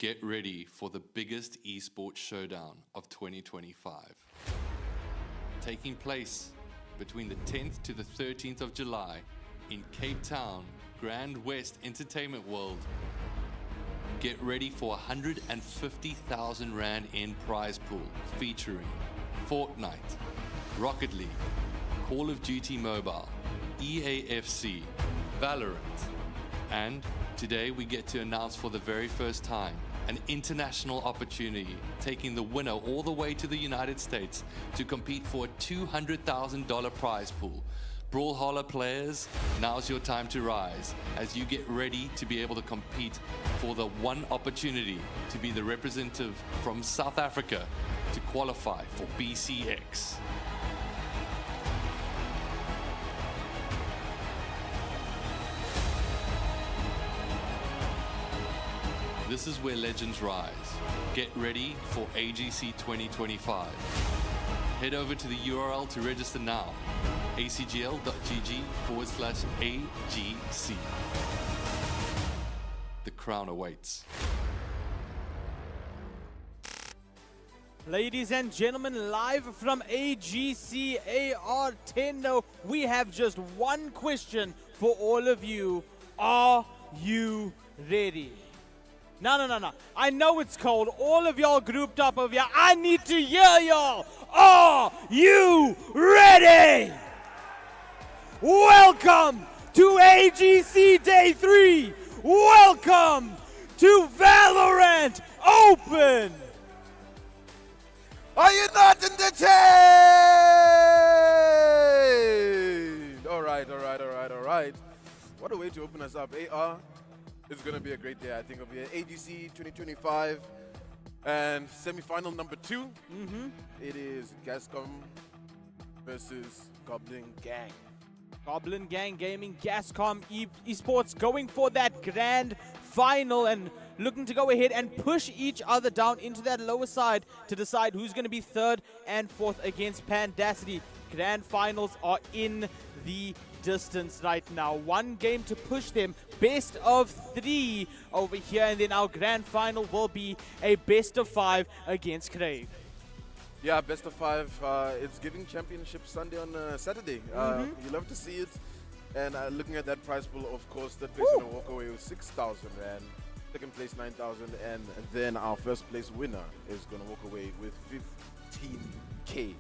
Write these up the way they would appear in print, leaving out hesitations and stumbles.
Get ready for the biggest esports showdown of 2025. Taking place between the 10th to the 13th of July in Cape Town, Grand West Entertainment World. Get ready for 150,000 Rand in prize pool featuring Fortnite, Rocket League, Call of Duty Mobile, EAFC, Valorant, and today we get to announce for the very first time an international opportunity, taking the winner all the way to the United States to compete for a $200,000 prize pool. Brawlhalla players, now's your time to rise as you get ready to be able to compete for the one opportunity to be the representative from South Africa to qualify for BCX. This is where legends rise. Get ready for AGC 2025. Head over to the URL to register now, acgl.gg/AGC. The crown awaits. Ladies and gentlemen, live from AGC R30, we have just one question for all of you. Are you ready? No. I know it's cold. All of y'all grouped up over here. I need to hear y'all. Are you ready? Welcome to AGC Day 3. Welcome to Valorant Open. Are you not entertained? All right. What a way to open us up. AR, it's going to be a great day. I think it'll be an AGC 2025 and semi-final number 2. It is Gascom versus Goblin Gang. Goblin Gang Gaming, Gascom Esports going for that grand final and looking to go ahead and push each other down into that lower side to decide who's going to be third and fourth against Pandacity. Grand finals are in the distance right now. One game to push them. Best of 3 over here, and then our grand final will be a best of 5 against Crave. Yeah, best of 5. It's giving championship Sunday on Saturday. You love to see it. And looking at that prize pool, of course, that place going to walk away with 6,000 Rand. Second place 9,000, and then our first place winner is going to walk away with 15K.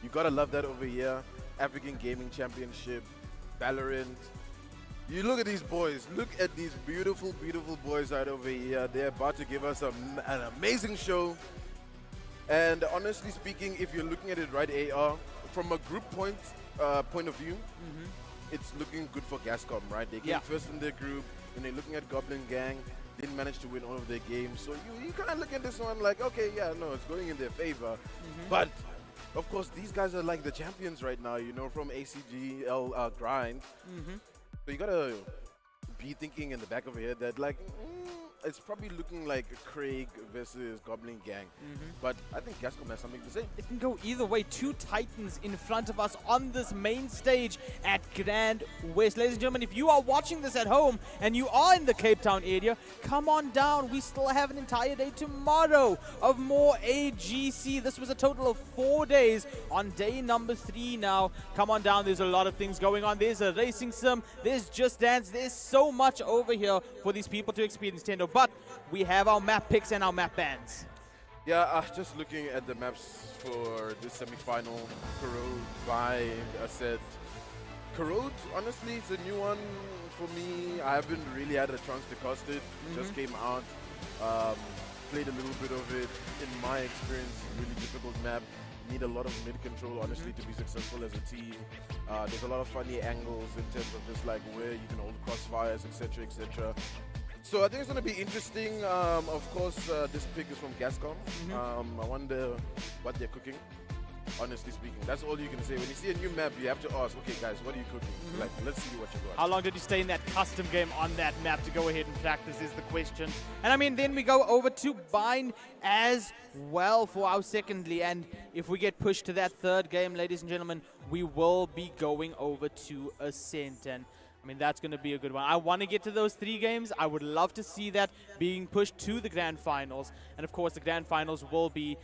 You got to love that over here. African Gaming Championship, Valorant. You look at these boys. Look at these beautiful, beautiful boys right over here. They're about to give us an amazing show. And honestly speaking, if you're looking at it right, AR, from a group point of view, it's looking good for Gascom, right? They came first in their group, and they're looking at Goblin Gang. Didn't manage to win all of their games. So you kind of look at this one like, okay, yeah, no, it's going in their favor. But, of course, these guys are like the champions right now, you know, from ACGL Grind. So you got to be thinking in the back of your head that, like, it's probably looking like Craig versus Goblin Gang. But I think Gascom has something to say. It can go either way. 2 titans in front of us on this main stage at Grand West. Ladies and gentlemen, if you are watching this at home and you are in the Cape Town area, come on down. We still have an entire day tomorrow of more AGC. This was a total of 4 days on day number 3 now. Come on down. There's a lot of things going on. There's a racing sim. There's Just Dance. There's so much over here for these people to experience, Tendo. But we have our map picks and our map bans. Yeah, just looking at the maps for this semi-final, Corrode, Vibe, I said, Corrode, honestly, it's a new one for me. I haven't really had a chance to cast it. Just came out, played a little bit of it. In my experience, really difficult map. Need a lot of mid control, honestly, to be successful as a team. There's a lot of funny angles in terms of just like where you can hold crossfires, etc., etc. So I think it's going to be interesting. Of course, this pick is from Gascom. I wonder what they're cooking, honestly speaking. That's all you can say. When you see a new map, you have to ask, okay, guys, what are you cooking? Like, let's see what you got. How long did you stay in that custom game on that map to go ahead and practice is the question. And I mean, then we go over to Bind as well for our secondly. And if we get pushed to that third game, ladies and gentlemen, we will be going over to Ascent. And I mean, that's going to be a good one. I want to get to those 3 games. I would love to see that being pushed to the grand finals. And of course, the grand finals will be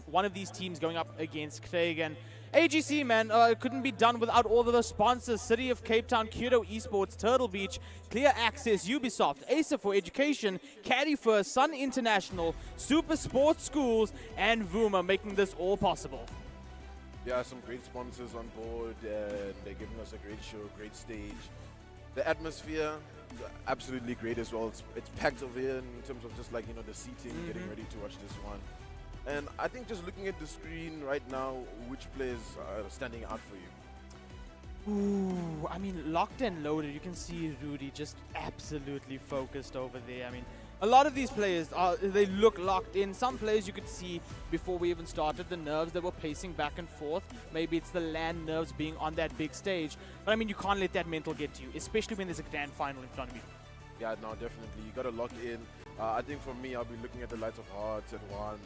one of these teams going up against Craig. And AGC, man, it couldn't be done without all of the sponsors. City of Cape Town, Kyoto Esports, Turtle Beach, Clear Access, Ubisoft, Acer for Education, Caddy First, Sun International, Super Sports Schools, and Vuma, making this all possible. Yeah, some great sponsors on board, and they're giving us a great show, great stage. The atmosphere, absolutely great as well. It's packed over here in terms of just like, you know, the seating, getting ready to watch this one. And I think just looking at the screen right now, which players are standing out for you? Ooh, I mean, locked and loaded. You can see Rudy just absolutely focused over there. I mean, a lot of these players, they look locked in. Some players you could see before we even started, the nerves, they were pacing back and forth. Maybe it's the land nerves being on that big stage. But I mean, you can't let that mental get to you, especially when there's a grand final in front of you. Yeah, no, definitely. You got to lock in. I think for me, I'll be looking at the Lights of Hearts and one.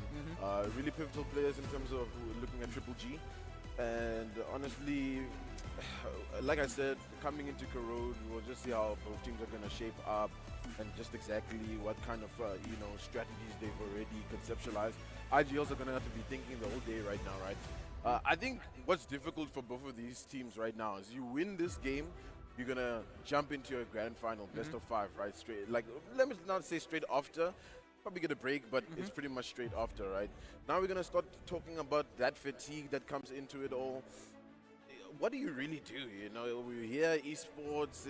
Really pivotal players in terms of looking at Triple G. And honestly, like I said, coming into Corrode, we'll just see how both teams are going to shape up and just exactly what kind of you know, strategies they've already conceptualized. IGLs are going to have to be thinking the whole day right now, right? I think what's difficult for both of these teams right now is you win this game, you're going to jump into a grand final, best of 5, right? Straight, like, let me not say straight after, probably get a break, but it's pretty much straight after, right? Now we're going to start talking about that fatigue that comes into it all. What do you really do? You know, we're here, esports,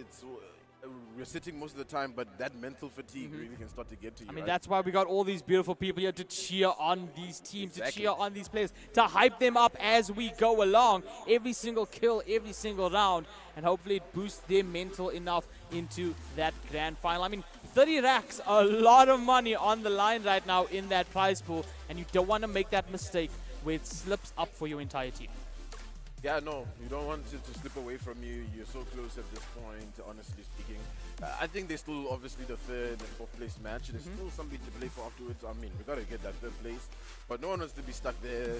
we're sitting most of the time, but that mental fatigue really can start to get to you. I mean, right? that's why we got all these beautiful people here to cheer on these teams, Exactly. to cheer on these players, to hype them up as we go along. Every single kill, every single round, and hopefully it boosts their mental enough into that grand final. I mean, 30 racks, a lot of money on the line right now in that prize pool, and you don't want to make that mistake where it slips up for your entire team. Yeah, no, you don't want it to slip away from you. You're so close at this point, honestly speaking. I think there's still obviously the 3rd and 4th place match. There's still something to play for afterwards. I mean, we got to get that 3rd place. But no one wants to be stuck there,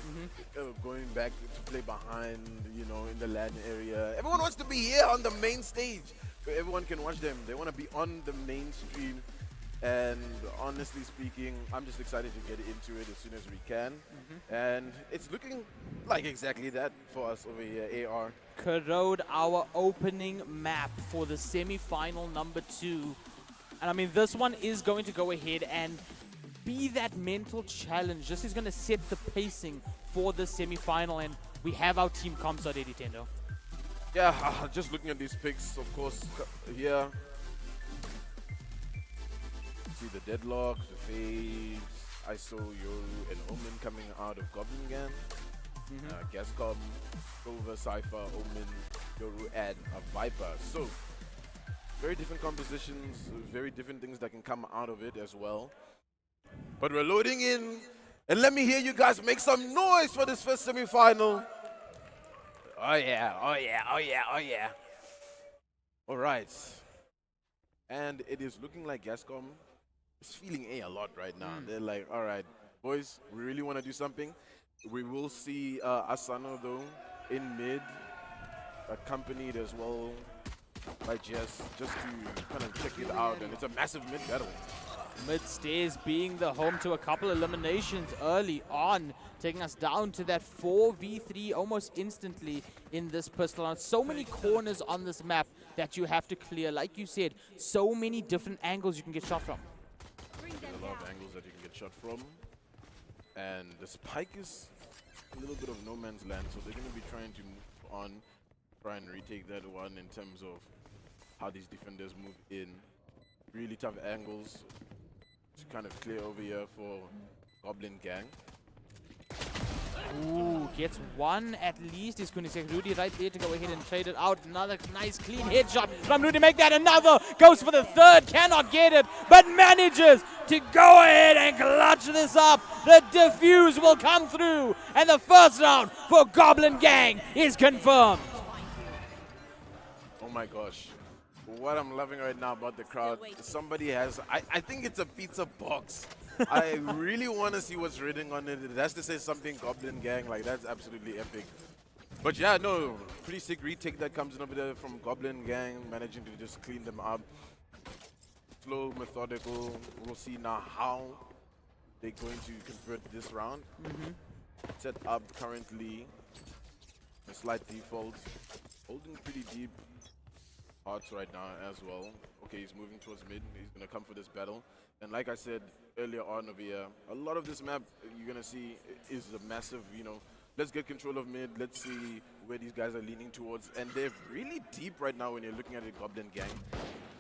going back to play behind, you know, in the LAN area. Everyone wants to be here on the main stage where everyone can watch them. They want to be on the mainstream. And honestly speaking, I'm just excited to get into it as soon as we can. And it's looking like exactly that for us over here, AR. Corrode, our opening map for the semi-final number 2. And I mean, this one is going to go ahead and be that mental challenge. This is going to set the pacing for the semi-final, and we have our team comps already, Tendo. Yeah, just looking at these picks, of course, here. See the Deadlock, the Fades, ISO, Yoru, and Omen coming out of Goblin Gang. Gascom, Silver, Cypher, Omen, Yoru, and a Viper. So, very different compositions, very different things that can come out of it as well. But we're loading in, and let me hear you guys make some noise for this first semi-final. Oh yeah, oh yeah, oh yeah, oh yeah. All right. And it is looking like Gascom is feeling A lot right now. They're like, all right, boys, we really want to do something. We will see Asano, though, in mid, accompanied as well by Jess, just to kind of check it out. And it's a massive mid battle. Mid-stairs being the home to a couple eliminations early on, taking us down to that 4v3 almost instantly in this pistol. And so many corners on this map that you have to clear. Like you said, so many different angles you can get shot from. There's a lot of angles that you can get shot from. And the spike is a little bit of no man's land, so they're going to be trying to move on, try and retake that one in terms of how these defenders move in. Really tough angles to kind of clear over here for Goblin Gang. Ooh, gets one at least. Is going to say Rudy right there to go ahead and trade it out. Another nice clean headshot from Rudy. Make that another. Goes for the 3rd. Cannot get it, but manages to go ahead and clutch this up. The defuse will come through, and the first round for Goblin Gang is confirmed. Oh my gosh. What I'm loving right now about the crowd, somebody has, I think it's a pizza box. I really want to see what's written on it. It has to say something Goblin Gang, like that's absolutely epic. But yeah, no, pretty sick retake that comes in over there from Goblin Gang, managing to just clean them up. Slow, methodical. We'll see now how they're going to convert this round. Set up currently a slight default. Holding pretty deep hearts right now as well. Okay, he's moving towards mid. He's going to come for this battle. And like I said earlier on over here, a lot of this map you're going to see is a massive, you know, let's get control of mid. Let's see where these guys are leaning towards. And they're really deep right now when you're looking at the Goblin Gang.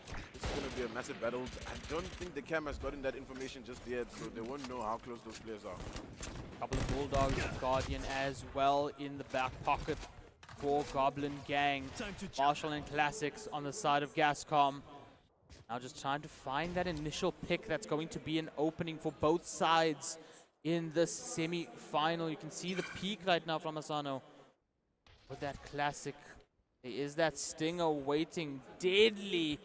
This is going to be a massive battle. I don't think the cam has gotten that information just yet, so they won't know how close those players are. Couple of Bulldogs, Guardian as well in the back pocket for Goblin Gang. Marshall and Classics on the side of Gascom. Now just trying to find that initial pick that's going to be an opening for both sides in this semi-final. You can see the peak right now from Asano with that Classic. There is that Stinger waiting deadly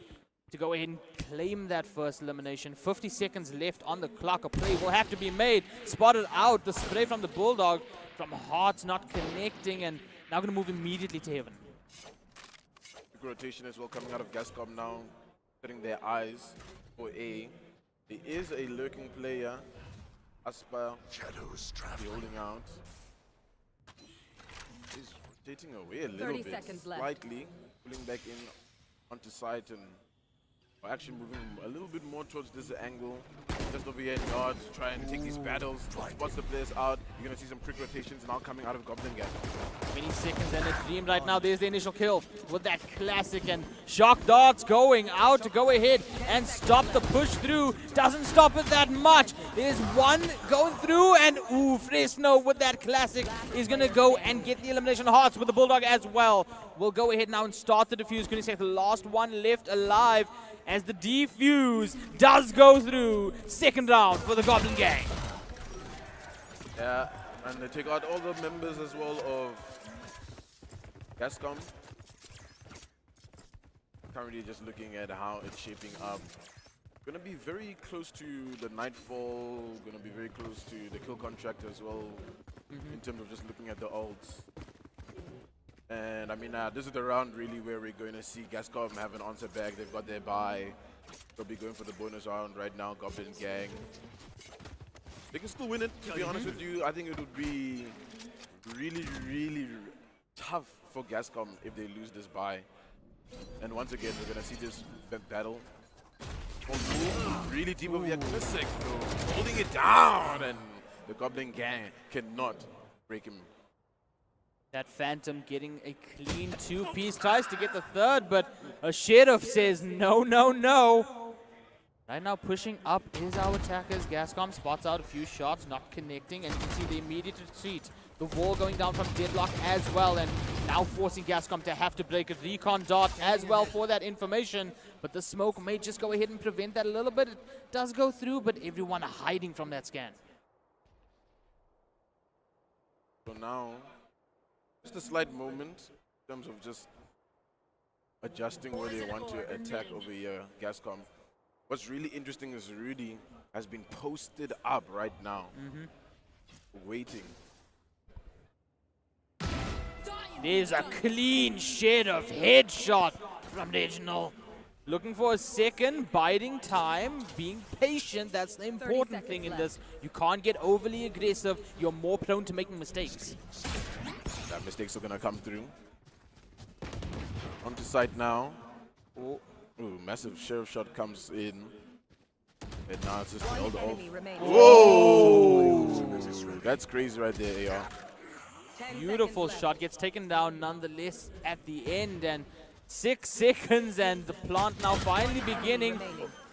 to go ahead and claim that first elimination. 50 seconds left on the clock. A play will have to be made. Spotted out. The spray from the Bulldog from Hearts not connecting, and now going to move immediately to Heaven. Big rotation as well coming out of Gascom now, setting their eyes for A. There is a lurking player. Aspa holding out. He's rotating away a little bit, slightly pulling back in onto site, and actually moving a little bit more towards this angle. Just over here in yards, try and take these battles. Spots the players out. You're going to see some quick rotations now coming out of Goblin Gang. 20 seconds and a dream right now. There's the initial kill with that Classic, and Shock Darts going out to go ahead and stop the push through. Doesn't stop it that much. There's one going through, and ooh, Fresno with that Classic is going to go and get the elimination. Hearts with the Bulldog as well. We'll go ahead now and start the defuse. Going to say the last one left alive as the defuse does go through. Second round for the Goblin Gang. Yeah, and they take out all the members as well of Gascom. Currently just looking at how it's shaping up. Gonna be very close to the Nightfall, gonna be very close to the kill contract as well, in terms of just looking at the ults. And I mean, this is the round really where we're going to see Gascom have an answer back. They've got their bye. They'll be going for the bonus round right now, Goblin Gang. They can still win it, to be honest with you. I think it would be really, really tough for Gascom if they lose this bye. And once again, we're going to see this battle. Really deep over here. Classic, holding it down, and the Goblin Gang cannot break him. That Phantom getting a clean two-piece. Tries to get the third, but a Sheriff says no, no, no. Right now pushing up is our attackers. Gascom spots out a few shots, not connecting, and you can see the immediate retreat. The wall going down from Deadlock as well, and now forcing Gascom to have to break a recon dart as well for that information. But the smoke may just go ahead and prevent that a little bit. It does go through, but everyone hiding from that scan. So now, just a slight moment in terms of just adjusting where they want to attack over here, Gascom. What's really interesting is Rudy has been posted up right now, waiting. There's a clean Sheriff headshot from Reginald. Looking for a second, biding time, being patient. That's the important thing in this. You can't get overly aggressive. You're more prone to making mistakes. That mistakes are going to come through. Onto site now. Oh. Ooh, massive Sheriff shot comes in. And now it's just the old. Whoa! That's crazy right there, AR. Beautiful shot. Gets taken down nonetheless at the end. And 6 seconds, and the plant now finally beginning.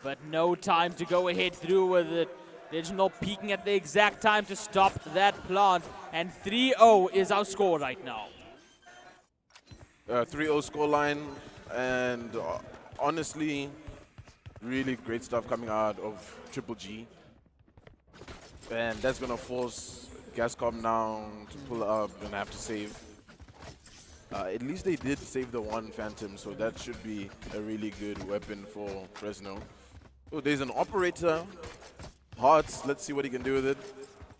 But no time to go ahead through with it. Reginald peeking at the exact time to stop that plant. And 3-0 is our score right now. 3-0 scoreline, and honestly, really great stuff coming out of Triple G. And that's going to force Gascom now to pull up and have to save. At least they did save the one Phantom, so that should be a really good weapon for Fresno. Oh, there's an operator. Hearts, let's see what he can do with it.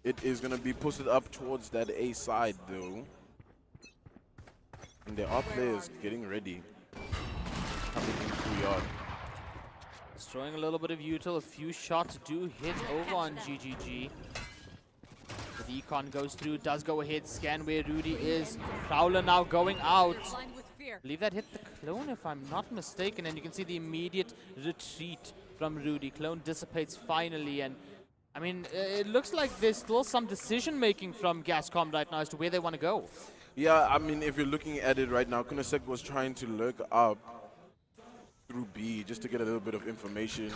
It is going to be posted up towards that A side, though. And there are players getting ready. Coming in through yard. Destroying a little bit of util. A few shots do hit over on GGG. The econ goes through, does go ahead, scan where Rudy is. Prowler now going out. I believe that hit the clone if I'm not mistaken, and you can see the immediate retreat from Rudy. Clone dissipates finally, and I mean, it looks like there's still some decision making from Gascom right now as to where they want to go. Yeah, I mean, if you're looking at it right now, Kunasek was trying to lurk up through B just to get a little bit of information.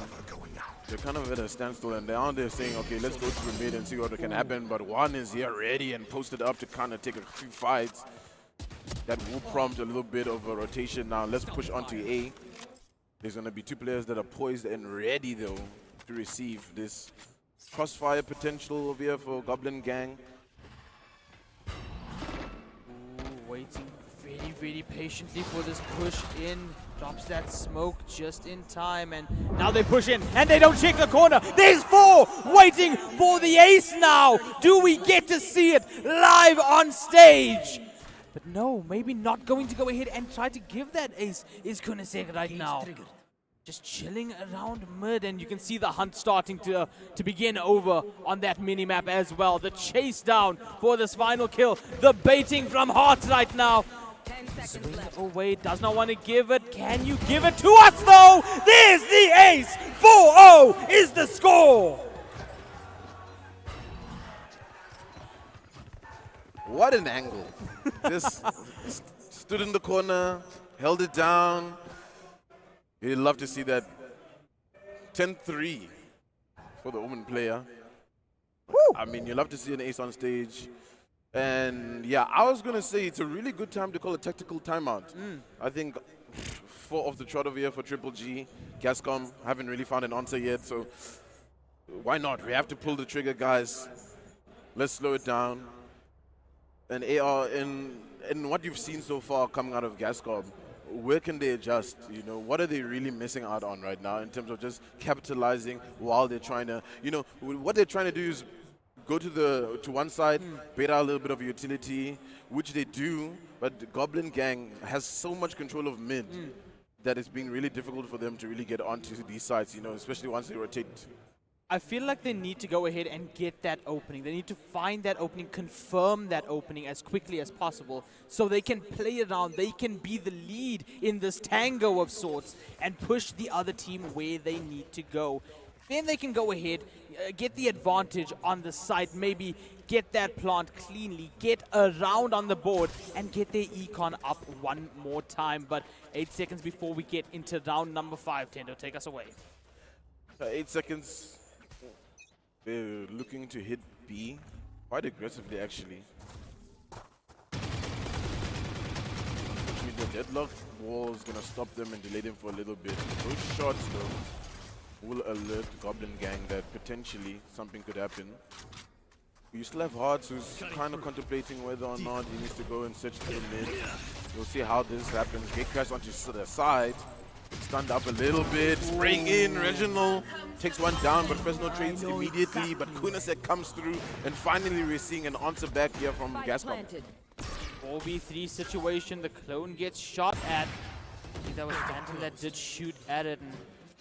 They're kind of at a standstill, and they're on there saying, okay, let's go through mid and see what can happen. But one is here ready and posted up to kind of take a few fights. That will prompt a little bit of a rotation now. Let's push on to A. There's going to be two players that are poised and ready, though, to receive this crossfire potential over here for Goblin Gang. Waiting very, very patiently for this push in. Drops that smoke just in time, and now they push in, and they don't check the corner. There's 4 waiting for the ace now. Do we get to see it live on stage? But no, maybe not going to go ahead and try to give that ace is Kunasek right now. Just chilling around mid, and you can see the hunt starting to begin over on that mini-map as well. The chase down for this final kill. The baiting from Heart right now. Swing away, does not want to give it. Can you give it to us though? There's the ace! 4-0 is the score! What an angle. Just stood in the corner, held it down. You'd love to see that 10-3 for the Omen player. Woo. I mean, you love to see an ace on stage. And yeah, I was going to say it's a really good time to call a tactical timeout. I think 4 off the trot over here for Triple G. Gascom haven't really found an answer yet, so why not? We have to pull the trigger, guys. Let's slow it down. And AR, in what you've seen so far coming out of Gascom, where can they adjust? You know, what are they really missing out on right now in terms of just capitalizing while they're trying to, you know, what they're trying to do is go to one side, bait out a little bit of utility, which they do, but the Goblin Gang has so much control of mid that it's been really difficult for them to really get onto these sides, you know, especially once they rotate. I feel like they need to go ahead and get that opening. They need to find that opening, confirm that opening as quickly as possible so they can play around, they can be the lead in this tango of sorts and push the other team where they need to go. Then they can go ahead, get the advantage on the site, maybe get that plant cleanly, get around on the board, and get their econ up one more time. But 8 seconds before we get into round number 5, Tendo, take us away. 8 seconds. They're looking to hit B quite aggressively, actually. The deadlock wall is going to stop them and delay them for a little bit. Those shots, though, will alert Goblin Gang that potentially something could happen. You still have Hearts, who's kind of contemplating whether or not he needs to go and search through mid. We'll see how this happens. Gatecrash onto the side. Stunned up a little bit. Spraying in. Reginald takes one down, but Fresno trades immediately. But Kunasek comes through, and finally we're seeing an answer back here from Gascom. 4v3 situation. The clone gets shot at. I think that was Phantom that did shoot at it. And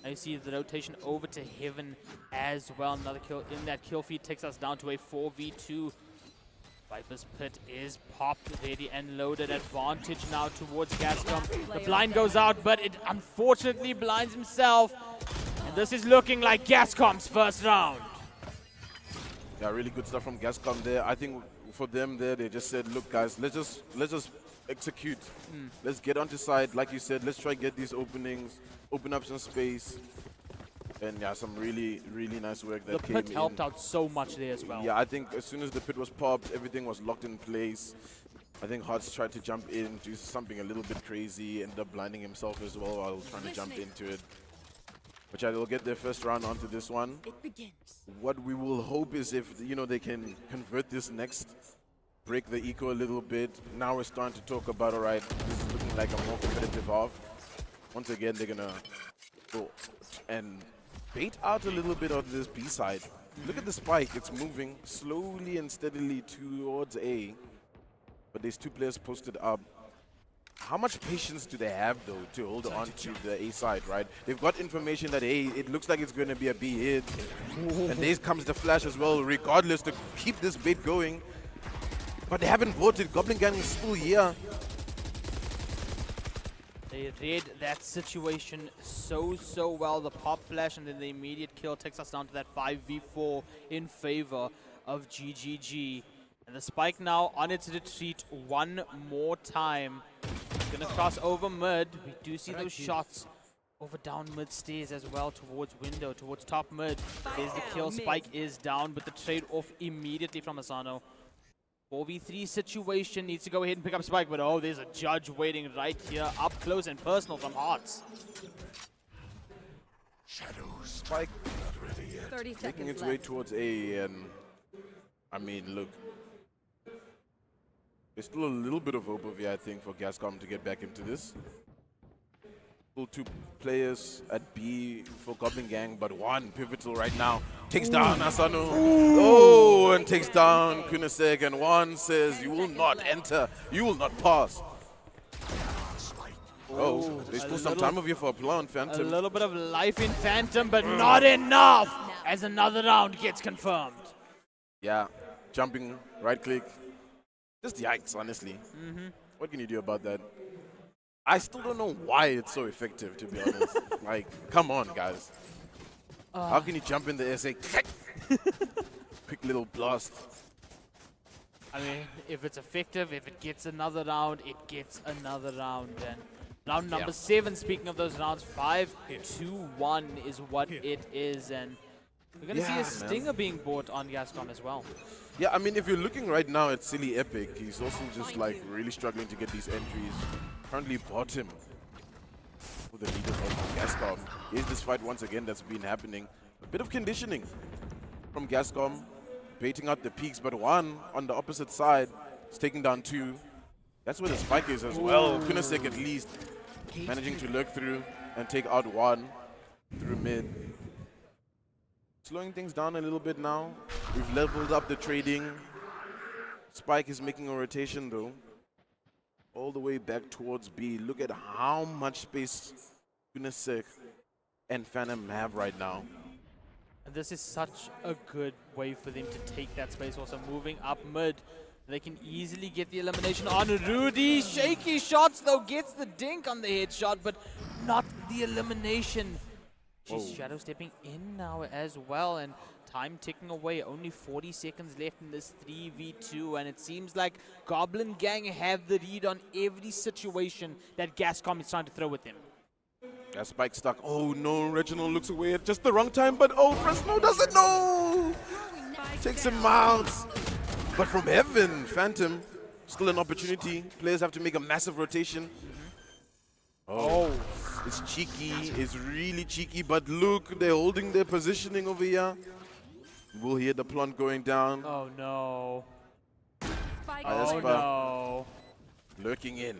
now you see the rotation over to Heaven as well. Another kill in that kill feed takes us down to a 4v2. Viper's Pit is popped, ready and loaded. Advantage now towards Gascom. The blind goes out, but it unfortunately blinds himself. And this is looking like Gascom's first round. Yeah, really good stuff from Gascom there. I think for them there, they just said, look guys, let's just execute. Let's get onto side, like you said, let's try get these openings, open up some space. And yeah, some really, really nice work that came in. The pit helped out so much there as well. Yeah, I think as soon as the pit was popped, everything was locked in place. I think Hearts tried to jump in, do something a little bit crazy, ended up blinding himself as well while trying to jump into it. But yeah, they'll get their first round onto this one. What we will hope is if, you know, they can convert this next, break the eco a little bit. Now we're starting to talk about, all right, this is looking like a more competitive half. Once again, they're going to go and bait out a little bit of this B side. Look at the spike. It's moving slowly and steadily towards A. But there's 2 players posted up. how much patience do they have, though, to hold on to the A side, right? They've got information that, hey, it looks like it's going to be a B hit. And there comes the flash as well, regardless, to keep this bait going. But they haven't bought it. Goblin Gang is still here. They read that situation so well. The pop flash and then the immediate kill takes us down to that 5v4 in favor of GGG. And the spike now on its retreat one more time. Gonna cross over mid. We do see those shots over down mid stairs as well, towards window, towards top mid. There's the kill. Spike is down, but the trade off immediately from Asano. 4v3 situation, needs to go ahead and pick up Spike, but oh, there's a judge waiting right here, up close and personal from Hearts. Spike 30 seconds making its left. way towards A, and I mean, look, there's still a little bit of hope over here, I think, for Gascom to get back into this. Still 2 players at B for Goblin Gang, but one pivotal right now. Takes down Asano. Oh, and takes down Kunisek, and one says, you will not enter, you will not pass. Oh, there's still some time over here for a play on A Phantom. little bit of life in Phantom, but not enough, as another round gets confirmed. Yeah, jumping, right click. Just yikes, honestly. What can you do about that? I still don't know why it's so effective, to be honest. Like, come on, guys. How can you jump in the air, say, quick little blast? I mean, if it's effective, if it gets another round, it gets another round. And round number 7, speaking of those rounds, 5-2-1 is what it is. And we're going to see a stinger being bought on Gascom as well. Yeah, I mean, if you're looking right now at Silly Epic, he's also just like really struggling to get these entries. Currently bottom for the leaders of Gascom. Here's this fight once again that's been happening. A bit of conditioning from Gascom, baiting out the peaks, but one on the opposite side is taking down 2. That's where the spike is as well. Kunisek at least managing to lurk through and take out 1 through mid. Slowing things down a little bit now. We've leveled up the trading. Spike is making a rotation though. All the way back towards B. Look at how much space Kunisek and Phantom have right now. And this is such a good way for them to take that space. Also moving up mid. They can easily get the elimination on Rudy. Shaky shots though, gets the dink on the headshot, but not the elimination. She's shadow stepping in now as well, and time ticking away. Only 40 seconds left in this 3v2, and it seems like Goblin Gang have the lead on every situation that Gascom is trying to throw at them. That spike stuck. Oh no, Reginald looks away at just the wrong time, but oh, Fresno doesn't know. Takes him out. But from heaven, Phantom, still an opportunity. Players have to make a massive rotation. Oh, it's cheeky. It's really cheeky. But look, they're holding their positioning over here. We'll hear the plant going down. Oh no. Oh no. Lurking in.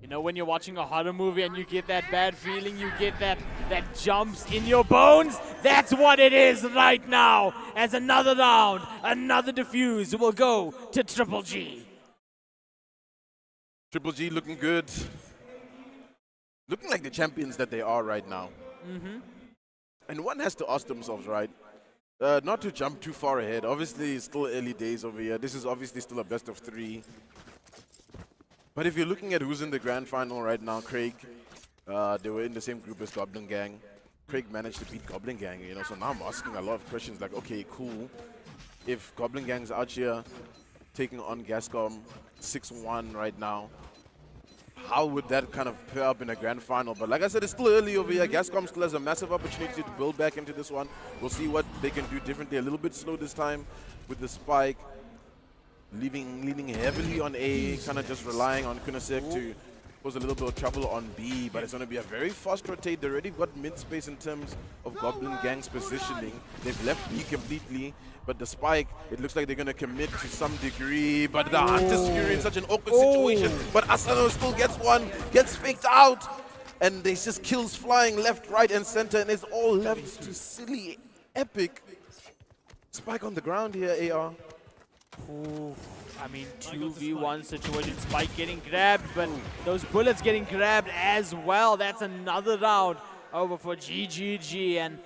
You know when you're watching a horror movie and you get that bad feeling, you get that jumps in your bones? That's what it is right now, as another round, another defuse will go to Triple G. Triple G looking good. Looking like the champions that they are right now. And one has to ask themselves, right? Not to jump too far ahead. Obviously, it's still early days over here. This is obviously still a best of 3. But if you're looking at who's in the grand final right now, Craig, they were in the same group as Goblin Gang. Craig managed to beat Goblin Gang, you know, so now I'm asking a lot of questions like, okay, cool. If Goblin Gang's out here taking on Gascom 6-1 right now, how would that kind of pair up in a grand final? But like I said, it's still early over here. Gascom still has a massive opportunity to build back into this one. We'll see what they can do differently. A little bit slow this time with the spike. Leaning heavily on A, kind of just relying on Kunisek to cause a little bit of trouble on B, but it's going to be a very fast rotate. They already got mid-space in terms of Goblin Gang's positioning. They've left B completely, but the spike, it looks like they're going to commit to some degree, but the Hunter's Fury in such an awkward situation, but Asano still gets one, gets faked out, and there's just kills flying left, right, and center, and it's all left to Silly Epic. Spike on the ground here, AR. I mean, 2v1 situation. Spike getting grabbed, but those bullets getting grabbed as well. That's another round over for GGG, and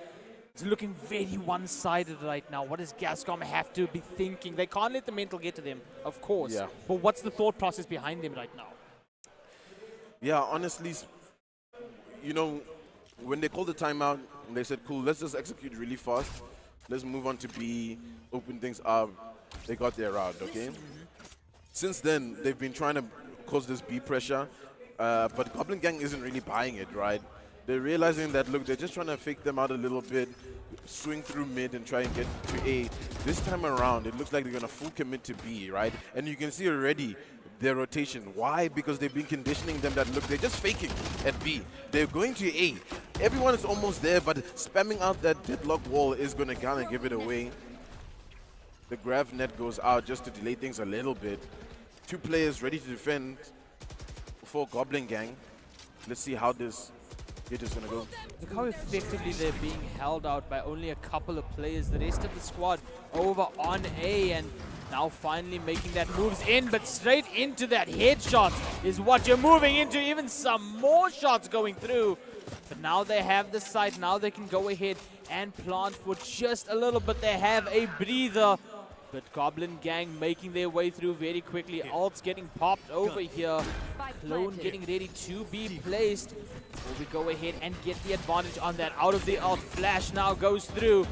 it's looking very one-sided right now. What does Gascom have to be thinking? They can't let the mental get to them, of course. Yeah. But what's the thought process behind them right now? Yeah, honestly, you know, when they called the timeout, they said, cool, let's just execute really fast. Let's move on to B, open things up. They got their route, okay? Since then, they've been trying to cause this B pressure, but Goblin Gang isn't really buying it, right? They're realizing that, look, they're just trying to fake them out a little bit, swing through mid and try and get to A. This time around, it looks like they're going to full commit to B, right? And you can see already their rotation. Why? Because they've been conditioning them that, look, they're just faking at B. They're going to A. Everyone is almost there, but spamming out that deadlock wall is going to kind of give it away. The grav net goes out just to delay things a little bit. 2 players ready to defend for Goblin Gang. Let's see how this hit is going to go. Look how effectively they're being held out by only a couple of players. The rest of the squad over on A, and now finally making that moves in, but straight into that headshot is what you're moving into. Even some more shots going through. But now they have the sight. Now they can go ahead and plant for just a little bit. They have a breather. But Goblin Gang making their way through very quickly. Ults getting popped over here. Clone getting ready to be placed. Will we go ahead and get the advantage on that? Out of the ult, Flash now goes through.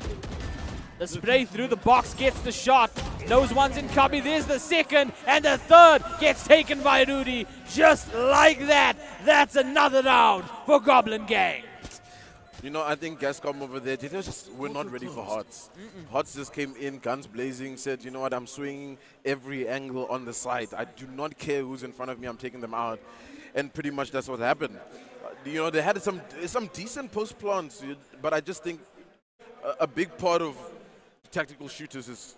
The spray through the box gets the shot. Those ones in copy. There's the second, and the third gets taken by Rudy. Just like that. That's another round for Goblin Gang. You know, I think Gascom over there, we're not ready for Hots. Hots just came in, guns blazing, said, you know what, I'm swinging every angle on the side. I do not care who's in front of me, I'm taking them out. And pretty much that's what happened. You know, they had some decent post plants, but I just think a big part of tactical shooters is,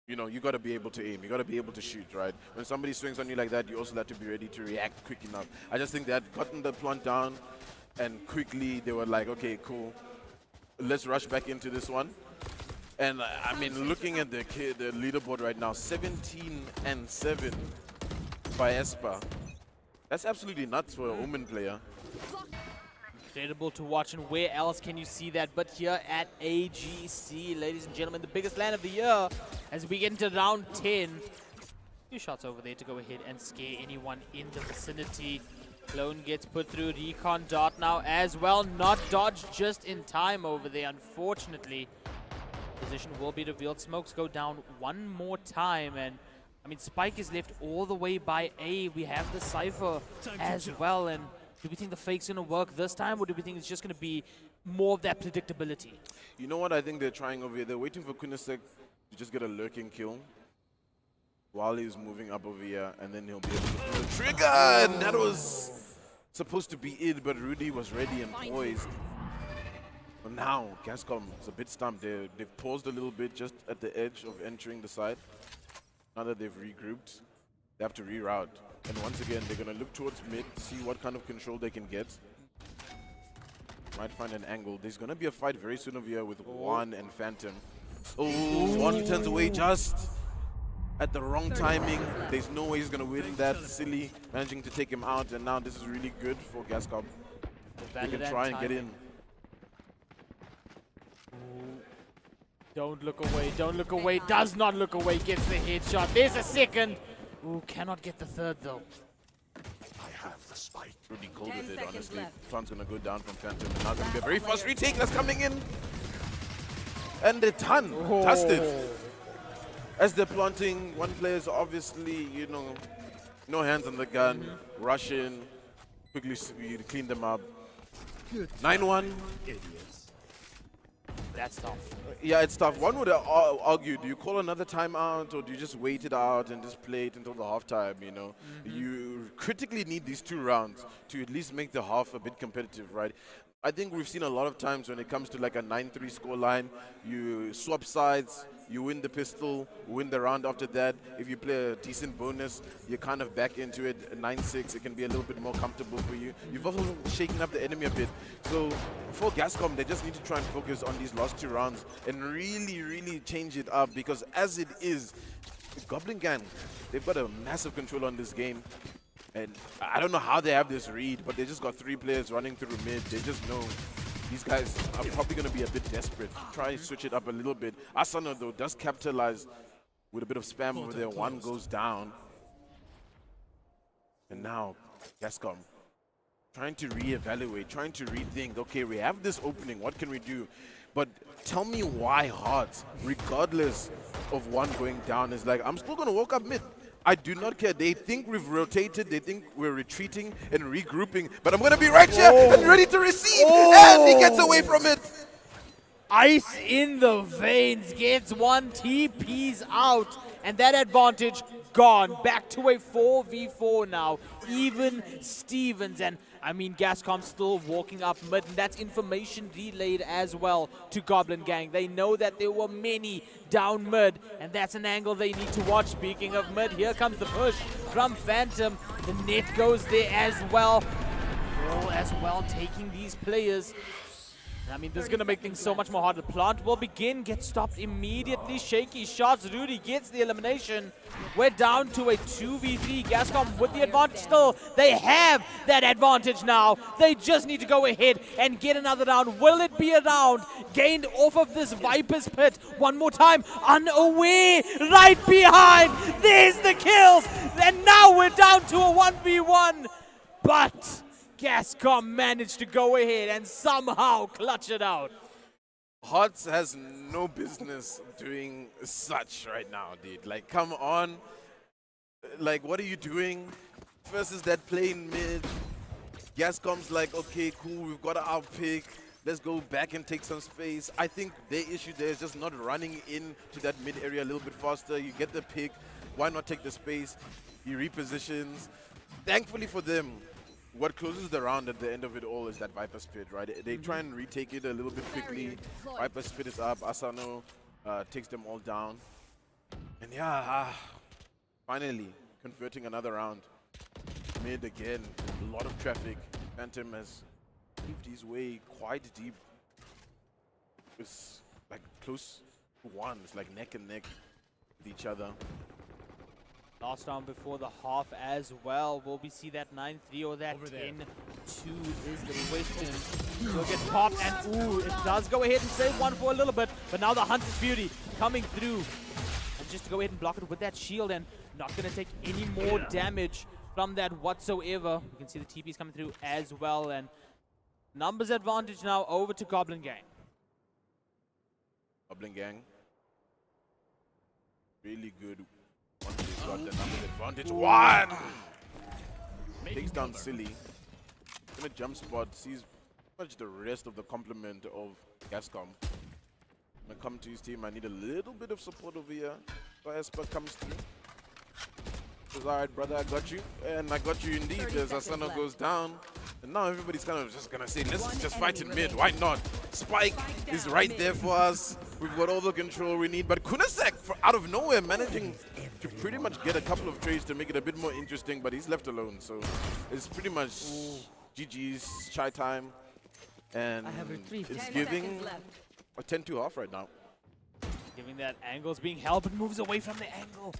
you know, you got to be able to aim. You got to be able to shoot, right? When somebody swings on you like that, you also have to be ready to react quick enough. I just think they had gotten the plant down, and quickly they were like, okay, cool. Let's rush back into this one. And I mean, looking at the leaderboard right now, 17-7 by Espa. That's absolutely nuts for a Omen player. Incredible to watch, and where else can you see that but here at AGC, ladies and gentlemen, the biggest LAN of the year as we get into round 10. Few shots over there to go ahead and scare anyone in the vicinity. Clone gets put through, recon dart now as well, not dodged just in time over there, unfortunately. Position will be revealed, smokes go down one more time, and I mean, Spike is left all the way by A. We have the Cypher as well, and do we think the fake's going to work this time, or do we think it's just going to be more of that predictability? You know what I think they're trying over here? They're waiting for Kunisek to just get a lurking kill while he's moving up over here, and then he'll be able to pull the trigger, and that was supposed to be it, but Rudy was ready and poised. But now, Gascom is a bit stumped. They've paused a little bit just at the edge of entering the side. Now that they've regrouped, they have to reroute. And once again, they're going to look towards mid, see what kind of control they can get. Might find an angle. There's going to be a fight very soon over here with Juan and Phantom. Oh, Juan turns away just at the wrong timing. There's no way he's going to win that. Silly managing to take him out, and now this is really good for Gascom. They can try and get in. Don't look away, don't look away, does not look away, gets the headshot. There's a second. Ooh, cannot get the third though. I have the spike. Pretty cold with it, honestly. Fun's gonna go down from Phantom, and now gonna be a very fast retake that's coming in. And the ton, dusted. As they're planting, one player's obviously, you know, no hands on the gun, rush in, quickly clean them up. 9-1. That's tough. Yeah, it's tough. One would argue, do you call another timeout, or do you just wait it out and just play it until the halftime, you know? You critically need these 2 rounds to at least make the half a bit competitive, right? I think we've seen a lot of times when it comes to like a 9-3 scoreline, you swap sides, you win the pistol, win the round after that. If you play a decent bonus, you're kind of back into it. 9-6, it can be a little bit more comfortable for you. You've also shaken up the enemy a bit. So for Gascom, they just need to try and focus on these last 2 rounds and really, really change it up, because as it is, Goblin Gang they've got a massive control on this game. And I don't know how they have this read, but they just got 3 players running through mid. They just know these guys are probably going to be a bit desperate. Try and switch it up a little bit. Asana, though, does capitalize with a bit of spam over there. One goes down. And now, Gascom trying to reevaluate, trying to rethink. Okay, we have this opening. What can we do? But tell me why Hearts, regardless of one going down, is like, I'm still going to walk up mid. I do not care. They think we've rotated. They think we're retreating and regrouping. But I'm going to be right here and ready to receive. And he gets away from it. Ice in the veins, gets one, TP's out. And that advantage gone. Back to a 4v4 now. Even Stevens. And I mean, Gascom still walking up mid, and that's information relayed as well to Goblin Gang. They know that there were many down mid, and that's an angle they need to watch. Speaking of mid, here comes the push from Phantom. The net goes there as well. Roll as well, taking these players. I mean, this is going to make things so much more harder. Plant will begin, gets stopped immediately. Shaky shots, Rudy gets the elimination. We're down to a 2v3. Gascom with the advantage still. They have that advantage now. They just need to go ahead and get another round. Will it be a round gained off of this Viper's Pit? One more time, unaware, right behind. There's the kills. And now we're down to a 1v1. But Gascom managed to go ahead and somehow clutch it out. Hearts has no business doing such right now, dude. Like, come on. Like, what are you doing? First is that play in mid. Gascom's like, okay, cool, we've got our pick. Let's go back and take some space. I think their issue there is just not running into that mid area a little bit faster. You get the pick. Why not take the space? He repositions. Thankfully for them, what closes the round at the end of it all is that Viper Spit, right? They try and retake it a little bit quickly. Viper Spit is up. Asano takes them all down. And yeah, finally converting another round. Mid again, a lot of traffic. Phantom has moved his way quite deep. It's like close to one. It's like neck and neck with each other. Last round before the half as well. Will we see that 9-3 or that 10-2 is the question. Will get popped and ooh, it does go ahead and save one for a little bit. But now the Hunter's Beauty coming through. And just to go ahead and block it with that shield and not going to take any more damage from that whatsoever. You can see the TP's coming through as well. And numbers advantage now over to Goblin Gang. Goblin Gang. Really good. Once he's got the numbers advantage. One! Takes down Silly. Gonna jump spot. Sees pretty much the rest of the complement of Gascom. Gonna come to his team. I need a little bit of support over here. So Esper comes through. Says, alright, brother, I got you. And I got you indeed. As Asano goes down. And now everybody's kind of just gonna say, let's just fight in mid. Why not? Spike is right there for us. We've got all the control we need. But Kunasek, out of nowhere, managing to pretty much get a couple of trades to make it a bit more interesting. But he's left alone. So it's pretty much GG's shy time. And it's giving a 10-2 half right now. Giving that angle's being held, but moves away from the angle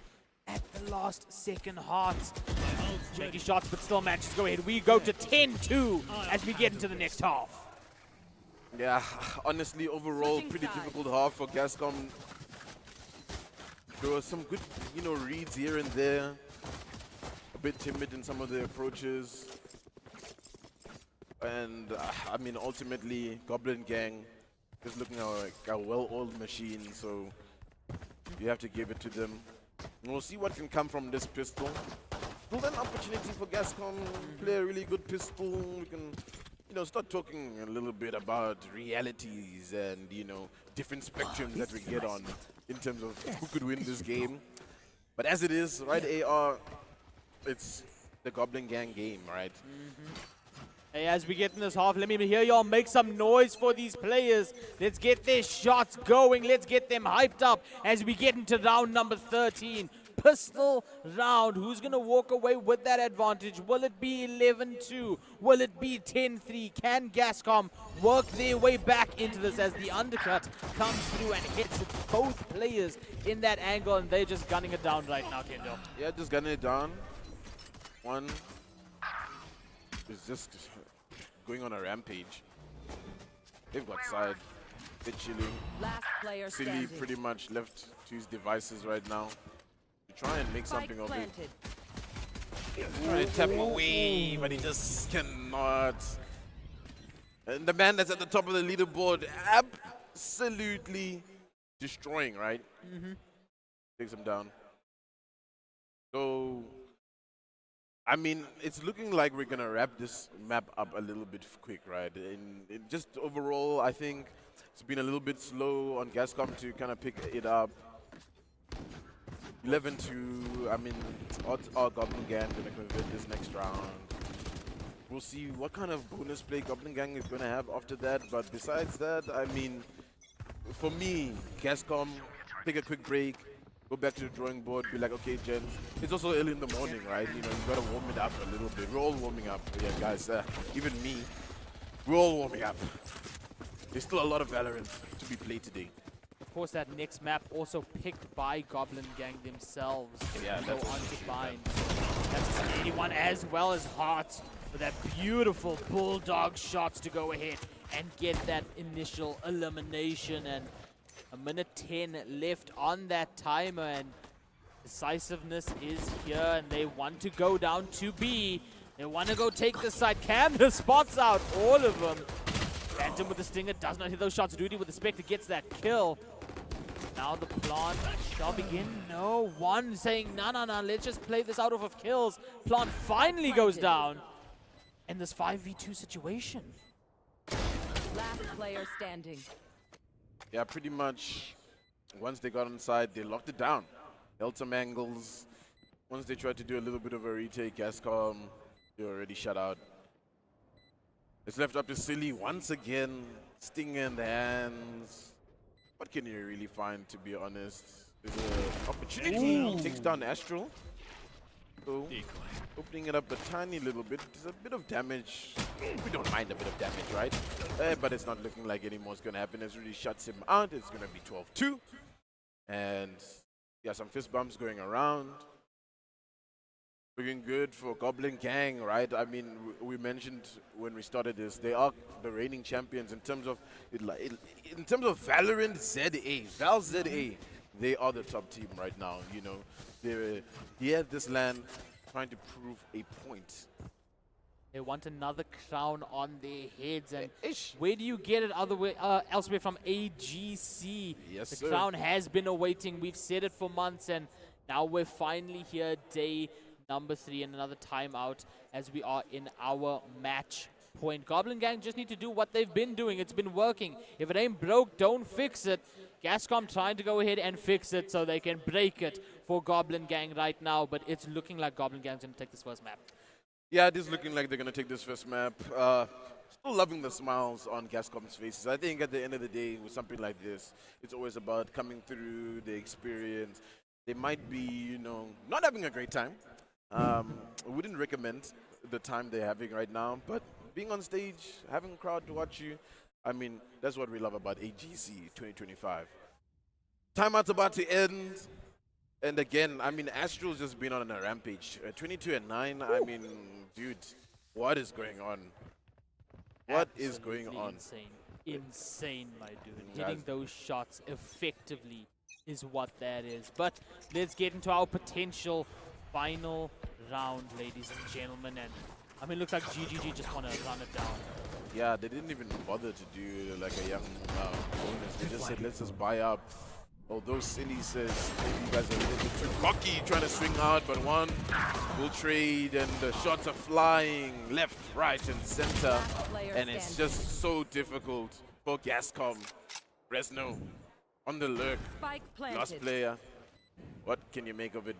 at the last second. Hearts. Shaky shots, but still manages to go ahead. We go to 10-2 as we get into the next half. Yeah, honestly, overall, pretty difficult half for Gascom. There were some good, reads here and there. A bit timid in some of the approaches. And, I mean, ultimately, Goblin Gang is looking like a well-oiled machine, so you have to give it to them. And we'll see what can come from this pistol. Still an opportunity for Gascom to play a really good pistol. We can, start talking a little bit about realities and, different spectrums that we get on in terms of who could win this game. But as it is, right, AR, it's the Goblin Gang game, right? Hey, as we get in this half, let me hear y'all make some noise for these players. Let's get their shots going. Let's get them hyped up as we get into round number 13. pistol round. Who's going to walk away with that advantage? Will it be 11-2? Will it be 10-3? Can Gascom work their way back into this as the undercut comes through and hits both players in that angle, and they're just gunning it down right now, Kendo? Yeah, just gunning it down. One is just going on a rampage. They've got side. They're chilling. Last player Silly standing. pretty much left to his devices right now to try and make Spike something of planted. it. Trying to tap away, but he just cannot. And the man that's at the top of the leaderboard, absolutely destroying, right? Takes him down. So, I mean, it's looking like we're going to wrap this map up a little bit quick, right? And just overall, I think it's been a little bit slow on Gascom to kind of pick it up. 11-2, I mean, odds are Goblin Gang going to convert this next round. We'll see what kind of bonus play Goblin Gang is going to have after that. But besides that, I mean, for me, Gascom, take a quick break, go back to the drawing board, be like, okay, gents, it's also early in the morning, right? You know, you got to warm it up a little bit. We're all warming up. Yeah, guys, even me, we're all warming up. There's still a lot of Valorant to be played today. Of course, that next map also picked by Goblin Gang themselves. Yeah, to go that's on to bind. That's 81 as well as Heart for that beautiful bulldog shots to go ahead and get that initial elimination. And a minute 10 left on that timer, and decisiveness is here, and they want to go down to B. They want to go take the side. Cam the spots out all of them. Phantom with the Stinger does not hit those shots. Duty with the Spectre gets that kill. Now the plant shall begin. No, one saying, no, let's just play this out of kills. Plant finally goes down in this 5v2 situation. Last player standing. Yeah, pretty much once they got inside, they locked it down. Held some angles. Once they tried to do a little bit of a retake, Gascom, they were already shut out. It's left up to Silly once again. Sting in the hands. What can you really find, to be honest? There's an opportunity. He takes down Astral. So, opening it up a tiny little bit. There's a bit of damage. We don't mind a bit of damage, right? But it's not looking like any more is going to happen. It really shuts him out. It's going to be 12-2. And yeah, some fist bumps going around. Looking good for Goblin Gang, right? I mean, we mentioned when we started this, they are the reigning champions in terms of Valorant ZA, Val ZA. They are the top team right now. You know, they're here at this land trying to prove a point. They want another crown on their heads, and where do you get it elsewhere from AGC? Yes, the sir. crown has been awaiting. We've said it for months, and now we're finally here, day number 3, and another timeout as we are in our match point. Goblin Gang just need to do what they've been doing. It's been working. If it ain't broke, don't fix it. Gascom trying to go ahead and fix it so they can break it for Goblin Gang right now, but it's looking like Goblin Gang's going to take this first map. Yeah, it is looking like they're going to take this first map. Still loving the smiles on Gascom's faces. I think at the end of the day, with something like this, it's always about coming through, the experience. They might be, you know, not having a great time. I wouldn't recommend the time they're having right now, but being on stage, having a crowd to watch you, I mean, that's what we love about AGC 2025. Timeout's about to end. And again, I mean, Astral's just been on a rampage. 22-9, I mean, dude, what is going on? What is going on? Insane. Insane, my dude. Guys. Hitting those shots effectively is what that is. But let's get into our potential final round, ladies and gentlemen. And I mean, looks like GGG just want to run it down. Yeah, they didn't even bother to do like a young bonus. They just said, let's just buy up. Although Silly says maybe you guys are a little bit too cocky trying to swing out, but one will trade and the shots are flying left, right, and center. And it's just so difficult for Gascom. Resno on the lurk. Spike planted. Last player. What can you make of it?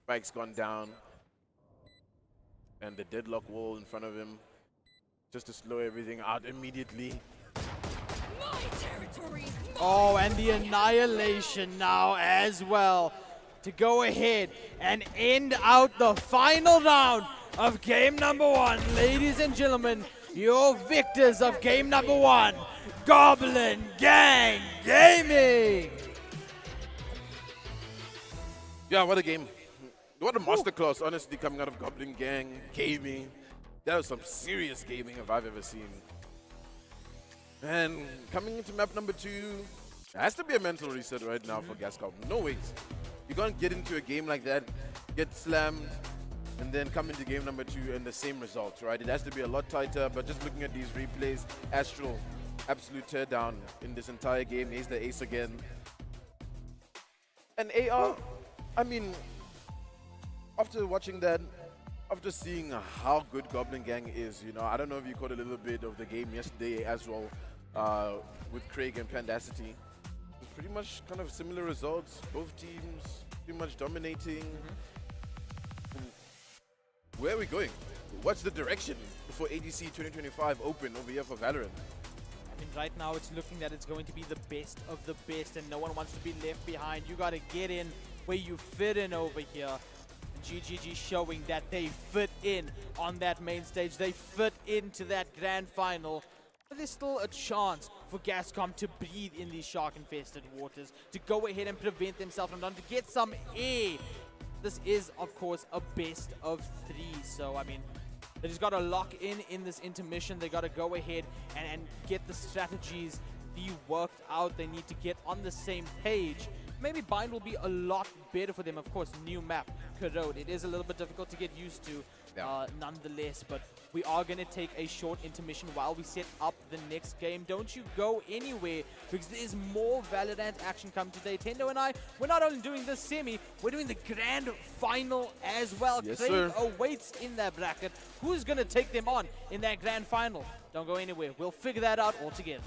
Spike's gone down. And the deadlock wall in front of him. Just to slow everything out immediately. My territory. Oh, and the annihilation now as well. to go ahead and end out the final round of game number 1. Ladies and gentlemen, your victors of game number 1, Goblin Gang Gaming. Yeah, what a game. What a masterclass, honestly, coming out of Goblin Gang Gaming. That was some serious gaming if I've ever seen. And coming into map number 2, it has to be a mental reset right now for Gascom. No ways. You can't get into a game like that, get slammed, and then come into game number 2 and the same result, right? It has to be a lot tighter, but just looking at these replays, Astral, absolute teardown in this entire game. He's the ace again. And AR, I mean, after watching that, after seeing how good Goblin Gang is, you know, I don't know if you caught a little bit of the game yesterday as well with Craig and Pandacity. It's pretty much kind of similar results. Both teams pretty much dominating. Where are we going? What's the direction for ADC 2025 open over here for Valorant? I mean, right now it's looking that it's going to be the best of the best, and no one wants to be left behind. You got to get in where you fit in over here. GGG showing that they fit in on that main stage. They fit into that grand final. But there's still a chance for Gascom to breathe in these shark-infested waters, to go ahead and prevent themselves from to get some air. This is, of course, a best of 3. So, I mean, they just got to lock in this intermission. They got to go ahead and get the strategies be worked out. They need to get on the same page. Maybe Bind will be a lot better for them. Of course, new map, Prelude. It is a little bit difficult to get used to, nonetheless. But we are going to take a short intermission while we set up the next game. Don't you go anywhere, because there's more Valorant action coming today. Tendo and I, we're not only doing this semi, we're doing the grand final as well. Yes, Craig sir. awaits in that bracket. Who's going to take them on in that grand final? Don't go anywhere. We'll figure that out all together.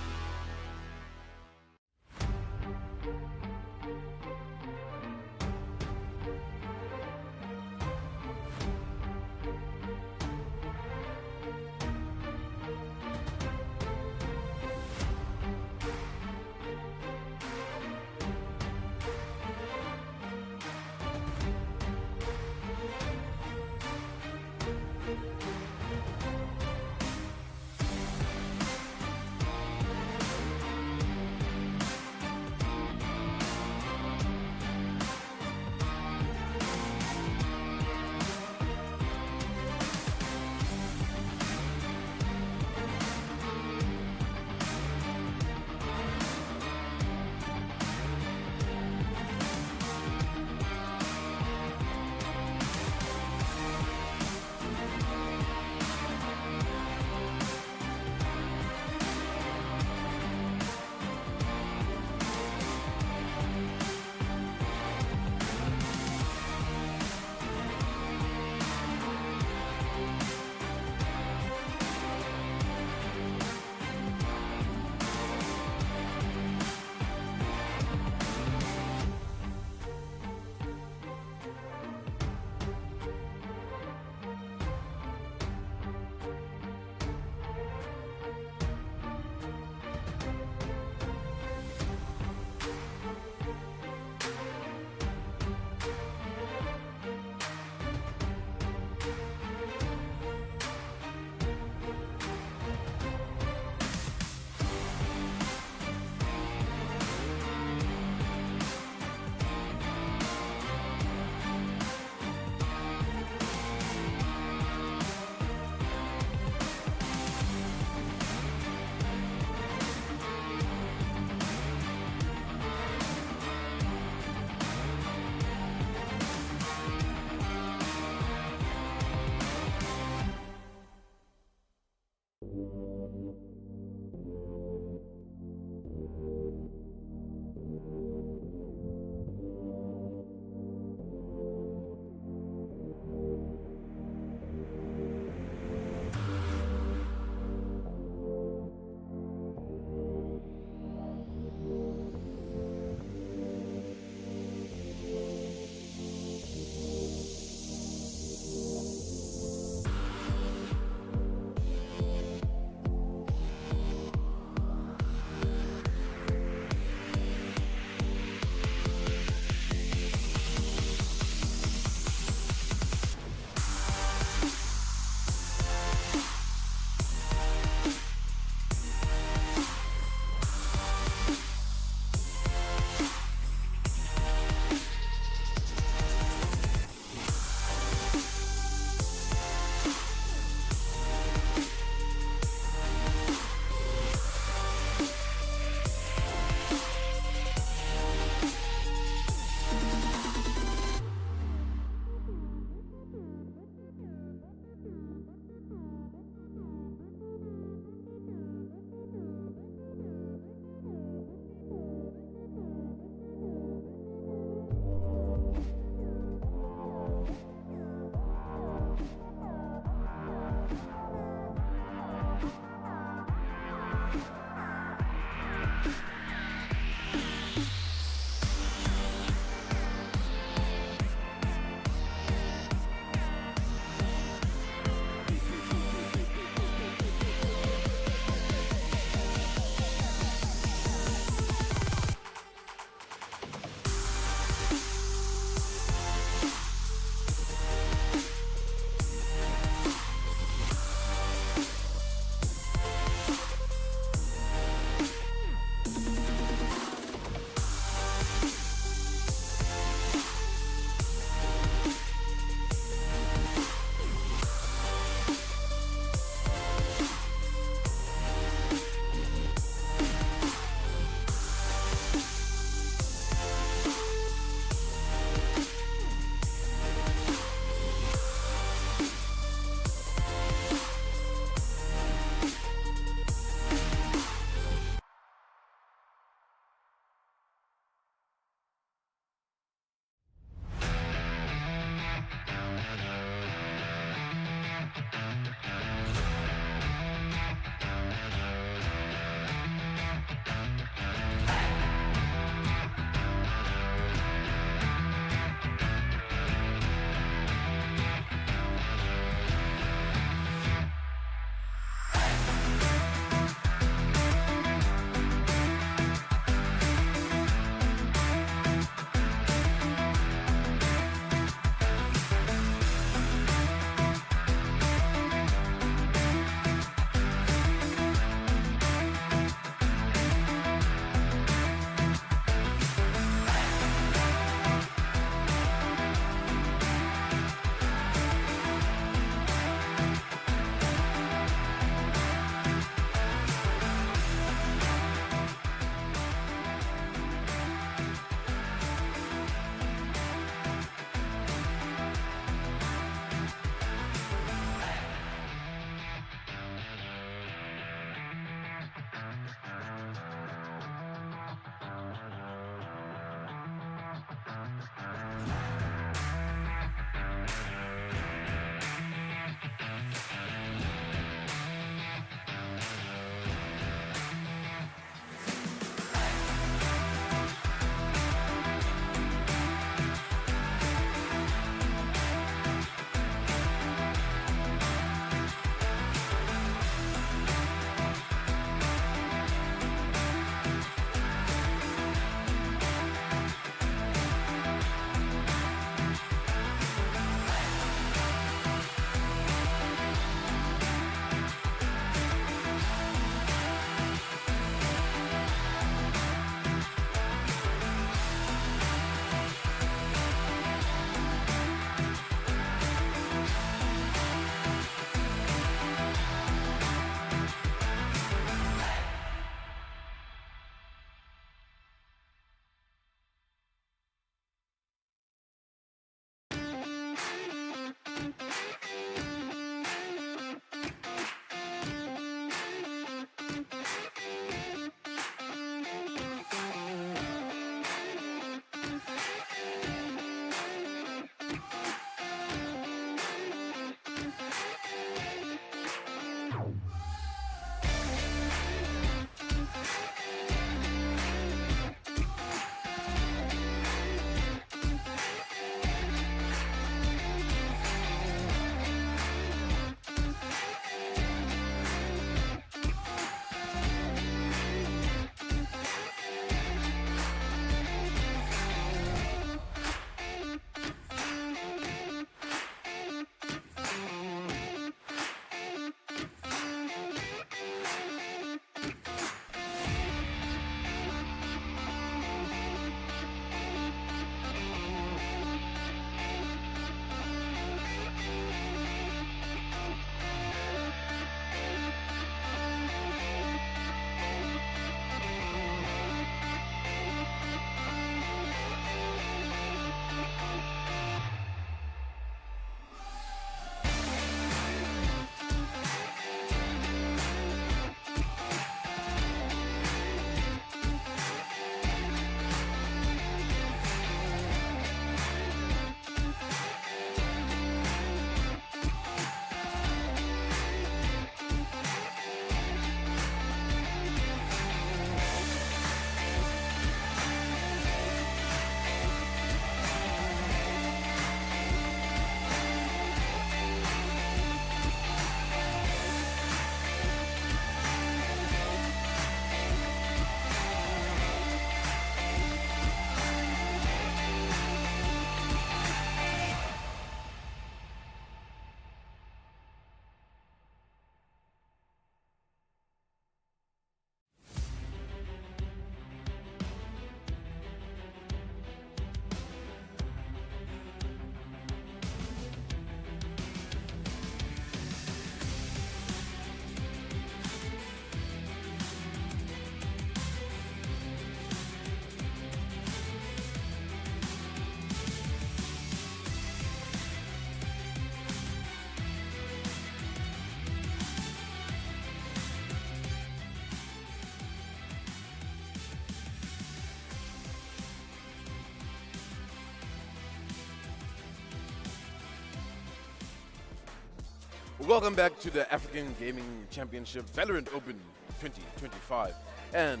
Welcome back to the African Gaming Championship Valorant Open 2025. And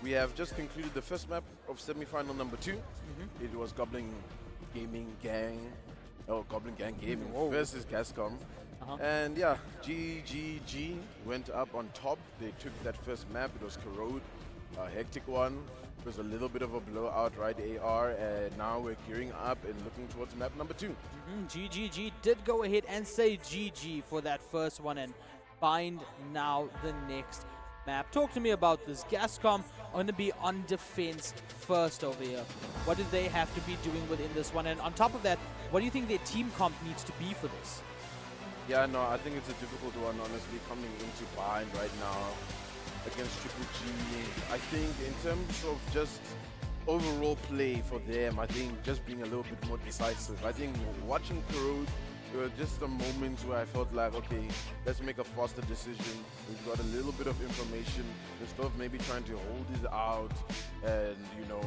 we have just concluded the first map of semi-final number 2. It was Goblin Gang Gaming versus Gascom. And yeah, GGG went up on top. They took that first map. It was Corrode, a hectic one. It was a little bit of a blowout, right, AR, and now we're gearing up and looking towards map number 2. GGG did go ahead and say GG for that first one and bind now the next map. Talk to me about this. Gascom going to be on defense first over here. What do they have to be doing within this one? And on top of that, what do you think their team comp needs to be for this? Yeah, no, I think it's a difficult one, honestly, coming into bind right now against Triple G. I think in terms of just overall play for them, I think just being a little bit more decisive. I think watching Prelude, there were just some moments where I felt like, okay, let's make a faster decision. We've got a little bit of information instead of maybe trying to hold it out and, you know,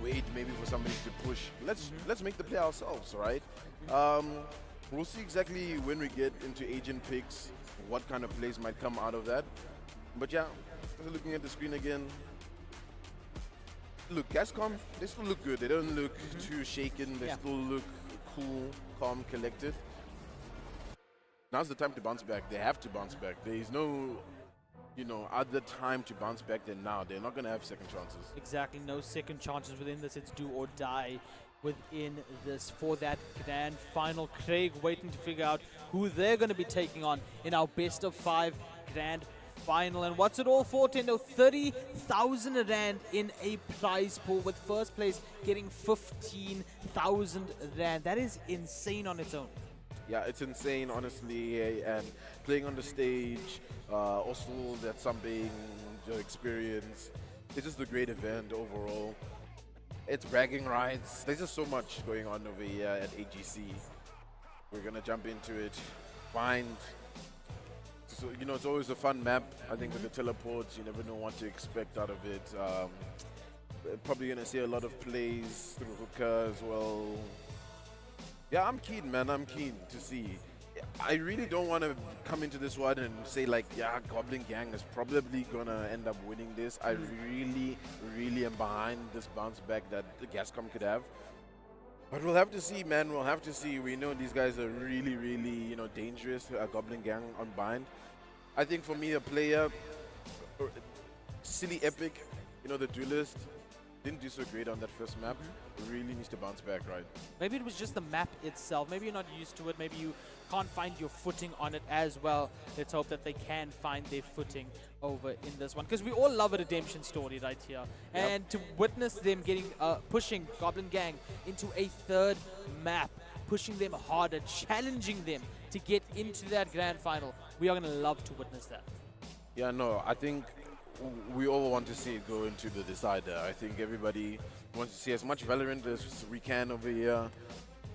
wait maybe for somebody to push. Let's make the play ourselves, right? We'll see exactly when we get into agent picks what kind of plays might come out of that. But yeah, looking at the screen again, look, Gascom, they still look good. They don't look too shaken. They still look cool, calm, collected. Now's the time to bounce back. They have to bounce back. There is no, you know, other time to bounce back than now. They're not going to have second chances. Exactly, no second chances within this. It's do or die within this for that grand final. Craig waiting to figure out who they're going to be taking on in our best of 5 grand final. And what's it all for, Tendo? 30,000 Rand in a prize pool, with first place getting 15,000 Rand. That is insane on its own. Yeah, it's insane, honestly, and playing on the stage, also that's something to experience. It's just a great event overall. It's bragging rights. There's just so much going on over here at AGC. We're gonna jump into it. Find. So, you know, it's always a fun map. I think with the teleports, you never know what to expect out of it. Probably gonna see a lot of plays through hookah as well. Yeah, I'm keen, man. I'm keen to see. I really don't want to come into this one and say like, yeah, Goblin Gang is probably gonna end up winning this. I really am behind this bounce back that the Gascom could have. But we'll have to see, man. We'll have to see. We know these guys are really, you know, dangerous. Goblin Gang on bind. I think for me, a player, Silly Epic, you know, the duelist, didn't do so great on that first map. Really needs to bounce back, right? Maybe it was just the map itself. Maybe you're not used to it. Maybe you can't find your footing on it as well. Let's hope that they can find their footing over in this one, because we all love a redemption story right here. Yep. And to witness them getting pushing Goblin Gang into a third map, pushing them harder, challenging them to get into that grand final, we are going to love to witness that. Yeah, no, I think we all want to see it go into the decider. I think everybody wants to see as much Valorant as we can over here.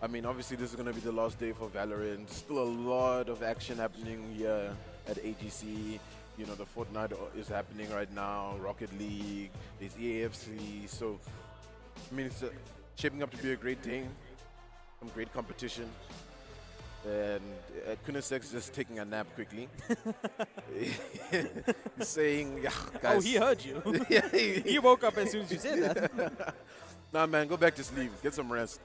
I mean, obviously this is going to be the last day for Valorant. Still a lot of action happening here at AGC. You know, the Fortnite is happening right now, Rocket League, there's EAFC. So, I mean, it's shaping up to be a great day, some great competition. And Kunisek's just taking a nap quickly. He's saying, yeah, guys. Oh, he heard you. Yeah, he woke up as soon as you said that. Nah, man, go back to sleep. Get some rest.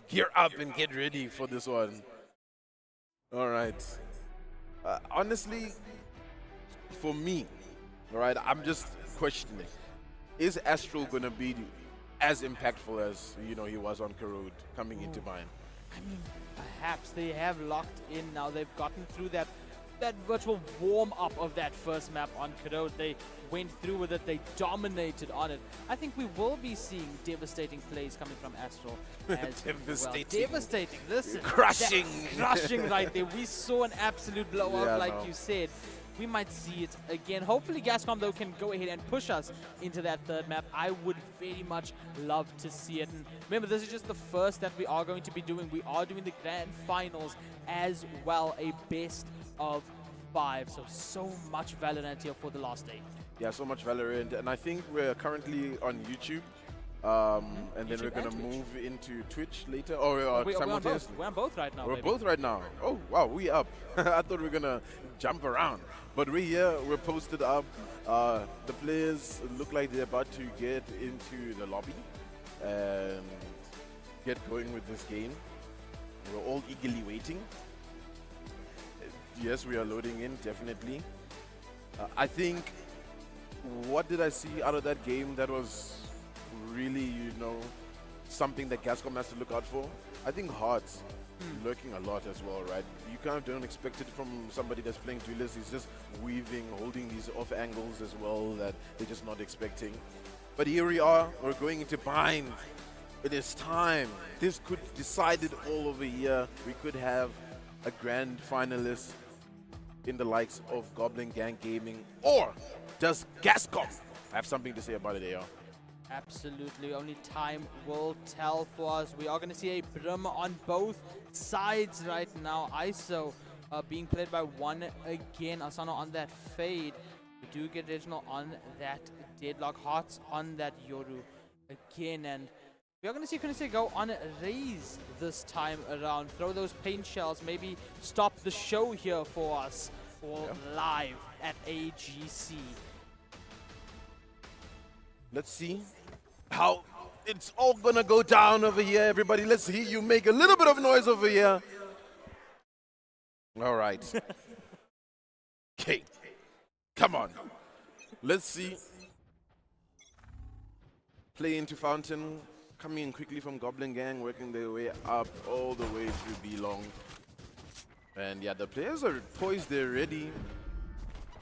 Gear up and get ready for this one. All right. Honestly, for me, all right, I'm just questioning. Is Astral going to be as impactful as, you know, he was on Corrode coming into Vine? I mean, perhaps they have locked in now. They've gotten through that virtual warm-up of that first map on Corrode. They went through with it. They dominated on it. I think we will be seeing devastating plays coming from Astral as Devastating. well. Devastating. Listen. Crushing. Crushing right there. We saw an absolute blowout, Yeah, like no. you said. We might see it again. Hopefully Gascom, though, can go ahead and push us into that third map. I would very much love to see it. And remember, this is just the first that we are going to be doing. We are doing the grand finals as well, a best of 5. So much Valorant here for the last day. Yeah, so much Valorant. And I think we're currently on YouTube. And then YouTube we're gonna and Twitch. move into Twitch later, or We're on both. simultaneously. We're on both right now. We're baby. both right now. Oh wow, we up. I thought we were gonna jump around, but we're here. We're posted up. The players look like they're about to get into the lobby and get going with this game. We're all eagerly waiting. Yes, we are loading in, definitely. I think, what did I see out of that game that was really, you know, something that Gascom has to look out for? I think hearts lurking a lot as well, right? You kind of don't expect it from somebody that's playing duelist. He's just weaving, holding these off angles as well that they're just not expecting. But here we are, we're going into bind. It is time. This could decide it all over here. We could have a grand finalist in the likes of Goblin Gang Gaming, or does Gascom have something to say about it, AR? Absolutely, only time will tell for us. We are going to see a Brim on both sides right now. ISO being played by one again. Asano on that fade. We do get Reginald on that deadlock. Hearts on that Yoru again. And we are going to see Kunise go on raise this time around. Throw those paint shells. Maybe stop the show here for us. All live at AGC. Let's see how it's all gonna go down over here, everybody. Let's hear you make a little bit of noise over here. All right. Okay. Come on. Let's see. Play into Fountain. Coming in quickly from Goblin Gang, working their way up all the way to B-Long. And yeah, the players are poised, they're ready.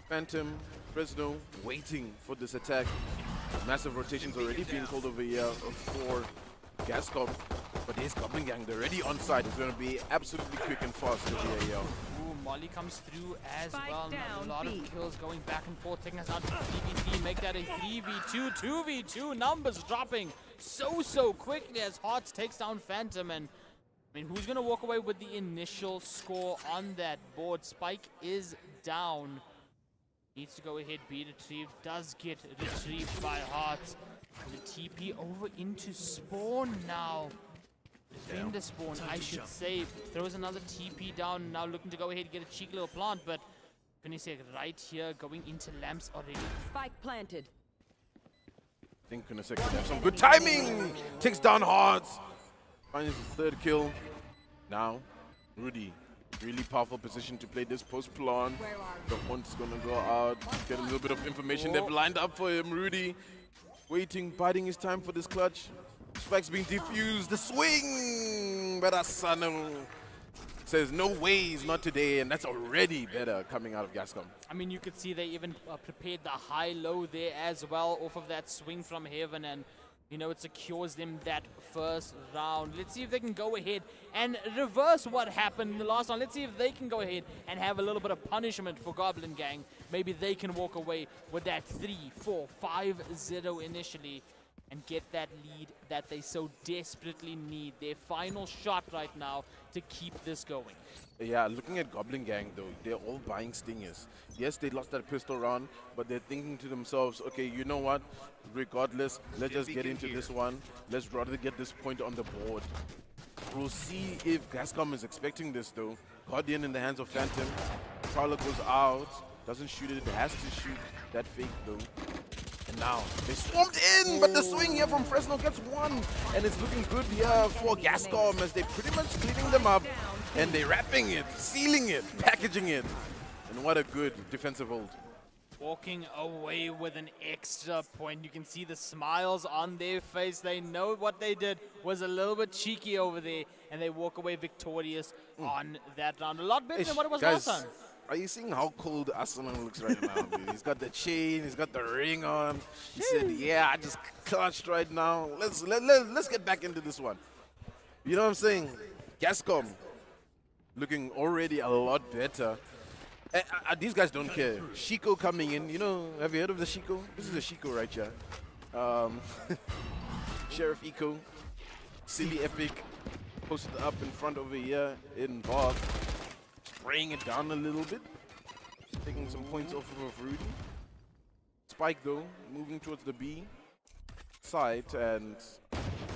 Phantom, Fresno, waiting for this attack. Massive rotations already being called over here for Gascom. But there's Goblin Gang, they're already on side. It's going to be absolutely quick and fast over here. Ooh, Molly comes through as Spike well. down, A lot B. of kills going back and forth, taking us out to 3v3. Make that a 3v2, 2v2. Numbers dropping so quickly as Hearts takes down Phantom. And I mean, who's going to walk away with the initial score on that board? Spike is down. Needs to go ahead, be retrieved. Does get retrieved by Hearts. The TP over into spawn now. Defender spawn, I should say. Throws another TP down. Now looking to go ahead and get a cheeky little plant. But Kunise right here going into lamps already. Spike planted. I think Kunise can have some good timing. Takes down Hearts. Finds his third kill. Now, Rudy. Really powerful position to play this post plant. The hunt's gonna go out, get a little bit of information. They've lined up for him. Rudy waiting, biding his time for this clutch. Spike's being defused. The swing! But Asano says no ways, not today, and that's already better coming out of Gascom. I mean, you could see they even prepared the high-low there as well off of that swing from Heaven, and you know, it secures them that first round. Let's see if they can go ahead and reverse what happened in the last round. Let's see if they can go ahead and have a little bit of punishment for Goblin Gang. Maybe they can walk away with that 3-4-5-0 initially and get that lead that they so desperately need. Their final shot right now to keep this going. Yeah, looking at Goblin Gang though, they're all buying stingers. Yes, they lost that pistol round, but they're thinking to themselves, okay, you know what? Regardless, let's just get into this one. Let's rather get this point on the board. We'll see if Gascom is expecting this though. Guardian in the hands of Phantom. Prowler goes out, doesn't shoot it, has to shoot that fake though. And now, they swarmed in, but the swing here from Fresno gets one. And it's looking good here for Gascom as they're pretty much cleaning them up. And they're wrapping it, sealing it, packaging it. And what a good defensive hold. Walking away with an extra point. You can see the smiles on their face. They know what they did was a little bit cheeky over there. And they walk away victorious on that round. A lot better than what it was last time. Are you seeing how cold Asano looks right now, dude? He's got the chain, he's got the ring on. He said, yeah, I just clutched right now. Let's get back into this one. You know what I'm saying? Gascom looking already a lot better. These guys don't care. Shiko coming in. You know, have you heard of the Shiko? This is a Shiko right here. Sheriff Eco. Silly Epic. Posted up in front over here in Bob. Spraying it down a little bit. Taking some points off of Rudy. Spike though, moving towards the B. site, and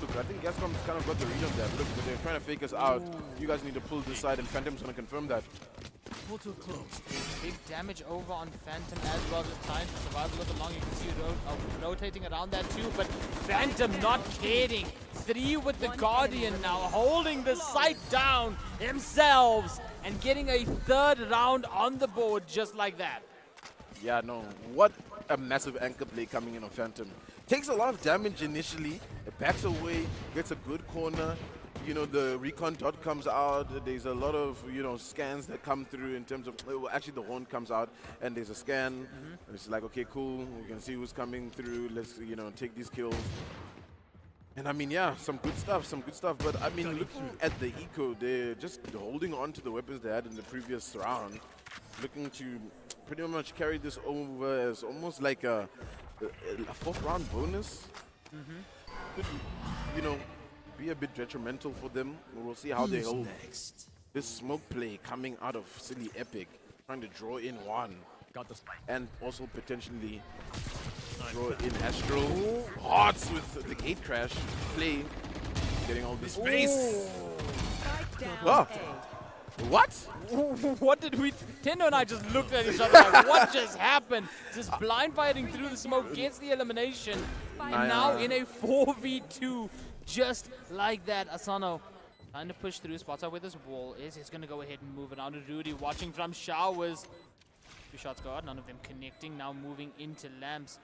look, I think Gascom's kind of got the read on that. Look, they're trying to fake us out. You guys need to pull this side, and Phantom's going to confirm that. Portal closed. Big damage over on Phantom as well, just trying to survive a little bit longer. You can see it rotating around that too, but Phantom not kidding. 3 with the Guardian now, holding the site down themselves and getting a 3rd round on the board just like that. Yeah, no, what a massive anchor play coming in on Phantom. Takes a lot of damage initially, it backs away, gets a good corner. You know, the recon dot comes out, there's a lot of, you know, scans that come through in terms of, well, actually the horn comes out and there's a scan. And it's like, okay, cool, we can see who's coming through, let's, you know, take these kills. And I mean, yeah, some good stuff. But I mean, looking at the eco, they're just holding on to the weapons they had in the previous round, looking to pretty much carry this over as almost like a 4th round bonus. Could, you know, be a bit detrimental for them. We'll see how they hold this smoke play coming out of Silly Epic, trying to draw in 1. And also potentially draw in Astral. Hearts with the gate crash play, getting all this space. Spike down Oh. A. What? What did we... Tendo and I just looked at each other like, what just happened? Just blind fighting through the smoke, gets the elimination, and now in a 4v2, just like that. Asano trying to push through, spots out where this wall is. He's going to go ahead and move it on to Rudy, watching from showers. 2 shots go out, none of them connecting. Now moving into lamps.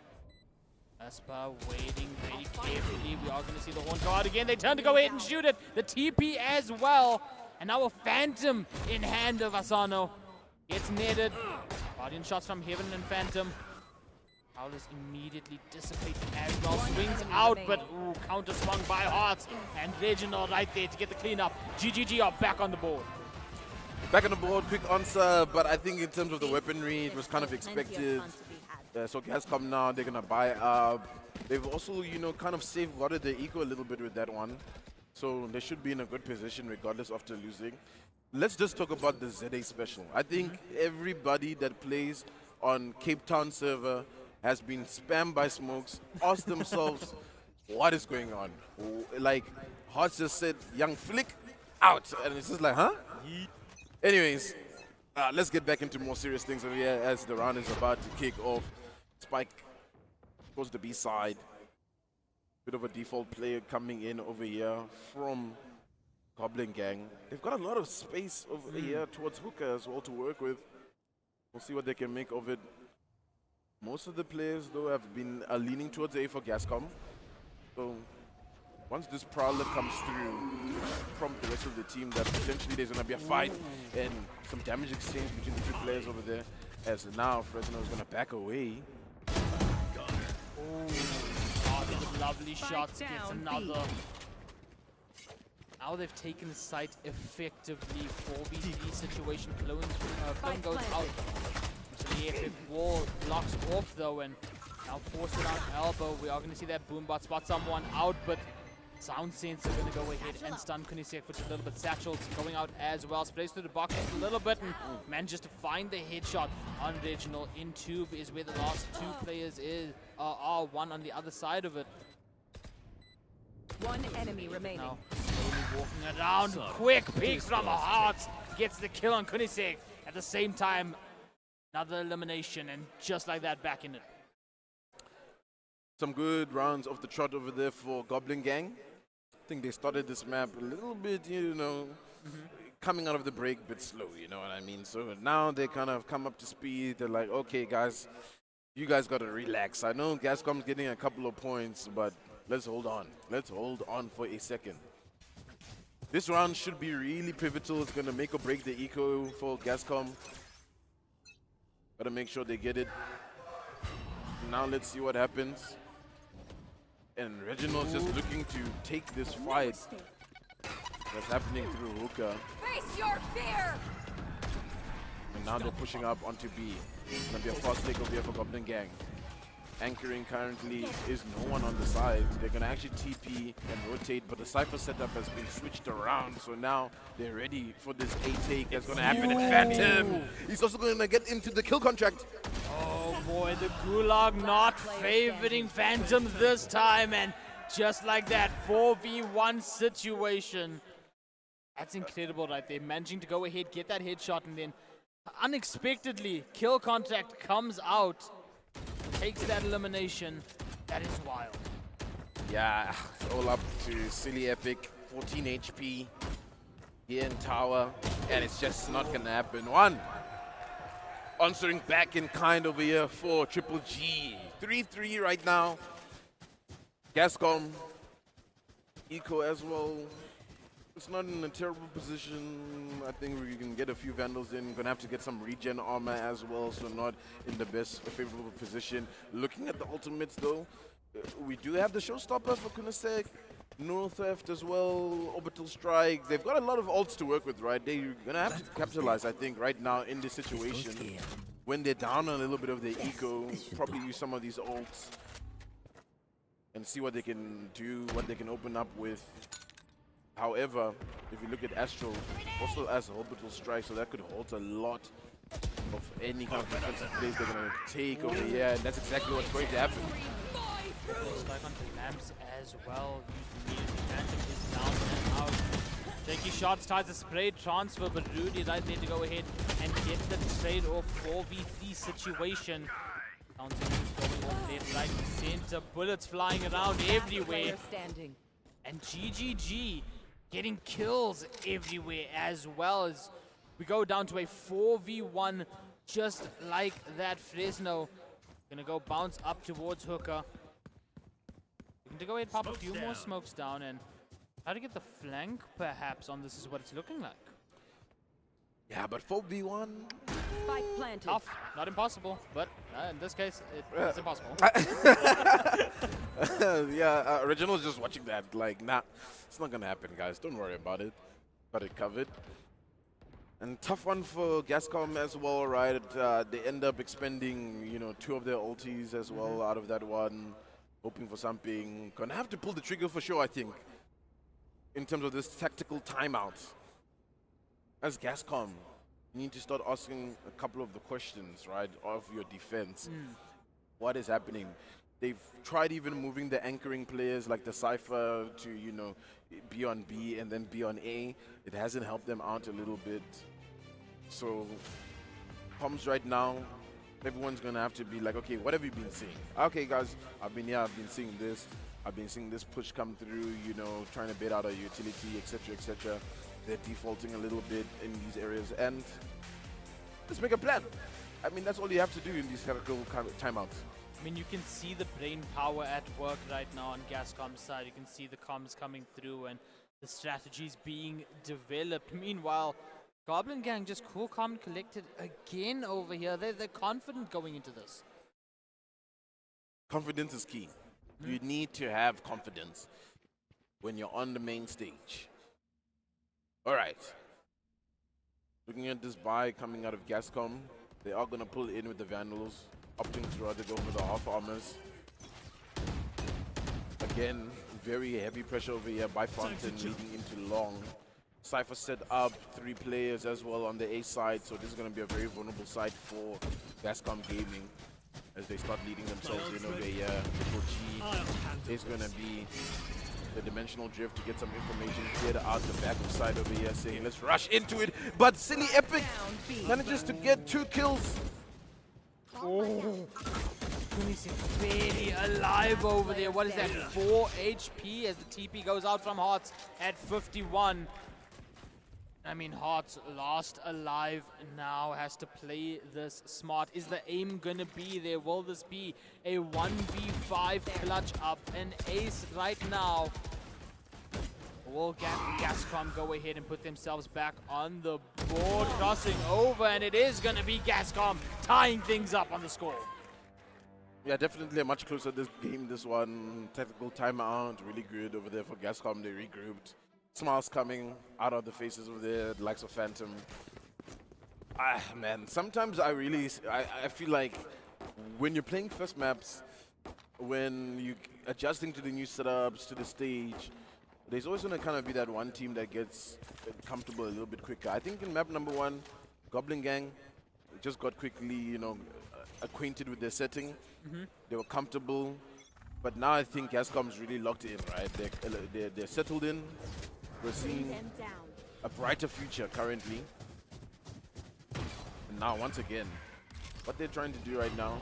Aspa waiting very carefully. We are going to see the horn go out again. They turn to go ahead and shoot it. The TP as well. And now a Phantom in hand of Asano. Gets netted. Guardian shots from Heaven and Phantom. Howlers immediately dissipating as well. Swings out, but ooh, counter swung by Hearts. And Reginald right there to get the cleanup. GGG are back on the board. Back on the board, quick answer, but I think in terms of the weaponry, it was kind of expected. So Gascom now, they're going to buy up. They've also, you know, kind of safeguarded the eco a little bit with that one. So they should be in a good position regardless after losing. Let's just talk about the ZA special. I think everybody that plays on Cape Town server has been spammed by smokes, asked themselves, what is going on? Like, Hearts just said, young flick, out. And it's just like, huh? Anyways, let's get back into more serious things over here as the round is about to kick off. Spike goes to the B side. Bit of a default player coming in over here from Goblin Gang. They've got a lot of space over here towards Hooker as well to work with. We'll see what they can make of it. Most of the players, though, have been leaning towards A for Gascom. So once this Prowler comes through, prompt the rest of the team that potentially there's going to be a fight and some damage exchange between the 2 players over there. As now Fresno is going to back away. Lovely shots, gets another. Now they've taken the site effectively. 4v3 situation, clone goes out. So the epic wall blocks off though, and now forced around elbow. We are going to see that Boombot spot someone out, but Sound Sense are going to go ahead and stun Kunisek, which is a little bit satchels going out as well. Sprays through the box just a little bit and manages to find the headshot on Reginald. In tube is where the last 2 players are, one on the other side of it. 1 enemy remaining. Now slowly walking around, quick peek from Hearts, gets the kill on Kunisek. At the same time, another elimination, and just like that, back in it. Some good rounds off the trot over there for Goblin Gang. I think they started this map a little bit, you know, coming out of the break a bit slow, you know what I mean? So now they kind of come up to speed. They're like, okay, guys, you guys got to relax. I know Gascom's getting a couple of points, but let's hold on. Let's hold on for a second. This round should be really pivotal. It's going to make or break the eco for Gascom. Got to make sure they get it. Now let's see what happens. And Reginald's just looking to take this fight that's happening through Hookah. Face your fear! And now they're pushing up onto B. It's going to be a fast takeover here for Goblin Gang. anchoring currently is no one on the side. They're going to actually TP and rotate, but the Cypher setup has been switched around, so now they're ready for this A-take that's going to happen. And Phantom, he's also going to get into the kill contract. Oh boy, the Gulag not favoring Phantom this time, and just like that, 4v1 situation. That's incredible right there, managing to go ahead, get that headshot, and then unexpectedly, kill contact comes out, takes that elimination. That is wild. Yeah, it's all up to Silly Epic, 14 HP here in tower, and it's just not gonna happen. One, answering back in kind over here for Triple G. 3-3 right now. Gascom, Eco as well. It's not in a terrible position. I think we can get a few Vandals in. Gonna have to get some regen armor as well, so not in the best favorable position. Looking at the ultimates though, we do have the showstopper for goodness sake. Neural Theft as well, Orbital Strike. They've got a lot of ults to work with, right? They're gonna have to capitalize, I think, right now in this situation. When they're down a little bit of their eco, probably use some of these ults and see what they can do, what they can open up with. However, if you look at Astral, also has Orbital Strike, so that could halt a lot of any kind of defensive plays they're going to take over here, and that's exactly what's going to happen. Strike onto Lamps as well. Phantom is down and out. Shaky shots, tries a spray transfer, but Rudy right there to go ahead and get the trade off 4v3 situation. Counting going off left, right, center, bullets flying around everywhere. Standing. And GGG getting kills everywhere as well, as we go down to a 4v1 just like that. Fresno gonna go bounce up towards Hooker. Looking to go ahead and pop a few more smokes down and try to get the flank perhaps on this is what it's looking like. Yeah, but 4v1, Spike planted. Tough, not impossible, but in this case, it's impossible. yeah, Original's just watching that, like, nah, it's not gonna happen, guys. Don't worry about it. Got it covered. And tough one for Gascom as well, right? They end up expending, you know, 2 of their ultis as well out of that one, hoping for something. Gonna have to pull the trigger for sure, I think, in terms of this tactical timeout. As Gascom, you need to start asking a couple of the questions, right, of your defense. What is happening? They've tried even moving the anchoring players like the Cypher to, you know, be on B and then be on A. It hasn't helped them out a little bit. So, comms right now, everyone's going to have to be like, okay, what have you been seeing? Okay, guys, I've been seeing this. I've been seeing this push come through, you know, trying to bait out a utility, etc., etc. They're defaulting a little bit in these areas, and let's make a plan. I mean, that's all you have to do in these tactical timeouts. I mean, you can see the brain power at work right now on Gascom's side. You can see the comms coming through and the strategies being developed. Meanwhile, Goblin Gang just cool, calm, and collected again over here. They're confident going into this. Confidence is key. You need to have confidence when you're on the main stage. All right. Looking at this buy coming out of Gascom, they are going to pull in with the Vandals, opting to rather go for the half armors. Again, very heavy pressure over here by Fountain leading into long. Cypher set up 3 players as well on the A side, so this is going to be a very vulnerable side for Gascom Gaming as they start leading themselves in over here. Triple G is going to be the dimensional drift to get some information cleared out the back side over here, saying let's rush into it. But Silly Epic manages to get 2 kills. Oh, 26 barely alive over there. What is that? 4 HP as the TP goes out from Hearts at 51. I mean, Hearts last alive now, has to play this smart. Is the aim gonna be there? Will this be a 1v5 clutch up? An ace right now. Will Gascom go ahead and put themselves back on the board, crossing over, and it is gonna be Gascom tying things up on the score. Yeah, definitely a much closer this game, this one. Technical timeout, really good over there for Gascom. They regrouped. Smiles coming out of the faces of the likes of Phantom. Man, sometimes I feel like when you're playing first maps, when you adjusting to the new setups, to the stage, there's always going to kind of be that one team that gets comfortable a little bit quicker. I think in map number 1, Goblin Gang just got quickly, you know, acquainted with their setting. They were comfortable. But now I think Gascom's really locked in, right? They're settled in. We're seeing Them down. a brighter future currently. And now, once again, what they're trying to do right now,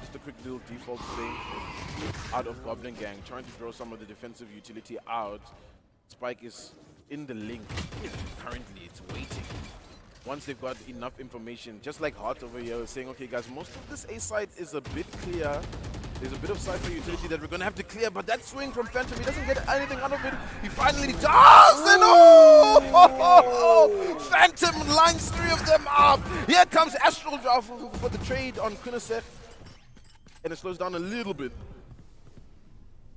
just a quick little default play out of Goblin Gang, trying to draw some of the defensive utility out. Spike is in the link. Currently, it's waiting. Once they've got enough information, just like Hart over here was saying, okay guys, most of this A side is a bit clear. There's a bit of cypher utility that we're going to have to clear, but that swing from Phantom, he doesn't get anything out of it. He finally does, and oh! Phantom lines 3 of them up. Here comes Astral Draw for the trade on Kunisek, and it slows down a little bit.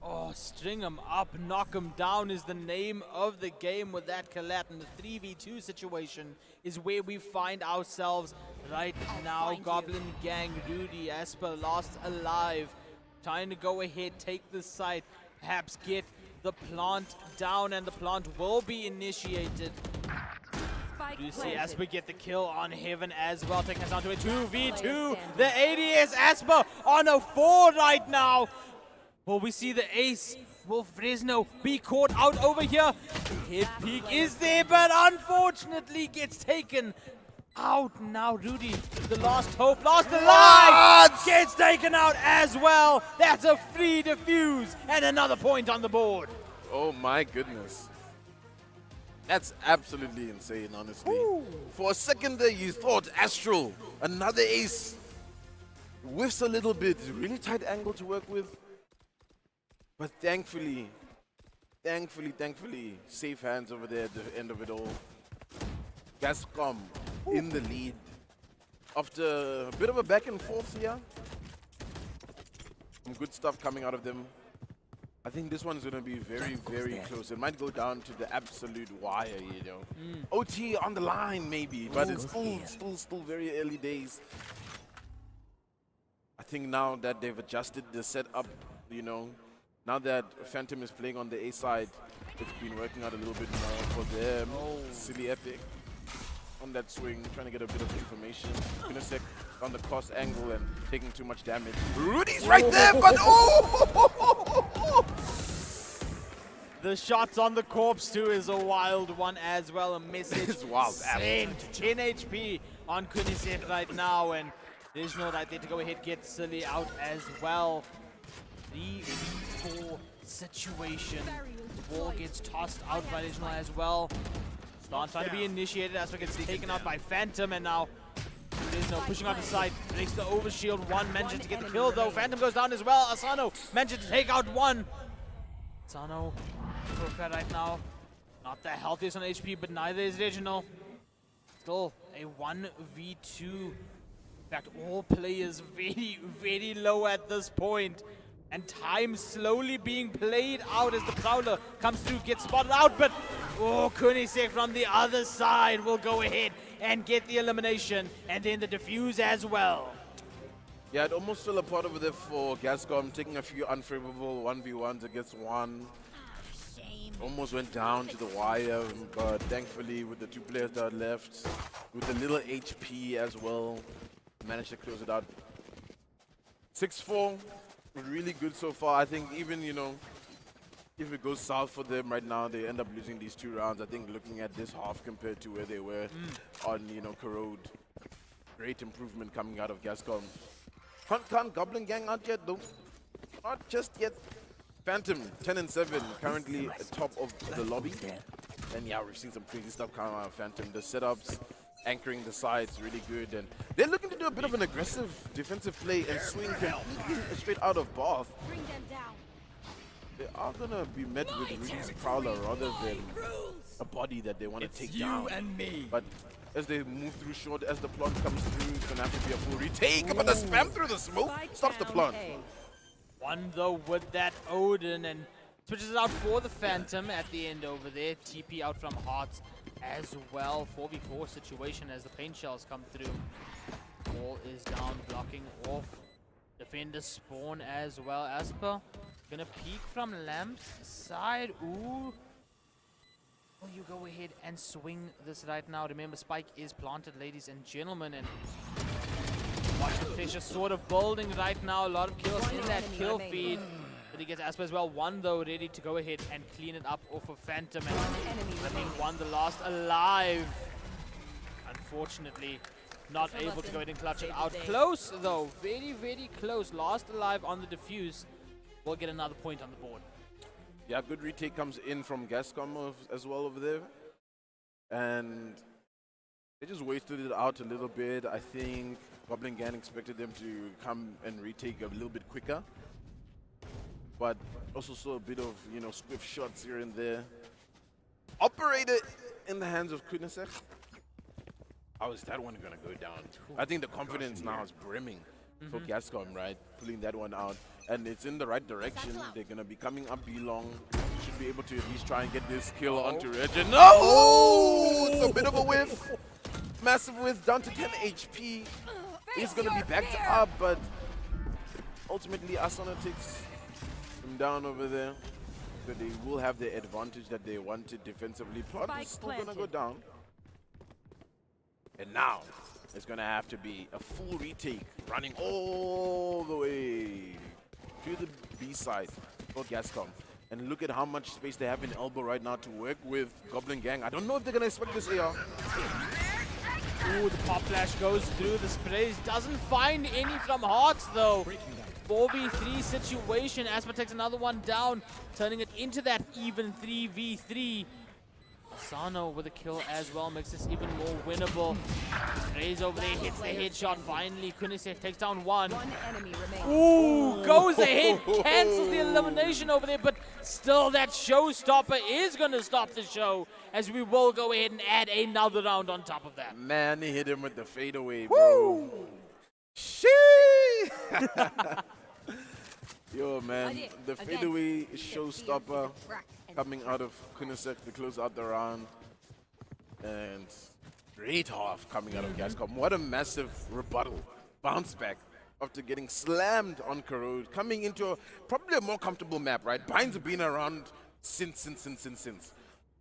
Oh, string him up, knock him down is the name of the game with that collat. And the 3v2 situation is where we find ourselves right now. Goblin Gang, Rudy, Esper lost alive. Trying to go ahead, take this site, perhaps get the plant down, and the plant will be initiated. Spike You see planted. Asper get the kill on Heaven as well, taking us down to a 2v2. The ADS Asper on a 4 right now. Will we see the ace? Will Fresno be caught out over here? Head peek is there, but unfortunately gets taken out. Now Rudy, the last hope, last alive, gets taken out as well. That's a free defuse and another point on the board. Oh my goodness. That's absolutely insane, honestly. For a second there, you thought Astral, another ace. Whiffs a little bit, really tight angle to work with. But thankfully, safe hands over there at the end of it all. Gascom in the lead. After a bit of a back and forth here. Some good stuff coming out of them. I think this one's going to be very, very close. It might go down to the absolute wire, you know. OT on the line, maybe, but it's still very early days. I think now that they've adjusted the setup, you know, now that Phantom is playing on the A side, it's been working out a little bit more for them. Silly Epic on that swing, trying to get a bit of information. Kunisek on the cross angle and taking too much damage. Rudy's right there, but oh! The shots on the corpse too is a wild one as well. A message It's wild, sent. 10 HP on Kunisek right now, and there's no right there to go ahead get Silly out as well. 3v4 situation. The ball gets tossed out by Legionel as well. Slant trying to be initiated as it gets taken out by Phantom, and now there's no pushing out the side. Breaks the overshield. One manages to get the kill though. Phantom goes down as well. Asano manages to take out one. Asano, Kroka right now. Not the healthiest on HP, but neither is Reginald. Still a 1v2. In fact, all players very, very low at this point. And time slowly being played out as the Prowler comes through, gets spotted out, but Kunisek from the other side will go ahead and get the elimination, and then the defuse as well. Yeah, it almost fell apart over there for Gascom, taking a few unfavorable 1v1s against one. Almost went down to the wire, but thankfully with the 2 players that are left, with the little HP as well, managed to close it out. 6-4. Really good so far. I think even, you know, if it goes south for them right now, they end up losing these 2 rounds. I think looking at this half compared to where they were on, you know, Corrode, great improvement coming out of Gascom. Can't Goblin Gang out yet though. Not just yet. Phantom 10-7, currently at top of the lobby. And yeah, we've seen some crazy stuff coming out of Phantom. The setups, anchoring the sides, really good, and they're looking to do a bit of an aggressive defensive play and swing completely straight out of Bath. Bring them down. They are gonna be met with Rudy's Prowler rather than a body that they want to take down. But as they move through short, as the plant comes through, it's gonna have to be a full retake. But the spam through the smoke stops the plant. One though with that Odin, and switches it out for the Phantom at the end over there. TP out from Hearts as well. 4v4 situation as the paint shells come through. Ball is down, blocking off Defenders spawn as well. Asper gonna peek from Lamp's side. Ooh. Will you go ahead and swing this right now? Remember, Spike is planted, ladies and gentlemen, and watch the pressure sort of building right now. A lot of kills in that kill feed. But he gets Asper as well. One though, ready to go ahead and clean it up off of Phantom. And I think one the last alive. Unfortunately, not able to go ahead and clutch it out. Close though, very, very close. Last alive on the defuse. We'll get another point on the board. Yeah, good retake comes in from Gascom as well over there. And they just wasted it out a little bit. I think Goblin Gang expected them to come and retake a little bit quicker. But also saw a bit of, you know, swift shots here and there. Operated in the hands of Kunisek. How is that one going to go down? I think the confidence now is brimming for Gascom, right? Pulling that one out. And it's in the right direction. They're going to be coming up B-long. Should be able to at least try and get this kill onto Regin. No! Oh! It's a bit of a whiff. Massive whiff, down to 10 HP. He's going to be backed up, but ultimately Asana takes him down over there. So they will have the advantage that they wanted defensively. Plot is still going to go down. And now it's going to have to be a full retake, running all the way to the B side for Gascom. And look at how much space they have in elbow right now to work with Goblin Gang. I don't know if they're going to expect this AR. Ooh, the pop flash goes through the sprays. Doesn't find any from Hearts though. 4v3 situation. Asper takes another one down, turning it into that even 3v3. Asano with a kill as well makes this even more winnable. Sprays over there, hits the headshot. Finally, Kunisek takes down one. One enemy remains. Ooh, goes ahead, cancels the elimination over there, but still that showstopper is going to stop the show, as we will go ahead and add another round on top of that. Man, he hit him with the fadeaway, bro. Shee! Yo, man, the fadeaway showstopper coming out of Kunisek to close out the round. And great half coming out of Gascom. What a massive rebuttal. Bounce back after getting slammed on Corrode. Coming into probably a more comfortable map, right? Binds have been around since.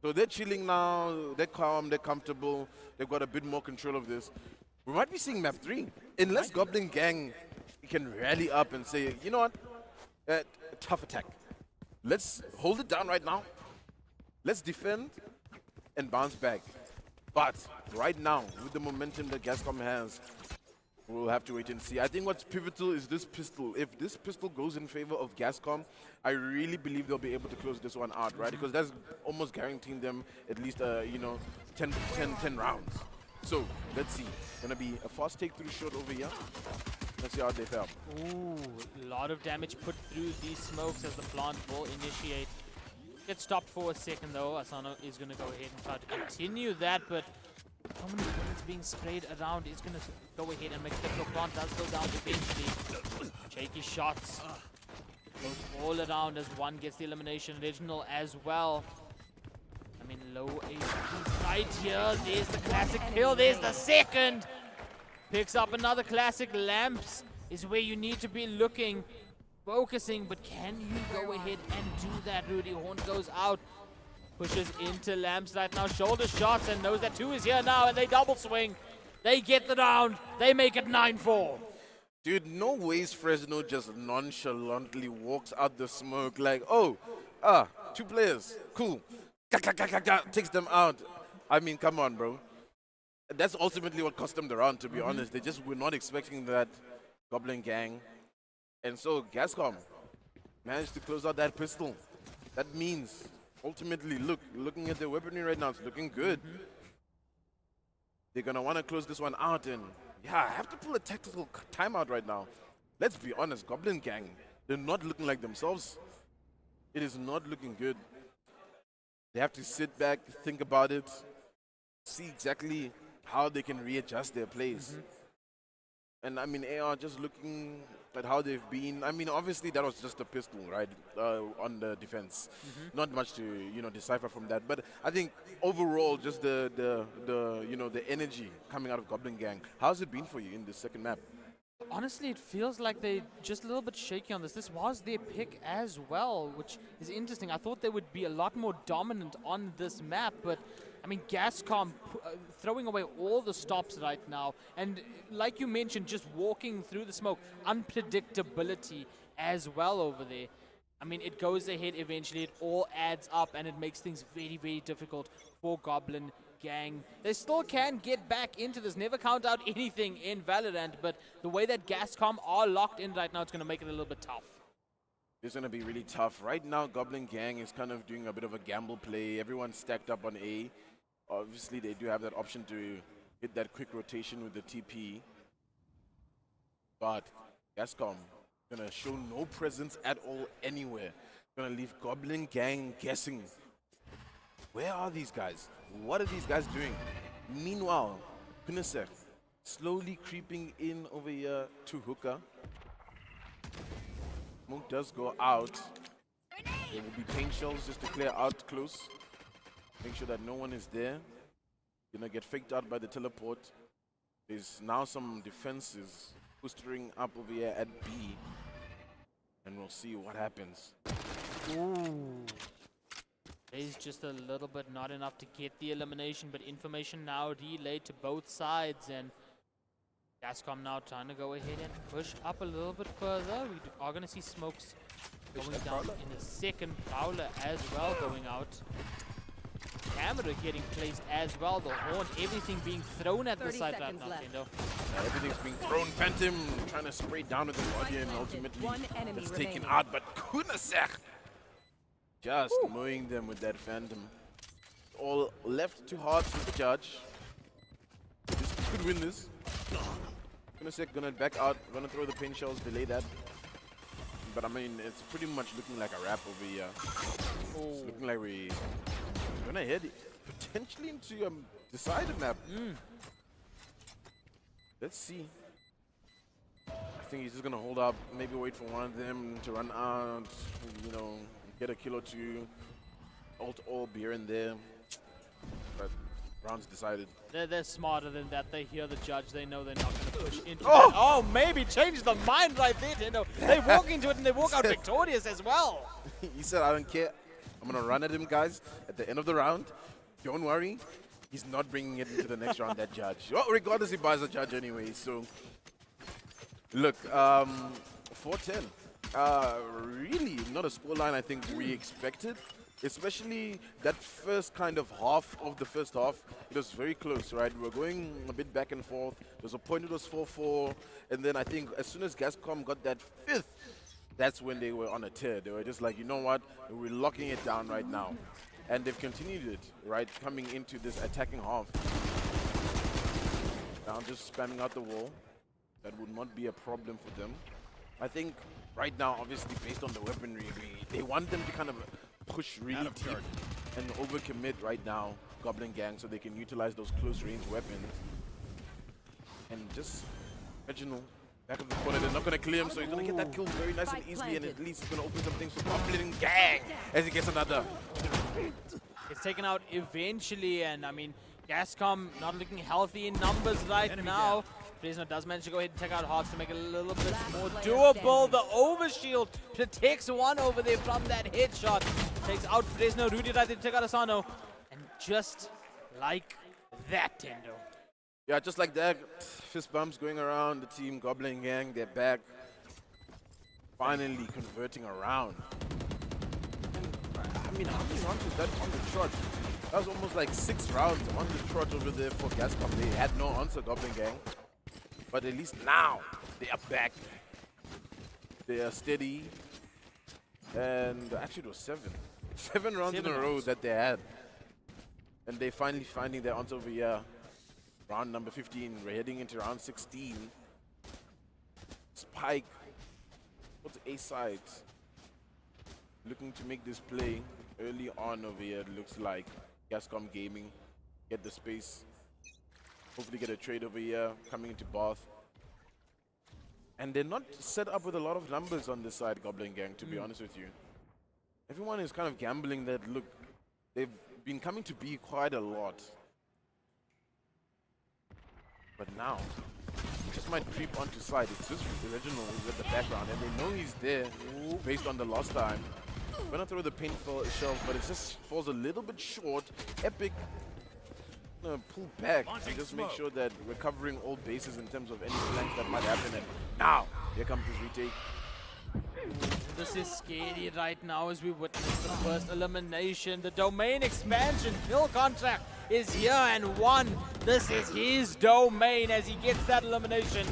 So they're chilling now, they're calm, they're comfortable. They've got a bit more control of this. We might be seeing map 3. Unless Goblin Gang can rally up and say, you know what? Tough attack. Let's hold it down right now. Let's defend and bounce back. But right now, with the momentum that Gascom has, we'll have to wait and see. I think what's pivotal is this pistol. If this pistol goes in favor of Gascom, I really believe they'll be able to close this one out, right? Because that's almost guaranteeing them at least, 10 rounds. So, let's see. Gonna be a fast take-through shot over here. Let's see how they fare. Ooh, a lot of damage put through these smokes as the plant will initiate. Gets stopped for a second though. Asano is going to go ahead and try to continue that, but so many bullets being sprayed around is going to go ahead and make the plant does go down eventually. Shaky shots. Goes all around as one gets the elimination. Reginald as well. I mean, low HP right here. There's the classic kill. There's the second. Picks up another classic. Lamps is where you need to be looking, focusing, but can you go ahead and do that? Rudy Horn goes out, pushes into Lamps right now, shoulder shots, and knows that 2 is here now, and they double swing. They get the round. They make it 9-4. Dude, no ways Fresno just nonchalantly walks out the smoke like, 2 players, cool. Takes them out. I mean, come on, bro. That's ultimately what cost them the round, to be honest. They just were not expecting that Goblin Gang. And so Gascom managed to close out that pistol. That means, ultimately, looking at their weaponry right now, it's looking good. They're going to want to close this one out. And yeah, I have to pull a tactical timeout right now. Let's be honest, Goblin Gang, they're not looking like themselves. It is not looking good. They have to sit back, think about it, see exactly how they can readjust their plays. And I mean, AR just looking at how they've been. I mean, obviously that was just a pistol, right, on the defense. Not much to decipher from that. But I think overall, just the energy coming out of Goblin Gang. How's it been for you in the second map? Honestly, it feels like they're just a little bit shaky on this. This was their pick as well, which is interesting. I thought they would be a lot more dominant on this map, but I mean, Gascom throwing away all the stops right now. And like you mentioned, just walking through the smoke, unpredictability as well over there. I mean, it goes ahead eventually, it all adds up, and it makes things very, very difficult for Goblin Gang. They still can get back into this, never count out anything in Valorant, but the way that Gascom are locked in right now, it's going to make it a little bit tough. It's going to be really tough. Right now, Goblin Gang is kind of doing a bit of a gamble play. Everyone's stacked up on A. Obviously, they do have that option to hit that quick rotation with the TP. But Gascom going to show no presence at all anywhere. Going to leave Goblin Gang guessing. Where are these guys? What are these guys doing? Meanwhile, Kunisek slowly creeping in over here to Hookah. Smoke does go out. There will be paint shells just to clear out close. Make sure that no one is there. Gonna get faked out by the teleport. There's now some defenses boostering up over here at B. And we'll see what happens. Ooh. There's just a little bit not enough to get the elimination, but information now relayed to both sides, and Gascom now trying to go ahead and push up a little bit further. We are going to see smokes going down in a second. Prowler as well going out. Camera getting placed as well. The horn, everything being thrown at the side right now, Tendo. Everything's being thrown. Phantom trying to spray down with the body, and ultimately it's taken out. But Kunasek just mowing them with that Phantom. All left too hard to the judge. This could win this. Kunasek gonna back out, gonna throw the pin shells, delay that. But I mean, it's pretty much looking like a wrap over here. It's looking like we're gonna head potentially into a decided map. Let's see. I think he's just gonna hold up, maybe wait for one of them to run out, you know, get a kill or two, ult all here and there. But round's decided. They're smarter than that. They hear the judge. They know they're not going to push into that. Oh, maybe change the mind right there, Tendo. They walk into it and they walk out victorious as well. He said, I don't care. I'm going to run at him, guys, at the end of the round. Don't worry. He's not bringing it into the next round, that judge. Well, regardless, he buys a judge anyway. So, look, 4-10. Really not a scoreline I think we expected. Especially that first kind of half of the first half, it was very close, right? We were going a bit back and forth. There was a point it was 4-4, and then I think as soon as Gascom got that fifth, that's when they were on a tear. They were just like, you know what, we're locking it down right now. And they've continued it, right, coming into this attacking half. Now just spamming out the wall. That would not be a problem for them. I think right now, obviously, based on the weaponry, they want them to kind of push really deep and overcommit right now, Goblin Gang, so they can utilize those close range weapons. And just Reginald back of the corner, they're not going to clear him, so he's going to get that kill very nice and easily, and at least he's going to open some things for Goblin Gang as he gets another. It's taken out eventually, and I mean, Gascom not looking healthy in numbers right now. Fresno does manage to go ahead and take out Hearts to make it a little bit more doable. The overshield protects one over there from that headshot. Takes out Fresno. Rudy right there to take out Asano. And just like that, Tendo. Yeah, just like that. Fist bumps going around the team. Goblin Gang, they're back. Finally converting around. And, I mean, how many rounds was that on the trot? That was almost like 6 rounds on the trot over there for Gascom. They had no answer, Goblin Gang. But at least now they are back. They are steady. And actually it was 7. 7 rounds in a row that they had. And they finally finding their answer over here. Round number 15. We're heading into round 16. Spike. What's A side? Looking to make this play early on over here, it looks like. Gascom Gaming. Get the space. Hopefully get a trade over here, coming into Bath. And they're not set up with a lot of numbers on this side, Goblin Gang, to be honest with you. Everyone is kind of gambling that, look, they've been coming to B quite a lot. But now, just might creep onto side. It's just Original is at the background, and they know he's there based on the last time. Gonna throw the paintful shelf, but it just falls a little bit short. Epic pull back and just make sure that we're covering all bases in terms of any flanks that might happen. And now, here comes this retake. This is scary right now as we witness the first elimination. The domain expansion kill contract is here and won. This is his domain as he gets that elimination.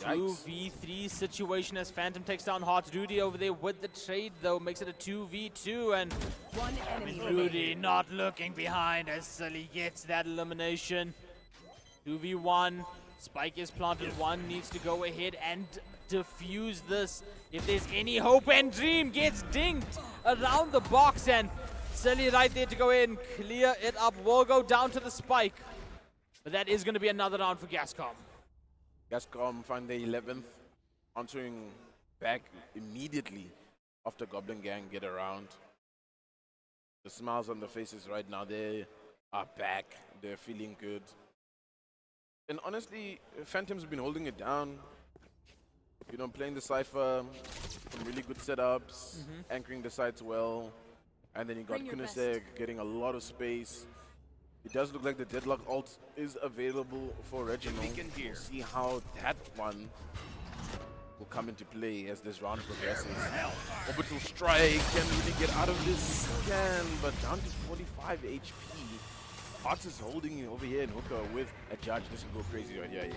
Yikes. 2v3 situation as Phantom takes down Hot Rudy over there with the trade though. Makes it a 2v2 and One enemy Rudy not looking behind as Sully gets that elimination. 2v1. Spike is planted. One needs to go ahead and defuse this. If there's any hope, and Dream gets dinged around the box and Sully right there to go in, clear it up. Will go down to the Spike. But that is going to be another round for Gascom. Gascom find the 11th, answering back immediately after Goblin Gang get around. The smiles on the faces right now, they are back. They're feeling good. And honestly, Phantom's been holding it down. You know, playing the Cypher, some really good setups, anchoring the sites well. And then you got Bring your Kunisek getting a lot of space. It does look like the Deadlock ult is available for Reginald. We'll see how that one will come into play as this round progresses. Orbital Strike can really get out of this. Can, but down to 45 HP. Hearts is holding over here in Hooker with a Judge. This will go crazy right here.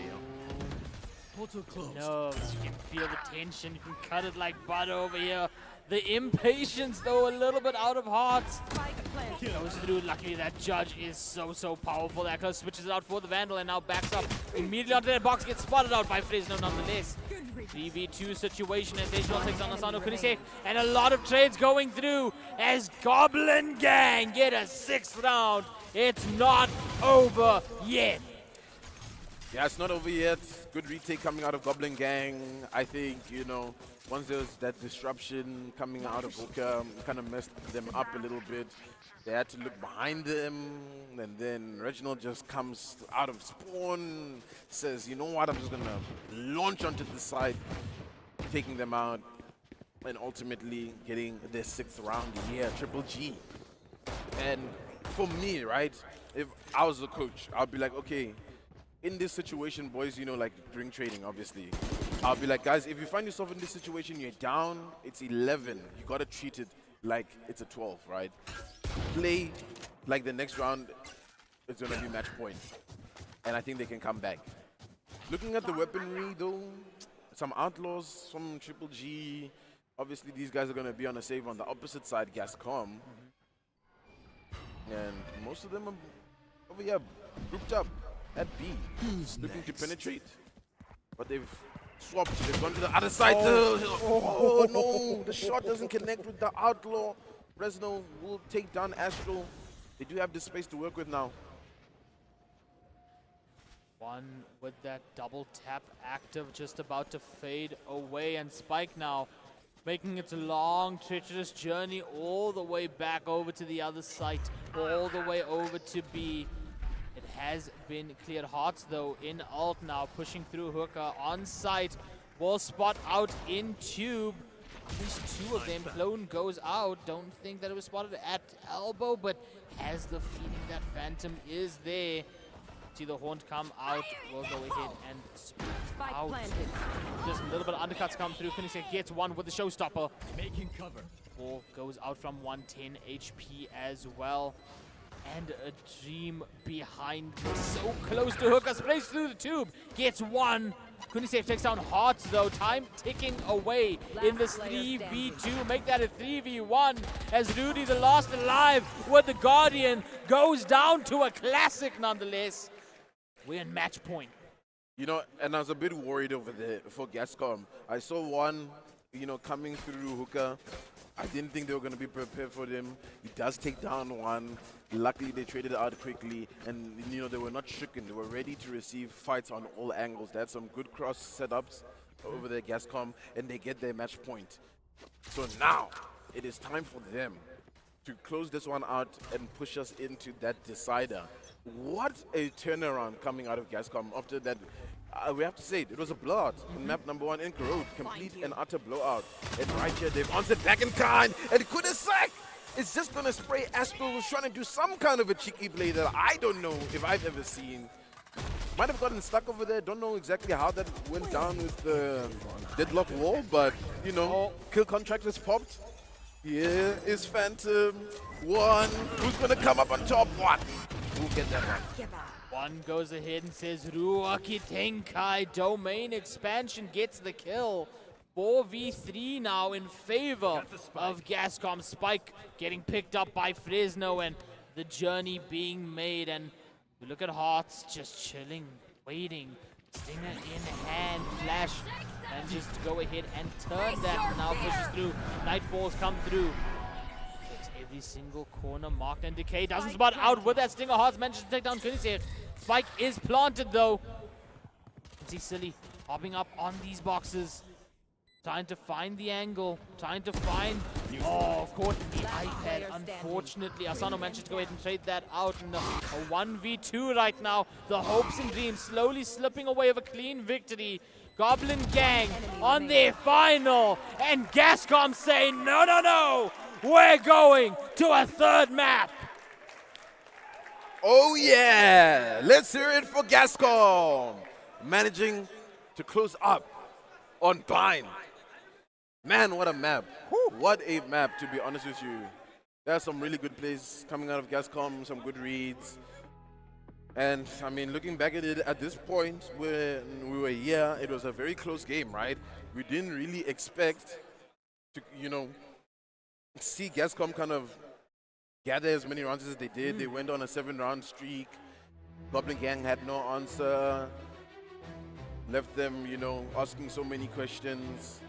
Portal closed. No, you can feel the tension. You can cut it like butter over here. The impatience, though, a little bit out of hearts. Spike planted. Goes through. Luckily, that Judge is so powerful. That close switches it out for the Vandal and now backs up immediately onto that box. Gets spotted out by Fresno nonetheless. 3v2 situation as Dejan takes on Asano Kunisek. And a lot of trades going through as Goblin Gang get a 6th round. It's not over yet. Yeah, it's not over yet. Good retake coming out of Goblin Gang. I think, you know, once there's that disruption coming out of Hooker, kind of messed them up a little bit. They had to look behind them, and then Reginald just comes out of spawn, says, you know what, I'm just going to launch onto the side, taking them out, and ultimately getting their 6th round here, Triple G. And for me, right, if I was a coach, I'd be like, okay, in this situation, boys, you know, like during training, obviously, I'll be like, guys, if you find yourself in this situation, you're down, it's 11. You got to treat it like it's a 12, right? Play like the next round, it's going to be match point. And I think they can come back. Looking at the weaponry, though, some Outlaws, some Triple G. Obviously, these guys are going to be on a save on the opposite side, Gascom. And most of them are over here, grouped up at B, looking to penetrate. But they've swapped, they've gone to the other side. Oh no, the shot doesn't connect with the Outlaw. Fresno will take down Astro. They do have this space to work with now. One with that double tap active, just about to fade away, and Spike now making its long, treacherous journey all the way back over to the other site, all the way over to B. It has been cleared. Hearts, though, in ult now, pushing through Hooker on site. Wall spot out in tube. At least 2 of them. Clone goes out. Don't think that it was spotted at elbow, but has the feeling that Phantom is there. See the Haunt come out. We'll go ahead and split Spike out. planted. Just A little bit of undercuts come through. Kunisek gets one with the showstopper. Making cover. Ball goes out from 110 HP as well. And a Dream behind, so close to Hooker, sprays through the tube, gets one. Kunisek takes down Hearts though, time ticking away in this Last player 3v2, make that a 3v1 as Rudy, the last alive with the Guardian, goes down to a classic nonetheless. We're in match point. You know, and I was a bit worried over there for Gascom. I saw one, you know, coming through Hooker. I didn't think they were going to be prepared for them. He does take down one. Luckily, they traded out quickly, and you know they were not shooken. They were ready to receive fights on all angles. They had some good cross setups over there, Gascom, and they get their match point. So now it is time for them to close this one out and push us into that decider. What a turnaround coming out of Gascom after that we have to say it was a blowout in map number 1 in Road. Complete and utter blowout. And right here, they've answered back in kind. And Kudasek is just going to spray Aspel, who's trying to do some kind of a cheeky play that I don't know if I've ever seen. Might have gotten stuck over there. Don't know exactly how that went down with the deadlock wall, but, you know, kill contract is popped. Here is Phantom. One. Who's going to come up on top? One. Who'll get that one? One goes ahead and says, Ruaki Tenkai, domain expansion gets the kill. 4v3 now in favor of Gascom. Spike getting picked up by Fresno and the journey being made. And you look at Hearts just chilling, waiting. Stinger in hand, flash, and just go ahead and turn that. Now pushes through. Nightfalls come through. Every single corner marked, and Decay doesn't spot out with that Stinger. Hearts manages to take down Kunisek. Spike is planted though. You can see Silly hopping up on these boxes, trying to find the angle, trying to find. Oh, caught in the iPad. Unfortunately, Asano managed to go ahead and trade that out in a 1v2 right now. The hopes and dreams slowly slipping away of a clean victory. Goblin Gang on their final, and Gascom saying, no, no, no. We're going to a third map. Oh yeah, let's hear it for Gascom. Managing to close up on Bind. Man, what a map. What a map, to be honest with you. There's some really good plays coming out of Gascom, some good reads. And I mean, looking back at it at this point when we were here, it was a very close game, right? We didn't really expect to, you know, see Gascom kind of gather as many rounds as they did. They went on a 7-round streak. Goblin Gang had no answer. Left them, you know, asking so many questions.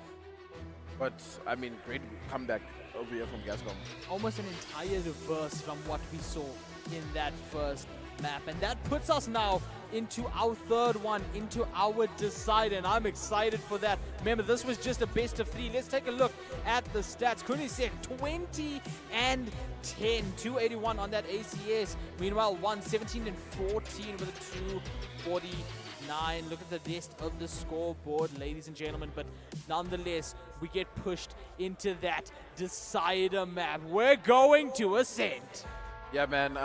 But, I mean, great comeback over here from Gascom. Almost an entire reverse from what we saw in that first map. And that puts us now into our third one, into our decider. And I'm excited for that. Remember, this was just a best of 3. Let's take a look at the stats. Kunisek, 20 and 10. 281 on that ACS. Meanwhile, 17 and 14 with a 249. Look at the rest of the scoreboard, ladies and gentlemen. But nonetheless, we get pushed into that decider map. We're going to Ascent. Yeah, man.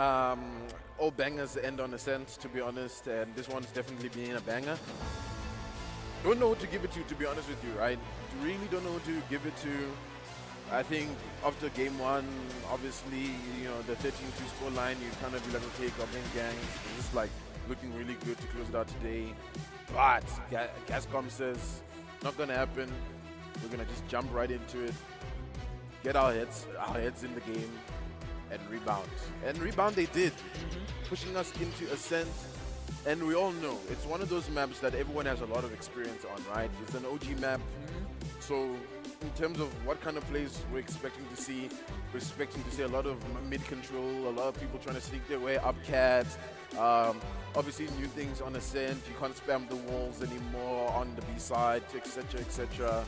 All bangers end on Ascent, to be honest, and this one's definitely been a banger. Don't know who to give it to be honest with you, right? Really don't know who to give it to. I think after game 1, obviously, you know, the 13-2 score line, you kind of be like, okay, Goblin Gang is just like looking really good to close it out today. But Gascom says, not gonna happen. We're gonna just jump right into it, get our heads in the game, and rebound. And rebound they did, pushing us into Ascent. And we all know, it's one of those maps that everyone has a lot of experience on, right? It's an OG map. So in terms of what kind of plays we're expecting to see, we're expecting to see a lot of mid-control, a lot of people trying to sneak their way up cat. Obviously new things on Ascent, you can't spam the walls anymore on the B side, etc, etc.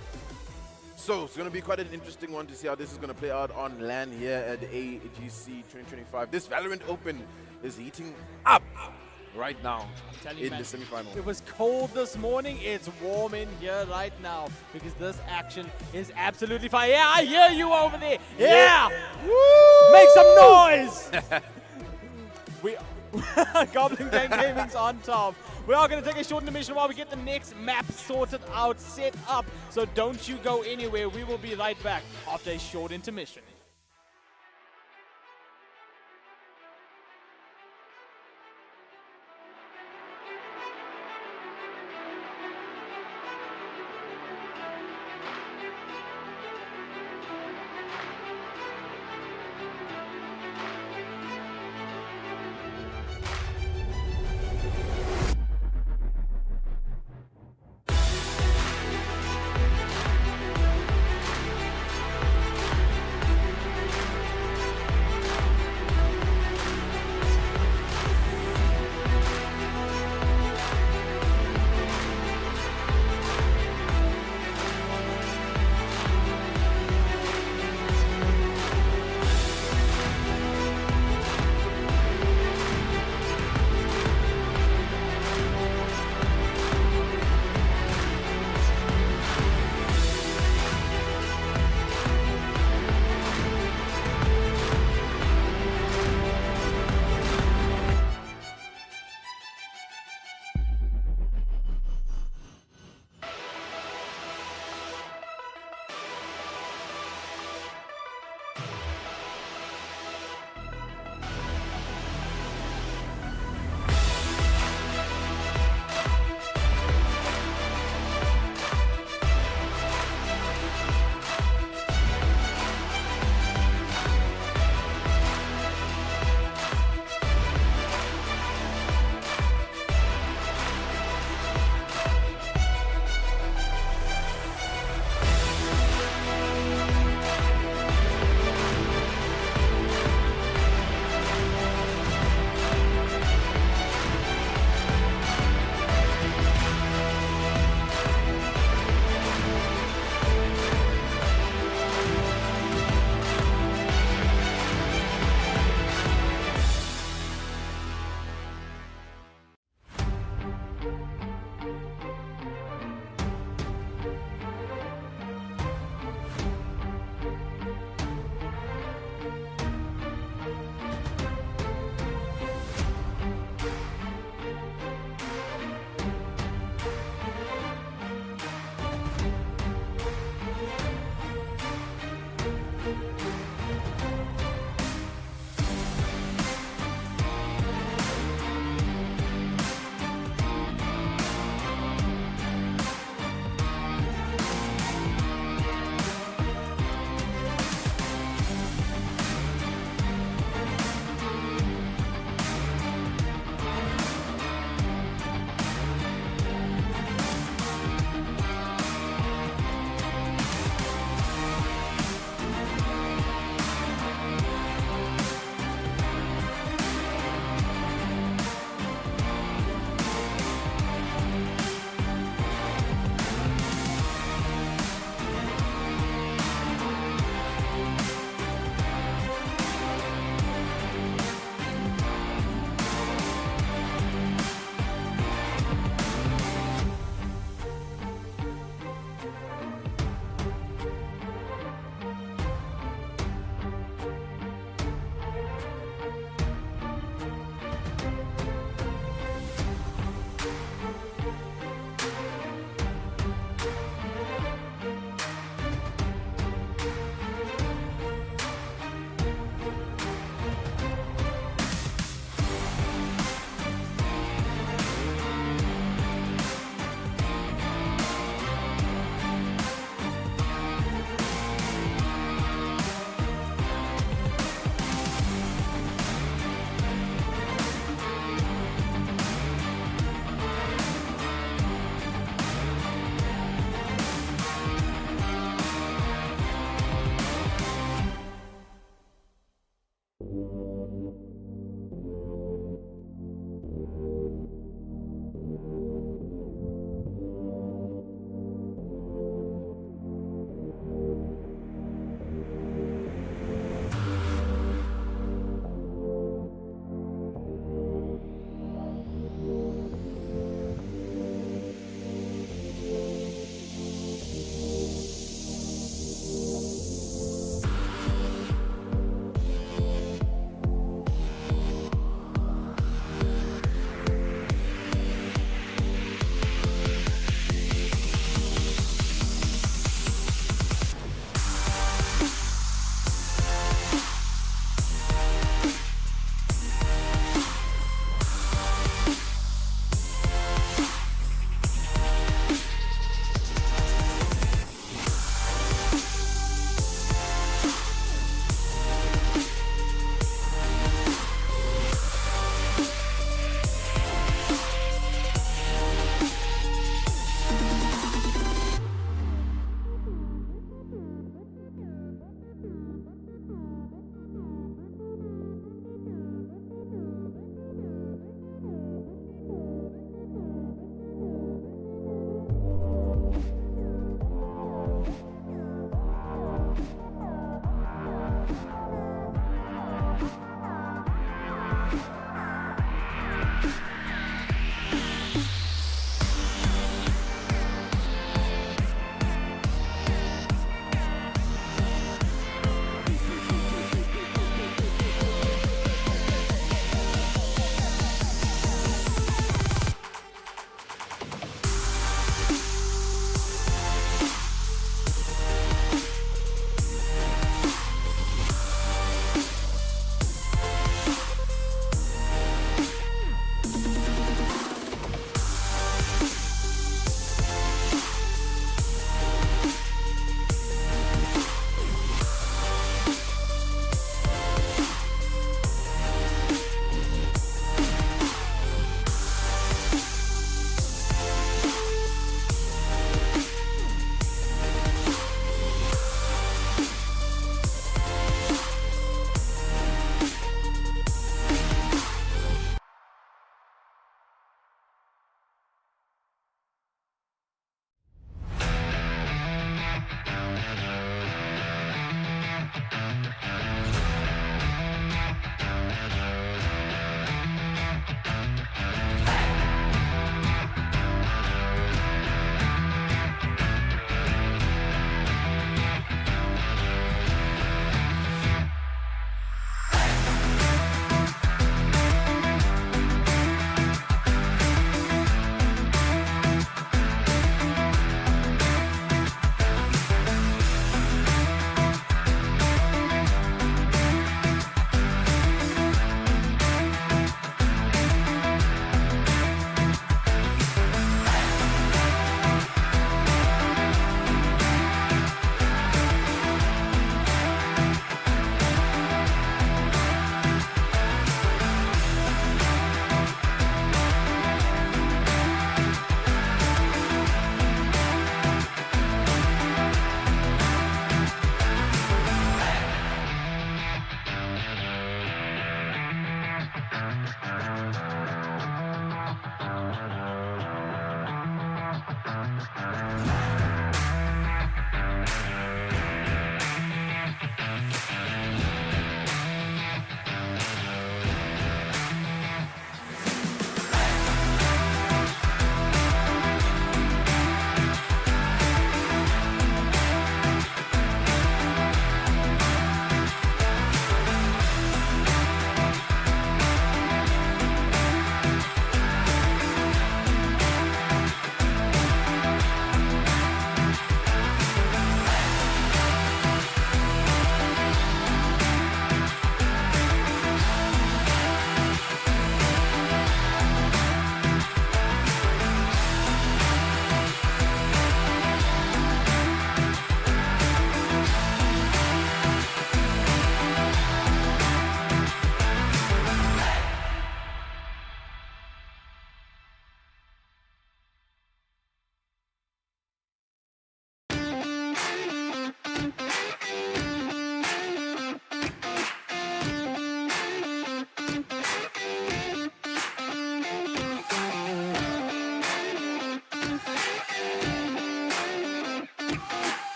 So it's going to be quite an interesting one to see how this is going to play out on LAN here at AGC 2025. This Valorant Open is heating up right now in the semi-final. It was cold this morning. It's warm in here right now because this action is absolutely fine. Yeah, I hear you over there. Yeah! Woo! Make some noise! Goblin Gang Gaming's on top. We are going to take a short intermission while we get the next map sorted out, set up. So don't you go anywhere. We will be right back after a short intermission.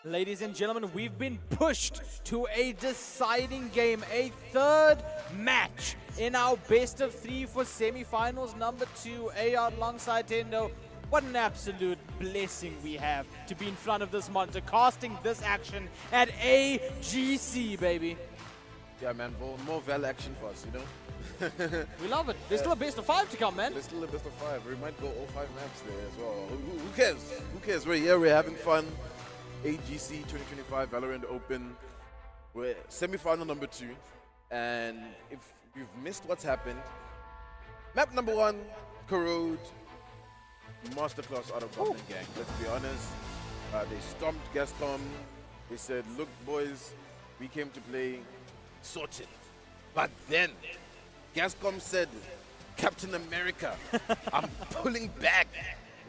Ladies and gentlemen, we've been pushed to a deciding game, a third match in our best of 3 for semi-finals number 2. AR alongside Tendo. What an absolute blessing we have to be in front of this monitor, casting this action at AGC, baby. Yeah, man, more Val action for us, you know? We love it. There's still a best of 5 to come, man. There's still a best of 5. We might go all 5 maps there as well. Who cares? Who cares? We're here, we're having fun. AGC 2025 Valorant Open. We're semi-final number 2. And if you've missed what's happened, map number 1, Prelude, masterclass out of Goblin Gang. Let's be honest. They stomped Gascom. They said, look, boys, we came to play sorted. But then, Gascom said, Captain America, I'm pulling back.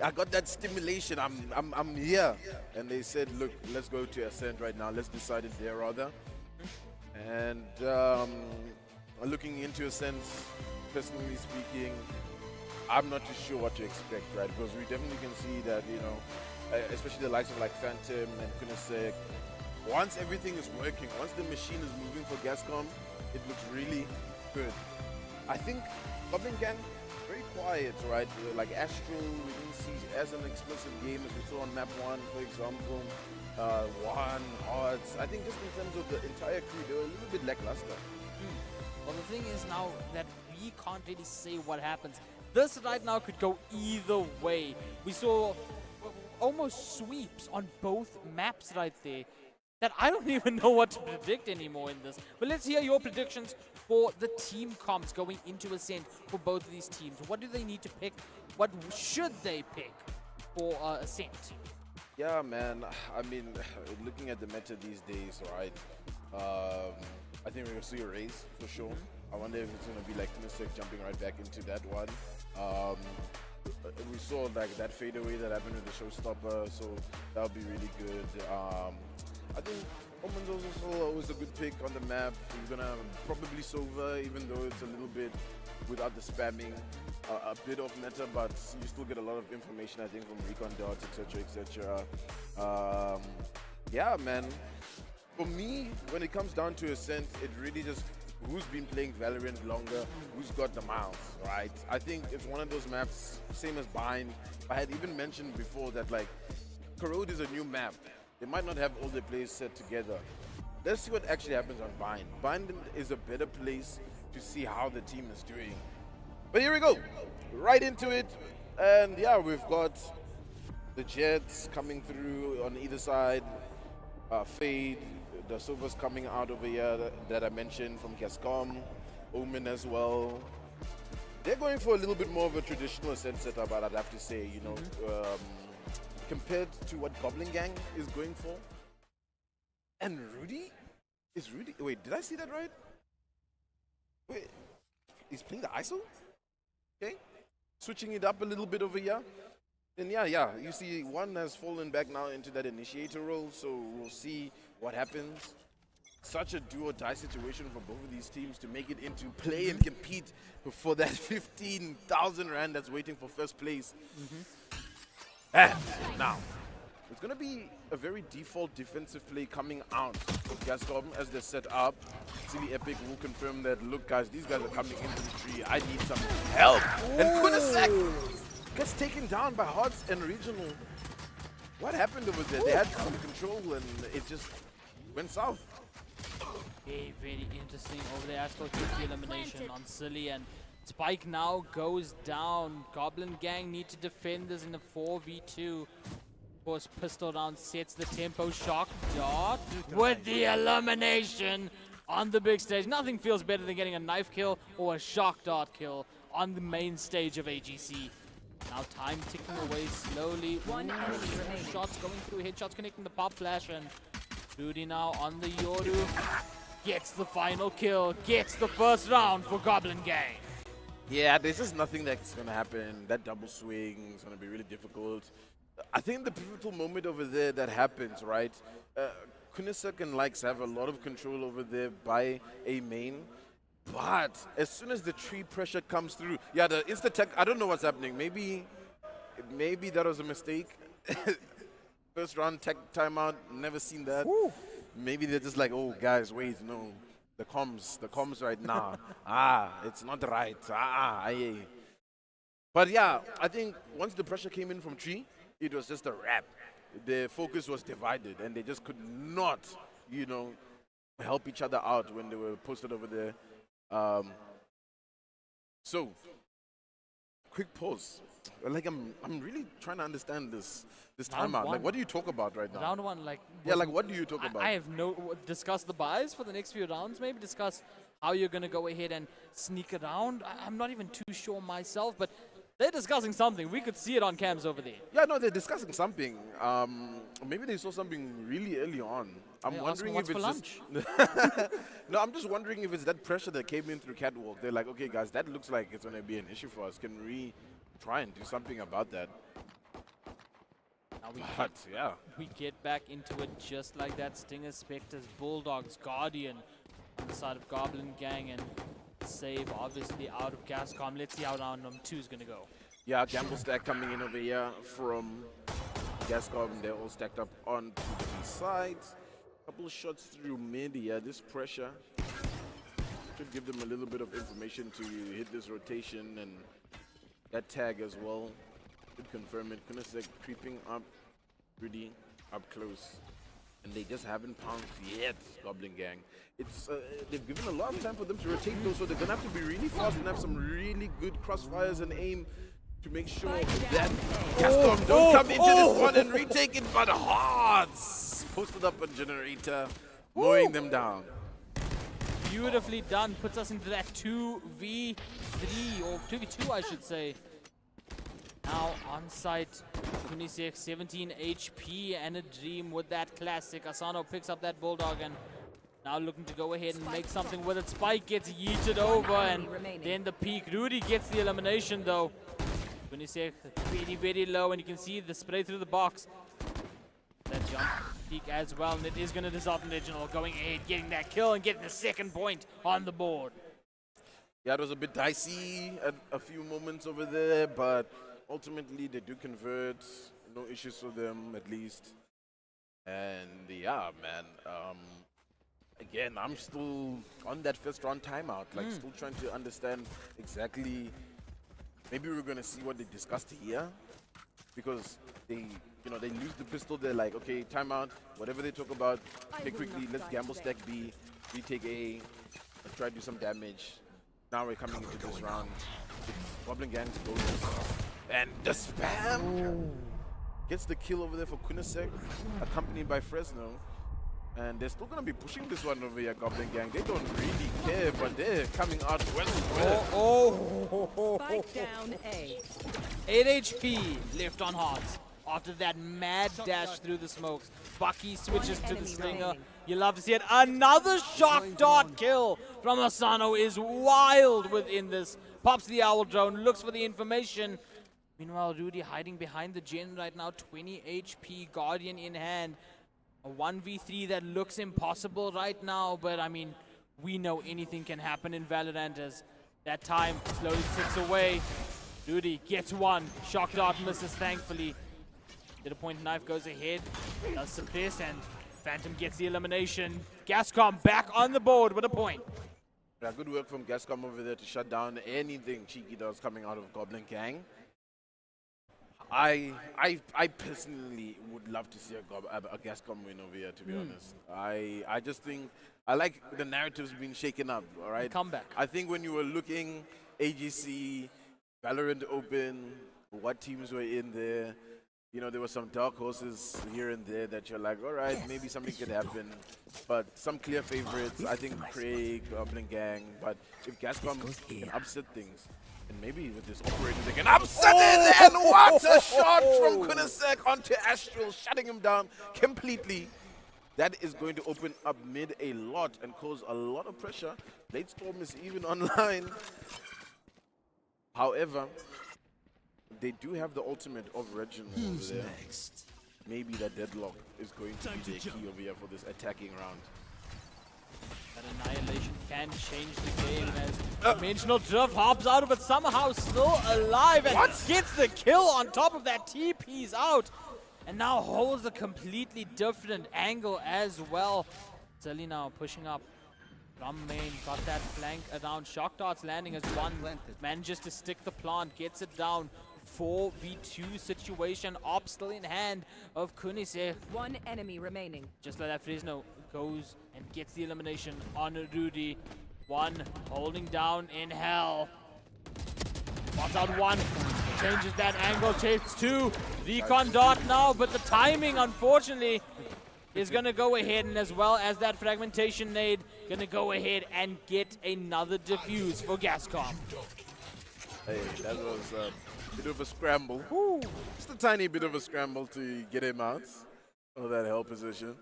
I got that stimulation. I'm here. And they said, look, let's go to Ascent right now. Let's decide it there rather. And looking into Ascent, personally speaking, I'm not too sure what to expect, right? Because we definitely can see that, you know, especially the likes of like Phantom and Kunisek, once everything is working, once the machine is moving for Gascom, it looks really good. I think Goblin Gang, very quiet, right? Like Astral, we didn't see as an explosive game as we saw on map 1, for example. One, Odds. I think just in terms of the entire crew, they were a little bit lackluster. Well, the thing is now that we can't really say what happens. This right now could go either way. We saw almost sweeps on both maps right there that I don't even know what to predict anymore in this. But let's hear your predictions for the team comps going into Ascent for both of these teams. What do they need to pick? What should they pick for Ascent? Yeah, man. I mean, looking at the meta these days, right? I think we're going to see a raise for sure. I wonder if it's going to be like Kunisek jumping right back into that one. We saw like that fadeaway that happened with the showstopper, so that'll be really good. I think Omen's also always a good pick on the map. You're gonna probably Sova, even though it's a little bit without the spamming, a bit of meta, but you still get a lot of information, I think, from recon dots, etc., etc. Yeah, man. For me, when it comes down to Ascent, it really just who's been playing Valorant longer, who's got the mouse, right? I think it's one of those maps, same as Bind. I had even mentioned before that like Prelude is a new map. They might not have all the players set together. Let's see what actually happens on Bind. Bind is a better place to see how the team is doing. But here we go, right into it. And yeah, we've got the Jets coming through on either side. Fade, the Silvers coming out over here that I mentioned from Gascom, Omen as well. They're going for a little bit more of a traditional Ascent setup, I'd have to say, you know, compared to what Goblin Gang is going for. And Rudy? Is Rudy? Wait, did I see that right? Wait, he's playing the ISO? Okay, switching it up a little bit over here. And yeah, you see one has fallen back now into that initiator role, so we'll see what happens. Such a do-or-die situation for both of these teams to make it into play and compete for that 15,000 Rand that's waiting for first place. And now, it's going to be a very default defensive play coming out of Gascom as they're set up. Silly Epic will confirm that, look guys, these guys are coming into the tree. I need some help. Ooh. And Kunisek gets taken down by Hearts and Regional. What happened over there? They had some control and it just went south. Very, very interesting over there. Astro took the elimination on Silly, and Spike now goes down. Goblin Gang need to defend this in a 4v2. Of course, Pistol Round sets the tempo. Shock Dart with the elimination on the big stage. Nothing feels better than getting a knife kill or a Shock Dart kill on the main stage of AGC. Now time ticking away slowly. One enemy remaining. Shots going through, headshots connecting the pop flash, and Rudy now on the Yoru. Gets the final kill, gets the first round for Goblin Gang. Yeah, there's just nothing that's going to happen. That double swing is going to be really difficult. I think the pivotal moment over there that happens, right? Kunisek and Likes have a lot of control over there by a main. But as soon as the tree pressure comes through, yeah, the insta-tech, I don't know what's happening. Maybe that was a mistake. First round tech timeout, never seen that. Woo. Maybe they're just like, oh, guys, wait, no. The comms right now. It's not right. Aye. But yeah, I think once the pressure came in from Tree, it was just a wrap. The focus was divided, and they just could not, help each other out when they were posted over there. So, quick pause. Like I'm really trying to understand this Round timeout. one. Like, what do you talk about right now? Round one, like... Yeah, like what do you talk about? I have discuss the buys for the next few rounds, maybe discuss how you're going to go ahead and sneak around. I'm not even too sure myself, but they're discussing something. We could see it on cams over there. Yeah, no, they're discussing something. Maybe they saw something really early on. I'm wondering if it's lunch. No, I'm just wondering if it's that pressure that came in through Catwalk. They're like, okay, guys, that looks like it's going to be an issue for us. Can we try and do something about that? Now we get back into it just like that. Stingers, Spectres, Bulldogs, Guardian on the side of Goblin Gang, and save obviously out of Gascom. Let's see how round number 2 is going to go. Yeah, Gamble stack coming in over here from Gascom. They're all stacked up on the B sides. Couple of shots through mid. Yeah, this pressure should give them a little bit of information to hit this rotation, and that tag as well. Could confirm it. Kunisek creeping up pretty up close, and they just haven't pounced yet. Goblin Gang. It's they've given a lot of time for them to rotate though, so they're gonna have to be really fast and have some really good crossfires and aim to make sure that Gascom don't come into this one and retake it. But Hearts posted up a generator, mowing them down. Beautifully done. Puts us into that 2v3 or 2v2, I should say. Now on site, Kunisek 17 HP and a dream with that classic. Asano picks up that Bulldog and now looking to go ahead and make something with it. Spike gets yeeted over, and then the peak. Rudy gets the elimination though. Kunisek very, very low, and you can see the spray through the box. That jump peak as well, and it is going to result in Legionel going ahead, getting that kill and getting the second point on the board. Yeah, it was a bit dicey at a few moments over there, but ultimately they do convert. No issues for them, at least. And yeah, man. Again, I'm still on that first round timeout, like still trying to understand exactly. Maybe we're gonna see what they discussed here, because they lose the pistol. They're like, okay, timeout. Whatever they talk about, okay, quickly. Let's gamble stack B, retake A, let's try to do some damage. Now we're coming into this round. It's Goblin Gang's goals, and the spam gets the kill over there for Kunisek, accompanied by Fresno. And they're still going to be pushing this one over here, Goblin Gang. They don't really care, but they're coming out well. Spike down A. 8 HP left on Hearts after that mad dash through the smokes. Bucky switches to the slinger. You love to see it. Another shock dart kill from Asano is wild within this. Pops the owl drone, looks for the information. Meanwhile, Rudy hiding behind the gen right now. 20 HP, Guardian in hand. A 1v3 that looks impossible right now, but I mean, we know anything can happen in Valorant as that time slowly ticks away. Rudy gets one. Shock dart misses, thankfully. To the point, knife goes ahead, does suppress, and Phantom gets the elimination. Gascom back on the board with a point. Yeah, good work from Gascom over there to shut down anything cheeky that was coming out of Goblin Gang. I personally would love to see a Gascom win over here, to be honest. I just think, I like the narratives being shaken up, all right? Comeback. I think when you were looking AGC, Valorant Open, what teams were in there, there were some dark horses here and there that you're like, all right, maybe something could happen. But some clear favorites, I think Craig, Goblin Gang, but if Gascom can upset things, and maybe with this operator they can upset it, and what a shot from Kunisek onto Astral, shutting him down completely. That is going to open up mid a lot and cause a lot of pressure. Late Storm is even online. However, they do have the ultimate of Reginald over there. Next? Maybe that deadlock is going to be the key over here for this attacking round. That annihilation can change the game as Dimensional Drift hops out of it, somehow still alive and gets the kill on top of that. TP's out. and now holds a completely different angle as well. Zilly now pushing up from main, got that flank around. Shock darts landing as one, manages to stick the plant, gets it down. 4v2 situation, op still in hand of Kunise. One enemy remaining. Just like that, Fresno goes and gets the elimination on Rudy. One holding down in hell. Spots out one, changes that angle, takes two. Recon dart now, but the timing, unfortunately, is going to go ahead, and as well as that fragmentation nade, going to go ahead and get another defuse for Gascom. Hey, that was a bit of a scramble. Woo. Just a tiny bit of a scramble to get him out of that hell position.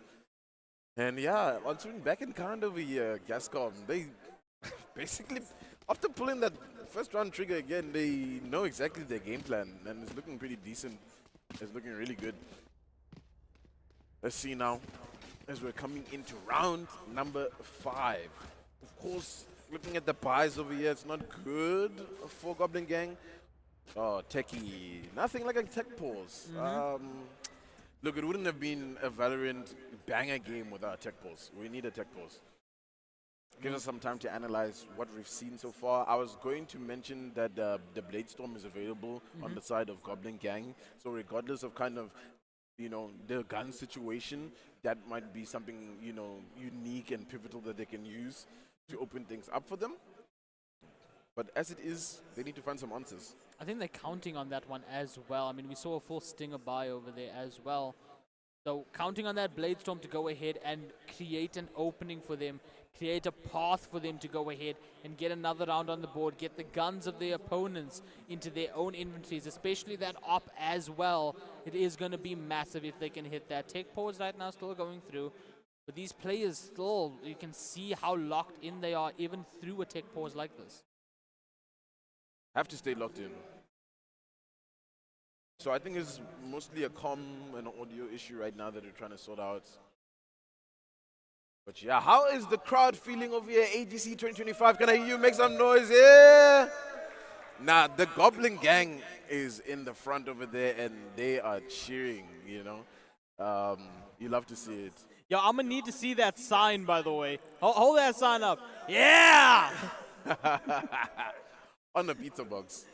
And yeah, on swing back in kind of a Gascom, they basically, after pulling that first round trigger again, they know exactly their game plan, and it's looking pretty decent. It's looking really good. Let's see now, as we're coming into round number 5. Of course, looking at the buys over here, it's not good for Goblin Gang. Oh, techie. Nothing like a tech pause. Look, it wouldn't have been a Valorant banger game without a tech pause. We need a tech pause. Give us some time to analyze what we've seen so far. I was going to mention that the Blade Storm is available on the side of Goblin Gang. So regardless of kind of, you know, the gun situation, that might be something, you know, unique and pivotal that they can use to open things up for them. But as it is, they need to find some answers. I think they're counting on that one as well. I mean, we saw a full Stinger buy over there as well. So counting on that Blade Storm to go ahead and create an opening for them, create a path for them to go ahead and get another round on the board, get the guns of their opponents into their own inventories, especially that op as well. It is going to be massive if they can hit that. Tech pause right now still going through. But these players still, you can see how locked in they are even through a tech pause like this. Have to stay locked in. So I think it's mostly a comm and audio issue right now that we're trying to sort out. But yeah, how is the crowd feeling over here? AGC 2025, can I hear you make some noise? Yeah! Nah, the Goblin Gang is in the front over there and they are cheering, you know. You love to see it. Yo, I'm going to need to see that sign, by the way. Hold that sign up. Yeah! On the pizza box.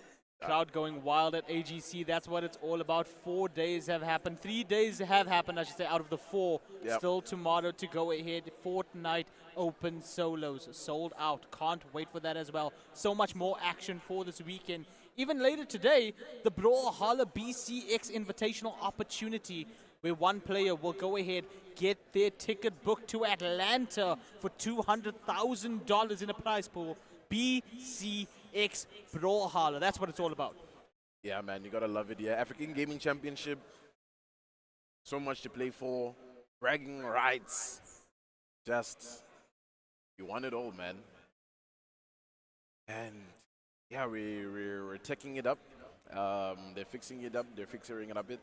Crowd going wild at AGC. That's what it's all about. 4 days have happened. 3 days have happened, I should say, out of the 4. Yep. Still tomorrow to go ahead. Fortnite open solos sold out. Can't wait for that as well. So much more action for this weekend. Even later today, the Brawlhalla BCX Invitational opportunity, where one player will go ahead, get their ticket booked to Atlanta for $200,000 in a prize pool. BCX Brawlhalla. That's what it's all about. Yeah, man, you gotta love it. Yeah, African Gaming Championship. So much to play for. Bragging rights. Just, you want it all, man. And yeah, we're taking it up. They're fixing it up. They're fixing it up a bit.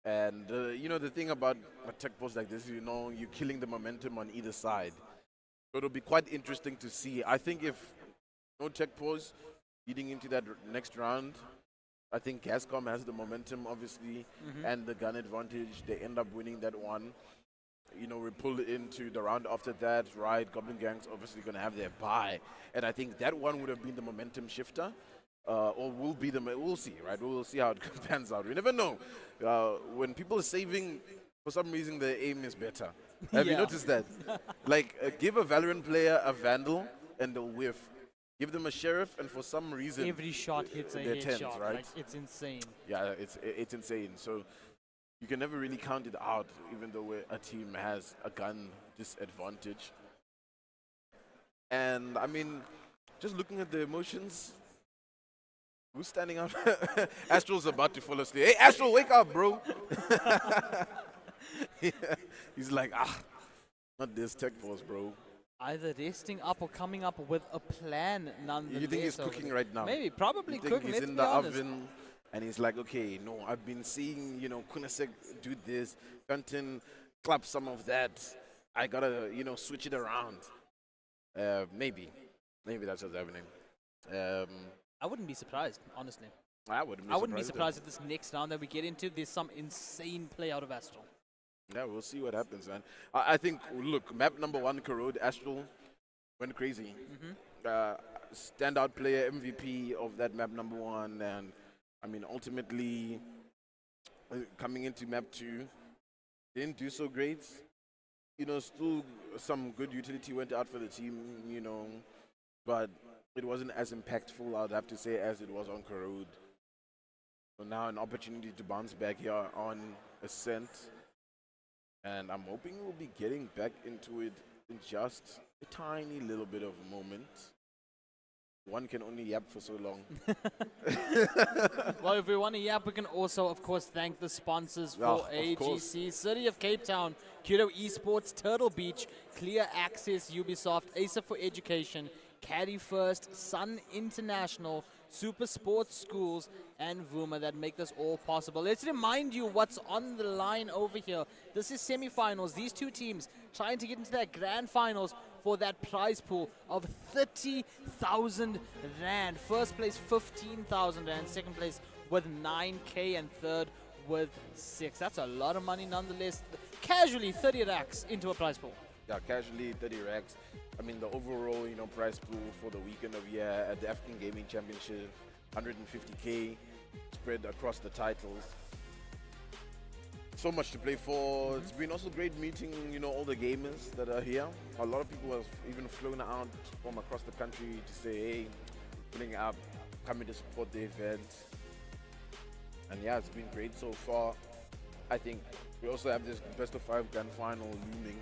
And you know, the thing about a tech post like this, you know, you're killing the momentum on either side. So it'll be quite interesting to see. I think if no tech pause leading into that next round, I think Gascom has the momentum, obviously, and the gun advantage. They end up winning that one. You know, we pull into the round after that, right? Goblin Gang's obviously going to have their bye. And I think that one would have been the momentum shifter. Or will be the, we'll see, right? We'll see how it pans out. We never know. When people are saving, for some reason, the aim is better. Have you noticed that? Like, give a Valorant player a Vandal and they'll whiff. Give them a Sheriff and for some reason... Every shot hits a headshot, right? Like, it's insane. Yeah, it's insane. So you can never really count it out, even though a team has a gun disadvantage. And, I mean, just looking at the emotions... Who's standing up? Astral's about to fall asleep. Hey, Astral, wake up, bro. Yeah. He's like, not this tech pause, bro. Either resting up or coming up with a plan nonetheless. You think he's cooking right now? Maybe, probably cooking. He's in the oven and he's like, okay, no, I've been seeing, you know, Kunasek do this, Quentin clap some of that. I gotta, you know, switch it around. Maybe that's what's happening. I wouldn't be surprised, honestly. I wouldn't be surprised if this next round that we get into, there's some insane play out of Astral. Yeah, we'll see what happens, man. I think, look, map number 1, Corrode, Astral, went crazy. Standout player, MVP of that map number 1, and I mean, ultimately, coming into map 2, didn't do so great. You know, still some good utility went out for the team, you know, but it wasn't as impactful, I'd have to say, as it was on Corrode. So now an opportunity to bounce back here on Ascent. And I'm hoping we'll be getting back into it in just a tiny little bit of a moment. One can only yap for so long. Well, if we want to yap, we can also, of course, thank the sponsors for AGC. City of Cape Town, Kudo Esports, Turtle Beach, Clear Access, Ubisoft, Acer for Education, Caddy First, Sun International, Super Sports Schools, and Vuma that make this all possible. Let's remind you what's on the line over here. This is semifinals. These two teams trying to get into that grand finals for that prize pool of 30,000 Rand. First place, 15,000 Rand. Second place with 9K, and third with 6. That's a lot of money nonetheless. Casually 30 racks into a prize pool. Yeah, casually 30 racks. I mean, the overall, you know, prize pool for the weekend of year at the African Gaming Championship, 150K spread across the titles. So much to play for. It's been also great meeting, you know, all the gamers that are here. A lot of people have even flown out from across the country to say, hey, pulling up, coming to support the event. And yeah, it's been great so far. I think we also have this best of 5 grand final looming.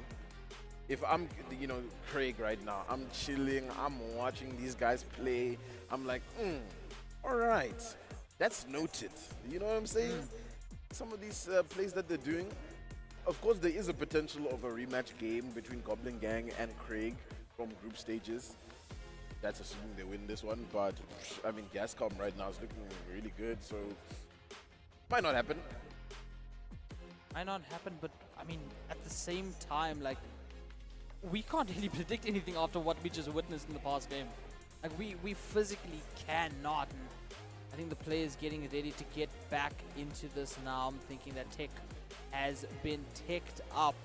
If I'm, you know, Craig right now, I'm chilling, I'm watching these guys play. I'm like, all right, that's noted. You know what I'm saying? Some of these plays that they're doing, of course, there is a potential of a rematch game between Goblin Gang and Craig from group stages. That's assuming they win this one, but I mean, Gascom right now is looking really good, so might not happen. Might not happen, but I mean, at the same time, like, we can't really predict anything after what we just witnessed in the past game. Like, we physically cannot. And I think the players getting ready to get back into this now. I'm thinking that tech has been teched up.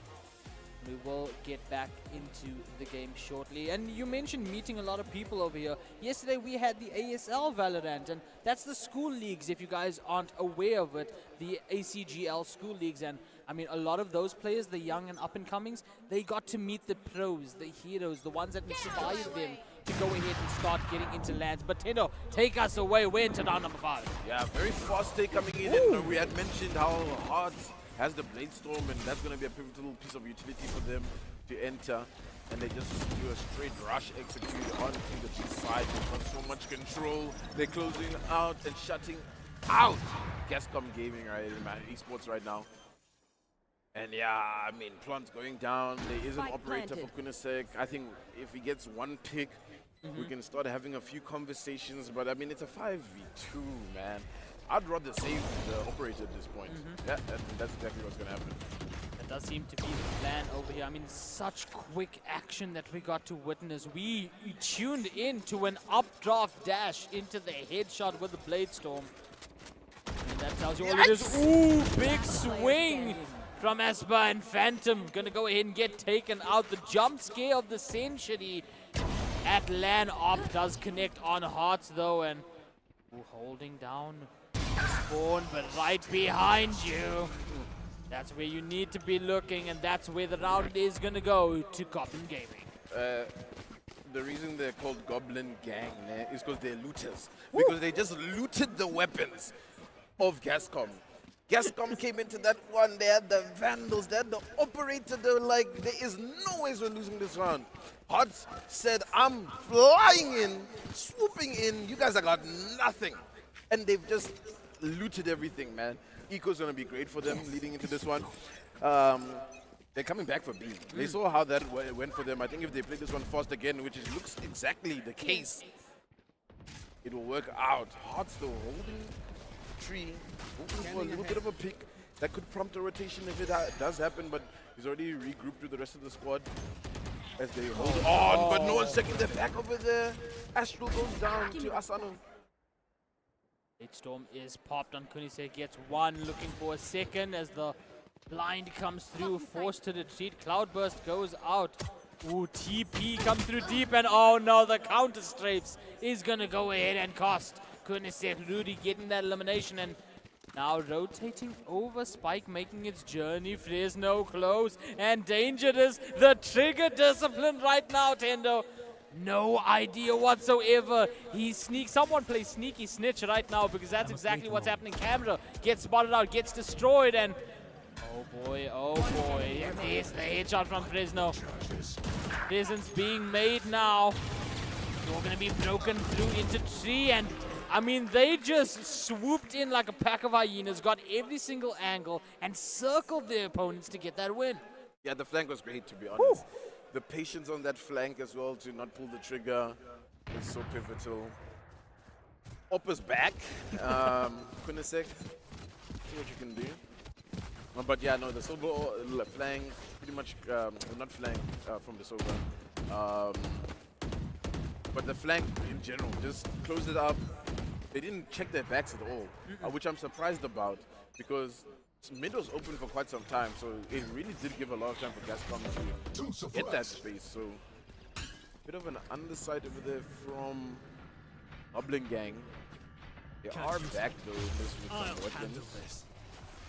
We will get back into the game shortly. And you mentioned meeting a lot of people over here. Yesterday we had the ASL Valorant, and that's the school leagues, if you guys aren't aware of it, the ACGL school leagues. And I mean, a lot of those players, the young and up-and-comings, they got to meet the pros, the heroes, the ones that inspired them to go ahead and start getting into lands. But Tendo, take us away. We're into round number 5. Yeah, very fast take coming in. And we had mentioned how hard has the Blade Storm, and that's going to be a pivotal piece of utility for them to enter. And they just do a straight rush execute onto the G side. They've got so much control. They're closing out and shutting out Gascom Gaming Esports right now. And yeah, I mean, Plant's going down. There is an operator for Kunasek. I think if he gets one pick, we can start having a few conversations. But I mean, it's a 5v2, man. I'd rather save the operator at this point. Yeah, that's exactly what's going to happen. That does seem to be the plan over here. I mean, such quick action that we got to witness. We tuned in to an updraft dash into the headshot with the Blade Storm. And that tells you all it is. Ooh, big swing from Esper and Phantom. Gonna go ahead and get taken out. The jump scare of the century at LAN Op does connect on Hearts though, and holding down Spawn, but right behind you. That's where you need to be looking, and that's where the round is gonna go to Goblin Gaming. The reason they're called Goblin Gang is because they're looters. Because they just looted the weapons of Gascom. Gascom came into that one, they had the Vandals, they had the operator, they were like, there is no way we're losing this round. Hots said, I'm flying in, swooping in, you guys have got nothing. And they've just looted everything, man. Eco's gonna be great for them leading into this one. They're coming back for B. They saw how that went for them. I think if they play this one fast again, which looks exactly the case, it will work out. Hots though, holding tree, hoping for a little bit of a pick. That could prompt a rotation if it does happen, but he's already regrouped with the rest of the squad as they hold on, but no one's checking their back over there. Astral goes down to Asano. Storm is popped on Kunisek, gets one, looking for a second as the blind comes through, forced to retreat. Cloudburst goes out. Ooh, TP comes through deep, and oh no, the counter strafes is gonna go ahead and cost Kunisek. Rudy getting that elimination, and now rotating over Spike, making its journey. Fresno close and dangerous. The trigger discipline right now, Tendo. No idea whatsoever. He sneaks. Someone plays sneaky snitch right now because that's exactly what's happening. Camera gets spotted out, gets destroyed, and oh boy, and there's the headshot from Fresno. Presence being made now. You're gonna be broken through into tree, and I mean, they just swooped in like a pack of hyenas, got every single angle, and circled their opponents to get that win. Yeah, the flank was great, to be honest. The patience on that flank as well to not pull the trigger is so pivotal. Oppa's back. Kunisek, see what you can do. But yeah, no, the silver flank, pretty much, not flank from the silver. But the flank in general, just closed it up. They didn't check their backs at all, which I'm surprised about because mid was open for quite some time, so it really did give a lot of time for Gascom to get that space. So, bit of an underside over there from Goblin Gang. They are back though in this with some weapons.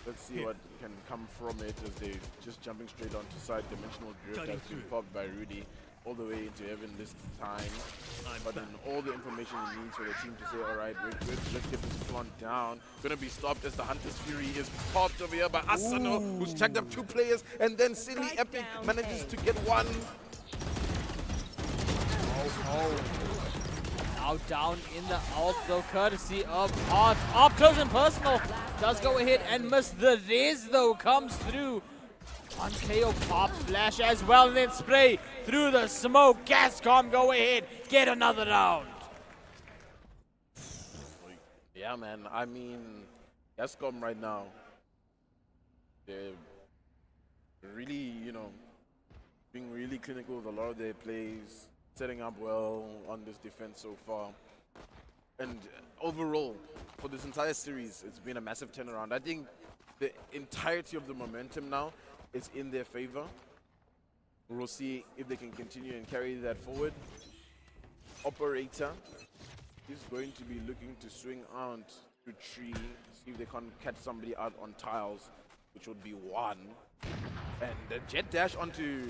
Let's see what can come from it as they just jumping straight onto side. Dimensional drift has been popped by Rudy all the way into heaven this time. But then all the information he needs for the team to say, alright, let's get this front down. Gonna be stopped as the Hunter's Fury is popped over here by Asano, who's tagged up 2 players, and then Silly Epic manages to get one. Now down in the ult though, courtesy of Art. Up close and personal. Does go ahead and miss. The res though comes through. On KO pop flash as well, and then spray through the smoke. Gascom go ahead, get another round. Yeah, man. I mean, Gascom right now, they're really, being really clinical with a lot of their plays, setting up well on this defense so far. And overall, for this entire series, it's been a massive turnaround. I think the entirety of the momentum now is in their favor. We'll see if they can continue and carry that forward. Operator is going to be looking to swing out to tree, see if they can catch somebody out on tiles, which would be one. And the jet dash onto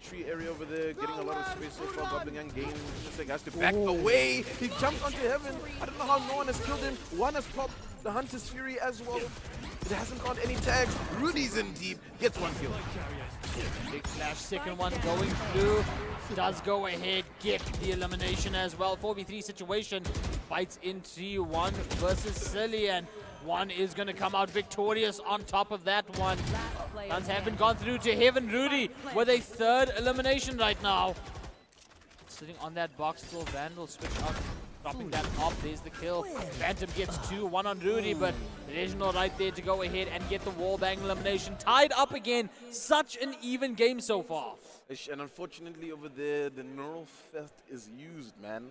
tree area over there, getting a lot of space so far. Goblin Gang gain, just has to back away. He jumps onto heaven. I don't know how no one has killed him. One has popped the Hunter's Fury as well. It hasn't got any tags. Rudy's in deep, gets one kill. Big flash, second one going through. Does go ahead, get the elimination as well. 4v3 situation. Fights in 3-1 versus Silly, and one is going to come out victorious on top of that one. Guns haven't gone through to heaven. Rudy with a 3rd elimination right now. Sitting on that box still. Vandal switch out. Dropping that off, there's the kill. Phantom gets 2, 1 on Rudy, but Reginald right there to go ahead and get the wallbang elimination. Tied up again. Such an even game so far. And unfortunately over there, the neural theft is used, man.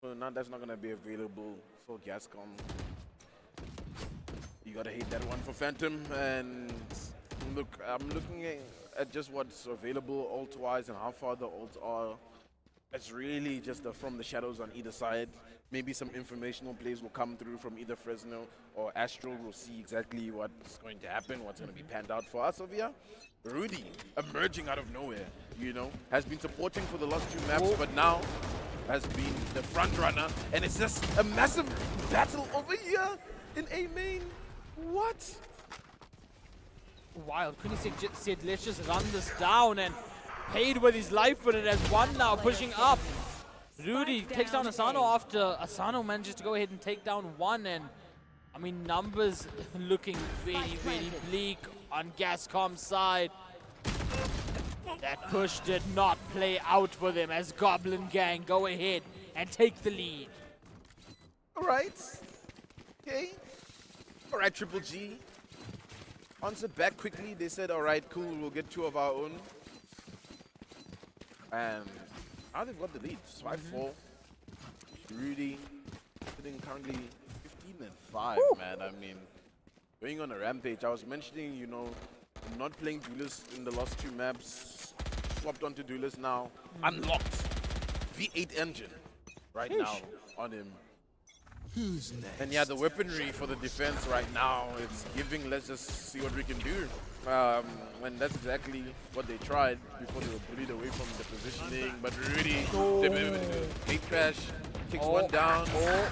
So now that's not going to be available for Gascom. You got to hate that one for Phantom. And look, I'm looking at just what's available ult-wise and how far the ults are. It's really just from the shadows on either side. Maybe some informational plays will come through from either Fresno or Astral. We'll see exactly what's going to happen, what's going to be panned out for us over here. Rudy, emerging out of nowhere, has been supporting for the last 2 maps, but now has been the front runner. And it's just a massive battle over here in A main. What? Wild. Kunisek just said, let's just run this down, and paid with his life for it as one now pushing up. Rudy takes down Asano after Asano manages to go ahead and take down one, and I mean, numbers looking very, very bleak on Gascom's side. That push did not play out for them as Goblin Gang go ahead and take the lead. All right. Okay. All right, Triple G. Answered back quickly. They said, all right, cool, we'll get 2 of our own. And now they've got the lead. 5-4. Rudy sitting currently 15-5, man. I mean, going on a rampage. I was mentioning, you know, not playing Duelist in the last 2 maps. Swapped onto Duelist now. Unlocked V8 engine right now on him. Who's next? And yeah, the weaponry for the defense right now, it's giving, let's just see what we can do. And that's exactly what they tried before they were bullied away from the positioning. But Rudy, gate crash, takes one down,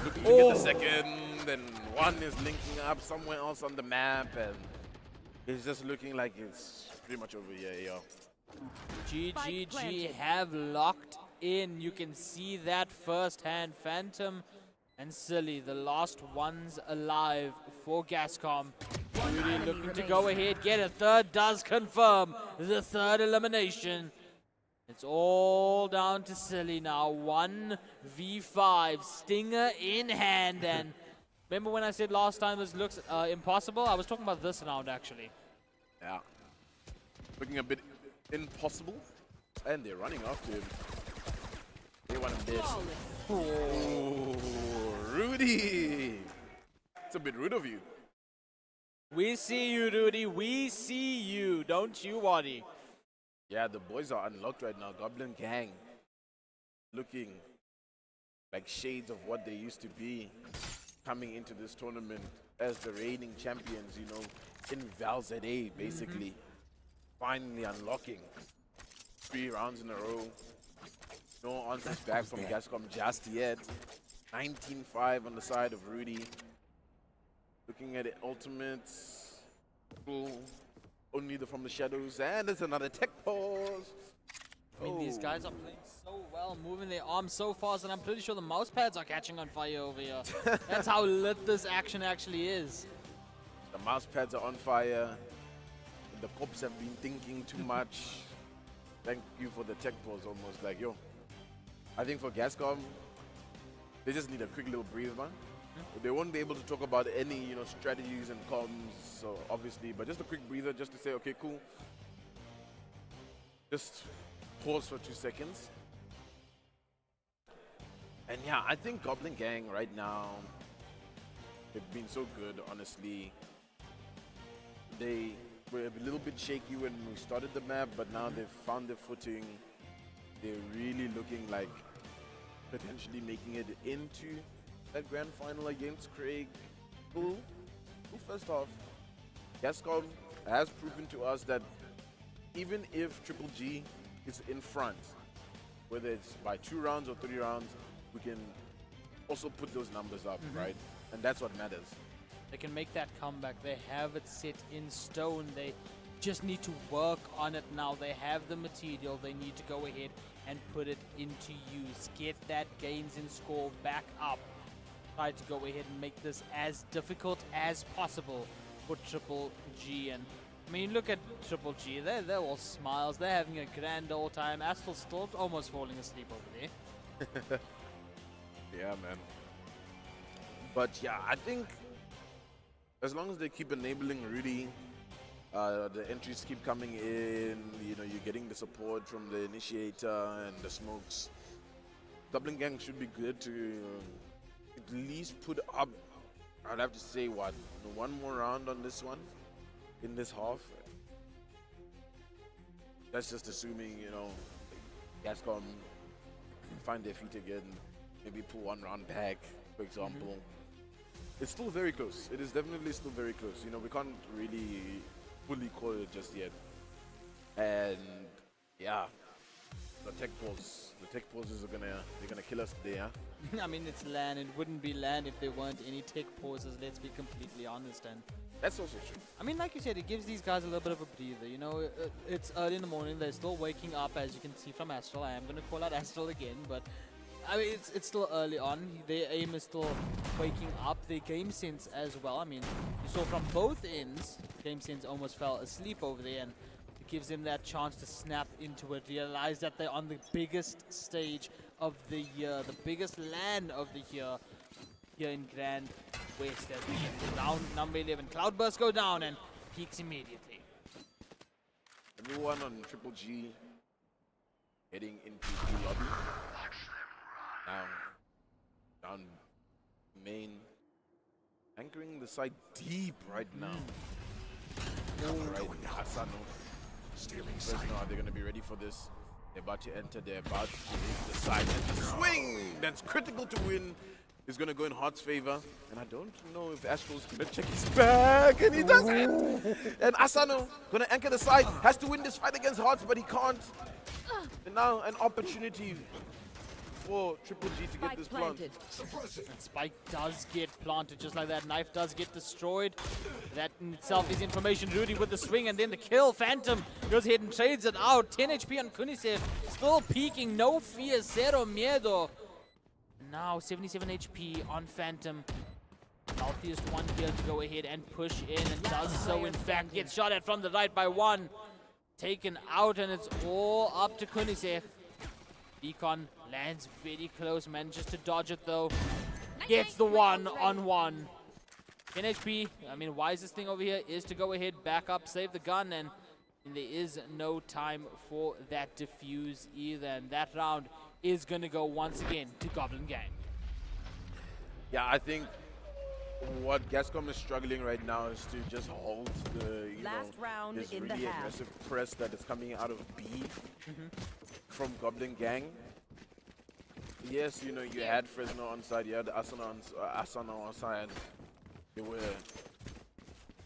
looking to get the second, then one is linking up somewhere else on the map, and it's just looking like it's pretty much over here, yo. GGG have locked in. You can see that firsthand. Phantom and Silly, the last ones alive for Gascom. Really looking to go ahead, get a third, does confirm the third elimination. It's all down to Silly now. 1v5, Stinger in hand. And remember when I said last time this looks impossible? I was talking about this round, actually. Yeah. Looking a bit impossible. And they're running after him. They want him dead. Oh, Rudy! It's a bit rude of you. We see you, Rudy. We see you. Don't you worry. Yeah, the boys are unlocked right now. Goblin Gang. Looking like shades of what they used to be coming into this tournament as the reigning champions, you know, in Val ZA, basically. Finally unlocking 3 rounds in a row. No answers back from Gascom just yet. 19-5 on the side of Rudy. Looking at it, ultimates. Only from the shadows, and there's another tech pause. I mean, these guys are playing so well, moving their arms so fast, and I'm pretty sure the mouse pads are catching on fire over here. That's how lit this action actually is. The mouse pads are on fire. The cops have been thinking too much. Thank you for the tech pause, almost like, yo. I think for Gascom, they just need a quick little breather, man. They won't be able to talk about any, you know, strategies and comms, so obviously, but just a quick breather, just to say, okay, cool. Just pause for 2 seconds. And yeah, I think Goblin Gang right now, they've been so good, honestly. They were a little bit shaky when we started the map, but now they've found their footing. They're really looking like potentially making it into that grand final against Craig. Cool first half. Gascom has proven to us that even if Triple G is in front, whether it's by 2 rounds or 3 rounds, we can also put those numbers up, right? And that's what matters. They can make that comeback. They have it set in stone. They just need to work on it now. They have the material. They need to go ahead and put it into use. Get that gains in score back up. Try to go ahead and make this as difficult as possible for Triple G. And I mean, look at Triple G. They're all smiles. They're having a grand old time. Astel's still almost falling asleep over there. Yeah, man. But yeah, I think as long as they keep enabling Rudy, the entries keep coming in, you know, you're getting the support from the initiator and the smokes. Goblin Gang should be good to at least put up, I'd have to say, what, 1 more round on this one in this half. That's just assuming, you know, Gascom find their feet again, maybe pull 1 round back, for example. It's still very close. It is definitely still very close. You know, we can't really fully call it just yet. And yeah, the tech pauses are they're gonna kill us today, huh? I mean, it's LAN. It wouldn't be LAN if there weren't any tech pauses, let's be completely honest. And that's also true. I mean, like you said, it gives these guys a little bit of a breather. You know, it's early in the morning. They're still waking up, as you can see from Astral. I am going to call out Astral again, but I mean, it's still early on. Their aim is still waking up. Their game sense as well. I mean, you saw from both ends, game sense almost fell asleep over there, and it gives them that chance to snap into it, realize that they're on the biggest stage of the year, the biggest LAN of the year, here in Grand West, as we get to round number 11. Cloudburst go down and peaks immediately. Everyone on Triple G heading into the lobby. Down Main anchoring the side deep right now. Right, Asano. Fresno, are they going to be ready for this? They're about to enter, they're about to hit the side. And the swing that's critical to win is going to go in Heart's favor. And I don't know if Astral's going to check his back, and he does it! And Asano going to anchor the side, has to win this fight against Hearts, but he can't. And now an opportunity for Triple G to get this plant. And Spike does get planted just like that. Knife does get destroyed. That in itself is information. Rudy with the swing and then the kill. Phantom goes ahead and trades it out. 10 HP on Kunisev. Still peeking. No fear. Cero miedo. Now 77 HP on Phantom. Healthiest one here to go ahead and push in, and does so in fact. Gets shot at from the right by one. Taken out, and it's all up to Kunisev. Beacon lands very close, manages to dodge it though. Gets the 1-on-1. 10 HP. I mean, wisest thing over here is to go ahead, back up, save the gun, and there is no time for that defuse either. And that round is going to go once again to Goblin Gang. Yeah, I think what Gascom is struggling right now is to just hold the, Last round this in the really half. aggressive press that is coming out of B from Goblin Gang. Yes, you had Fresno on side, you had Asano on side. They were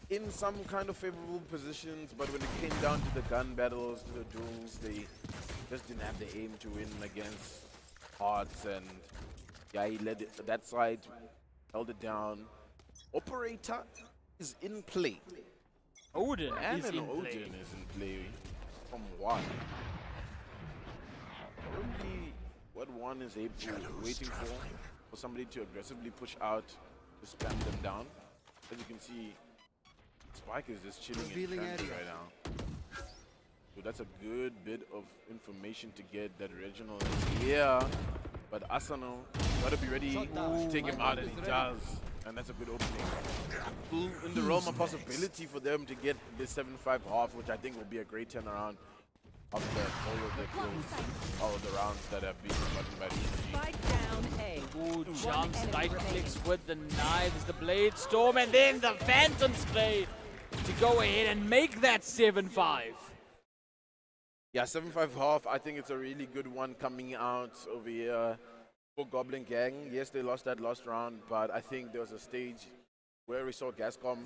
in some kind of favorable positions, but when it came down to the gun battles, to the duels, they just didn't have the aim to win against Hearts. And yeah, he led that side, held it down. Operator is in play. Odin And is an in Odin play. is in play from one. Only what one is waiting for somebody to aggressively push out to spam them down. As you can see, Spike is just chilling in transit right now. So that's a good bit of information to get that Reginald is here. But Asano gotta be ready to take him out, and he does. And that's a good opening. Still in the realm of possibility for them to get this 7-5 half, which I think will be a great turnaround after all of the kills, all of the rounds that have been gotten by the EG. Spike down A. Ooh, jumps, enemy right remaining. clicks with the knives, the blade storm, and then the phantom spray to go ahead and make that 7-5. Yeah, 7-5 half. I think it's a really good one coming out over here for Goblin Gang. Yes, they lost that last round, but I think there was a stage where we saw Gascom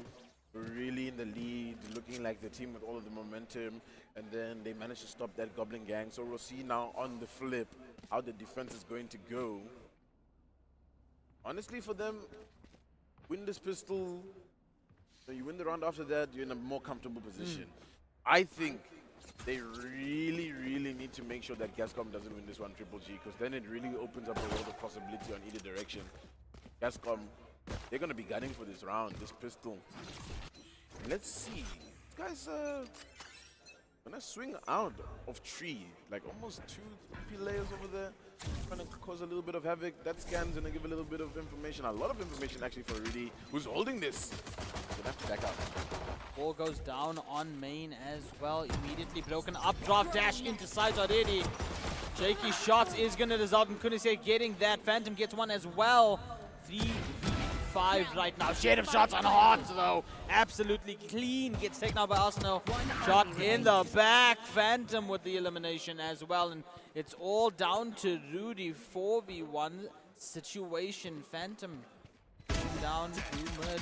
really in the lead, looking like the team with all of the momentum, and then they managed to stop that Goblin Gang. So we'll see now on the flip how the defense is going to go. Honestly, for them, win this pistol, so you win the round after that, you're in a more comfortable position. I think they really, really need to make sure that Gascom doesn't win this one Triple G, because then it really opens up a world of possibility on either direction. Gascom, they're going to be gunning for this round, this pistol. Let's see. These guys gonna swing out of tree, like almost 2-3 layers over there, trying to cause a little bit of havoc. That scan's gonna give a little bit of information, a lot of information actually for Rudy, who's holding this. Gonna have to back out. Ball goes down on main as well. Immediately broken up, drop dash into sides already. Shaky shots is gonna result in Kunise getting that. Phantom gets one as well. 3v5 right now. Shade of shots on Hearts though. Absolutely clean. Gets taken out by Arsenal. Shot in the back. Phantom with the elimination as well. And it's all down to Rudy. 4v1 situation. Phantom down to mid.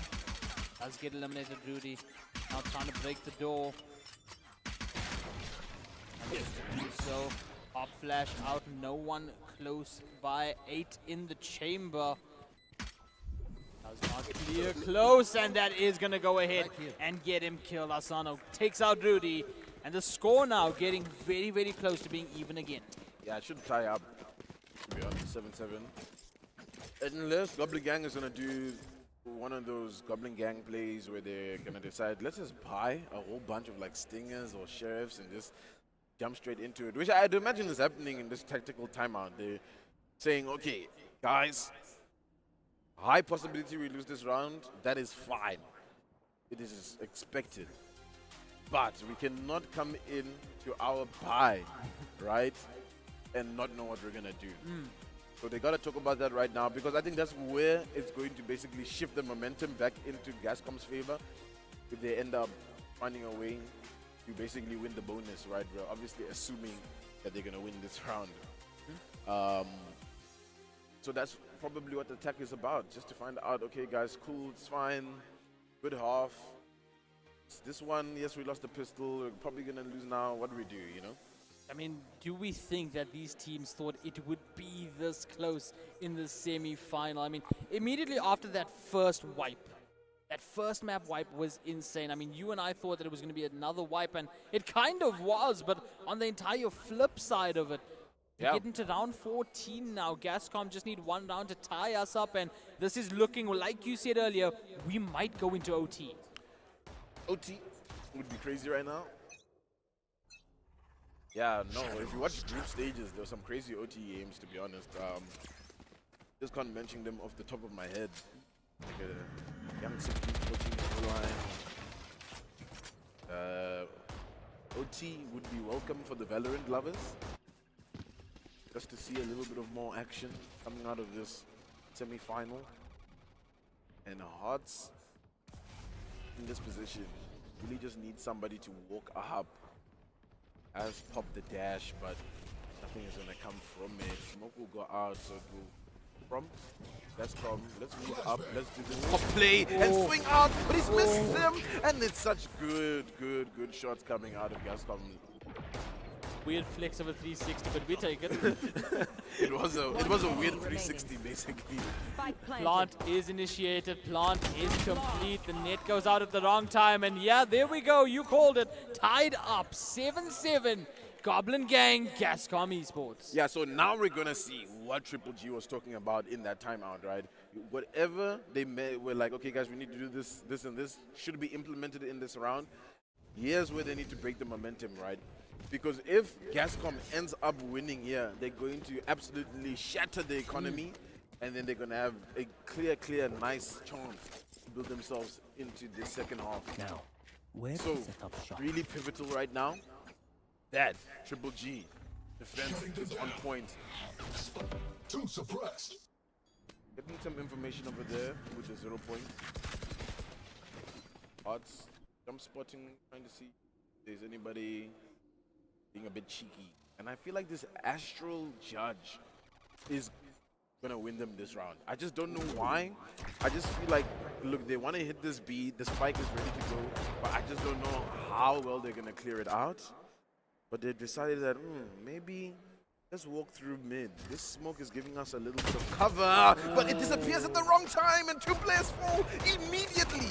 Does get eliminated, Rudy. Now trying to break the door. And gets to do so. Pop flash out, no one close by. 8 in the chamber. Does not clear close, and that is gonna go ahead and get him killed. Asano takes out Rudy, and the score now getting very, very close to being even again. Yeah, it should tie up, to be honest, 7-7. Unless Goblin Gang is gonna do one of those Goblin Gang plays where they're gonna decide, let's just buy a whole bunch of like stingers or sheriffs and just jump straight into it, which I'd imagine is happening in this tactical timeout. They're saying, okay, guys, high possibility we lose this round. That is fine. It is expected. But we cannot come in to our buy, right, and not know what we're going to do. So they got to talk about that right now because I think that's where it's going to basically shift the momentum back into Gascom's favor if they end up finding a way to basically win the bonus, right, bro? Obviously assuming that they're going to win this round. So that's probably what the attack is about, just to find out, okay, guys, cool, it's fine, good half. This one, yes, we lost the pistol, we're probably going to lose now. What do we do, you know? I mean, do we think that these teams thought it would be this close in the semi-final? I mean, immediately after that first wipe, that first map wipe was insane. I mean, you and I thought that it was going to be another wipe, and it kind of was, but on the entire flip side of it, Yeah. we get into round 14 now. Gascom just need one round to tie us up, and this is looking, like you said earlier, we might go into OT. OT would be crazy right now. Yeah, no, if you watch group stages, there were some crazy OT games, to be honest. Just can't mention them off the top of my head. Like a young 16 watching the line. OT would be welcome for the Valorant lovers. Just to see a little bit of more action coming out of this semi-final. And Hearts in this position really just need somebody to walk up. Has popped the dash, but nothing is gonna come from it. Smoke will go out, so it will prompt. Gascom, let's move up, let's do the top play and swing out, but he's missed them, and it's such good shots coming out of Gascom. Weird flex of a 360, but we take it. It was a weird 360 basically. Spike planted. Plant is initiated, plant is complete, the net goes out at the wrong time, and yeah, there we go, you called it. Tied up, 7-7, Goblin Gang, Gascom Esports. Yeah, so now we're gonna see what Triple G was talking about in that timeout, right? Whatever they were like, okay guys, we need to do this and this, should be implemented in this round. Here's where they need to break the momentum, right? Because if Gascom ends up winning here, they're going to absolutely shatter the economy, and then they're going to have a clear, nice chance to build themselves into the second half. Now, where So, to set up shop? really pivotal right now. That Triple G defense is on point. Too suppressed. Getting some information over there with the 0 points. Odds, jump spotting, trying to see if there's anybody being a bit cheeky. And I feel like this Astral Judge is gonna win them this round. I just don't know why. I just feel like, look, they want to hit this B, the spike is ready to go, but I just don't know how well they're gonna clear it out. But they decided that maybe let's walk through mid. This smoke is giving us a little bit of cover, but it disappears at the wrong time, and 2 players fall immediately.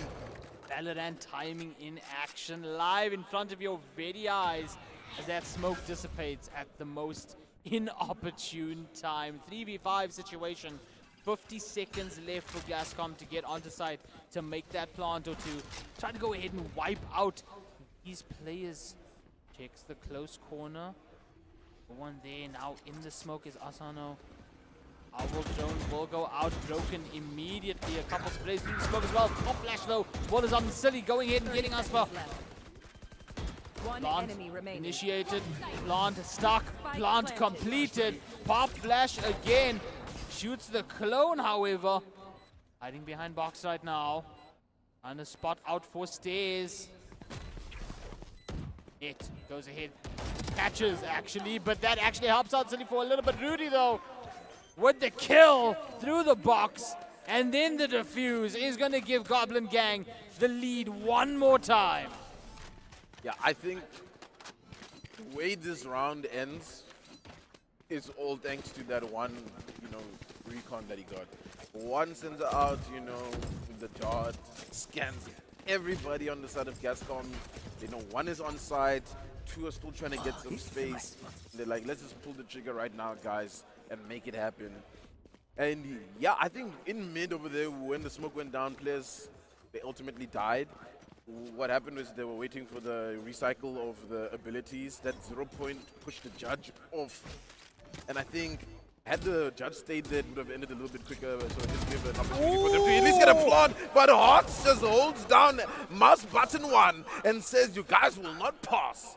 Valorant timing in action, live in front of your very eyes, as that smoke dissipates at the most inopportune time. 3v5 situation, 50 seconds left for Gascom to get onto site to make that plant or two. Try to go ahead and wipe out these players. Checks the close corner. The one there now in the smoke is Asano. Our drone will go out broken immediately. A couple sprays through the smoke as well. Top flash though. Ball is on Silly, going ahead and getting us for One plant enemy remaining. initiated. Plant stuck. Plant completed. Pop flash again. Shoots the clone, however. Hiding behind box right now. And a spot out for stairs. It goes ahead. Catches actually, but that actually helps out Silly for a little bit. Rudy though, with the kill through the box, and then the defuse is going to give Goblin Gang the lead one more time. Yeah, I think the way this round ends is all thanks to that one, recon that he got. One sends it out, with the dot, scans everybody on the side of Gascom. One is on site, 2 are still trying to get some space. They're like, let's just pull the trigger right now, guys, and make it happen. And yeah, I think in mid over there, when the smoke went down, players, they ultimately died. What happened was they were waiting for the recycle of the abilities. That 0 point pushed the judge off. And I think had the judge stayed there, it would have ended a little bit quicker, so it just gave an opportunity for them to at least get a plant. But Hearts just holds down mouse button 1 and says, you guys will not pass.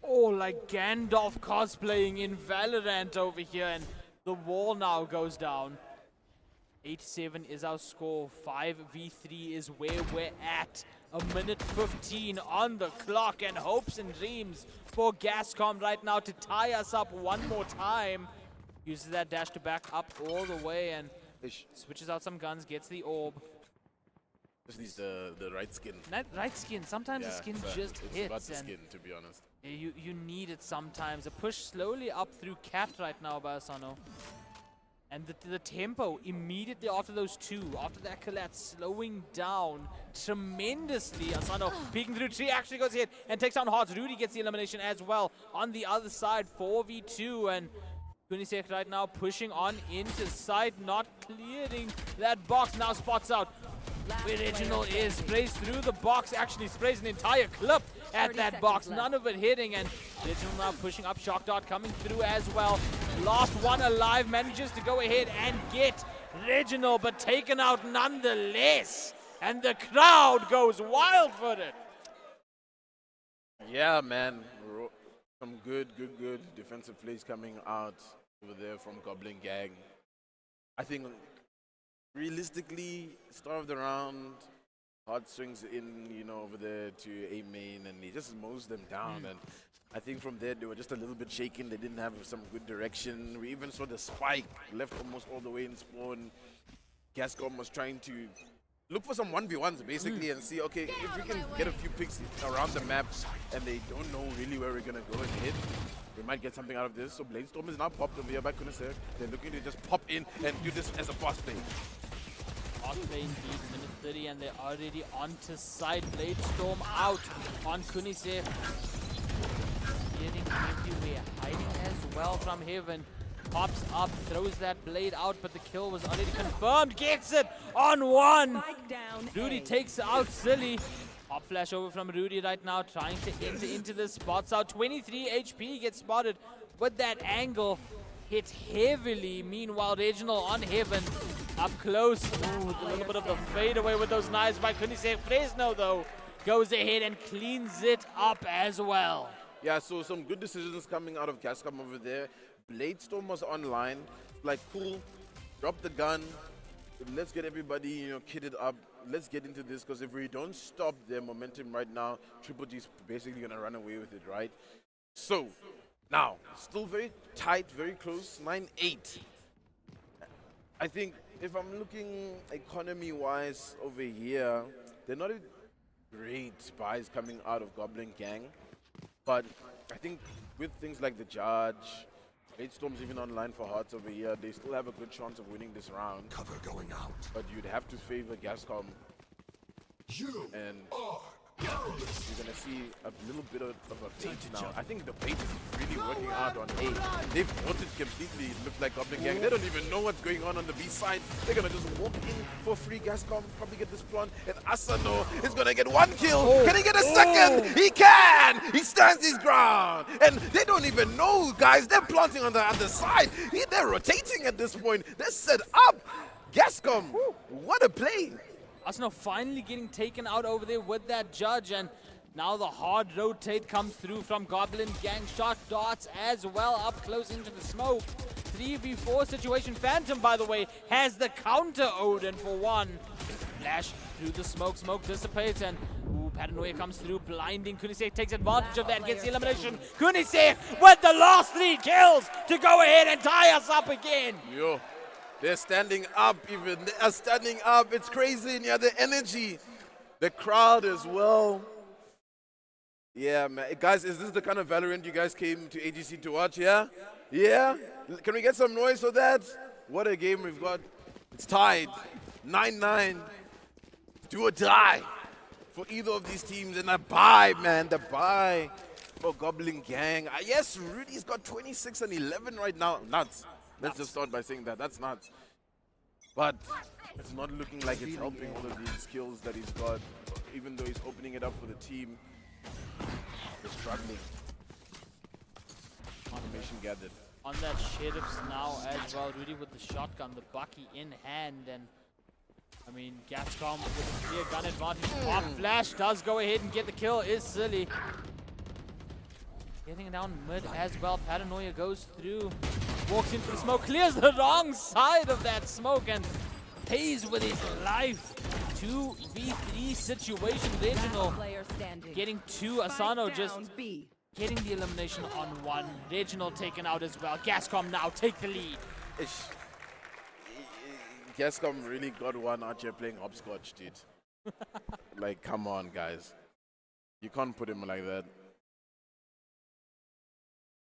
Oh, like Gandalf cosplaying in Valorant over here, and The wall now goes down. 8-7 is our score. 5v3 is where we're at. A minute 15 on the clock, and hopes and dreams for Gascom right now to tie us up one more time. Uses that dash to back up all the way and switches out some guns, gets the orb. Just needs the right skin. That right skin, sometimes the skin just it's hits. about the And skin, to be honest. you need it sometimes. A push slowly up through Cat right now by Asano. And the tempo immediately after those two, after that collat, slowing down tremendously. Asano peeking through tree, actually goes ahead and takes down Hearts. Rudy gets the elimination as well. On the other side, 4v2, and Kunisek right now pushing on into sight, not clearing that box. Now spots out where Reginald is, sprays through the box, actually sprays an entire clip at that box, none of it hitting, and Reginald now pushing up, shock dart coming through as well. Last one alive, manages to go ahead and get Reginald, but taken out nonetheless, and the crowd goes wild for it. Yeah, man. Some good defensive plays coming out over there from Goblin Gang. I think realistically, start of the round, Hard swings in, you know, over there to A main, and he just mows them down. And I think from there, they were just a little bit shaken. They didn't have some good direction. We even saw the spike left almost all the way in spawn. Gascom was trying to look for some 1v1s basically and see, okay, if we can get a few picks around the map and they don't know really where we're going to go and hit, we might get something out of this. So Bladestorm is now popped over here by Kunisek. They're looking to just pop in and do this as a fast play. Fast play indeed, minute 30, and they're already onto side. Bladestorm out on Kunisek. Getting everywhere, hiding as well from Heaven. Pops up, throws that blade out, but the kill was already confirmed. Gets it on one. Rudy takes out Silly. Pop flash over from Rudy right now, trying to enter into the spots out. 23 HP gets spotted with that angle. Hit heavily. Meanwhile, Reginald on Heaven. Up close. Ooh, a little bit of the fade away with those knives by Kunisek. Fresno, though, goes ahead and cleans it up as well. Yeah, so some good decisions coming out of Gascom over there. Bladestorm was online. Like, cool, drop the gun. Let's get everybody, you know, kitted up. Let's get into this, because if we don't stop their momentum right now, Triple G's basically going to run away with it, right? So, now, still very tight, very close, 9-8. I think if I'm looking economy-wise over here, they're not a great buys coming out of Goblin Gang. But I think with things like the Judge, Bladestorm's even online for Hearts over here, they still have a good chance of winning this round. Cover going out. But you'd have to favor Gascom. And you're going to see a little bit of a bait now. I think the bait is really working out on A. They've bought it completely. It looks like Goblin Gang. They don't even know what's going on the B side. They're going to just walk in for free. Gascom probably get this plant. And Asano is going to get one kill. Can he get a second? He can! He stands his ground. And they don't even know, guys. They're planting on the other side. They're rotating at this point. They're set up. Gascom, what a play. Asano finally getting taken out over there with that Judge, and now the hard rotate comes through from Goblin Gang. Shot darts as well up close into the smoke. 3v4 situation. Phantom, by the way, has the counter Odin for one. Flash through the smoke. Smoke dissipates, and Paranoia comes through, blinding. Kunisek takes advantage of that, gets the elimination. Kunisek with the last 3 kills to go ahead and tie us up again. Yo. They're standing up even. They are standing up. It's crazy. And yeah, the energy. The crowd as well. Yeah, man. Guys, is this the kind of Valorant you guys came to AGC to watch? Yeah? Yeah? Can we get some noise for that? What a game we've got. It's tied. 9-9. Do or die for either of these teams. And the bye, man. The bye for Goblin Gang. Yes, Rudy's got 26 and 11 right now. Nuts. Let's just start by saying that. That's nuts. But it's not looking like it's helping all of these skills that he's got. Even though he's opening it up for the team, they're struggling. Information gathered. On that Sheriffs now as well. Rudy with the shotgun, the Bucky in hand. And, I mean, Gascom with a clear gun advantage. Pop Flash does go ahead and get the kill. Is Silly. Getting down mid as well. Paranoia goes through. Walks into the smoke, clears the wrong side of that smoke, and pays with his life. 2v3 situation. Reginald Player standing. getting two. Asano Spike just down B. getting the elimination on one. Reginald taken out as well. Gascom now take the lead. Ish. Gascom really got one out here playing hopscotch, dude. Like, come on, guys. You can't put him like that.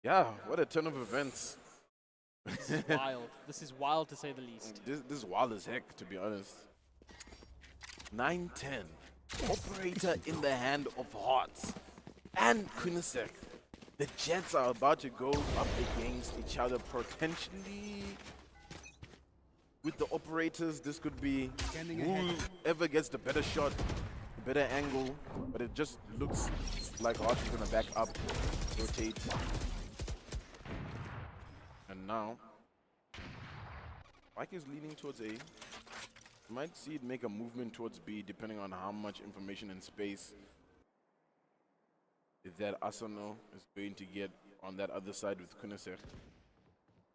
Yeah, what a turn of events. This is wild. This is wild to say the least. This is wild as heck, to be honest. 9-10. Operator in the hand of Hearts. And Kunisek. The Jets are about to go up against each other potentially. With the operators, this could be whoever gets the better shot, the better angle. But it just looks like Hearts is going to back up, rotate. And now, Mike is leaning towards A. You might see it make a movement towards B depending on how much information and space that Asano is going to get on that other side with Kunisek.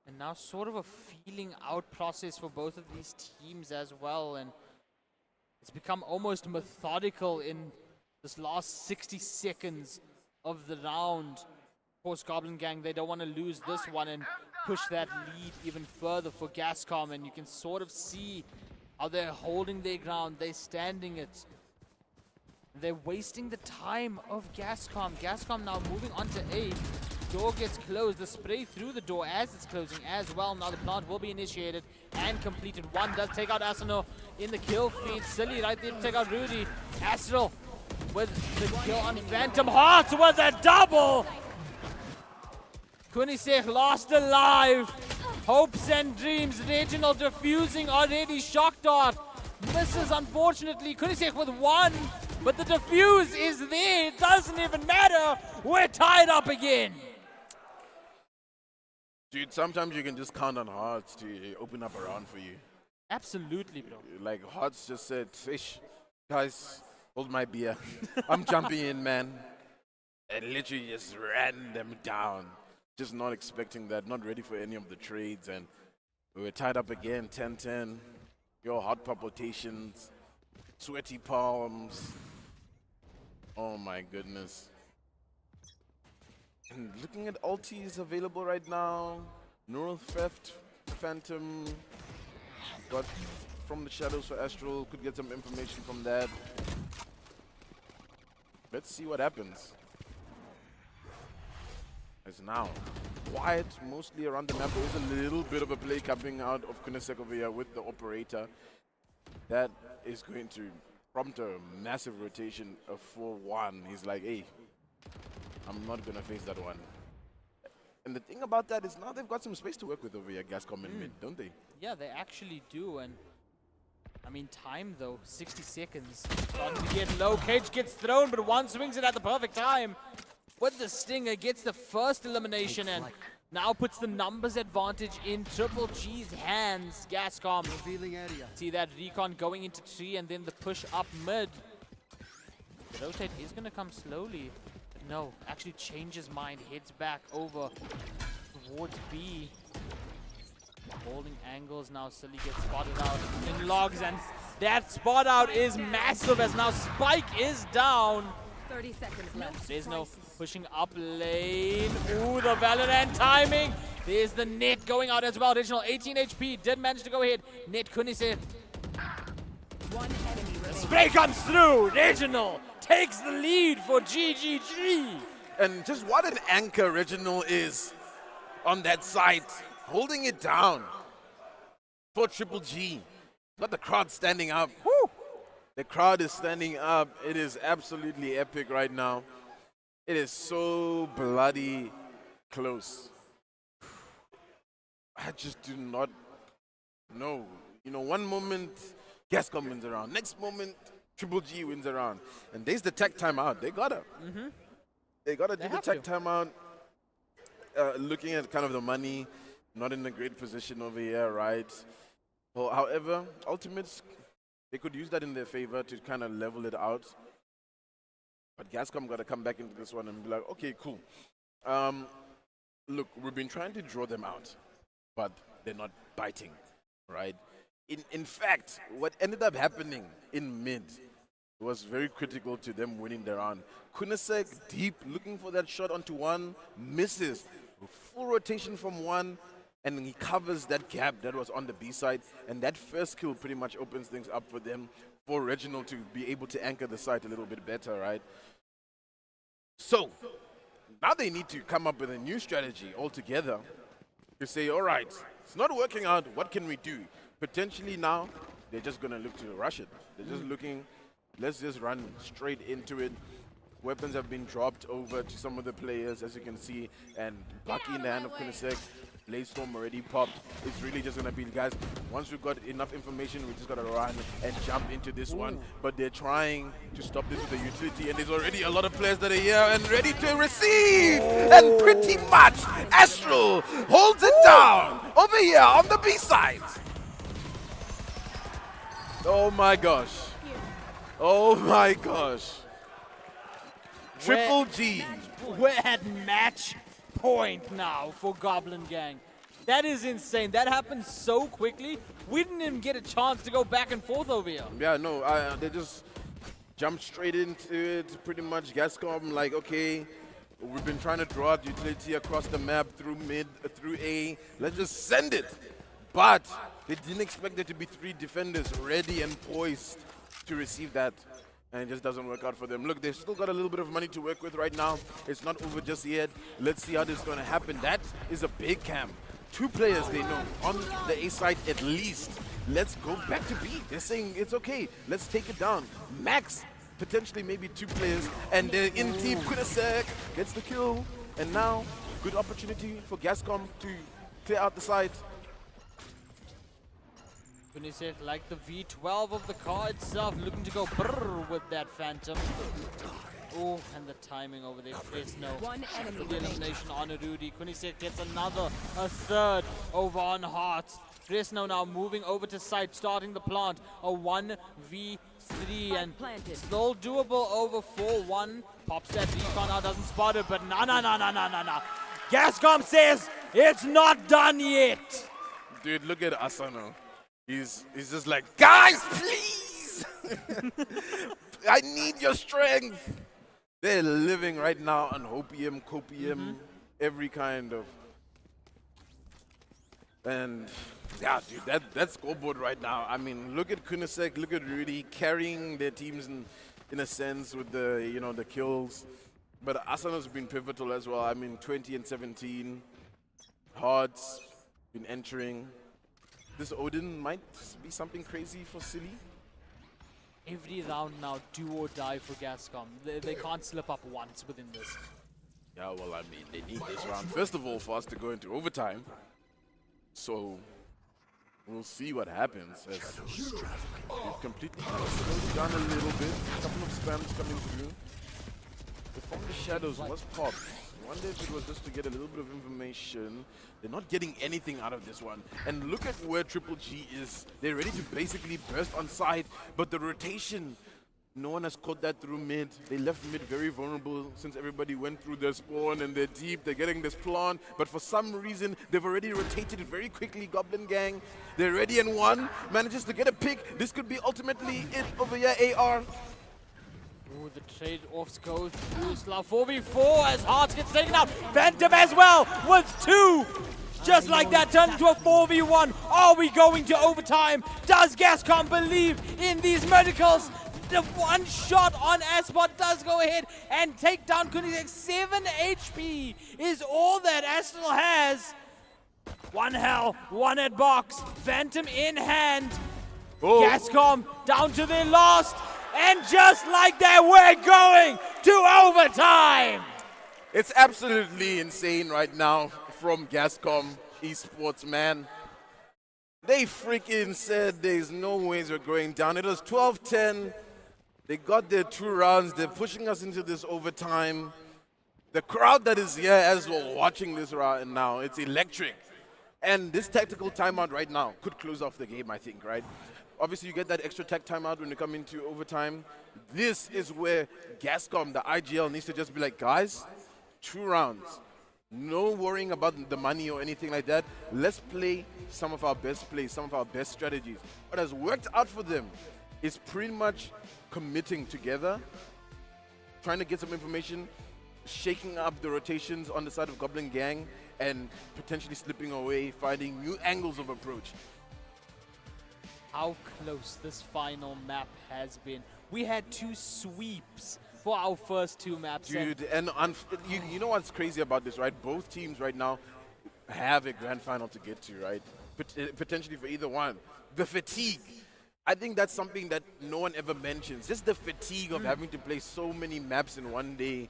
And now sort of a feeling out process for both of these teams as well. And it's become almost methodical in this last 60 seconds of the round. Of course, Goblin Gang, they don't want to lose this one and push that lead even further for Gascom. And you can sort of see how they're holding their ground. They're standing it. They're wasting the time of Gascom. Gascom now moving on to A. Door gets closed. The spray through the door as it's closing as well. Now the plant will be initiated and completed. One does take out Asano in the kill feed. Silly right there to take out Rudy. Astral with the kill on Phantom. Hearts with a double. Kunisek lost alive. Hopes and dreams. Reginald defusing already. Shock dart misses unfortunately. Kunisek with one. But the defuse is there. It doesn't even matter. We're tied up again. Dude, sometimes you can just count on Hearts to open up a round for you. Absolutely, bro. Like, Hearts just said, "Fish, guys, hold my beer. I'm jumping in, man." And literally just ran them down. Just not expecting that, not ready for any of the trades. And we were tied up again, 10-10. Your heart palpitations, sweaty palms. Oh my goodness. And looking at ultis available right now, Neural Theft, Phantom, got from the shadows for Astral, could get some information from that. Let's see what happens. As now, quiet mostly around the map. There is a little bit of a play coming out of Kunisek over here with the operator. That is going to prompt a massive rotation, a 4-1. He's like, hey, I'm not going to face that one. And the thing about that is now they've got some space to work with over here, Gascom and mid, don't they? Yeah, they actually do. And I mean, time though, 60 seconds. Starting to get low. Cage gets thrown, but one swings it at the perfect time. With the Stinger, gets the first elimination and now puts the numbers advantage in Triple G's hands. Gascom. Revealing area. See that recon going into tree and then the push up mid. The rotate is going to come slowly. But no, actually changes mind. Heads back over towards B. Holding angles now. Silly gets spotted out in logs. And that spot out is massive as now Spike is down. 30 seconds left. There's no pushing up lane. Ooh, the Valorant timing. There's the net going out as well. Original 18 HP did manage to go ahead. Net Kunisek. One enemy remaining. Spray comes through. Reginald takes the lead for GGG. And just what an anchor Reginald is on that side, holding it down for Triple G. Got the crowd standing up. Woo. The crowd is standing up. It is absolutely epic right now. It is so bloody close. I just do not know. You know, one moment Gascom wins around. Next moment Triple G wins around. And there's the tech timeout. They gotta. They gotta do the have tech to. timeout. Looking at kind of the money, not in a great position over here, right? Well, however, Ultimates, they could use that in their favor to kind of level it out. But Gascom got to come back into this one and be like, okay, cool. Look, we've been trying to draw them out. but they're not biting, right? In fact, what ended up happening in mid was very critical to them winning the round. Kunisek deep, looking for that shot onto one, misses. Full rotation from one, and he covers that gap that was on the B side, and that first kill pretty much opens things up for them, for Reginald to be able to anchor the site a little bit better, right? So, now they need to come up with a new strategy altogether to say, all right, it's not working out, what can we do? Potentially now, they're just going to look to rush it. They're just looking, let's just run straight into it. Weapons have been dropped over to some of the players, as you can see, and lucky in the hand of Kunisek. Blazestorm already popped. It's really just going to be, guys, once we've got enough information, we just got to run and jump into this one. But they're trying to stop this with the utility, and there's already a lot of players that are here and ready to receive. And pretty much, Astral holds it down over here on the B side. Oh my gosh. Oh my gosh. Triple G. We're at match point now for Goblin Gang. That is insane. That happened so quickly. We didn't even get a chance to go back and forth over here. Yeah, no, they just jumped straight into it. Pretty much Gascom, like, okay, we've been trying to draw out utility across the map through mid, through A. Let's just send it. But they didn't expect there to be 3 defenders ready and poised to receive that. And it just doesn't work out for them. Look, they've still got a little bit of money to work with right now. It's not over just yet. Let's see how this is going to happen. That is a big camp. 2 players they know on the A side at least. Let's go back to B. They're saying it's okay. Let's take it down. Max, potentially maybe 2 players. And they're in team. Kunisek gets the kill. And now, good opportunity for Gascom to clear out the side. Kunisek, like the V12 of the car itself, looking to go brrr with that Phantom. Oh, and the timing over there. Fresno. One enemy The remaining. elimination on Rudy. Kunisek gets a third over on Hearts. Fresno now moving over to side, starting the plant. A 1v3 and planted. still doable over 4-1. Pops that recon out, doesn't spot it, but no. Gascom says it's not done yet. Dude, look at Asano. He's just like, guys, please! I need your strength! They're living right now on opium, copium, every kind of. And yeah, dude, that scoreboard right now. I mean, look at Kunisek, look at Rudy carrying their teams in a sense with the, you know, the kills. But Asano's been pivotal as well. I mean, 20 and 17. Hearts been entering. This Odin might be something crazy for Silly. Every round now, do or die for Gascom. They can't slip up once within this. Yeah, well, I mean, they need this round. First of all, for us to go into overtime. So, we'll see what happens. As they've completely slowed down a little bit. A couple of spams coming through. But from the shadows was popped. I wonder if it was just to get a little bit of information. They're not getting anything out of this one. And look at where Triple G is. They're ready to basically burst on side, but the rotation, no one has caught that through mid. They left mid very vulnerable since everybody went through their spawn and they're deep. They're getting this plant, but for some reason, they've already rotated it very quickly. Goblin Gang, they're ready and one manages to get a pick. This could be ultimately it over here, AR. Ooh, the trade-offs go through. Slav 4v4 as Hearts gets taken out. Phantom as well with 2. Just like that, turned into a 4v1. Are we going to overtime? Does Gascom believe in these medicals? The one shot on Aspot does go ahead and take down Kunisek. 7 HP is all that Astral has. One hell, one at box. Phantom in hand. Oh. Gascom down to their last. And just like that, we're going to overtime. It's absolutely insane right now from Gascom Esports, man. They freaking said there's no ways we're going down. It was 12-10. They got their 2 rounds. They're pushing us into this overtime. The crowd that is here as well watching this round now, it's electric. And this tactical timeout right now could close off the game, I think, right? Obviously, you get that extra tech timeout when you come into overtime. This is where Gascom, the IGL, needs to just be like, guys, 2 rounds. No worrying about the money or anything like that. Let's play some of our best plays, some of our best strategies. What has worked out for them is pretty much committing together, trying to get some information, shaking up the rotations on the side of Goblin Gang, and potentially slipping away, finding new angles of approach. How close this final map has been. We had 2 sweeps for our first 2 maps. Dude, and you know what's crazy about this, right? Both teams right now have a grand final to get to, right? Potentially for either one. The fatigue. I think that's something that no one ever mentions. Just the fatigue of having to play so many maps in one day.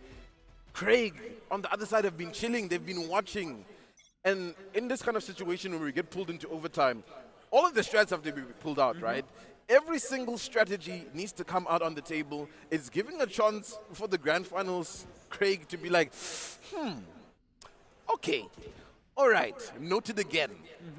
Craig, on the other side, have been chilling. They've been watching. And in this kind of situation where we get pulled into overtime, all of the strats have to be pulled out, right? Every single strategy needs to come out on the table. It's giving a chance for the grand finals, Craig, to be like, okay, all right, noted again.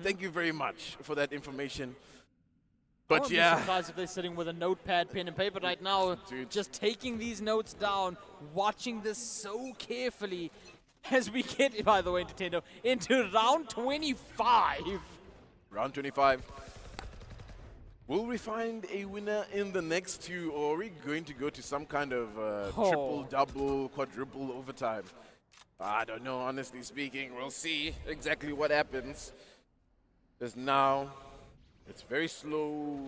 Thank you very much for that information. I But wouldn't be yeah, surprised if they're sitting with a notepad, pen, and paper right now, Dude. just taking these notes down, watching this so carefully as we get, by the way, Nintendo, into round 25. round 25. Will we find a winner in the next 2, or are we going to go to some kind of triple, double, quadruple overtime? I don't know, honestly speaking. We'll see exactly what happens. Because now, it's very slow.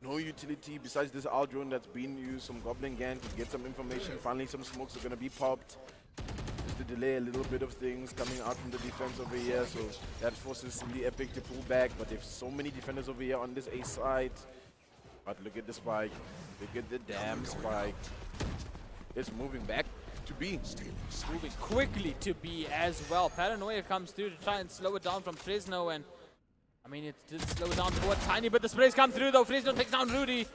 No utility besides this R drone that's being used from Goblin Gang to get some information. Finally, some smokes are going to be popped. Just to delay a little bit of things coming out from the defense over here. So that forces Silly Epic to pull back. But there's so many defenders over here on this A side. But look at the spike. Look at the damn spike. It's moving back to B. Moving quickly to B as well. Paranoia comes through to try and slow it down from Fresno, and I mean, it did slow it down for a tiny bit. The sprays come through though. Fresno takes down Rudy.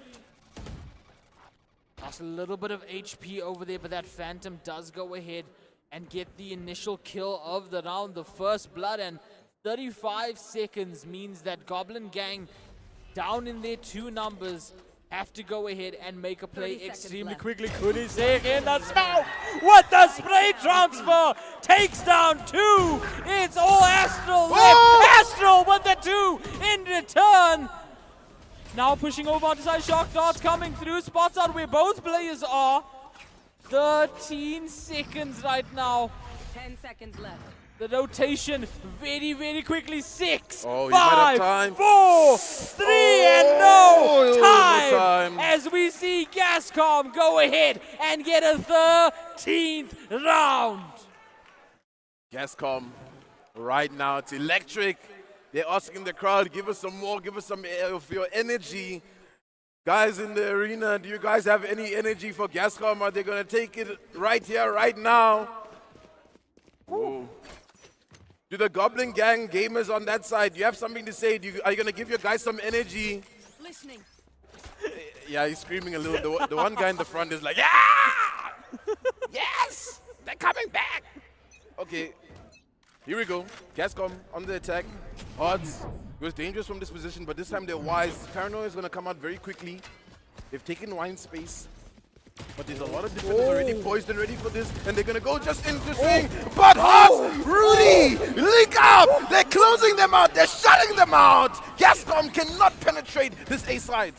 Lost a little bit of HP over there, but that Phantom does go ahead and get the initial kill of the round, the first blood, and 35 seconds means that Goblin Gang, down in their 2 numbers, have to go ahead and make a play 30 seconds extremely left. quickly. Kunisek in the smoke with the spray transfer, takes down 2. It's all Astral left. Astral with the 2 in return. Now pushing over onto side, shock darts coming through, spots out where both players are. 13 seconds right now. 10 seconds left. The rotation very, very quickly. 6, Oh, you might have 5, time. 4, 3, and no time. Overtime. As we see Gascom go ahead and get a 13th round. Gascom, right now, it's electric. They're asking the crowd, give us some more, give us some of your energy. Guys in the arena, do you guys have any energy for Gascom? Are they going to take it right here, right now? Whoa. To the Goblin Gang gamers on that side, do you have something to say? Are you going to give your guys some energy? Listening. Yeah, he's screaming a little. The one guy in the front is like, yeah! Yes! They're coming back! Okay, here we go. Gascom on the attack. Odds. It was dangerous from this position, but this time they're wise. Paranoia is going to come out very quickly. They've taken wine space. But there's a lot of defenders already poised and ready for this, and they're going to go just into swing. But Hearts, Rudy, link up! They're closing them out. They're shutting them out. Gascom cannot penetrate this A side.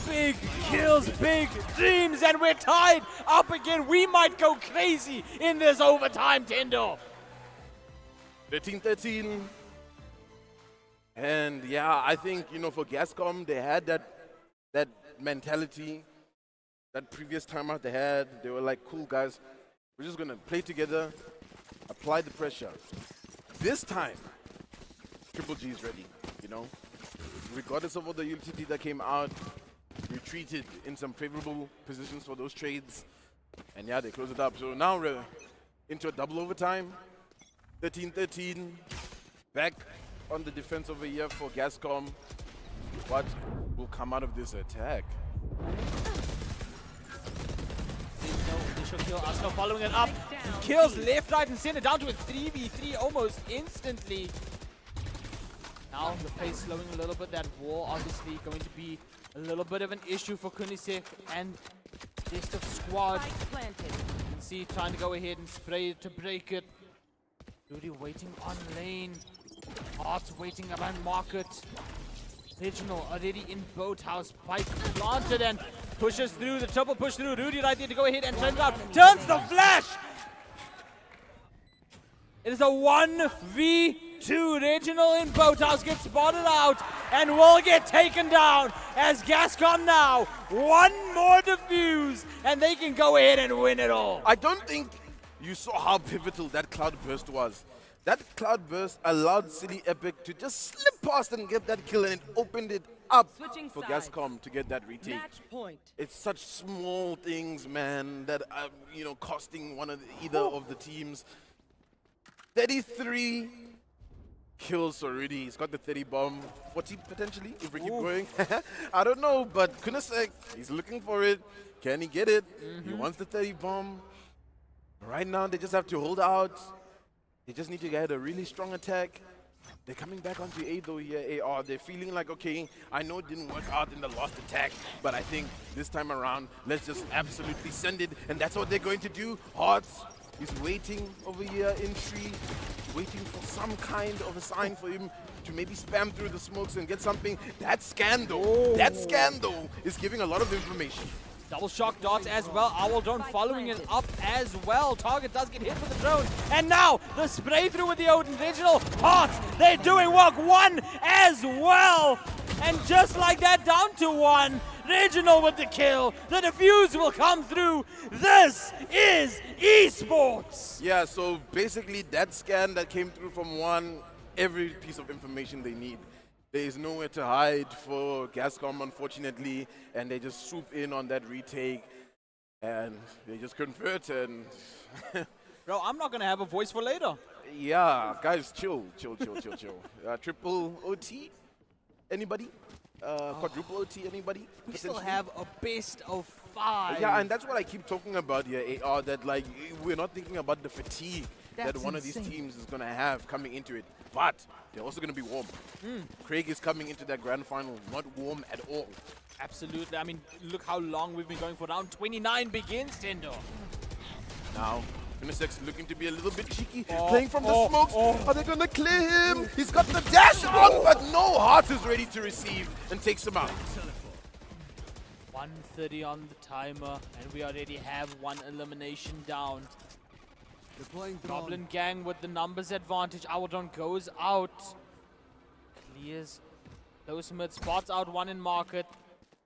Big kills, big dreams, and we're tied up again. We might go crazy in this overtime, Tendo. 13-13. And yeah, I think, for Gascom, they had that mentality. That previous time out they were like, cool guys, we're just going to play together, apply the pressure. This time, Triple G is ready, Regardless of all the utility that came out, retreated in some favorable positions for those trades. And yeah, they close it up. So now we're into a double overtime. 13-13. Back on the defense over here for Gascom. What will come out of this attack? Initial kill, Arsenal following it up. He kills left, right, and center, down to a 3v3 almost instantly. Now the pace slowing a little bit. That wall obviously going to be a little bit of an issue for Kunisek and rest of squad. Spike planted. can see trying to go ahead and spray to break it. Rudy waiting on lane. Hearts waiting around market. Original already in boathouse. Spike planted and pushes through the triple push through. Rudy right there to go ahead and turn it out. Turns the flash! It is a 1v2. Regional in boathouse gets spotted out and will get taken down as Gascom now one more defuse and they can go ahead and win it all. I don't think you saw how pivotal that cloud burst was. That cloud burst allowed Silly Epic to just slip past and get that kill, and it opened it up Switching for sides. Gascom to get that retake. Match point. It's such small things, man, that are, costing either of the teams. 33 kills already. He's got the 30 bomb. 40 potentially, if we keep going. I don't know, but goodness sake, he's looking for it. Can he get it? He wants the 30 bomb. Right now, they just have to hold out. They just need to get a really strong attack. They're coming back onto A though here, AR. They're feeling like, okay, I know it didn't work out in the last attack, but I think this time around, let's just absolutely send it. And that's what they're going to do. Hearts is waiting over here in tree, waiting for some kind of a sign for him to maybe spam through the smokes and get something. That scan though is giving a lot of information. Double shock dot as well. Owl drone following it up as well. Target does get hit with the drone. And now the spray through with the Odin. Digital Hearts, they're doing work. One as well. And just like that, down to one. Regional with the kill. The defuse will come through. This is esports. Yeah, so basically that scan that came through from one, every piece of information they need. There is nowhere to hide for Gascom, unfortunately, and they just swoop in on that retake, and they just convert, and Bro, I'm not going to have a voice for later. yeah, guys, chill. Triple OT, anybody? Quadruple OT, anybody? We still Potentially? have a best of 5. Yeah, and that's what I keep talking about here, AR, that like we're not thinking about the fatigue that That's one of these insane. teams is going to have coming into it. But they're also going to be warm. Craig is coming into that grand final not warm at all. Absolutely. I mean, look how long we've been going for. Round 29 begins, Tendo. Now, Unisex looking to be a little bit cheeky, Oh, playing from the oh, smokes. oh. Are they going to clear him? He's got the dash on, but no, Heart is ready to receive and takes him out. 1:30 on the timer, and we already have one elimination down. Goblin Gang with the numbers advantage. Owldron goes out. Clears those mid spots out one in market.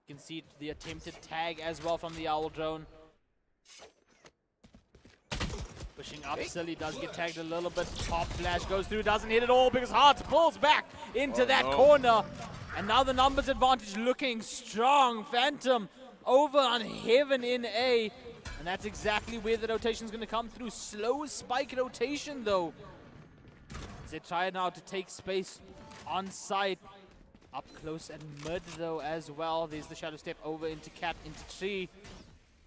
You can see the attempted tag as well from the Owldron. Pushing up, Silly does get tagged a little bit. Pop flash goes through, doesn't hit it all because Hearts pulls back into that corner. And now the numbers advantage looking strong. Phantom over on Heaven in A. And that's exactly where the rotation is going to come through. Slow spike rotation, though. As they try now to take space on site. Up close and mid, though, as well. There's the shadow step over into Cat, into Tree.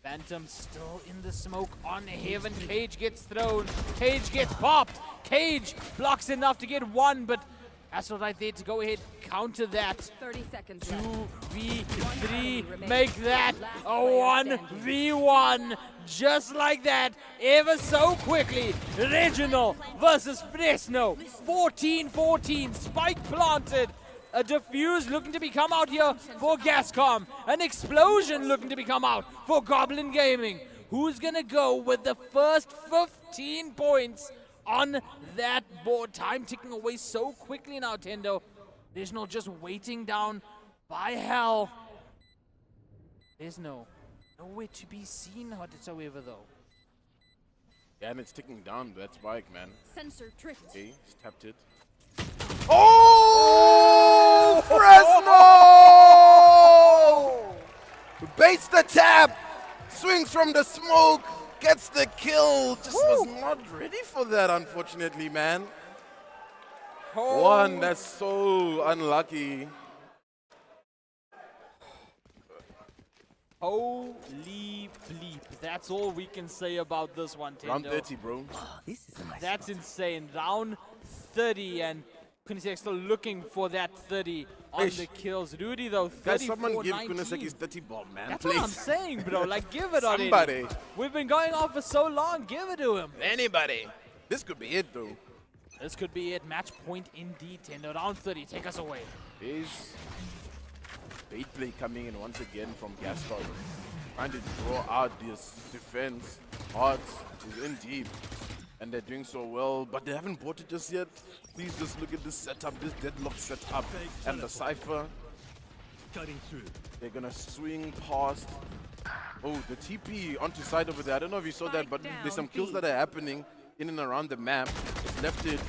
Phantom still in the smoke on Heaven. Cage gets thrown. Cage gets popped. Cage blocks enough to get one, but Astral right there to go ahead, counter that. 30 seconds left. 2v3, make that a 1v1, just like that, ever so quickly. Regional versus Fresno, 14-14, spike planted. A defuse looking to become out here for Gascom. An explosion looking to become out for Goblin Gaming. Who's gonna go with the first 15 points on that board? Time ticking away so quickly now, Tendo. There's no just waiting down by hell. There's nowhere to be seen whatsoever, though. Yeah, and it's ticking down, that spike, man. Sensor tripped. Okay, he's tapped it. Oh! Fresno! Baits the tap, swings from the smoke, gets the kill. Just was not ready for that, unfortunately, man. One, that's so unlucky. Holy bleep. That's all we can say about this one, Tendo. Round 30, bro. That's insane. Round 30, and Kunisek still looking for that 30 on Ish. the kills. Rudy, though, Guys, someone give 34-19. Kunisek his 30 bomb, man. That's please. what I'm saying, bro. Like, give it already. Somebody. We've been going on for so long. Give it to him. Anybody. This could be it, though. This could be it. Match point indeed. 10 round 30. Take us away. Is bait play coming in once again from Gascom. Trying to draw out this defense. Hearts is in deep. And they're doing so well, but they haven't bought it just yet. Please just look at this setup, this deadlock setup. And the Cypher, Cutting through. they're gonna swing past. Oh, the TP onto side over there. I don't know if you saw that, but there's some kills that are happening in and around the map. It's left it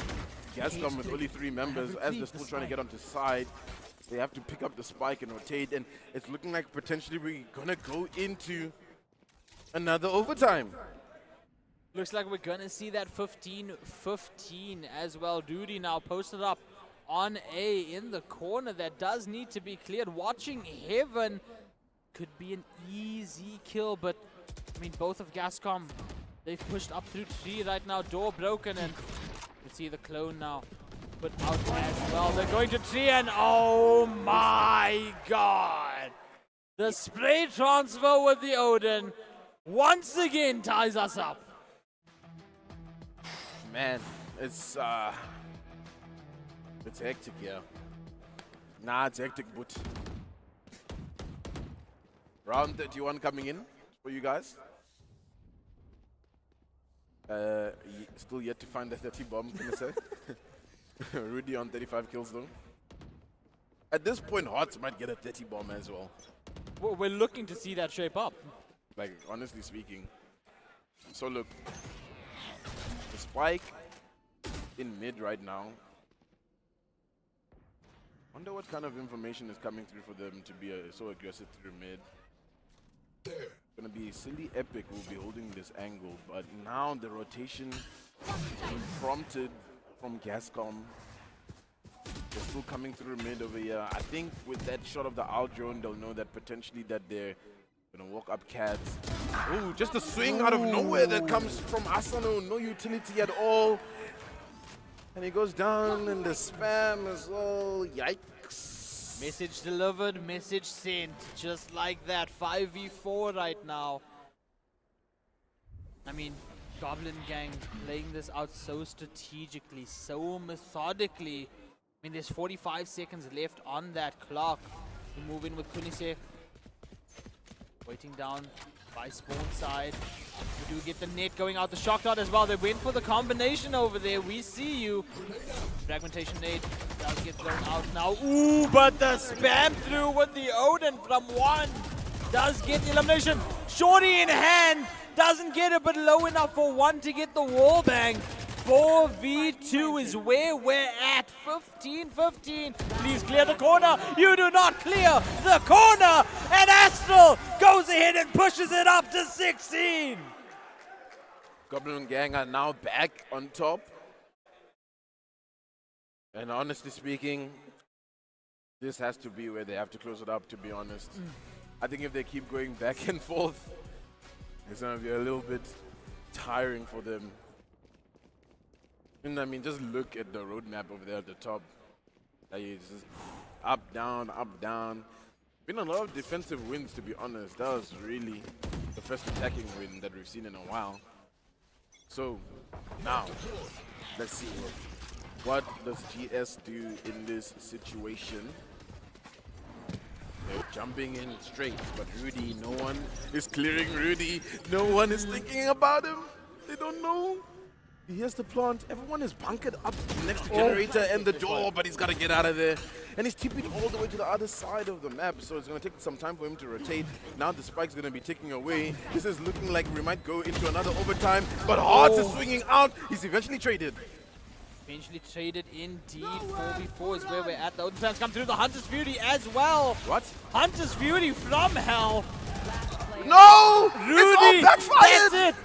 Gascom with only 3 members as they're still trying to get onto side. They have to pick up the spike and rotate, and it's looking like potentially we're gonna go into another overtime. Looks like we're going to see that 15-15 as well. Rudy now posted up on A in the corner. That does need to be cleared. Watching Heaven could be an easy kill, but I mean, both of Gascom, they've pushed up through tree right now. Door broken, and you see the clone now put out as well. They're going to tree, and oh my god! The spray transfer with the Odin once again ties us up. Man, it's hectic here. Nah, it's hectic, but round 31 coming in for you guys. Still yet to find the 30 bomb, can I say? Rudy on 35 kills though. At this point, Hearts might get a 30 bomb as well. Well, we're looking to see that shape up. Like, honestly speaking. So look, the spike in mid right now. Wonder what kind of information is coming through for them to be so aggressive through mid. There. Gonna be silly epic will be holding this angle, but now the rotation being prompted from Gascom. They're still coming through mid over here. I think with that shot of the owl drone, they'll know that potentially that they're gonna walk up cats. Oh, just a swing out of nowhere that comes from Asano. No utility at all. And he goes down and the spam as well. Yikes. Message delivered, message sent. Just like that. 5v4 right now. I mean, Goblin Gang playing this out so strategically, so methodically. I mean, there's 45 seconds left on that clock. We move in with Kunisek. Waiting down by spawn side. We do get the net going out, the shock dart as well. They went for the combination over there. We see you. Fragmentation nade does get thrown out now. Ooh, but the spam through with the Odin from 1 does get the elimination. Shorty in hand, doesn't get it, but low enough for 1 to get the wall bang. 4v2 is where we're at. 15-15. Please clear the corner. You do not clear the corner. And Astral goes ahead and pushes it up to 16. Goblin Gang are now back on top. And honestly speaking, this has to be where they have to close it up, to be honest. I think if they keep going back and forth, it's going to be a little bit tiring for them. And I mean, just look at the roadmap over there at the top. It's just up, down, up, down. Been a lot of defensive wins, to be honest. That was really the first attacking win that we've seen in a while. So, now, let's see. What does GS do in this situation? They're jumping in straight, but Rudy, no one is clearing Rudy. No one is thinking about him. They don't know. He has the plant. Everyone is bunkered up next to the generator and the door, but he's got to get out of there. And he's TP'd all the way to the other side of the map, so it's going to take some time for him to rotate. Now the spike's going to be taken away. This is looking like we might go into another overtime, but Hearts is swinging out. He's eventually traded. Eventually traded indeed. 4v4 is where we're at. The Odin plans come through. The Hunter's Fury as well. What? Hunter's Fury from Hell. No! Rudy, It's all backfired! that's it.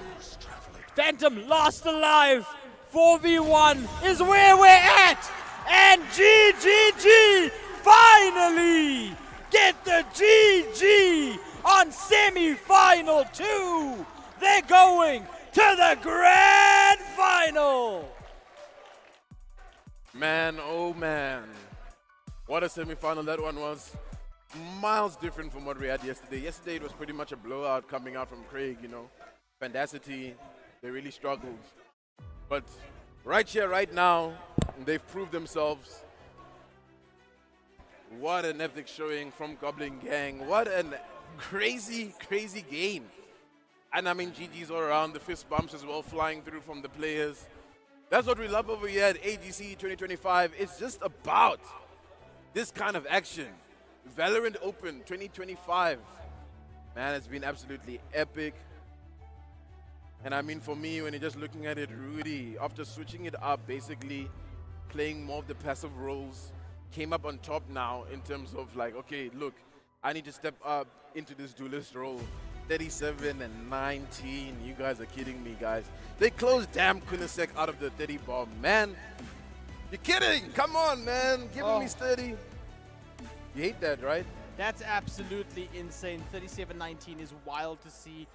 Phantom lost alive. 4v1 is where we're at. And GGG finally get the GG on semi-final 2. They're going to the grand final. Man, oh man. What a semi-final that one was. Miles different from what we had yesterday. Yesterday it was pretty much a blowout coming out from Craig, you know. Fandacity, they really struggled. But right here, right now, they've proved themselves. What an epic showing from Goblin Gang. What an crazy, crazy game. And I mean, GG's all around, the fist bumps as well flying through from the players. That's what we love over here at AGC 2025. It's just about this kind of action. Valorant Open 2025. Man, it's been absolutely epic. And I mean, for me, when you're just looking at it, Rudy, after switching it up, basically playing more of the passive roles, came up on top now in terms of like, okay, look, I need to step up into this duelist role. 37 and 19. You guys are kidding me, guys. They closed damn Kunisek out of the 30 bomb. Man, you're kidding. Come on, man. Giving me 30. You hate that, right? That's absolutely insane. 37-19 is wild to see.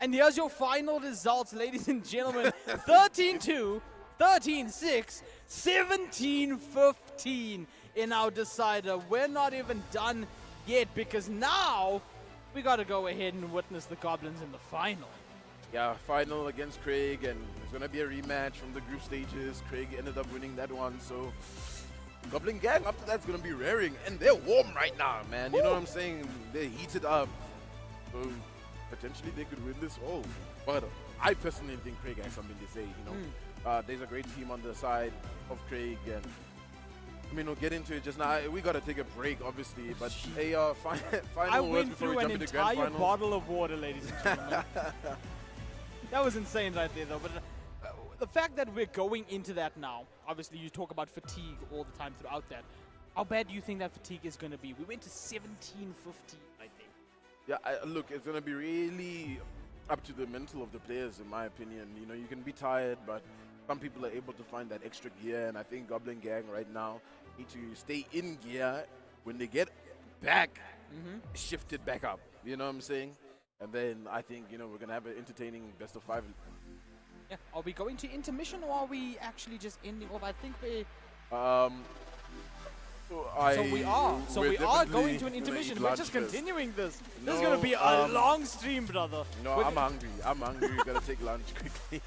And here's your final results, ladies and gentlemen. 13-2, 13-6, 17-15 in our decider. We're not even done yet because now we got to go ahead and witness the Goblins in the final. Yeah, final against Craig, and it's going to be a rematch from the group stages. Craig ended up winning that one, so Goblin Gang after that's going to be raring, and they're warm right now, man. You know what I'm saying? They're heated up, so potentially they could win this all. But I personally think Craig has something to say, you know. There's a great team on the side of Craig, and I mean, we'll get into it just now. We got to take a break, obviously, but hey, final I words went before we through an jump into grand entire finals. bottle of water, ladies and gentlemen. That was insane right there, though. But the fact that we're going into that now, obviously you talk about fatigue all the time throughout that. How bad do you think that fatigue is going to be? We went to 17-15, I think. Yeah, look, it's going to be really up to the mental of the players, in my opinion. You know, you can be tired, but some people are able to find that extra gear, and I think Goblin Gang right now need to stay in gear. When they get back, shift it back up. You know what I'm saying? And then I think, you know, we're going to have an entertaining best of 5. Yeah. Are we going to intermission, or are we actually just ending off? I think we... So we are. So we are going to an intermission. We're just continuing this. This is going to be a long stream, brother. No, I'm hungry. I'm hungry. We got to take lunch quickly.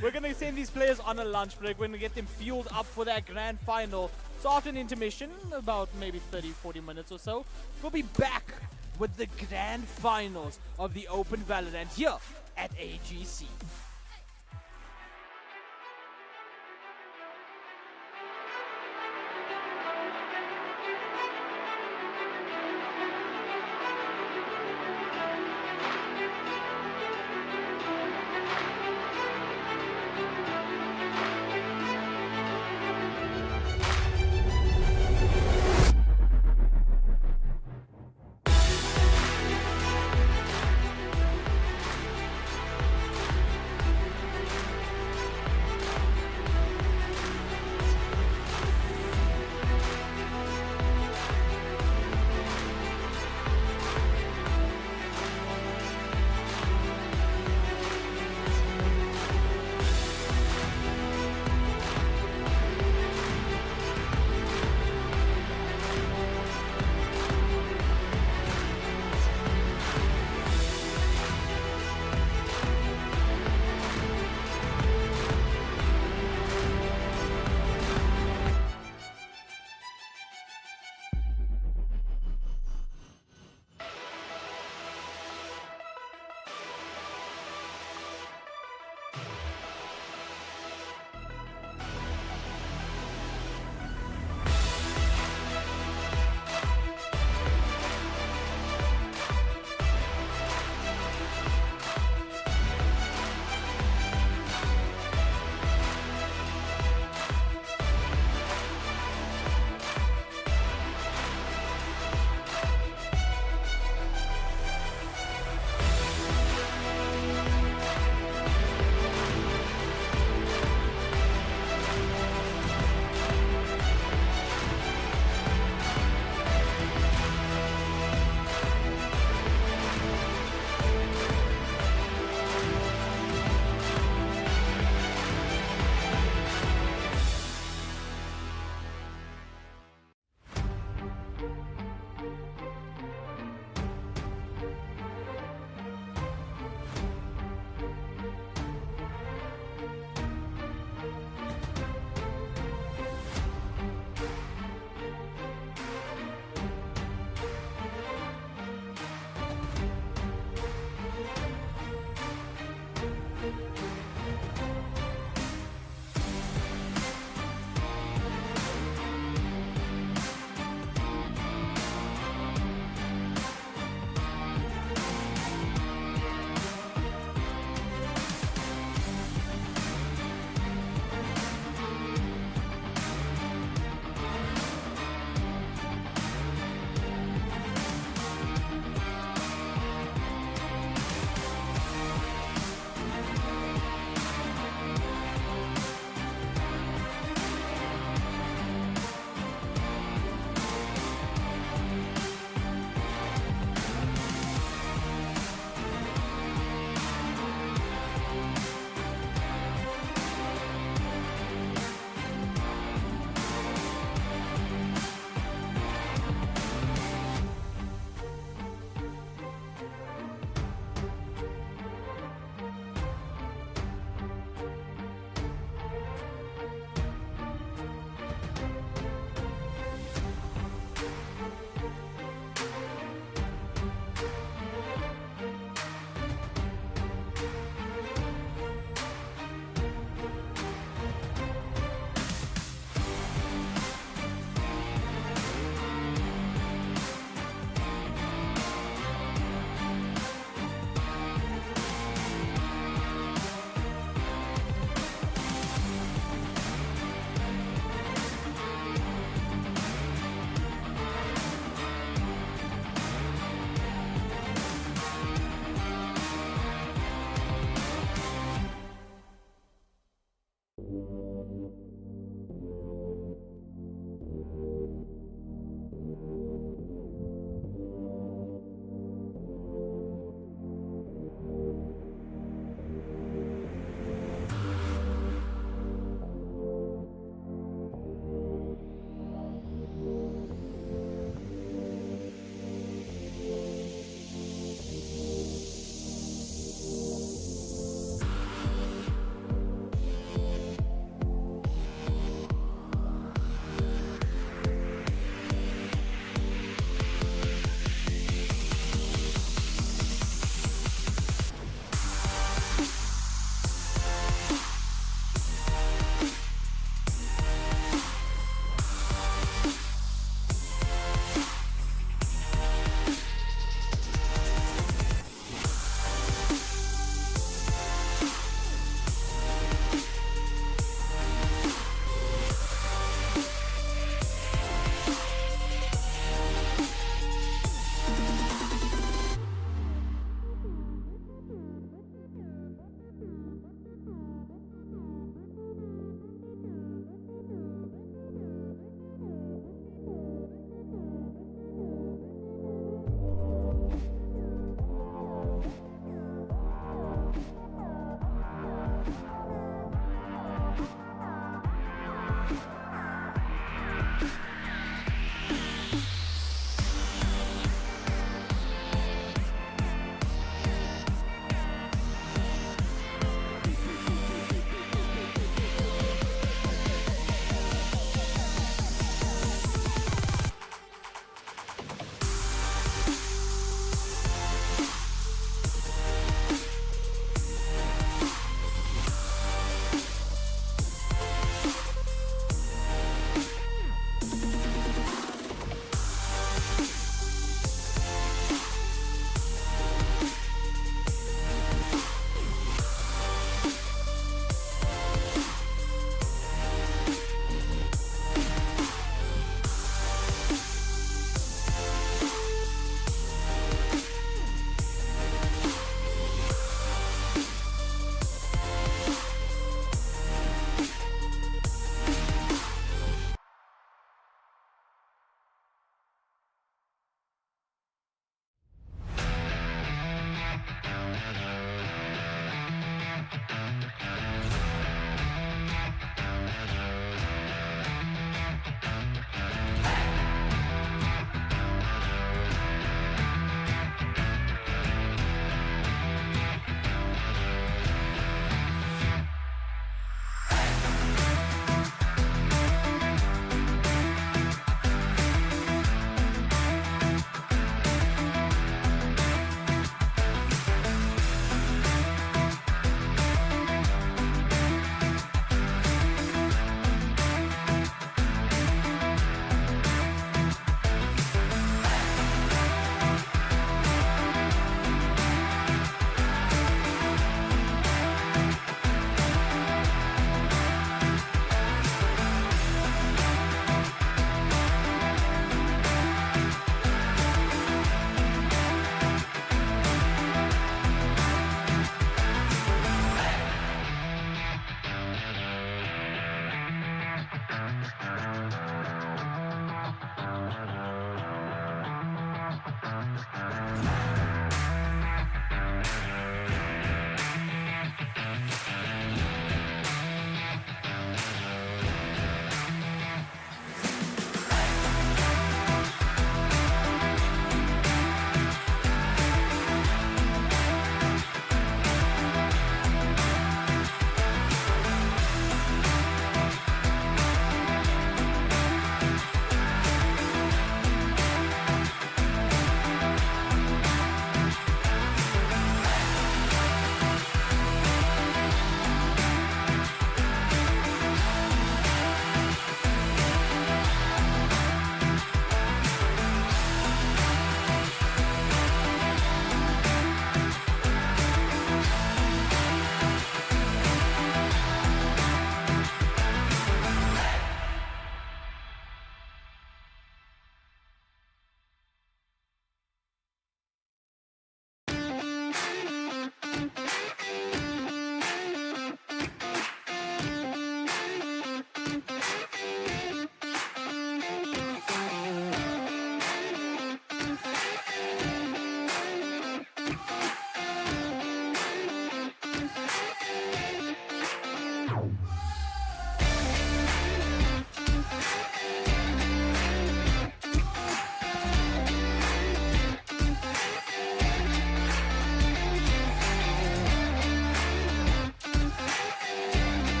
We're going to send these players on a lunch break. We're going to get them fueled up for that grand final. So after an intermission, about maybe 30-40 minutes or so, we'll be back with the grand finals of the Open Valorant here at AGC.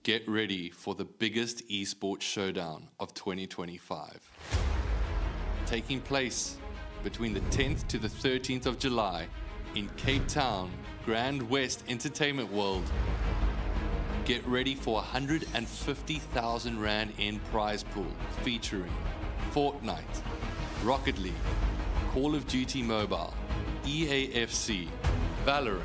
Get ready for the biggest esports showdown of 2025. Taking place between the 10th to the 13th of July in Cape Town, Grand West Entertainment World. Get ready for 150,000 Rand in prize pool featuring Fortnite, Rocket League, Call of Duty Mobile, EAFC, Valorant,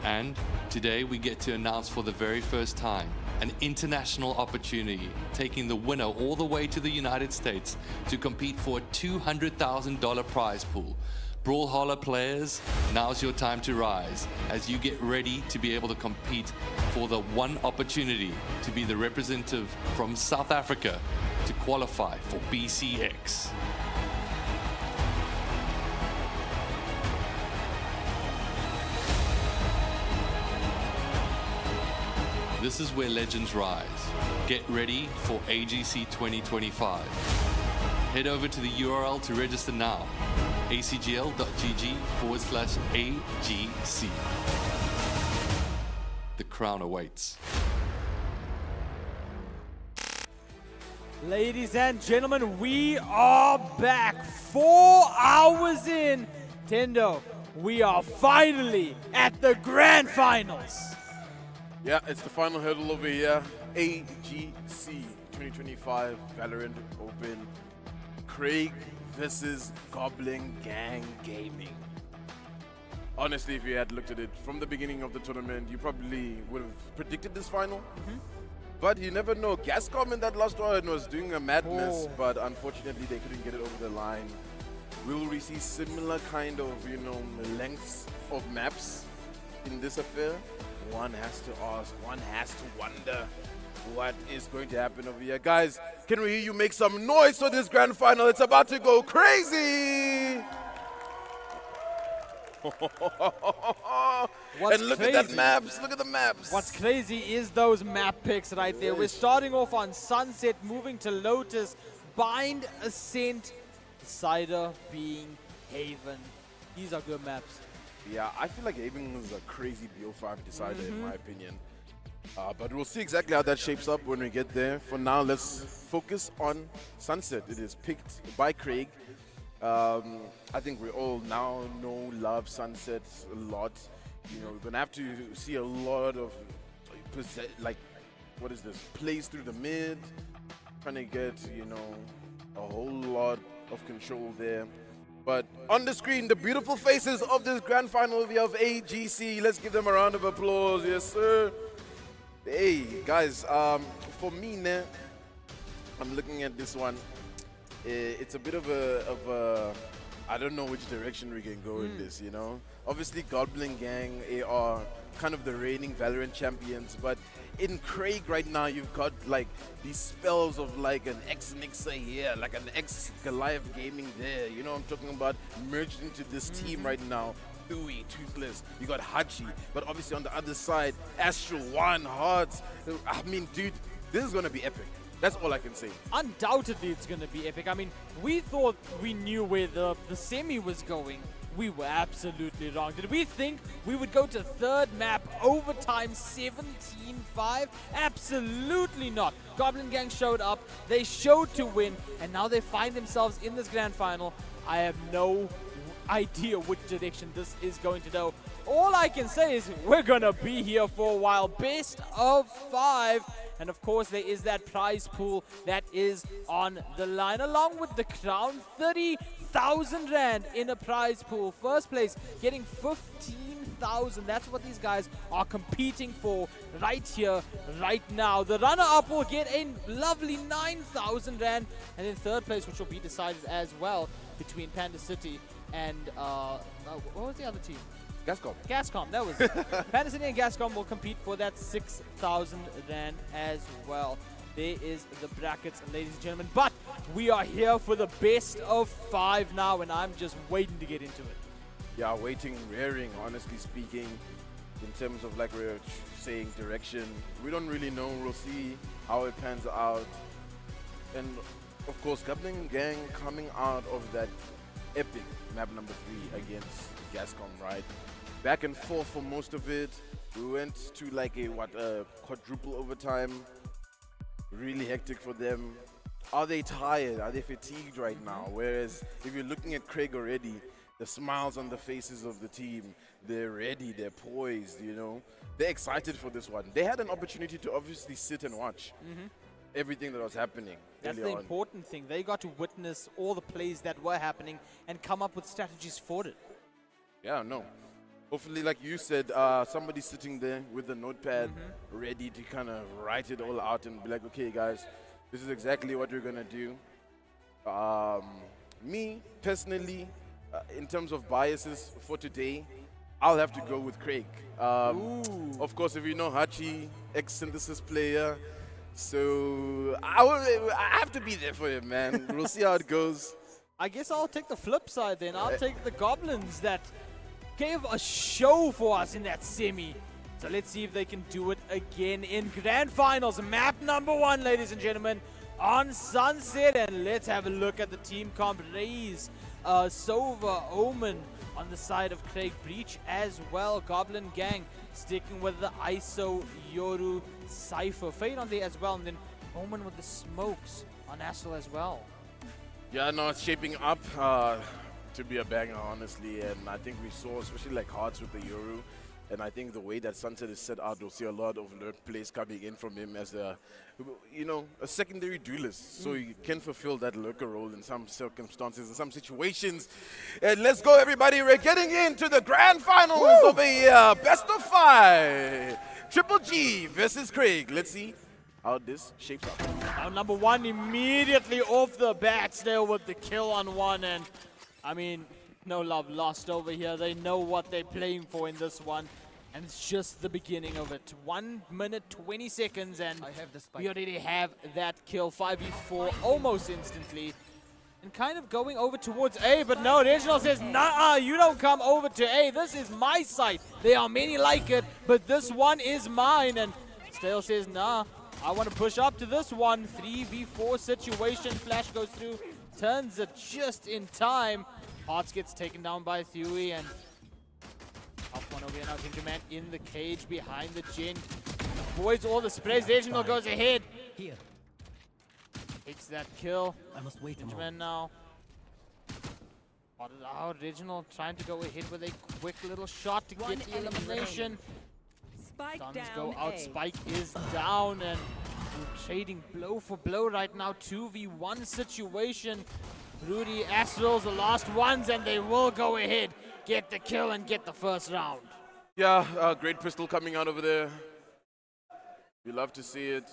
and today we get to announce for the very first time an international opportunity, taking the winner all the way to the United States to compete for a $200,000 prize pool. Brawlhalla players, now's your time to rise as you get ready to be able to compete for the one opportunity to be the representative from South Africa to qualify for BCX. This is where legends rise. Get ready for AGC 2025. Head over to the URL to register now, acgl.gg/AGC. The crown awaits. Ladies and gentlemen, we are back 4 hours in. Tendo, we are finally at the grand finals. Yeah, it's the final hurdle over here. AGC 2025 Valorant Open. Craig versus Goblin Gang Gaming. Honestly, if you had looked at it from the beginning of the tournament, you probably would have predicted this final. But you never know. Gascom in that last round was doing a madness, but unfortunately they couldn't get it over the line. Will we see similar kind of, lengths of maps in this affair? One has to ask, one has to wonder what is going to happen over here. Guys, can we hear you make some noise for this grand final? It's about to go crazy! And look at that maps, look at the maps. What's crazy is those map picks right there. We're starting off on Sunset, moving to Lotus, Bind, Ascent, Cider being Haven. These are good maps. Yeah, I feel like Haven is a crazy BO5 decider in my opinion. But we'll see exactly how that shapes up when we get there. For now, let's focus on Sunset. It is picked by Craig. I think we all now love Sunset a lot. We're going to have to see a lot of, plays through the mid. Trying to get, a whole lot of control there. But on the screen, the beautiful faces of this grand final of AGC. Let's give them a round of applause. Yes, sir. Hey, guys, for me, I'm looking at this one. It's a bit of a I don't know which direction we can go in this, Obviously, Goblin Gang are kind of the reigning Valorant champions, but in Craig right now, you've got these spells of an ex-Nixa here, like an ex-Goliath Gaming there. I'm talking about merged into this team right now. Dewey, Toothless, you got Hachi, but obviously on the other side, Astral, One, Hearts. I mean, dude, this is going to be epic. That's all I can say. Undoubtedly, it's going to be epic. I mean, we thought we knew where the semi was going. We were absolutely wrong. Did we think we would go to third map, overtime 17-5? Absolutely not. Goblin Gang showed up, they showed to win, and now they find themselves in this grand final. I have no idea which direction this is going to go. All I can say is we're going to be here for a while. Best of 5. And of course, there is that prize pool that is on the line, along with the crown, 30,000 Rand in a prize pool. First place getting 15,000. That's what these guys are competing for right here, right now. The runner-up will get a lovely 9,000 Rand. And in third place, which will be decided as well between Panda City and, what was the other team? Gascom, that was it. Panda City and Gascom will compete for that 6,000 Rand as well. There is the brackets, ladies and gentlemen. But we are here for the best of 5 now, and I'm just waiting to get into it. Yeah, waiting, rearing, honestly speaking, in terms of we're saying direction. We don't really know. We'll see how it pans out. And of course, Goblin Gang coming out of that epic map number 3 against Gascom, right? Back and forth for most of it. We went to like a quadruple overtime. Really hectic for them. Are they tired? Are they fatigued right now? Whereas if you're looking at Craig already, the smiles on the faces of the team, they're ready, they're poised, you know. They're excited for this one. They had an opportunity to obviously sit and watch everything that was happening. That's early the on. important thing. They got to witness all the plays that were happening and come up with strategies for it. Yeah, no. Hopefully, like you said, somebody's sitting there with a notepad ready to kind of write it all out and be like, okay, guys, this is exactly what we're going to do. Me, personally, in terms of biases for today, I'll have to go with Craig. Of course, if you know Hachi, ex-synthesis player, so I have to be there for him, man. We'll see how it goes. I guess I'll take the flip side then. I'll take the Goblins that gave a show for us in that semi. So let's see if they can do it again in grand finals. Map number 1, ladies and gentlemen, on Sunset. And let's have a look at the team comp. Raze, Sova, Omen on the side of Craig, Breach as well. Goblin Gang sticking with the ISO, Yoru, Cypher. Fade on there as well. And then Omen with the smokes on Astral as well. Yeah, no, it's shaping up to be a banger, honestly, and I think we saw, especially like Hearts with the Yoru, and I think the way that Sunset is set out, we'll see a lot of lurk plays coming in from him as a, you know, a secondary duelist, so he can fulfill that lurker role in some circumstances, in some situations. And let's go, everybody, we're getting into the grand finals of a best of 5. Triple G versus Craig. Let's see how this shapes up. Now number 1 immediately off the bat there with the kill on 1, and I mean, no love lost over here. They know what they're playing for in this one, and it's just the beginning of it. 1 minute, 20 seconds, and we already have that kill. 5v4 almost instantly. And kind of going over towards A, but no, Reginald says, nah, you don't come over to A. This is my site. There are many like it, but this one is mine. And Stale says, nah, I want to push up to this one. 3v4 situation. Flash goes through. Turns it just in time. Hearts gets taken down by Theory, and up one over here now. Tinkerman in the cage behind the Jin. Avoids all the sprays. Reginald goes ahead. Here. Takes that kill. I must wait a Tinkerman moment. now. Spotted out. Reginald trying to go ahead with a quick little shot to One get the enemy elimination. Spike Guns down go out. A. Spike is down, and we're trading blow for blow right now. 2v1 situation. Rudy, Astrals, the last ones, and they will go ahead, get the kill and get the first round. Yeah, great pistol coming out over there. We love to see it.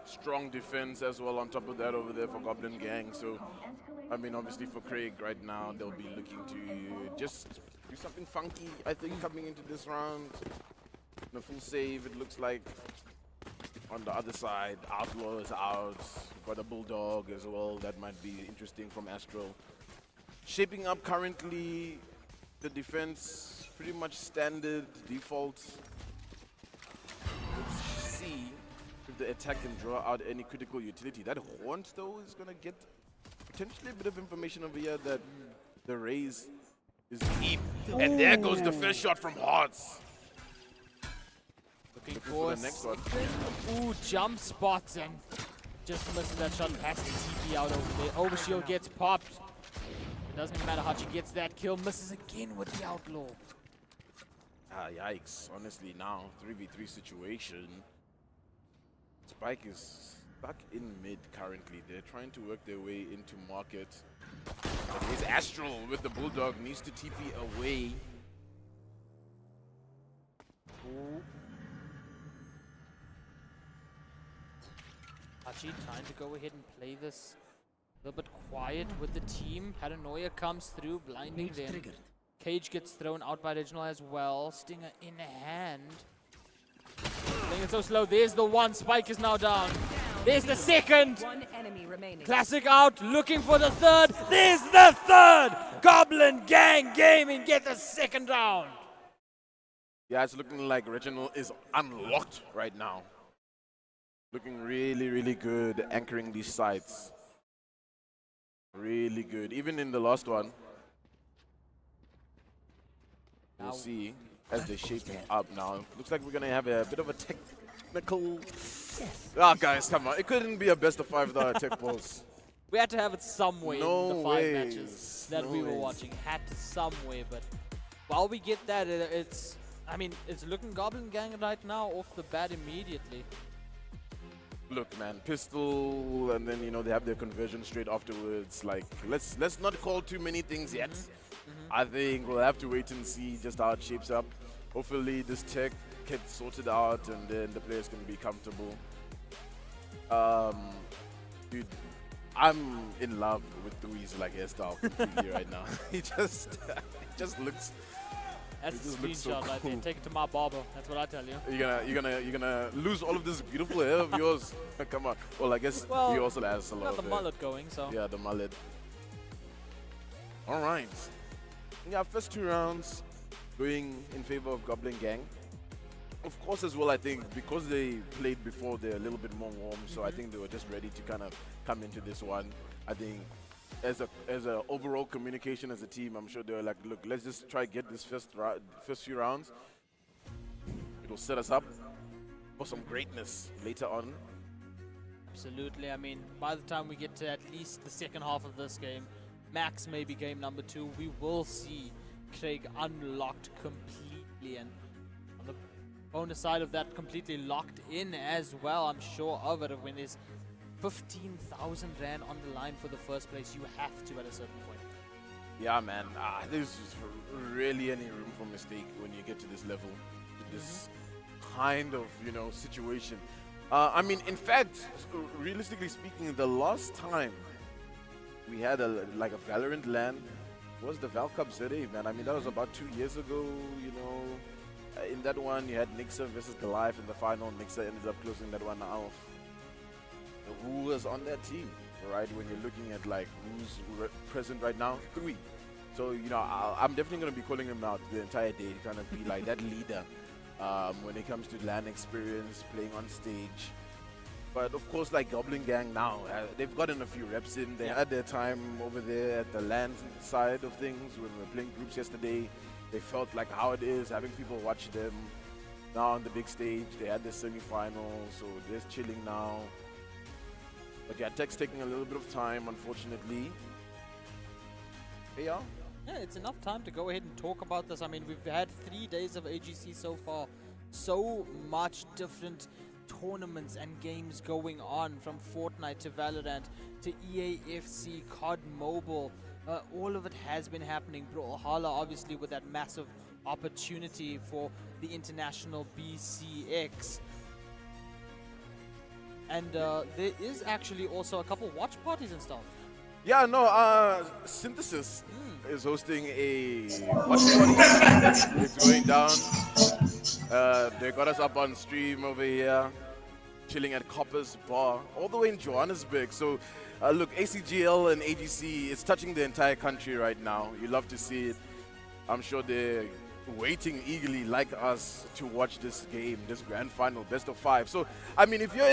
Strong defense as well on top of that over there for Goblin Gang. So, I mean, obviously for Craig right now, they'll be looking to just do something funky, I think, coming into this round. In a full save, it looks like. On the other side, Outlaw is out. Got a Bulldog as well. That might be interesting from Astral. Shaping up currently, the defense pretty much standard default. Let's see if the attack can draw out any critical utility. That Haunt though is gonna get potentially a bit of information over here that the Raze is deep. And there goes the first shot from Hearts. Looking For the next one. Ooh, jump spots and just misses that shot past the TP out over there. Overshield gets popped. It doesn't even matter how she gets that kill. Misses again with the Outlaw. Ah, yikes. Honestly, now, 3v3 situation. Spike is stuck in mid currently. They're trying to work their way into market. Here's Astral with the Bulldog. Needs to TP away. Ooh. Hachi trying to go ahead and play this a little bit quiet with the team. Paranoia comes through, blinding them. Triggered. Cage gets thrown out by Reginald as well. Stinger in hand. Playing it so slow. There's the one. Spike is now down. There's the second. One enemy remaining. Classic out. Looking for the third. There's the third. Goblin Gang Gaming get the second round. Yeah, it's looking like Reginald is unlocked right now. Looking really, really good anchoring these sites. Really good. Even in the last one. We'll Now, see. as they're shaping up now. Looks like we're going to have a bit of a technical... Ah, guys, come on. It couldn't be a best of 5 without a tech balls. We had to have it some way No in the 5 ways. matches that No we were ways. watching. Had to some way, but while we get that, it's... I mean, it's looking Goblin Gang right now off the bat immediately. Look, man, pistol, and then, you know, they have their conversion straight afterwards. Like, let's not call too many things yet. I think we'll have to wait and see just how it shapes up. Hopefully this tech gets sorted out and then the players can be comfortable. Dude, I'm in love with Dewey's like hairstyle completely right now. He just looks. That's It a just looks so screenshot right there. cool. Take it to my barber. That's what I tell you. You're gonna lose all of this beautiful hair of yours. Come on. Well, I guess Well, he also has a lot Got of the hair. mullet going, so. Yeah, the mullet. All right. Yeah, first 2 rounds going in favor of Goblin Gang. Of course, as well, I think because they played before, they're a little bit more warm. So I think they were just ready to kind of come into this one. I think as a overall communication as a team, I'm sure they were like, look, let's just try get this first few rounds. It will set us up for some greatness later on. Absolutely. I mean, by the time we get to at least the second half of this game, max maybe game number 2, we will see Craig unlocked completely. And on the bonus side of that, completely locked in as well. I'm sure of it. When there's 15,000 Rand on the line for the first place, you have to at a certain point. Yeah, man. There's just really any room for mistake when you get to this level, to this kind of, you know, situation. I mean, in fact, realistically speaking, the last time we had a Valorant LAN was the Val Cup ZA, man. I mean, that was about 2 years ago, you know. In that one, you had Nixa versus Goliath in the final. Nixa ended up closing that one off. Who was on that team, right? When you're looking at like who's present right now, 3. So, you know, I'm definitely going to be calling him out the entire day to kind of be like that leader when it comes to LAN experience, playing on stage. But of course, like Goblin Gang now, they've gotten a few reps in. They had their time over there at the LAN side of things when we were playing groups yesterday. They felt like how it is, having people watch them. Now on the big stage, they had their semi-finals, so they're chilling now. But yeah, tech's taking a little bit of time, unfortunately. Hey, y'all. Yeah, it's enough time to go ahead and talk about this. I mean, we've had 3 days of AGC so far. So much different tournaments and games going on, from Fortnite to Valorant to EAFC, COD Mobile. All of it has been happening. Brawlhalla, obviously, with that massive opportunity for the international BCX. And there is actually also a couple watch parties and stuff. Yeah, no, Synthesis is hosting a watch party. It's going down. They got us up on stream over here, chilling at Copper's Bar, all the way in Johannesburg. So, look, ACGL and AGC is touching the entire country right now. You love to see it. I'm sure they're waiting eagerly, like us, to watch this game, this grand final, best of 5. So, I mean, if you're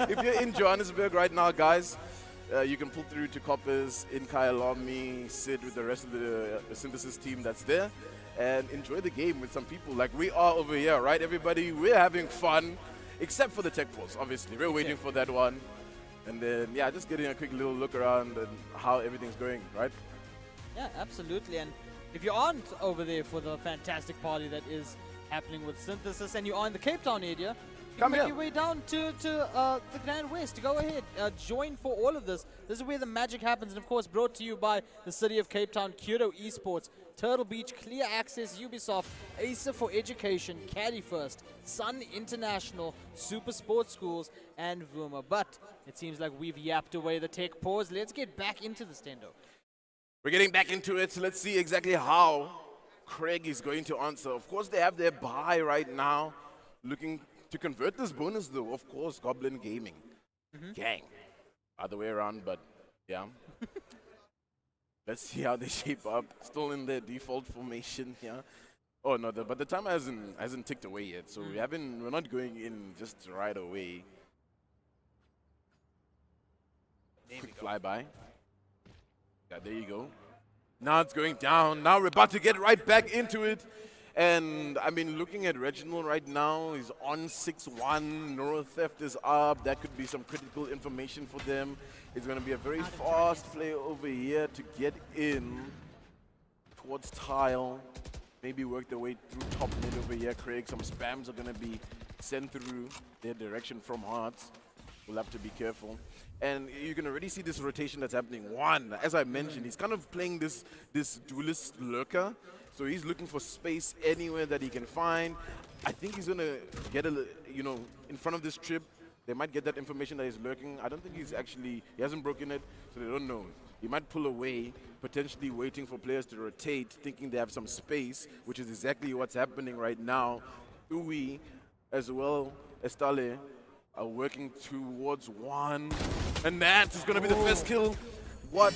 if you're in Johannesburg right now, guys, you can pull through to Coppers in Kyalami, sit with the rest of the Synthesis team that's there, and enjoy the game with some people like we are over here, right, everybody? We're having fun, except for the tech pulse, obviously. We're waiting for that one. And then, yeah, just getting a quick little look around and how everything's going, right? Yeah, absolutely. And if you aren't over there for the fantastic party that is happening with Synthesis and you are in the Cape Town area, you Come can here. make your way down to the Grand West. Go ahead, join for all of this. This is where the magic happens, and of course brought to you by the City of Cape Town, Kyoto Esports, Turtle Beach, Clear Access, Ubisoft, Acer for Education, Caddy First, Sun International, Super Sports Schools, and Vuma. But it seems like we've yapped away the tech pause. Let's get back into the stendo. We're getting back into it. Let's see exactly how Craig is going to answer. Of course, they have their buy right now, looking to convert this bonus, though. Of course, Goblin Gaming. Gang. Other way around, but yeah. Let's see how they shape up. Still in their default formation here. Oh no, but the time hasn't ticked away yet, so we're not going in just right away. Quick flyby. Yeah, there you go. Now it's going down. Now we're about to get right back into it. And I mean, looking at Reginald right now, he's on 6-1. Neural Theft is up. That could be some critical information for them. It's going to be a very fast play over here to get in towards Tile. Maybe work their way through top mid over here. Craig, some spams are going to be sent through their direction from Hearts. We'll have to be careful. And you can already see this rotation that's happening. One, as I mentioned, he's kind of playing this duelist lurker. So he's looking for space anywhere that he can find. I think he's going to get in front of this trip. They might get that information that he's lurking. I don't think he hasn't broken it, so they don't know. He might pull away, potentially waiting for players to rotate, thinking they have some space, which is exactly what's happening right now. Uwe, as well as Tale, are working towards one. And that is going to be the first kill. What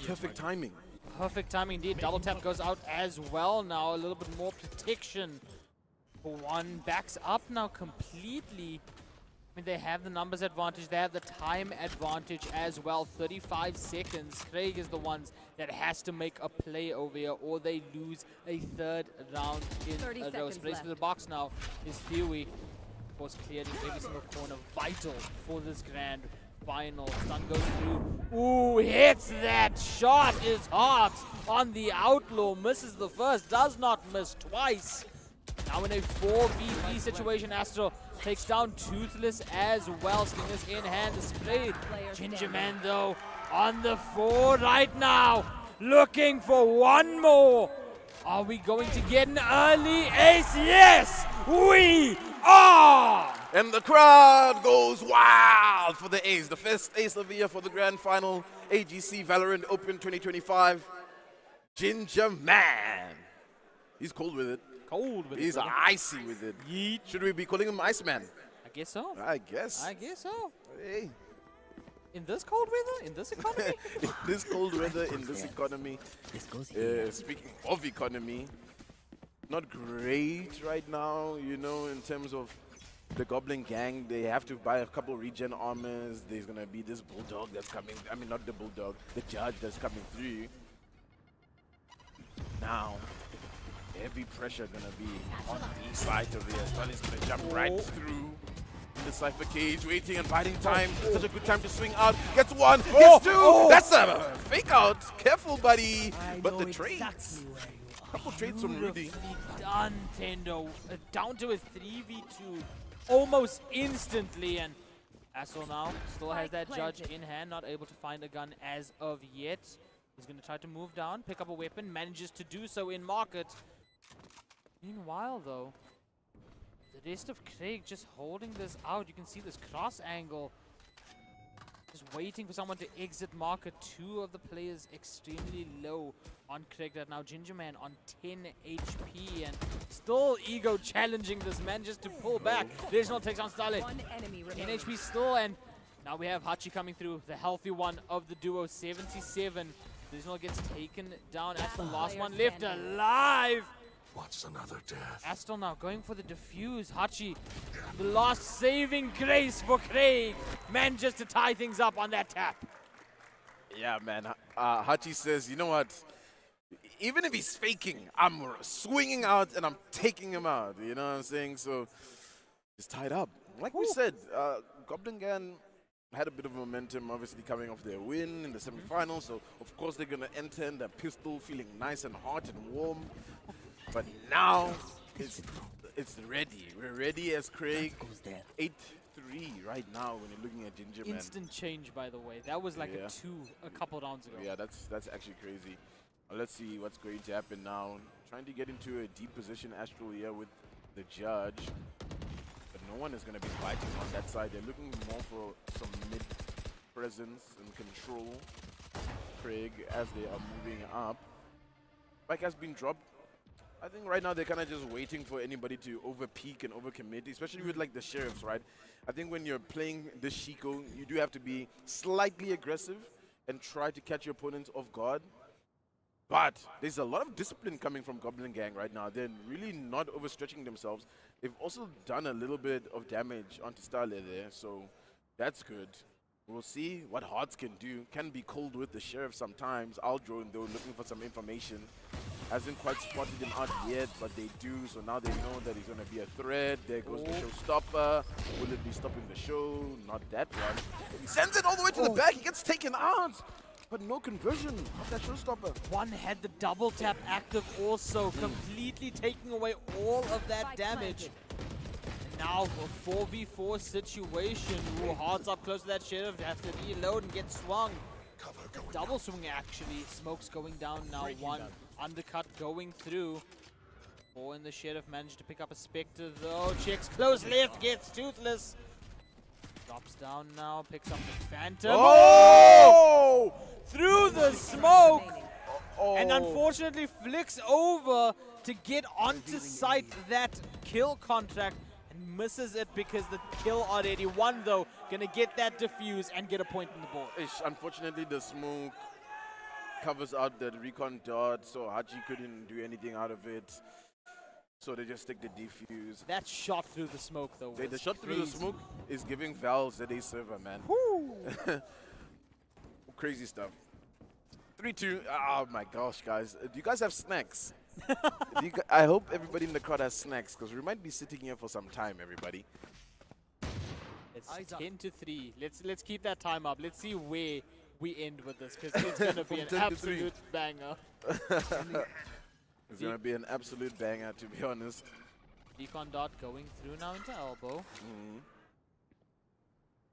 perfect timing. Perfect timing indeed. Double tap goes out as well now. A little bit more protection for one. Backs up now completely. I mean, they have the numbers advantage. They have the time advantage as well. 35 seconds. Craig is the ones that has to make a play over here, or they lose a third round in 30 a row. seconds Space for left. the box now is Theory. Of course, cleared in every single corner. Vital for this grand final. Stun goes through. Ooh, hits that shot. Is hot on the Outlaw. Misses the first. Does not miss twice. Now in a 4v3 situation, Astro takes down Toothless as well. Slingers in hand, the spray. Gingerman though on the 4 right now. Looking for one more. Are we going to get an early ace? Yes, we are! And the crowd goes wild for the ace. The first ace of the year for the grand final. AGC Valorant Open 2025. Ginger Man. He's cold with it. Cold with He's it, brother. icy with it. Yeet. Should we be calling him Iceman? I guess so. I guess. I guess so. Hey. In this cold weather? In this economy? In this cold weather, in this economy. Speaking of economy, not great right now, you know, in terms of the Goblin Gang. They have to buy a couple regen armors. There's going to be this Bulldog that's coming. I mean, not the Bulldog, the Judge that's coming through. Now, heavy pressure going to be on the side of here. Stanley's going to jump right through the Cypher cage, waiting and biding time. Such a good time to swing out. Gets one, gets two. That's a fake out. Careful, buddy. But the trades. Couple trades from Rudy. Beautifully done, Tendo. Down to a 3v2 almost instantly. And Assel now still has that Judge in hand, not able to find a gun as of yet. He's going to try to move down, pick up a weapon, manages to do so in market. Meanwhile, though, the rest of Craig just holding this out. You can see this cross angle. Just waiting for someone to exit market. 2 of the players extremely low on Craig right now. Gingerman on 10 HP and still ego challenging this man just to pull back. Reginald takes on Stale. One enemy 10 remaining. HP still, and now we have Hachi coming through, the healthy one of the duo. 77. Reginald gets taken down as the last one left alive. What's another death? Astel now going for the defuse. Hachi, the last saving grace for Craig. Manages to tie things up on that tap. Yeah, man. Hachi says, you know what? Even if he's faking, I'm swinging out and I'm taking him out. You know what I'm saying? So it's tied up. Like we said, Goblin Gang had a bit of momentum, obviously coming off their win in the semifinals. So of course they're gonna enter in the pistol feeling nice and hot and warm. But now it's ready. We're ready as Craig. 8-3 right now when you're looking at Gingerman. Instant change, by the way. That was like a 2 a couple rounds ago. Yeah, that's actually crazy. Let's see what's going to happen now. Trying to get into a deep position, Astral here with the Judge. But no one is going to be fighting on that side. They're looking more for some mid presence and control. Craig as they are moving up. Spike has been dropped. I think right now they're kind of just waiting for anybody to over-peak and over-commit, especially with like the Sheriffs, right? I think when you're playing this Shiko, you do have to be slightly aggressive and try to catch your opponents off guard. But there's a lot of discipline coming from Goblin Gang right now. They're really not overstretching themselves. They've also done a little bit of damage onto Stale there, so that's good. We'll see what Hearts can do. Can be cold with the Sheriff sometimes. Aldro, though, looking for some information. Hasn't quite spotted him out yet, but they do, so now they know that he's going to be a threat. There goes the showstopper. Will it be stopping the show? Not that one. He sends it all the way to the back. He gets taken out, but no conversion of that showstopper. One had the double tap active also, completely taking away all of that damage. And now a 4v4 situation. Ooh, hearts up close to that sheriff, has to reload and get swung. Double swing actually. Smoke's going down now. One undercut going through. Four in the sheriff managed to pick up a Spectre though. Checks close left, gets Toothless. Drops down now, picks up the Phantom. Oh! Through the smoke! Oh. And unfortunately flicks over to get onto sight that kill contract and misses it because the kill already won though. Gonna get that defuse and get a point in the board. Unfortunately, the smoke covers out that recon dot, so Haji couldn't do anything out of it. So they just take the defuse. That shot through the smoke though was The shot through the smoke is giving Val ZA server, man. Crazy stuff. 3-2. Oh my gosh, guys. Do you guys have snacks? I hope everybody in the crowd has snacks, because we might be sitting here for some time, everybody. It's 10-3. Let's keep that time up. Let's see where we end with this, because it's gonna be an 10 to 3. absolute banger. It's going to be an absolute banger, to be honest. Recon dot going through now into elbow.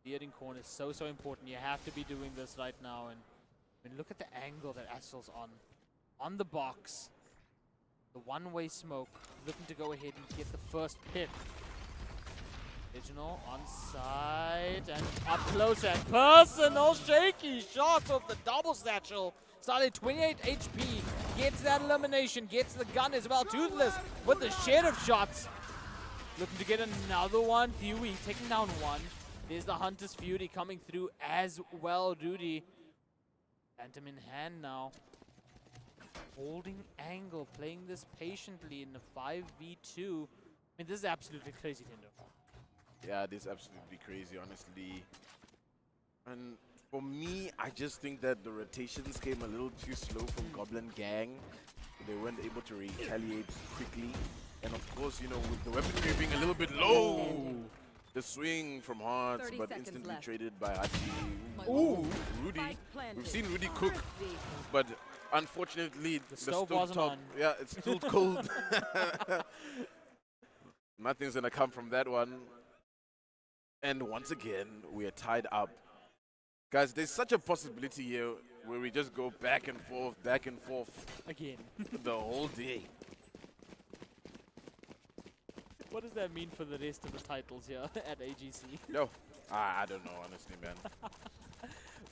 Leading corner is so important. You have to be doing this right now. And I mean, look at the angle that Astral's on. On the box. The one-way smoke. Looking to go ahead and get the first pick. Original on side and up close and personal shaky shot of the double satchel. Started 28 HP. Gets that elimination. Gets the gun as well. Toothless with the sheriff shots. Looking to get another one. Huey taking down one. There's the Hunter's Fury coming through as well. Rudy. Phantom in hand now. Holding angle. Playing this patiently in the 5v2. I mean, this is absolutely crazy, Tinder. Yeah, this is absolutely crazy, honestly. And for me, I just think that the rotations came a little too slow from Goblin Gang. They weren't able to retaliate quickly. And of course, you know, with the weaponry being a little bit low, the swing from Hearts, but instantly traded by Hachi. Ooh, Rudy. We've seen Rudy cook, but unfortunately, the stove wasn't top, on. yeah, it's still cold. Nothing's gonna come from that one. And once again, we are tied up. Guys, there's such a possibility here where we just go back and forth Again. the whole day. What does that mean for the rest of the titles here at AGC? No, I don't know, honestly, man.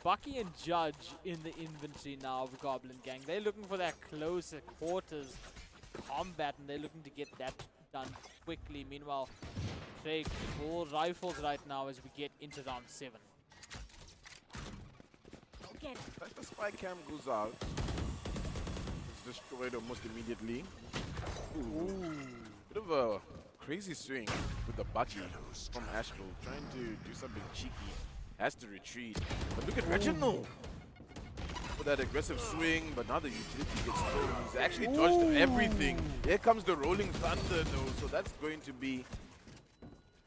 Bucky and Judge in the inventory now of Goblin Gang. They're looking for that closer quarters combat, and they're looking to get that done quickly. Meanwhile, Craig full rifles right now as we get into round 7. As the spy cam goes out, it's destroyed almost immediately. Ooh. Bit of a crazy swing with the Bucky from Astral, trying to do something cheeky. Has to retreat. But look at Reginald for that aggressive swing, but now the utility gets thrown. He's actually dodged everything. Here comes the rolling thunder though, so that's going to be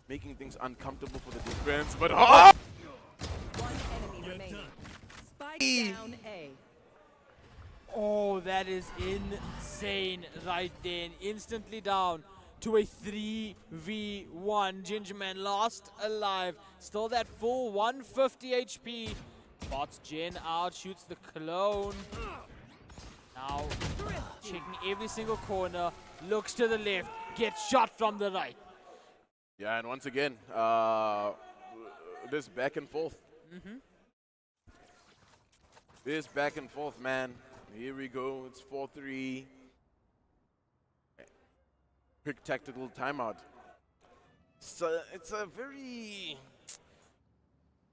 making things uncomfortable for the defense. But One enemy remaining. Spike down A. Oh, that is insane right then. Instantly down to a 3v1. Gingerman lost alive. Still that full 150 HP. Bots Jen out, shoots the clone. Now checking every single corner. Looks to the left, gets shot from the right. yeah, and once again, this back and forth. This back and forth, man. Here we go. It's 4-3. Quick tactical timeout. So it's a very,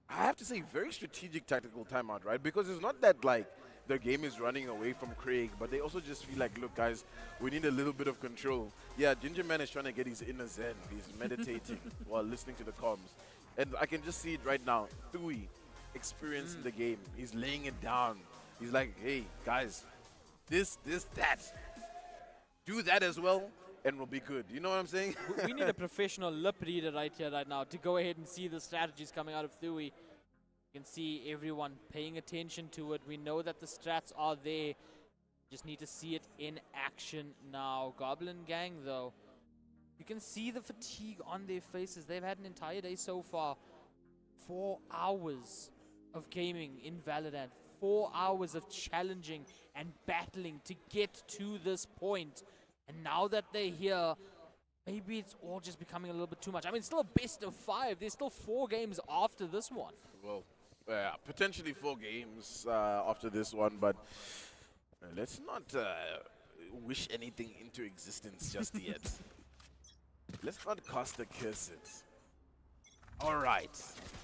I have to say, very strategic tactical timeout, right? Because it's not that like the game is running away from Craig, but they also just feel like, look, guys, we need a little bit of control. Yeah, Gingerman is trying to get his inner zen. He's meditating while listening to the comms. And I can just see it right now. Thui, experience in the game. He's laying it down. He's like, hey, guys, this, that. do that as well, and we'll be good. You know what I'm saying? We need a professional lip reader right here, right now, to go ahead and see the strategies coming out of Thui. You can see everyone paying attention to it. We know that the strats are there. Just need to see it in action now. Goblin Gang, though, you can see the fatigue on their faces. They've had an entire day so far. 4 hours of gaming in Valorant. 4 hours of challenging and battling to get to this point. And now that they're here, maybe it's all just becoming a little bit too much. I mean, it's still a best of 5. There's still 4 games after this one. Well, potentially 4 games after this one, but let's not wish anything into existence just yet. Let's not cast a curse it. All right.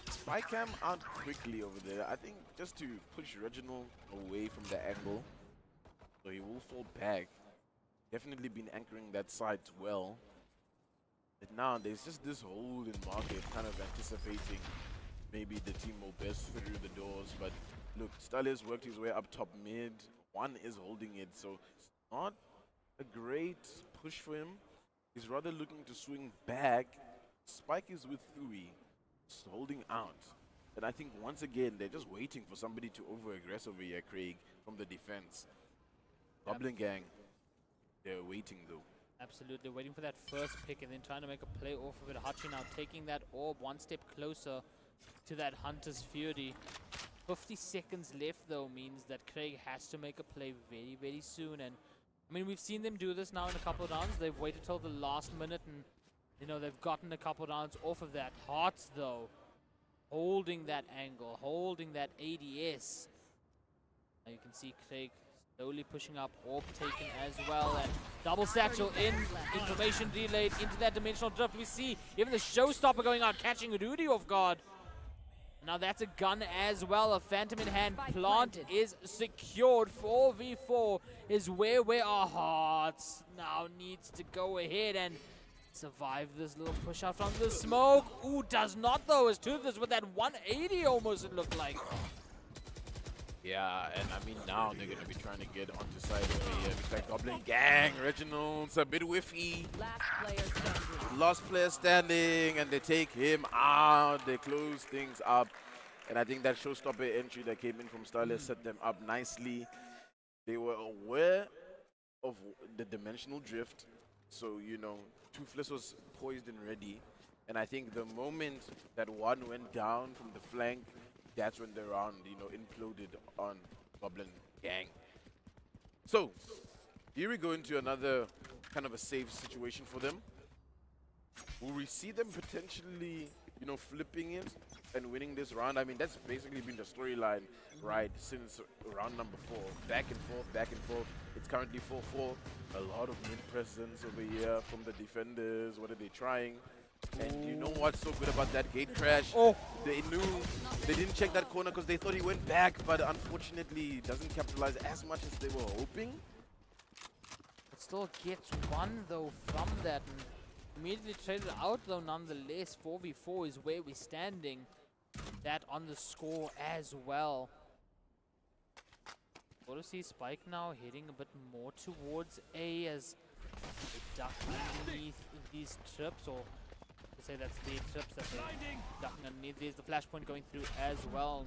Spy cam out quickly over there. I think just to push Reginald away from the angle. So he will fall back. Definitely been anchoring that side well. But now there's just this hole in market, kind of anticipating maybe the team will burst through the doors. But look, Stylus worked his way up top mid. One is holding it, so it's not a great push for him. He's rather looking to swing back. Spike is with Thui, just holding out. And I think once again, they're just waiting for somebody to over-aggress over here, Craig, from the defense. Goblin Gang, they're waiting though. Absolutely, waiting for that first pick and then trying to make a play off of it. Hachi now taking that orb one step closer to that Hunter's Fury. 50 seconds left, though, means that Craig has to make a play very, very soon. And I mean, we've seen them do this now in a couple of rounds. They've waited till the last minute and, you know, they've gotten a couple of rounds off of that. Hearts, though, holding that angle, holding that ADS. Now you can see Craig slowly pushing up, orb taken as well, and double satchel in, information relayed into that dimensional drift. We see even the showstopper going out, catching Rudy off guard. Now that's a gun as well, a phantom in hand. Plant is secured. 4v4 is where our hearts now needs to go ahead and survive this little push out from the smoke. Ooh, does not though, as Toothless with that 180 almost it looked like. Yeah, and I mean now they're going to be trying to get onto side over here. Looks like Goblin Gang, Reginald's a bit whiffy. Last player standing, and they take him out. They close things up. And I think that showstopper entry that came in from Starless set them up nicely. They were aware of the dimensional drift. So, you know, Toothless was poised and ready. And I think the moment that one went down from the flank, that's when the round, you know, imploded on Goblin Gang. So, here we go into another kind of a safe situation for them. Will we see them potentially, you know, flipping it and winning this round? I mean, that's basically been the storyline, right, since round number 4. Back and forth, back and forth. It's currently 4-4. A lot of mid-presence over here from the defenders. What are they trying? And you know what's so good about that gate crash? Oh, They knew they didn't check that corner because they thought he went back, but unfortunately doesn't capitalize as much as they were hoping. it still gets one though from that. And immediately traded out though nonetheless. 4v4 is where we're standing. That on the score as well. Got to see Spike now heading a bit more towards A as they duck underneath these trips, or to say that's the trips that they're ducking underneath. There's the flashpoint going through as well.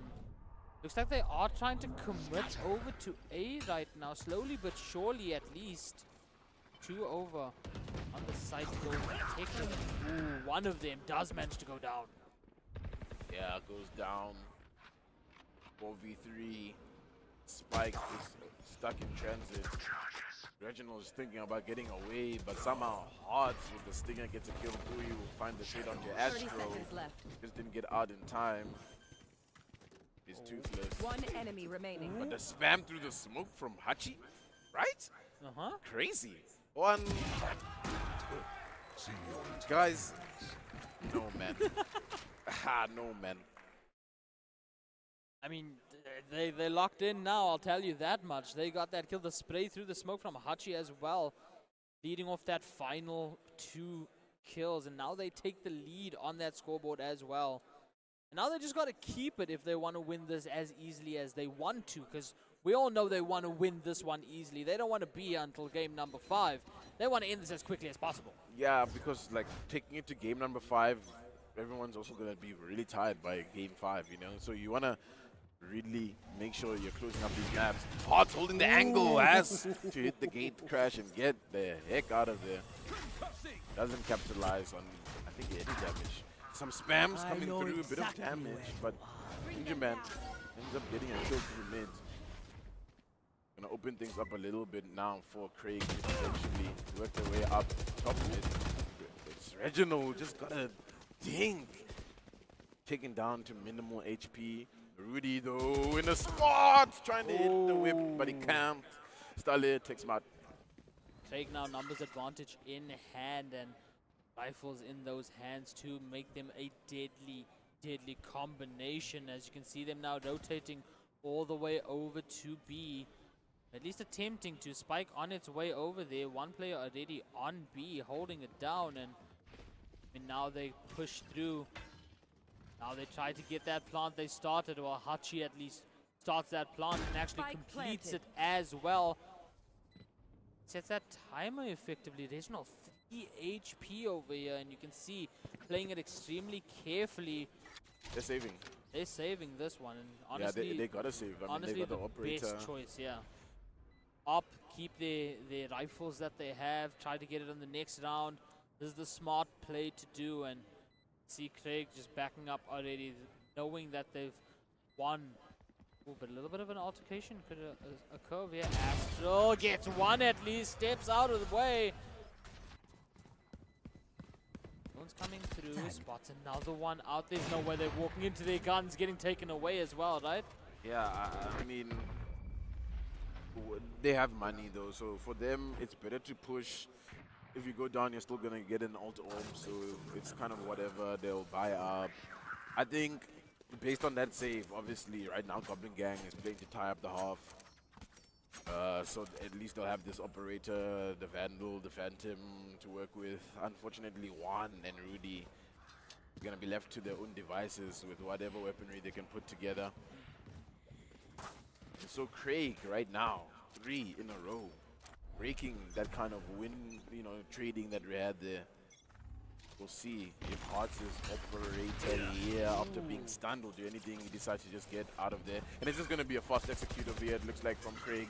Looks like they are trying to commit over to A right now, slowly but surely at least. 2 over on the side goal. Taking, ooh, one of them does manage to go down. Yeah, goes down. 4v3. Spike is stuck in transit. Reginald is thinking about getting away, but somehow Hearts with the stinger gets a kill. Bui will find the shade onto 30 Astro. seconds left. Just didn't get out in time. He's Toothless. One enemy remaining. But the spam through the smoke from Hachi, right? Uh-huh. Crazy. One. Guys, no man. No man. I mean, they're locked in now, I'll tell you that much. They got that kill, the spray through the smoke from Hachi as well, leading off that final 2 kills. And now they take the lead on that scoreboard as well. And now they just got to keep it if they want to win this as easily as they want to, because we all know they want to win this one easily. They don't want to be until game number 5. They want to end this as quickly as possible. Yeah, because like taking it to game number 5, everyone's also gonna be really tired by game 5, you know. So you wanna really make sure you're closing up these maps. Hearts holding the angle has to hit the gate crash and get the heck out of there. Doesn't capitalize on, I think, any damage. Some spams coming through, a bit of damage, but Gingerman ends up getting a kill through mid. Gonna open things up a little bit now for Craig to potentially work their way up top mid. It's Reginald just got a dink. Taken down to minimal HP. Rudy though in a spot, trying to hit the whip, but he can't. Starlit takes him out. Craig now numbers advantage in hand, and rifles in those hands to make them a deadly combination. As you can see them now rotating all the way over to B. At least attempting to spike on its way over there. One player already on B, holding it down, and now they push through. Now they try to get that plant they started, or Hachi at least starts that plant and actually completes it as well. Sets that timer effectively. There's no 3 HP over here, and you can see playing it extremely carefully. They're saving. They're saving this one, and honestly, yeah, they gotta save. I mean, honestly, they got the the operator. best choice, yeah. Up, keep their rifles that they have, try to get it on the next round. This is the smart play to do, and see Craig just backing up already, knowing that they've won. Ooh, but a little bit of an altercation could occur over here. Astral gets one at least, steps out of the way. One's coming through, spots another one out. There's no way they're walking into their guns, getting taken away as well, right? Yeah, I mean, they have money though, so for them it's better to push. If you go down, you're still gonna get an alt orb, so it's kind of whatever. They'll buy up. I think based on that save, obviously right now Goblin Gang is playing to tie up the half. So at least they'll have this operator, the Vandal, the Phantom to work with. Unfortunately, Juan and Rudy are gonna be left to their own devices with whatever weaponry they can put together. So Craig right now, 3 in a row, breaking that kind of win, trading that we had there. We'll see if Hearts' operator here, after being stunned, will do anything. He decides to just get out of there. And it's just going to be a fast execute over here, it looks like, from Craig.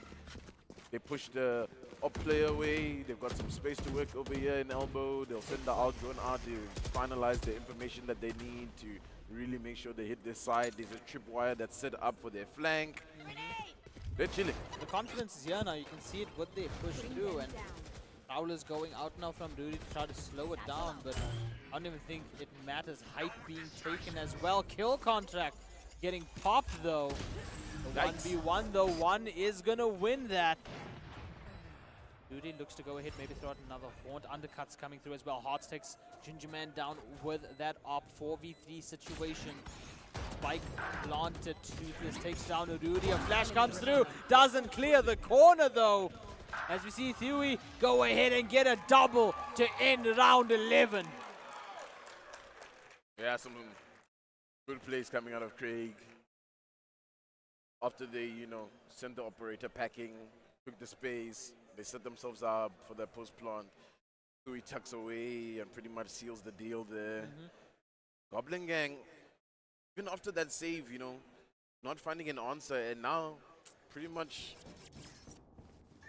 They push the up player away. They've got some space to work over here in elbow. They'll send the outdrawn out to finalize the information that they need to really make sure they hit this side. There's a tripwire that's set up for their flank. They're chilling. The confidence is here now. You can see it with their push through, and Prowler's going out now from Rudy to try to slow it down, but I don't even think it matters. Height being taken as well. Kill contract getting popped though. The 1v1 though, one is gonna win that. Rudy looks to go ahead, maybe throw out another haunt. Undercuts coming through as well. Hearts takes Gingerman down with that op 4v3 situation. Spike planted. Toothless takes down Rudy. A flash comes through. Doesn't clear the corner though. As we see Theory go ahead and get a double to end round 11. Yeah, some good plays coming out of Craig. After they, sent the operator packing, took the space, they set themselves up for their post plant. Theory tucks away and pretty much seals the deal there. Goblin Gang, even after that save, not finding an answer, and now pretty much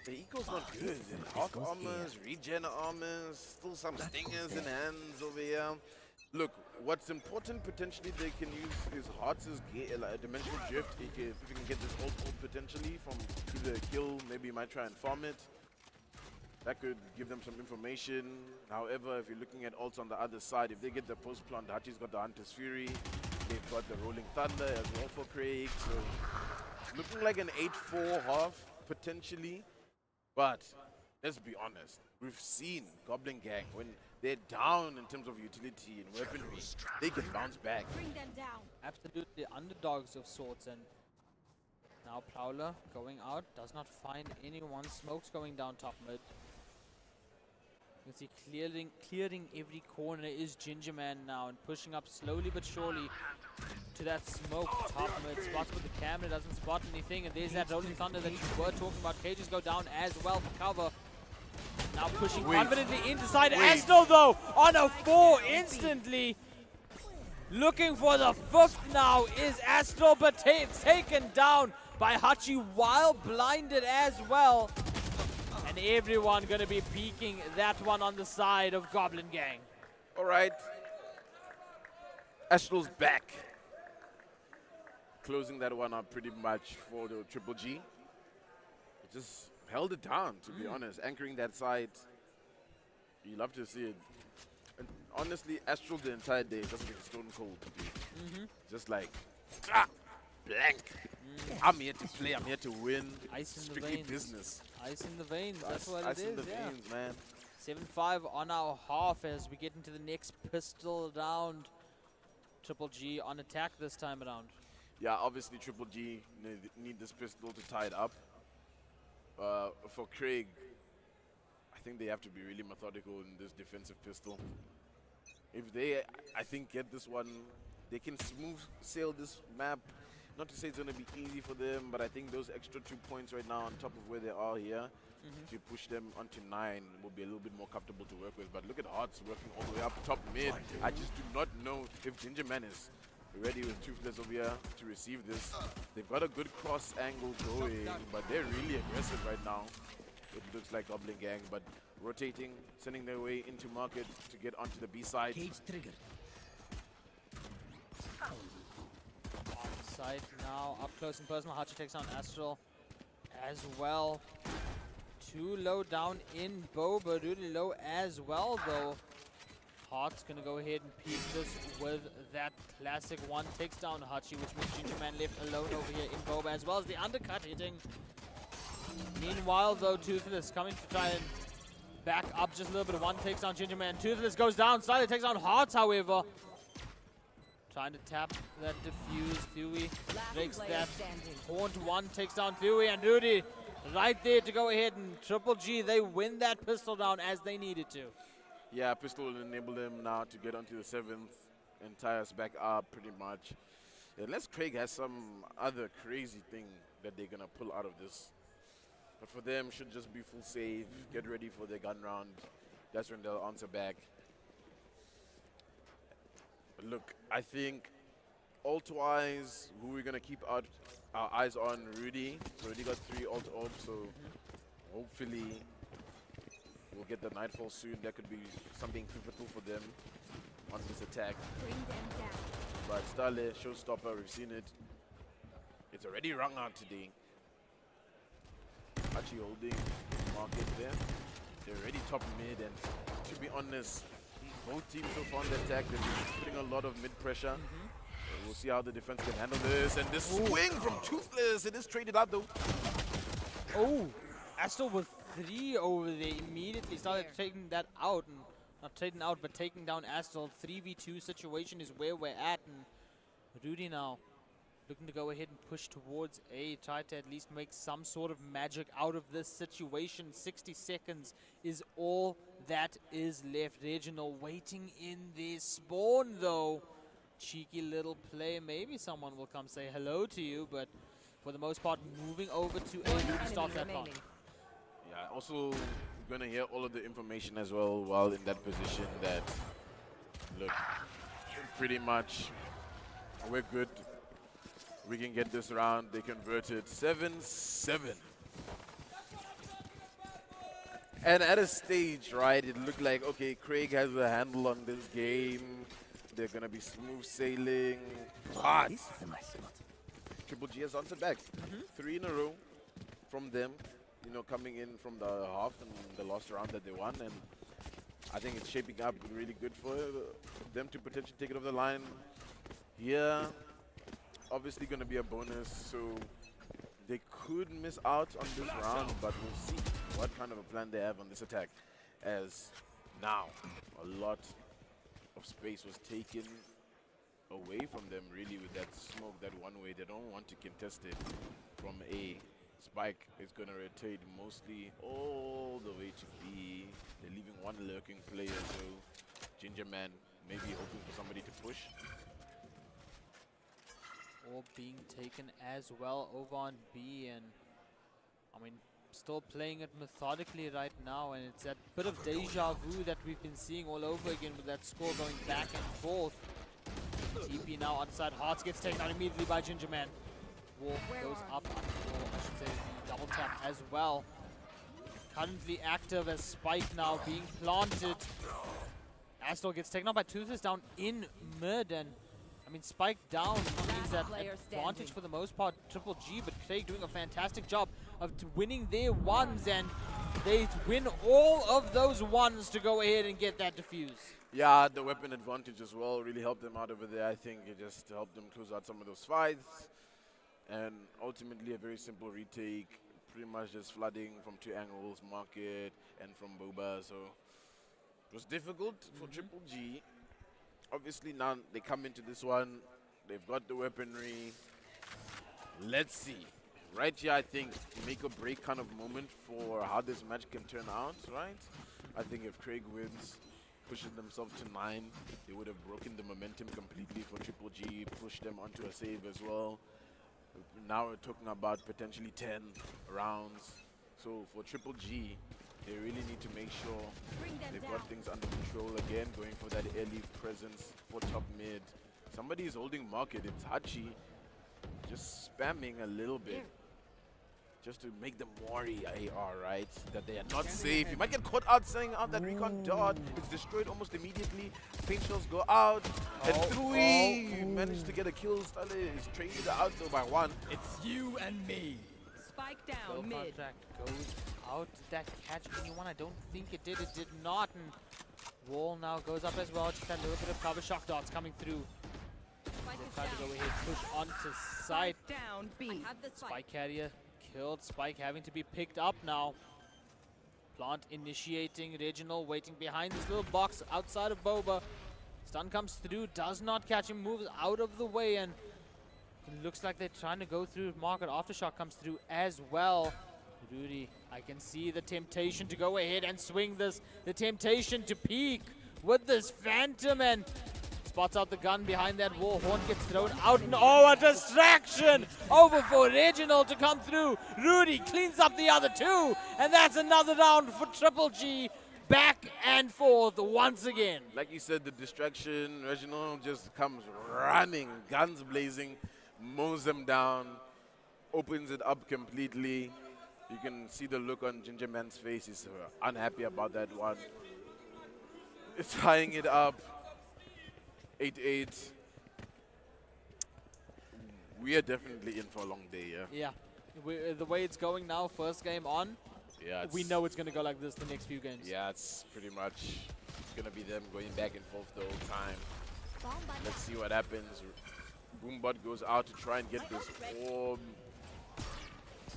the eco's not good. Hawk armors, regen armors, still some stingers in hands over here. Look, what's important potentially they can use is Hearts' dimensional drift. If you can get this ult potentially from either a kill, maybe you might try and farm it. That could give them some information. However, if you're looking at ults on the other side, if they get the post plant, Hachi's got the Hunter's Fury. They've got the Rolling Thunder as well for Craig. So looking like an 8-4 half potentially. But let's be honest, we've seen Goblin Gang, when they're down in terms of utility and weaponry, they can bounce back. Bring them down. Absolutely underdogs of sorts, and now Prowler going out, does not find anyone. Smoke's going down top mid. You can see clearing every corner is Gingerman now, and pushing up slowly but surely to that smoke. Top mid spots with the camera, doesn't spot anything. And there's that Rolling Thunder that you were talking about. Cages go down as well for cover. Now pushing confidently inside. Astral though on a 4 instantly. Looking for the 5th now is Astral, but taken down by Hachi while blinded as well. And everyone gonna be peeking that one on the side of Goblin Gang. All right. Astral's back. Closing that one up pretty much for the Triple G. It just held it down, to be honest. Anchoring that side. You love to see it. And honestly, Astral the entire day just been stone cold. Just like, blank. I'm here to play, I'm here to win. Ice in the Strictly veins. business. Ice in the veins, that's what Ice it in is, the yeah. veins, man. 7-5 on our half as we get into the next pistol round. Triple G on attack this time around. Yeah, obviously Triple G need this pistol to tie it up. For Craig, I think they have to be really methodical in this defensive pistol. If they, I think, get this one, they can smooth sail this map. Not to say it's going to be easy for them, but I think those extra 2 points right now on top of where they are here, to push them onto 9 will be a little bit more comfortable to work with. But look at Hearts working all the way up top mid. I just do not know if Ginger Man is ready with Toothless over here to receive this. They've got a good cross angle going, but they're really aggressive right now. It looks like Goblin Gang, but rotating, sending their way into market to get onto the B side. Side now, up close and personal. Hachi takes on Astral as well. Too low down in Boba, really low as well though. Heart's gonna go ahead and peek this with that classic one. Takes down Hachi, which means Ginger Man left alone over here in Boba, as well as the undercut hitting. Meanwhile though, Toothless coming to try and back up just a little bit. One takes down Ginger Man. Toothless goes down, slightly takes down Hearts however. Trying to tap that defuse. Theory breaks that. Haunt one takes down Theory, and Rudy right there to go ahead and Triple G. They win that pistol down as they needed to. Yeah, pistol will enable them now to get onto the 7th and tie us back up pretty much. Unless Craig has some other crazy thing that they're going to pull out of this. But for them, should just be full save, get ready for their gun round. That's when they'll answer back. But look, I think ult-wise, who we're going to keep our eyes on, Rudy. So already got 3 ult-orbs, so hopefully we'll get the Nightfall soon. That could be something pivotal for them on this attack. But Starlet, showstopper, we've seen it. It's already rung out today. Actually holding market there. They're already top mid, and to be honest, both teams so far on the attack, they've been putting a lot of mid pressure. We'll see how the defense can handle this. And this swing from Toothless, it is traded out though. Oh, Astral with 3 over there. Immediately started taking that out. And not trading out, but taking down Astral. 3v2 situation is where we're at. And Rudy now looking to go ahead and push towards A. Try to at least make some sort of magic out of this situation. 60 seconds is all that is left. Reginald waiting in the spawn though. Cheeky little play. Maybe someone will come say hello to you, but for the most part, moving over to A to start that part. Yeah, also going to hear all of the information as well while in that position that, look, pretty much we're good. We can get this round. They converted 7-7. And at a stage, right, it looked like, okay, Craig has a handle on this game. They're going to be smooth sailing. But Triple G has answered back. 3 in a row from them, you know, coming in from the half and the last round that they won. And I think it's shaping up really good for them to potentially take it over the line. Here, obviously going to be a bonus, so they could miss out on this round, but we'll see what kind of a plan they have on this attack. As now, a lot of space was taken away from them, really, with that smoke, that one way. They don't want to contest it from A. Spike is going to rotate mostly all the way to B. They're leaving one lurking player, so Ginger Man maybe hoping for somebody to push. all being taken as well over on B, and I mean, still playing it methodically right now, and it's that bit of deja vu that we've been seeing all over again with that score going back and forth. TP now outside, Hearts gets taken out immediately by Gingerman. Wall goes up, I should say, double tap as well. Currently active as Spike now being planted. Astral gets taken out by Toothless down in mid, and I mean, Spike down means that advantage for the most part, Triple G, but Craig doing a fantastic job of winning their ones, and they win all of those ones to go ahead and get that defuse. Yeah, the weapon advantage as well really helped them out over there. I think it just helped them close out some of those fights, and ultimately a very simple retake, pretty much just flooding from two angles, market and from Boba, so it was difficult for Triple G. Obviously now they come into this one, they've got the weaponry. Let's see. Right here, I think, make or break kind of moment for how this match can turn out, right? I think if Craig wins, pushes themselves to 9, they would have broken the momentum completely for Triple G, pushed them onto a save as well. Now we're talking about potentially 10 rounds. So for Triple G, they really need to make sure they've got things under control again, going for that early presence for top mid. Somebody is holding market, it's Hachi, just spamming a little bit, just to make them worry AR, right? That they are not safe. You might get caught out saying out that recon dot, it's destroyed almost immediately. Paint shells go out, and Three managed to get a kill. Stale is traded out though by 1. It's you and me. Spike down mid. Contract goes out. Did that catch anyone? I don't think it did. It did not. And Wall now goes up as well. Just that little bit of cover. Shock darts coming through. Spike They is try to go down. ahead, push onto site. Spike down B. I have the Spike carrier killed. Spike having to be picked up now. Plant initiating. Reginald waiting behind this little box outside of Boba. Stun comes through. Does not catch him. Moves out of the way, and it looks like they're trying to go through market. Aftershock comes through as well. Rudy, I can see the temptation to go ahead and swing this. The temptation to peek with this Phantom, and spots out the gun behind that wall. Horn gets thrown out, and oh, a distraction over for Reginald to come through. Rudy cleans up the other two, and that's another round for Triple G. Back and forth once again. Like you said, the distraction, Reginald just comes running, guns blazing, mows them down, opens it up completely. You can see the look on Gingerman's face. He's unhappy about that one. It's tying it up. 8-8. We are definitely in for a long day, yeah? Yeah. The way it's going now, first game on, Yeah, we know it's going to go like this the next few games. Yeah, it's pretty much going to be them going back and forth the whole time. Let's see what happens. Boombot goes out to try and get this orb.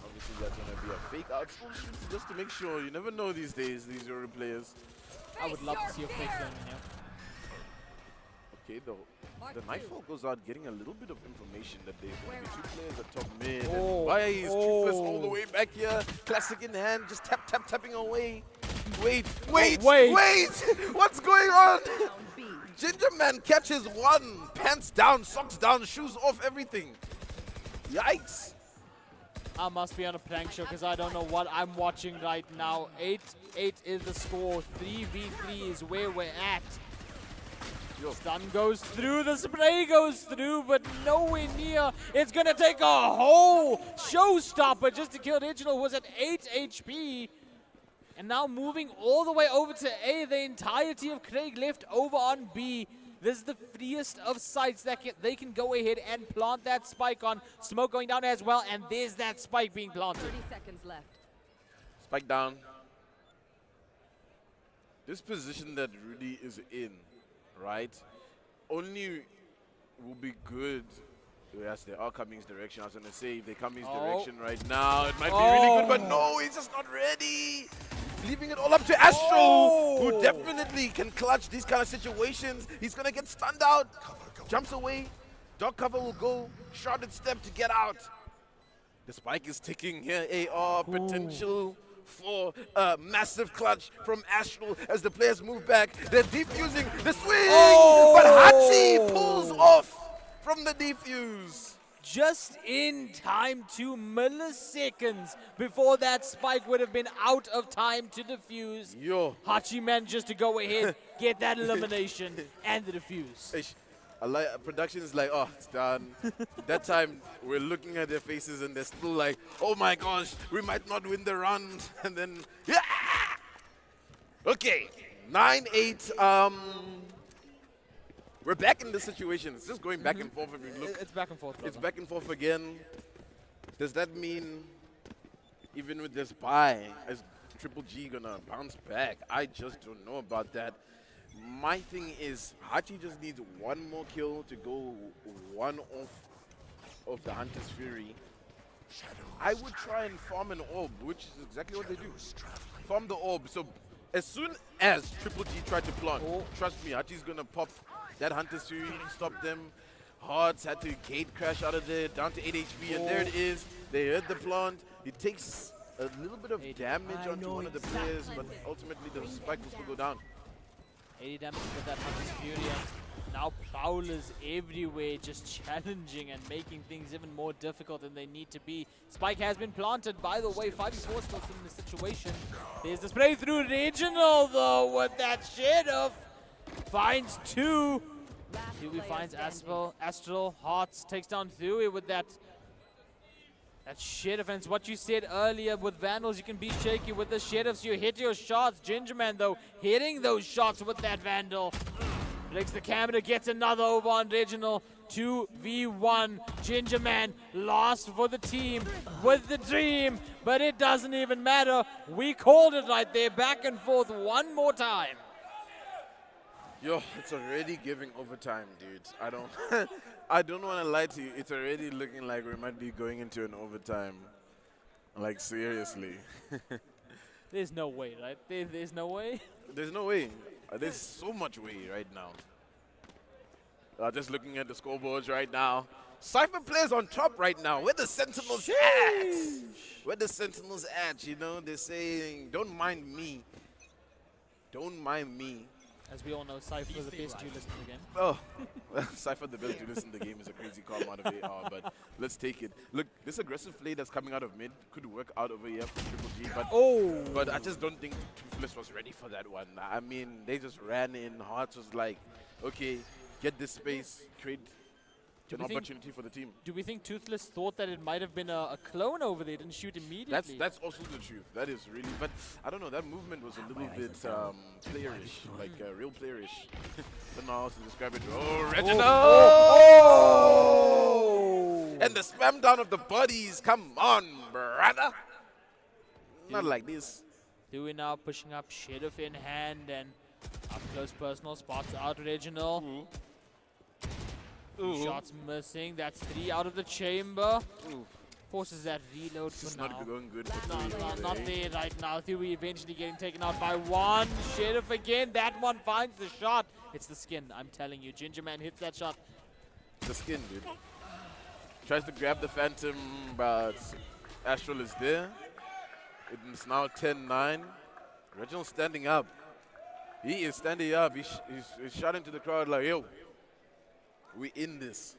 Obviously, that's going to be a fake out just to make sure. You never know these days, these Euro players. I would love to see a fake zone in here. Okay, the Nightfall goes out getting a little bit of information that there's going to be 2 players at top mid. And why is Toothless all the way back here? Classic in hand, just tapping away. Wait! What's going on? Down B. Gingerman catches 1, pants down, socks down, shoes off, everything. Yikes! I must be on a prank show because I don't know what I'm watching right now. 8-8 is the score. 3v3 is where we're at. Stun goes through, the spray goes through, but nowhere near. It's going to take a whole showstopper just to kill Digital, who was at 8 HP. And now moving all the way over to A, the entirety of Craig left over on B. This is the freest of sites that they can go ahead and plant that spike on. Smoke going down as well, and there's that spike being planted. 30 seconds left. Spike down. This position that Rudy is in, right, only will be good. Yes, they are coming his direction. I was going to say, if they come his direction right now, it might be really good, but no, he's just not ready. Leaving it all up to Astro, who definitely can clutch these kind of situations. He's going to get stunned out. Jumps away. Dog cover will go. Shorted step to get out. The spike is ticking here. AR potential for a massive clutch from Astral as the players move back. They're defusing the swing, but Hatsi pulls off from the defuse. just in time, 2 milliseconds before that spike would have been out of time to defuse. Yo. Hachi manages to go ahead, get that elimination, and the defuse. Ish. Production is like, oh, it's done. That time, we're looking at their faces and they're still like, oh my gosh, we might not win the round. And then, yeah! Okay, 9-8. We're back in this situation. It's just going back and forth. If we look, It's back and forth. it's brother. back and forth again. Does that mean, even with this bye, is Triple G gonna bounce back? I just don't know about that. My thing is, Hachi just needs one more kill to go one off of the Hunter's Fury. I would try and farm an orb, which is exactly what they do. Farm the orb. So as soon as Triple G tried to plant, trust me, Hachi's gonna pop that Hunter's Fury, stop them. Hearts had to gate crash out of there, down to 8 HP, and there it is. They heard the plant. It takes a little bit of damage onto one of the players, but ultimately the spike will still go down. 80 damage with that Hunter's Fury, and now Prowlers everywhere, just challenging and making things even more difficult than they need to be. Spike has been planted, by the way. 5v4 still in the situation. There's the spray through Regional, though, with that Sheriff. Finds 2. Theory finds Astral. Hearts takes down Theory with that Sheriff. And it's what you said earlier with Vandals, you can be shaky with the Sheriffs. You hit your shots. Gingerman, though, hitting those shots with that Vandal. Breaks the camera, gets another over on Reginald. 2v1. Gingerman lost for the team with the dream, but it doesn't even matter. We called it right there. Back and forth one more time. Yo, it's already giving overtime, dudes. I don't I don't want to lie to you. It's already looking like we might be going into an overtime. Like, seriously. There's no way, right? There's no way. There's no way. There's so much way right now. Just looking at the scoreboards right now. Cypher plays on top right now. Where the Sentinels at? Where the Sentinels at? You know, they're saying, don't mind me. Don't mind me. As we all know, Cypher is the best duelist in the game. Oh, Cypher the best duelist in the game is a crazy call out of AR, but let's take it. Look, this aggressive play that's coming out of mid could work out over here for Triple G, but I just don't think Toothless was ready for that one. I mean, they just ran in. Hearts was like, okay, get this space, create an opportunity for the team. Do we think Toothless thought that it might have been a clone over there, didn't shoot immediately? That's also the truth. That is really, but I don't know, that movement was a little bit playerish, like real playerish. Don't know how to describe it. Oh, Reginald! And the spam down of the bodies. Come on, brother. Not like this. Dewey now pushing up, Sheriff in hand, and up close personal spots out Reginald. Shots missing. That's 3 out of the chamber. Forces that reload for now. Not going good. Not there right now. Theory eventually getting taken out by 1. Sheriff again. That one finds the shot. It's the skin, I'm telling you. Gingerman hits that shot. The skin, dude. Tries to grab the Phantom, but Astral is there. It's now 10-9. Reginald standing up. He is standing up. He's shouting to the crowd like, yo, we in this.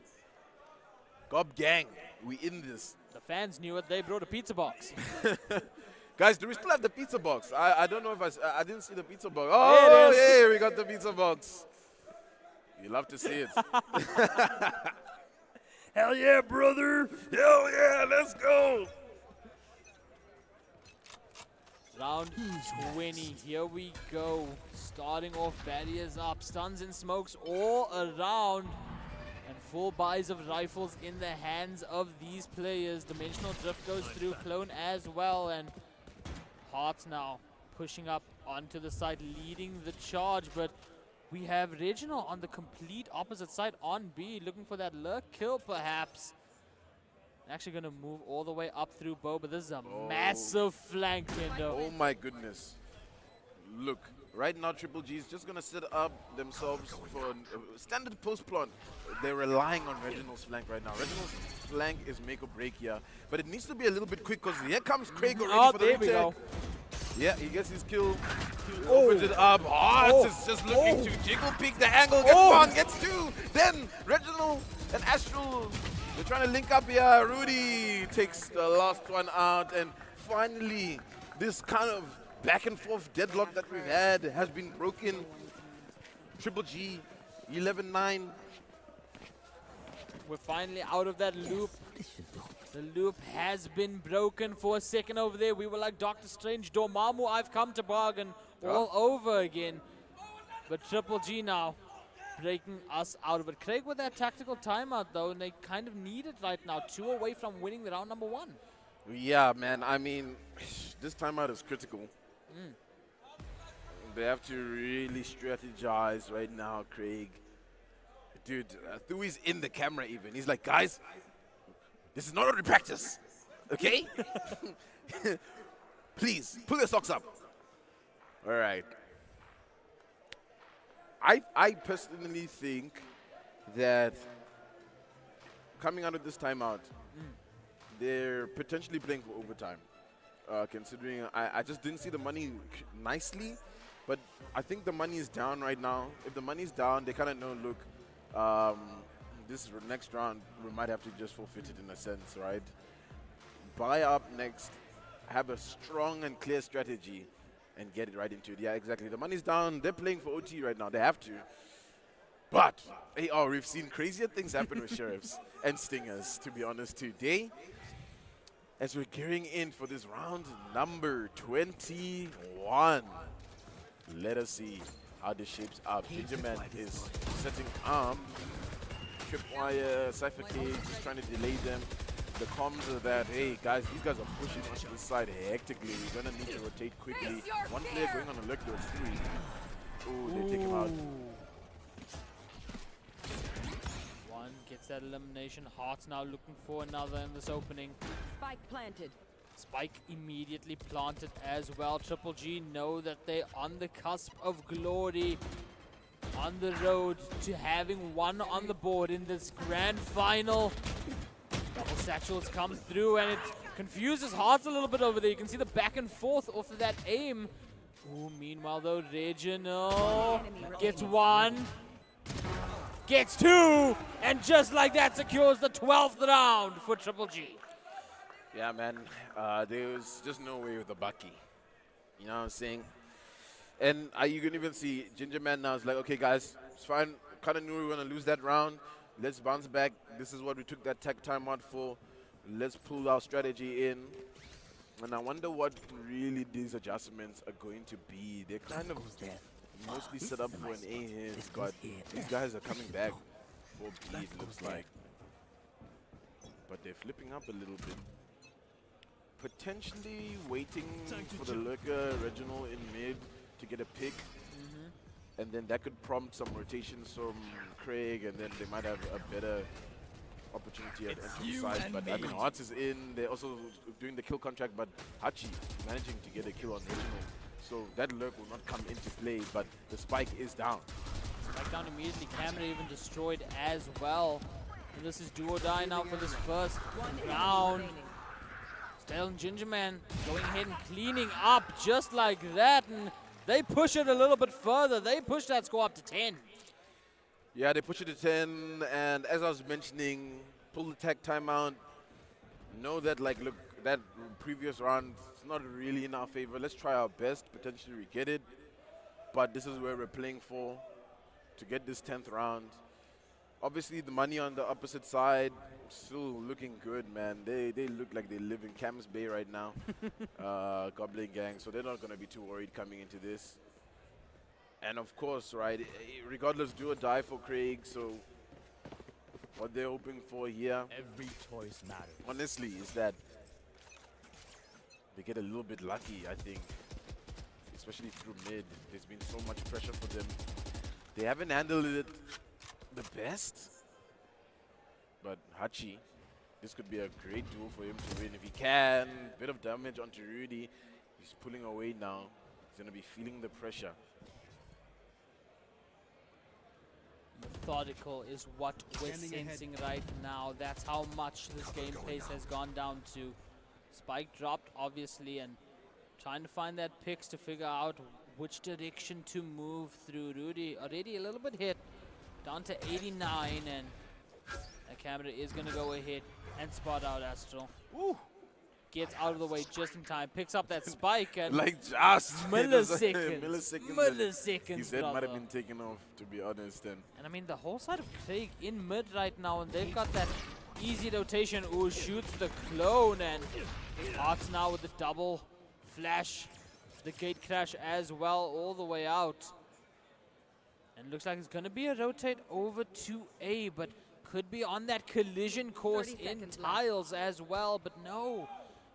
Gob Gang, we in this. The fans knew it. They brought a pizza box. Guys, do we still have the pizza box? I don't know if I didn't see the pizza box. Oh, yeah, we got the pizza box. You love to see it. Hell yeah, brother. Hell yeah, let's go. Round 20, here we go. Starting off, barriers up, stuns and smokes all around. And full buys of rifles in the hands of these players. Dimensional Drift goes through, Clone as well. And Hearts now pushing up onto the side, leading the charge. But we have Reginald on the complete opposite side on B, looking for that lurk kill perhaps. Actually going to move all the way up through Bo, but this is a massive flank window. Oh my goodness. Look, right now Triple G is just going to set up themselves for a standard post plant. They're relying on Reginald's flank right now. Reginald's flank is make or break here, but it needs to be a little bit quick because here comes Craig already for the there we retake. go. Yeah, he gets his kill. Opens it up. Hearts is just looking to jiggle peek the angle. Gets one, gets 2. Then Reginald and Astral They're trying to link up here. Rudy takes the last one out, and finally, this kind of back and forth deadlock that we've had has been broken. Triple G, 11-9. We're finally out of that loop. The loop has been broken for a second over there. We were like Doctor Strange, Dormammu, I've come to bargain all over again. But Triple G now breaking us out of it. Craig with that tactical timeout though, and they kind of need it right now. 2 away from winning the round number 1. Yeah, man. I mean, this timeout is critical. They have to really strategize right now, Craig. Dude, Thui's in the camera even. He's like, guys, this is not already practice, okay? Please, pull your socks up. All right. I personally think that coming out of this timeout, they're potentially playing for overtime. Considering I just didn't see the money nicely, but I think the money is down right now. If the money's down, they kind of know, look, this next round, we might have to just forfeit it in a sense, right? Buy up next, have a strong and clear strategy, and get it right into it. Yeah, exactly. The money's down. They're playing for OT right now. They have to. But, we've seen crazier things happen with Sheriffs and Stingers, to be honest, today. As we're gearing in for this round number 21. Let us see how this shapes up. Gingerman is setting up. Tripwire, Cypher Cage, just trying to delay them. The comms are that, hey guys, these guys are pushing onto this side hectically. We're gonna need to rotate quickly. One player going on alert, there's 3. Ooh, they take him out. One gets that elimination. Hearts now looking for another in this opening. Spike planted. Spike immediately planted as well. Triple G know that they're on the cusp of glory, on the road to having one on the board in this grand final. Double satchels come through and it confuses Hearts a little bit over there. You can see the back and forth off of that aim. Ooh, meanwhile though, Reginald gets 1, gets 2, and just like that secures the 12th round for Triple G. Yeah, man, there was just no way with the Bucky. You know what I'm saying? And you can even see Gingerman now is like, okay, guys, it's fine. Kind of knew we were going to lose that round. Let's bounce back. This is what we took that tech timeout for. Let's pull our strategy in. And I wonder what really these adjustments are going to be. They're kind of mostly set up for an A here, but these guys are coming back for B, it looks like. But they're flipping up a little bit. Potentially waiting for the lurker Reginald in mid to get a pick. And then that could prompt some rotations from Craig, and then they might have a better opportunity at entry side. But I mean, Hearts is in. They're also doing the kill contract, but Hachi managing to get a kill on Reginald. So that lurk will not come into play, but the spike is down. Spike down immediately. Camera even destroyed as well. And this is do or die now for this first round. Stale and Gingerman going ahead and cleaning up just like that. And they push it a little bit further. They push that score up to 10. Yeah, they push it to 10, and as I was mentioning, pull the tech timeout. Know that, like, look, that previous round is not really in our favor. Let's try our best. Potentially we get it, but this is where we're playing for, to get this 10th round. Obviously, the money on the opposite side still looking good, man. They look like they live in Cam's Bay right now, Goblin Gang, so they're not going to be too worried coming into this. And of course, right, regardless, do or die for Craig, so what they're hoping for here, Every choice matters. honestly, is that they get a little bit lucky, I think, especially through mid. There's been so much pressure for them. They haven't handled it the best, but Hachi, this could be a great duel for him to win if he can. Bit of damage onto Rudy. He's pulling away now. He's going to be feeling the pressure. Methodical is what we're sensing right now. That's how much this game pace has gone down to. Spike dropped, obviously, and trying to find that picks to figure out which direction to move through. Rudy already a little bit hit, down to 89, and that camera is going to go ahead and spot out Astral. Ooh. Gets out of the way just in time, picks up that spike, and Like just milliseconds. milliseconds. His head might have brother. been taken off, to be honest. And And I mean, the whole side of Craig in mid right now, and they've got that easy rotation. Ooh, shoots the clone, and Arts now with the double flash. The gate crash as well, all the way out. And looks like it's going to be a rotate over to A, but could be on that collision course 30 in seconds tiles as well, but no.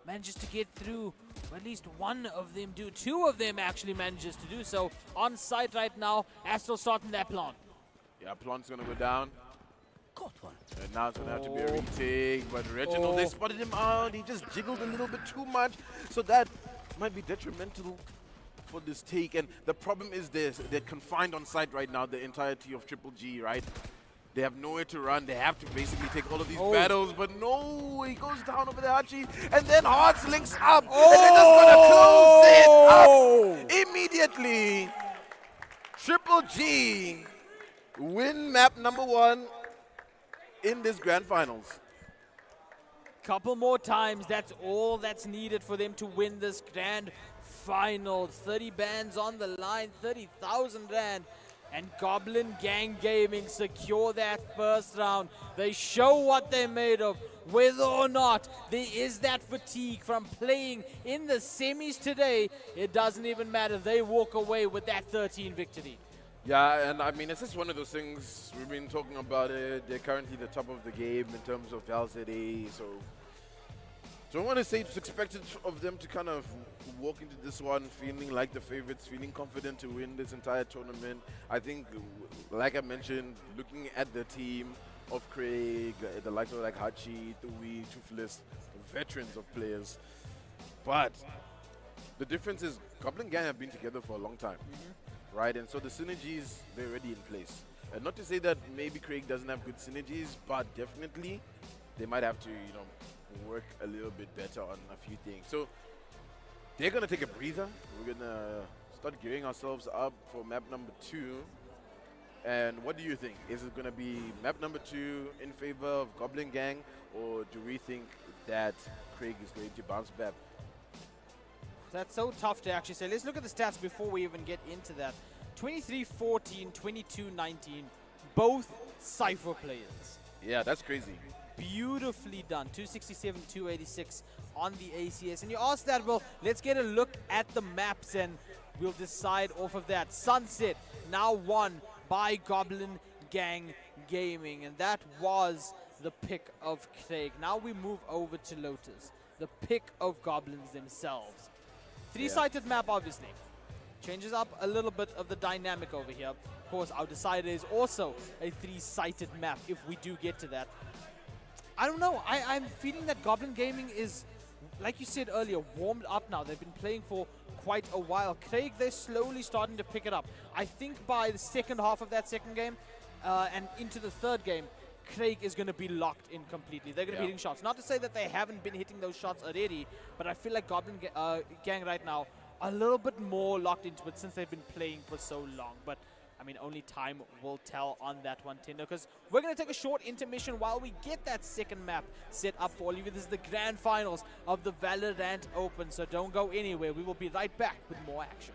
Manages to get through. At least one of them do. Two of them actually manages to do so. On site right now, Astral starting that plant. yeah, Plant's going to go down. Got one. And now it's going to have to be a retake. But Reginald, they spotted him out. He just jiggled a little bit too much. So that might be detrimental for this take. And the problem is this. They're confined on site right now, the entirety of Triple G, right? They have nowhere to run. They have to basically take all of these battles. But no, he goes down over the Hachi. And then Hearts links up. And they're just going to close it up immediately. Triple G win map number 1 in this grand finals. Couple more times, that's all that's needed for them to win this grand final. 30 bands on the line, 30,000 rand. And Goblin Gang Gaming secure that first round. They show what they're made of. Whether or not there is that fatigue from playing in the semis today, it doesn't even matter. They walk away with that 13 victory. Yeah, and I mean, it's just one of those things. We've been talking about it. They're currently the top of the game in terms of LZA. So I want to say it's expected of them to kind of walk into this one feeling like the favorites, feeling confident to win this entire tournament. I think, like I mentioned, looking at the team of Craig, the likes of like Hachi, Tui, Toothless, veterans of players. But the difference is Goblin Gang have been together for a long time, right? And so the synergies, they're already in place. And not to say that maybe Craig doesn't have good synergies, but definitely they might have to, you know, work a little bit better on a few things. So they're going to take a breather. We're going to start gearing ourselves up for map number 2. And what do you think? Is it going to be map number 2 in favor of Goblin Gang, or do we think that Craig is going to bounce back? That's so tough to actually say. Let's look at the stats before we even get into that. 23-14, 22-19, both Cypher players. Yeah, that's crazy. Beautifully done. 267, 286 on the ACS. And you asked that, well, let's get a look at the maps and we'll decide off of that. Sunset now won by Goblin Gang Gaming, and that was the pick of Craig. Now we move over to Lotus, the pick of Goblins themselves. Three-sided map, obviously. Changes up a little bit of the dynamic over here. Of course, our decider is also a three-sided map if we do get to that. I don't know. I'm feeling that Goblin Gaming is, like you said earlier, warmed up now. They've been playing for quite a while. Craig, they're slowly starting to pick it up. I think by the second half of that second game and into the third game, Craig is going to be locked in completely. They're going to be hitting shots. Not to say that they haven't been hitting those shots already, but I feel like Goblin Gang right now a little bit more locked into it since they've been playing for so long. But I mean, only time will tell on that one, Tinder, because we're going to take a short intermission while we get that second map set up for all of you. This is the grand finals of the Valorant Open, so don't go anywhere. We will be right back with more action.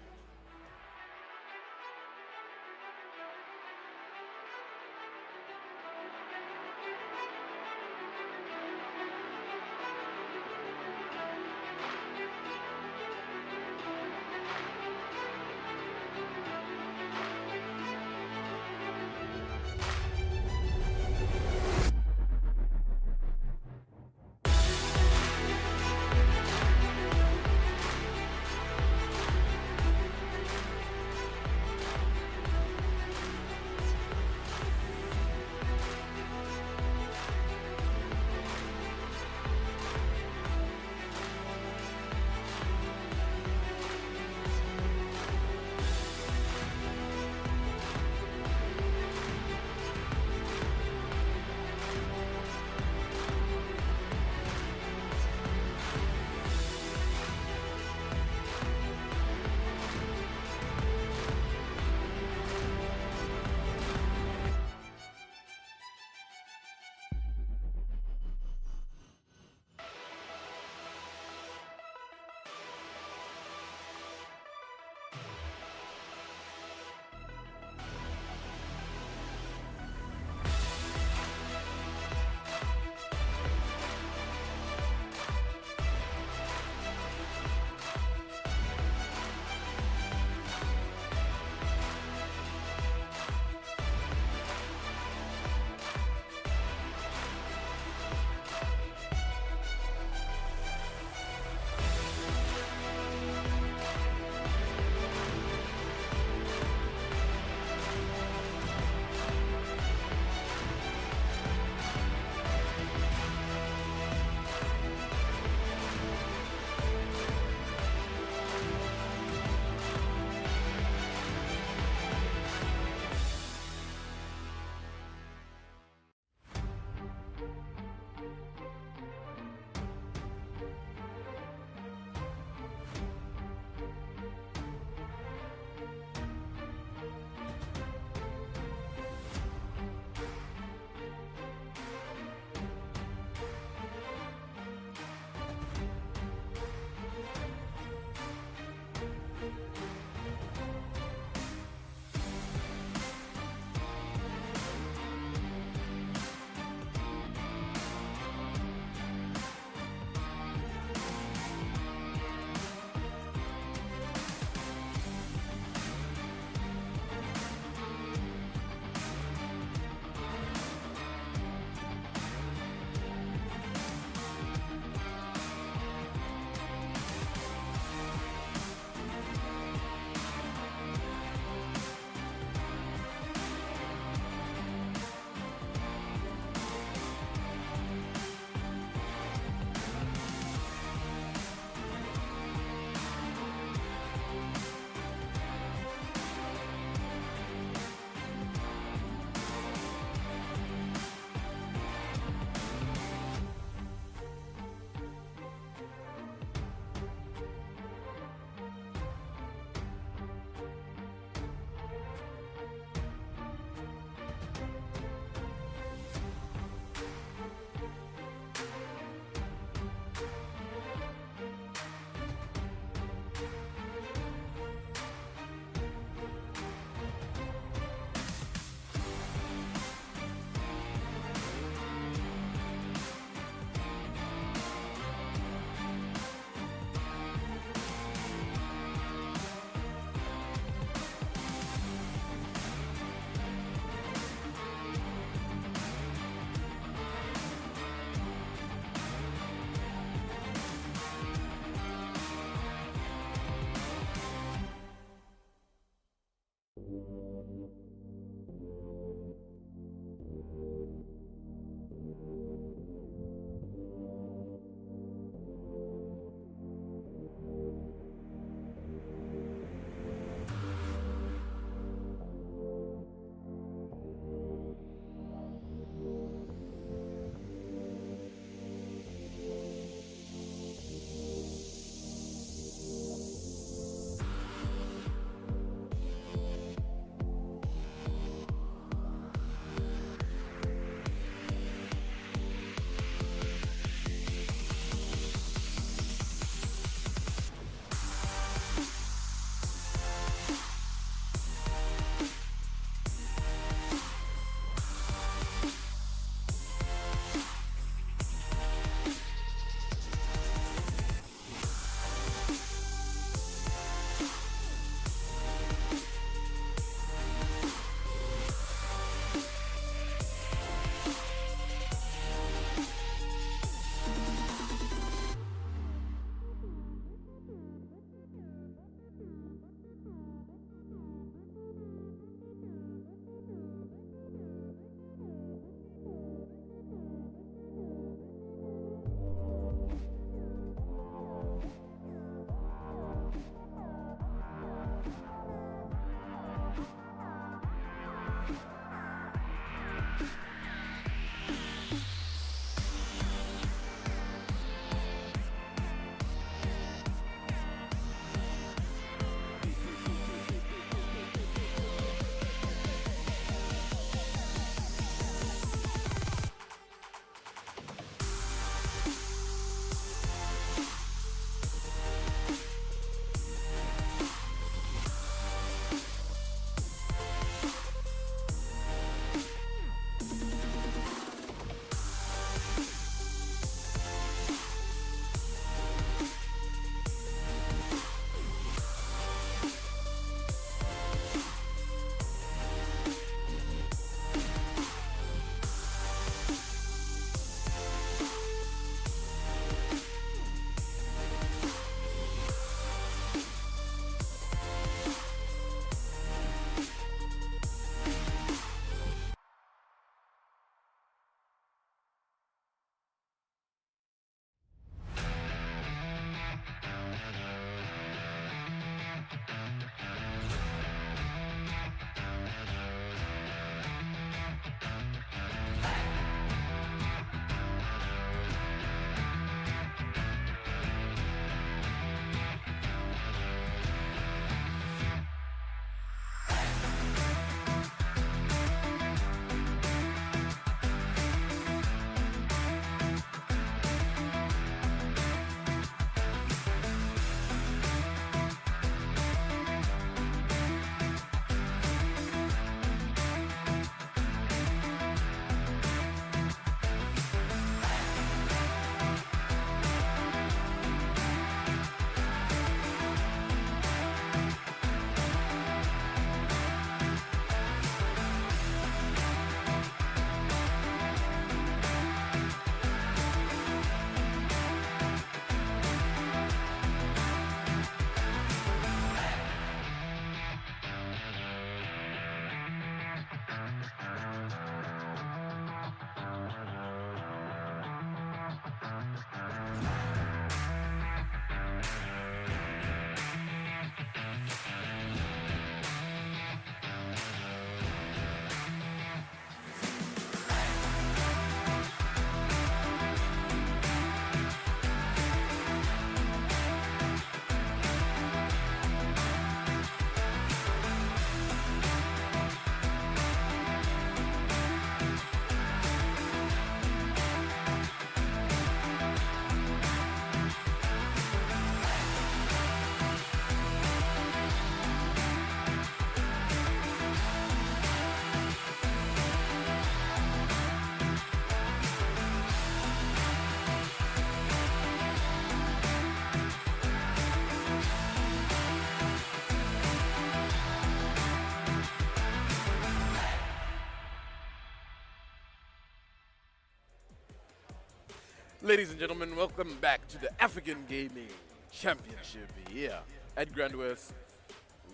Ladies and gentlemen, welcome back to the African Gaming Championship here at Grand West.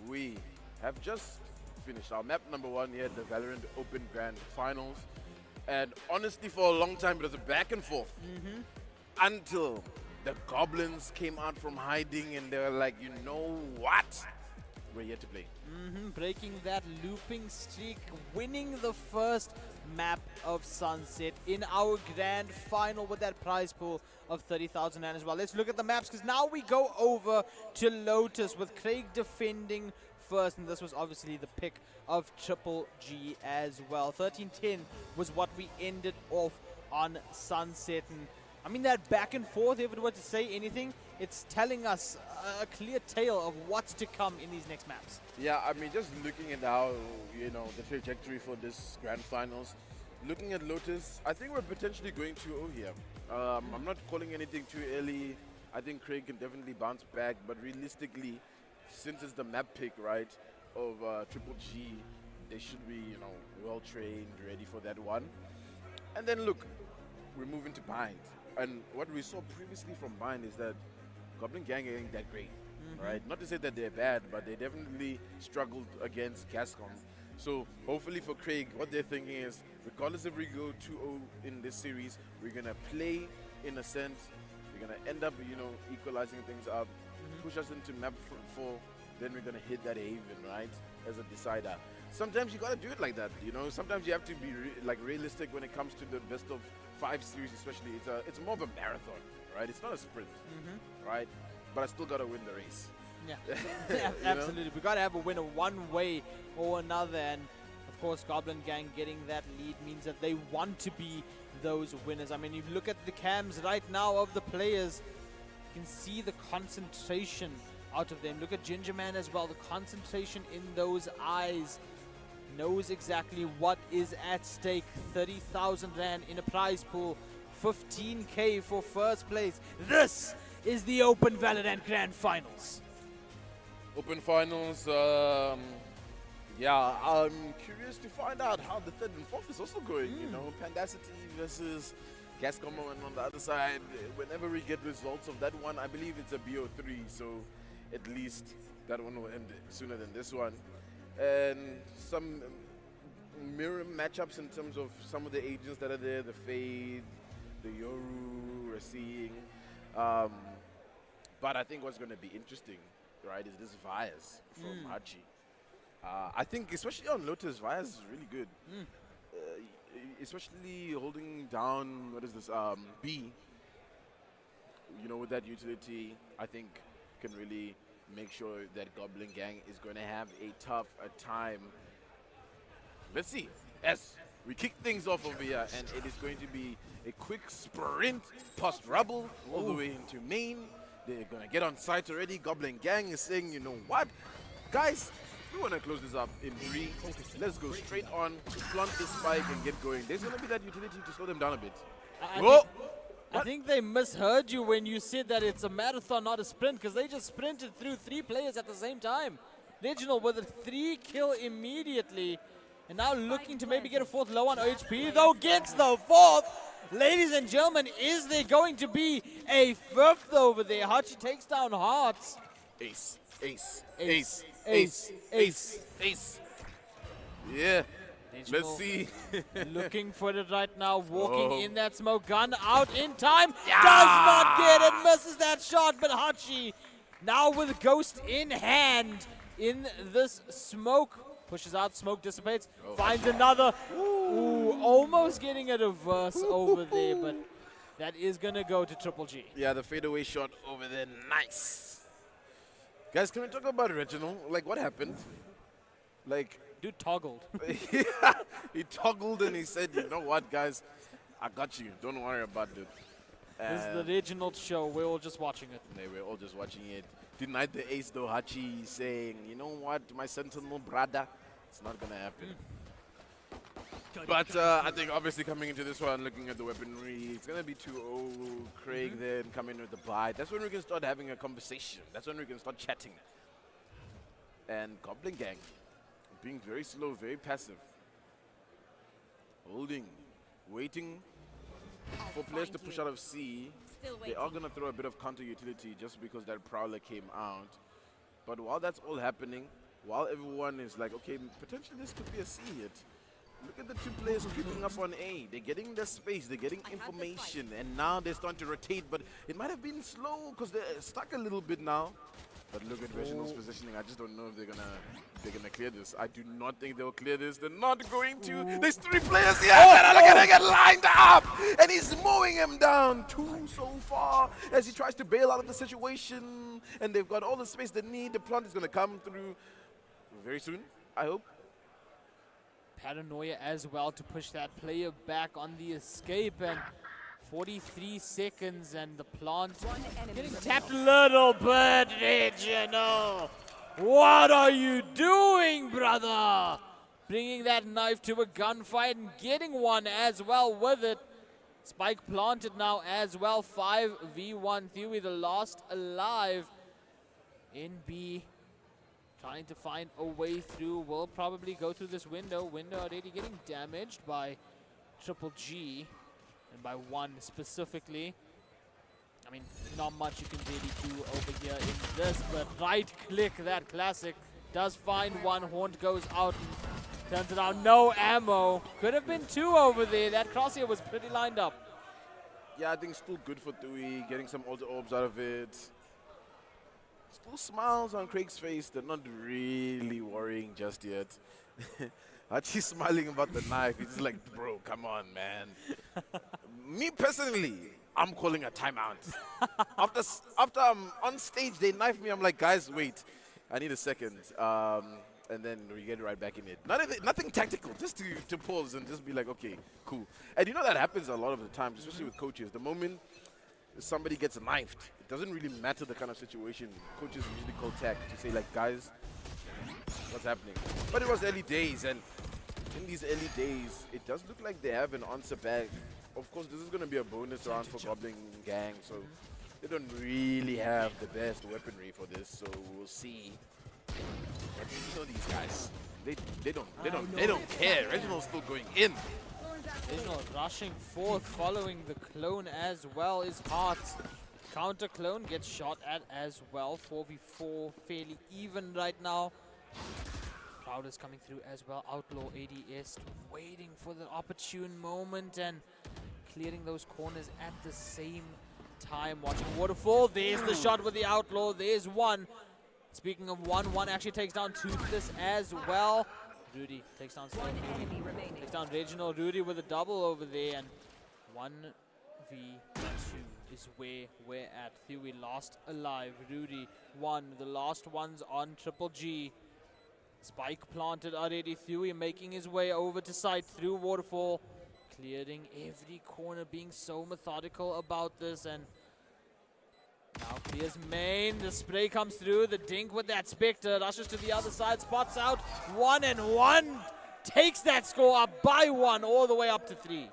We have just finished our map number 1 here at the Valorant Open Grand Finals. And honestly, for a long time, it was a back and forth. Until the Goblins came out from hiding and they were like, you know what? We're here to play. Breaking that looping streak, winning the first map of Sunset in our grand final with that prize pool of 30,000 as well. Let's look at the maps, because now we go over to Lotus with Craig defending first, and this was obviously the pick of Triple G as well. 1310 was what we ended off on Sunset, and I mean that back and forth, if it were to say anything, it's telling us a clear tale of what's to come in these next maps. Yeah, I mean, just looking at how, you know, the trajectory for this grand finals, looking at Lotus, I think we're potentially going 2-0 here. I'm not calling anything too early. I think Craig can definitely bounce back, but realistically, since it's the map pick, right, of Triple G, they should be, you know, well trained, ready for that one. And then look, we're moving to Bind. And what we saw previously from Bind is that Goblin Gang ain't that great, right? Not to say that they're bad, but they definitely struggled against Gascom. So hopefully for Craig, what they're thinking is, regardless if we go 2-0 in this series, we're gonna play in a sense. We're gonna end up, you know, equalizing things up, push us into map 4. Then we're gonna hit that haven, right, as a decider. Sometimes you gotta do it like that, you know. Sometimes you have to be realistic when it comes to the best of 5 series, especially. It's more of a marathon, right? It's not a sprint, right? But I still gotta win the race. Yeah, absolutely. We gotta have a winner one way or another, and of course, Goblin Gang getting that lead means that they want to be those winners. I mean, you look at the cams right now of the players, you can see the concentration out of them. Look at Ginger Man as well, the concentration in those eyes. Knows exactly what is at stake. 30,000 Rand in a prize pool, 15K for first place. This is the Open Valorant Grand Finals. Open finals, yeah, I'm curious to find out how the 3rd and 4th is also going. You know, Pandacity versus Gascom, and on the other side, whenever we get results of that one, I believe it's a BO3, so at least that one will end sooner than this one. And some mirror matchups in terms of some of the agents that are there, the Fade, the Yoru, we're seeing. But I think what's going to be interesting, right, is this Vyas from Hachi. I think, especially on Lotus, Vyas is really good. Especially holding down, what is this, B. You know, with that utility, I think can really make sure that Goblin Gang is going to have a tough time. Let's see, as we kick things off over here, and it is going to be a quick sprint past rubble all the way into main. They're going to get on site already. Goblin Gang is saying, you know what, guys, we want to close this up in 3. Let's go straight on, plant this spike and get going. There's going to be that utility to slow them down a bit. I think they misheard you when you said that it's a marathon, not a sprint, because they just sprinted through 3 players at the same time. Reginald with a 3 kill immediately, and now looking to maybe get a 4th low on HP, though gets the 4th. Ladies and gentlemen, is there going to be a 5th over there? Hachi takes down Hearts. Ace, ace, ace, ace, ace, ace. Yeah. Let's see. Looking for it right now, walking in that smoke, gun out in time, does not get it, misses that shot, but Hachi now with Ghost in hand in this smoke, pushes out, smoke dissipates, finds another, almost getting a reverse over there, but that is gonna go to Triple G. Yeah, the fadeaway shot over there, nice. Guys, can we talk about Reginald? Like, what happened? Like, dude toggled. He toggled and he said, you know what, guys, I got you. Don't worry about it. This is the Reginald show. We're all just watching it. We're all just watching it. Denied the ace, though. Hachi saying, you know what, my sentinel brother, it's not going to happen. But I think obviously coming into this one, looking at the weaponry, it's going to be 2-0. Craig then coming with the buy. That's when we can start having a conversation. That's when we can start chatting. And Goblin Gang being very slow, very passive. Holding, waiting for players to push out of C, Still they waiting. are going to throw a bit of counter utility just because that Prowler came out. But while that's all happening, while everyone is like, okay, potentially this could be a C hit, look at the two players creeping up on A. They're getting the space, they're getting information, and now they're starting to rotate, but it might have been slow because they're stuck a little bit now. But look at Reginald's positioning. I just don't know if they're gonna clear this. I do not think they'll clear this. They're not going to. There's 3 players here. Look at him get lined up, and he's mowing him down. 2 so far as he tries to bail out of the situation, and they've got all the space they need. The plant is gonna come through very soon, I hope. Paranoia as well to push that player back on the escape, and 43 seconds and the plant One enemy getting remaining. tapped a little bit. Reginald, what are you doing, brother? Bringing that knife to a gunfight and getting one as well with it. Spike planted now as well. 5v1 Theory, the last alive in B. Trying to find a way through. Will probably go through this window. Window already getting damaged by Triple G. And by 1 specifically. I mean, not much you can really do over here in this, but right click that classic. Does find 1. Haunt goes out and turns it out. No ammo. Could have been 2 over there. That crosshair was pretty lined up. Yeah, I think still good for Tui, getting some auto orbs out of it. Still smiles on Craig's face. They're not really worrying just yet. Hachi's smiling about the knife. He's just like, bro, come on, man. Me personally, I'm calling a timeout. after I'm on stage, they knife me. I'm like, guys, wait. I need a second. And then we get right back in it. Nothing tactical, just to pause and just be like, okay, cool. And you know that happens a lot of the times, especially with coaches. The moment somebody gets knifed, it doesn't really matter the kind of situation. Coaches usually call tack to say, like, guys, what's happening? But it was early days, and in these early days, it does look like they have an answer back. Of course, this is going to be a bonus round for Goblin Gang, so they don't really have the best weaponry for this, so we'll see. But you know these guys, they don't care. Reginald's still going in. Reginald rushing forth, following the clone as well is Hart. Counter clone gets shot at as well. 4v4, fairly even right now. Crowd is coming through as well. Outlaw ADS waiting for the opportune moment and clearing those corners at the same time. Watching Waterfall. There's the shot with the Outlaw. There's 1. Speaking of 1 actually takes down Toothless as well. Rudy takes down One enemy remaining. Takes down Reginald. Rudy with a double over there, and 1v2 is where we're at. Theory last alive. Rudy 1. The last one's on Triple G. Spike planted already. Theory making his way over to site through Waterfall. Clearing every corner, being so methodical about this, and now clears main. The spray comes through. The dink with that Spectre. Rushes to the other side. Spots out. 1 and 1. Takes that score up by 1 all the way up to 3.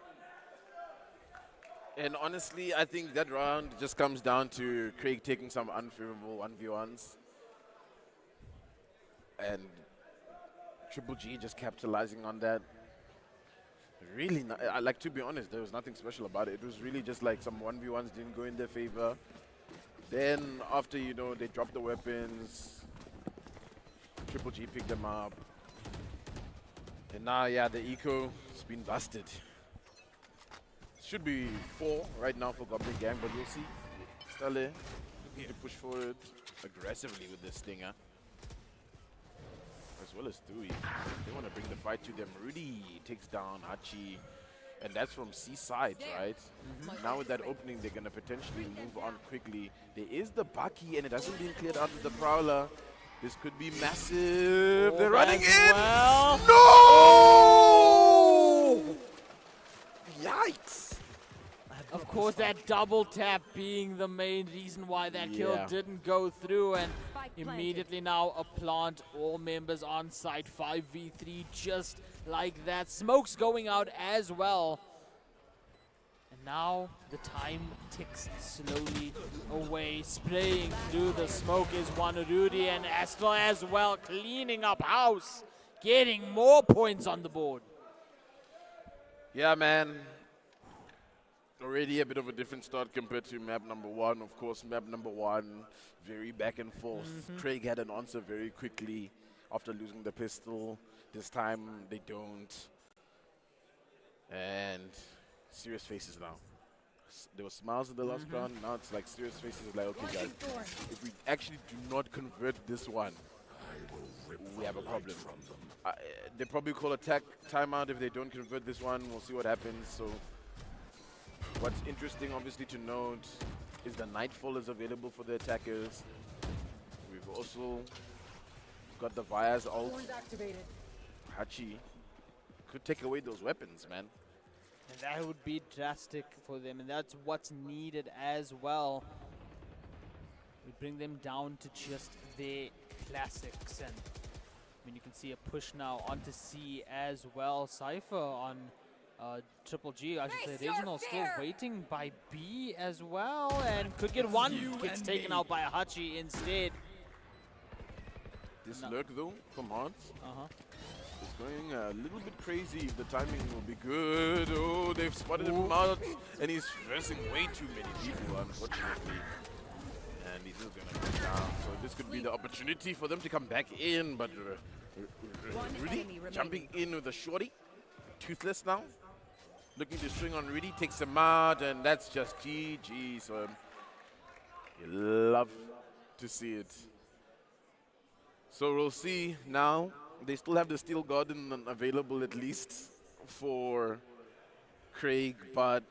And honestly, I think that round just comes down to Craig taking some unfavorable 1v1s. And Triple G just capitalizing on that. Really, like, to be honest, there was nothing special about it. It was really just like some 1v1s didn't go in their favor. Then after, you know, they dropped the weapons, Triple G picked them up. And now, yeah, the eco has been busted. Should be 4 right now for Goblin Gang, but we'll see. Stale looking to push forward aggressively with this stinger. As well as Tui. They want to bring the fight to them. Rudy takes down Hachi. And that's from C-side, right? Now with that opening, they're going to potentially move on quickly. There is the Bucky, and it hasn't been cleared out with the Prowler. This could be massive. They're running in! Well. No! Yikes! Of course, that double tap being the main reason why that kill didn't go through, and Spike planted. immediately now a plant, all members on site, 5v3 just like that. Smoke's going out as well. And now the time ticks slowly away. Spraying through the smoke is one Rudy, and Astral as well, cleaning up house, getting more points on the board. Yeah, man. Already a bit of a different start compared to map number 1. Of course, map number 1, very back and forth. Craig had an answer very quickly after losing the pistol. This time, they don't. And serious faces now. There were smiles in the last round. Now it's like serious faces. Like, okay, guys, if we actually do not convert this one, we have a problem. They probably call attack timeout if they don't convert this one. We'll see what happens. So, what's interesting, obviously, to note is the Nightfall is available for the attackers. We've also got the Vias ult. Hachi could take away those weapons, man. And that would be drastic for them, and that's what's needed as well. We bring them down to just their classics, and I mean, you can see a push now onto C as well. Cypher on Triple G, I should say. Regional still waiting by B as well, and could get one. Gets taken out by Hachi instead. This lurk though from Hans is going a little bit crazy. The timing will be good. Oh, they've spotted him out, and he's versing way too many people, unfortunately. And he's just gonna go down. So this could be the opportunity for them to come back in, but Rudy jumping in with a shorty. Toothless now. Looking to string on Rudy, takes him out, and that's just GG. So you love to see it. So we'll see now. They still have the Steel Garden available at least for Craig, but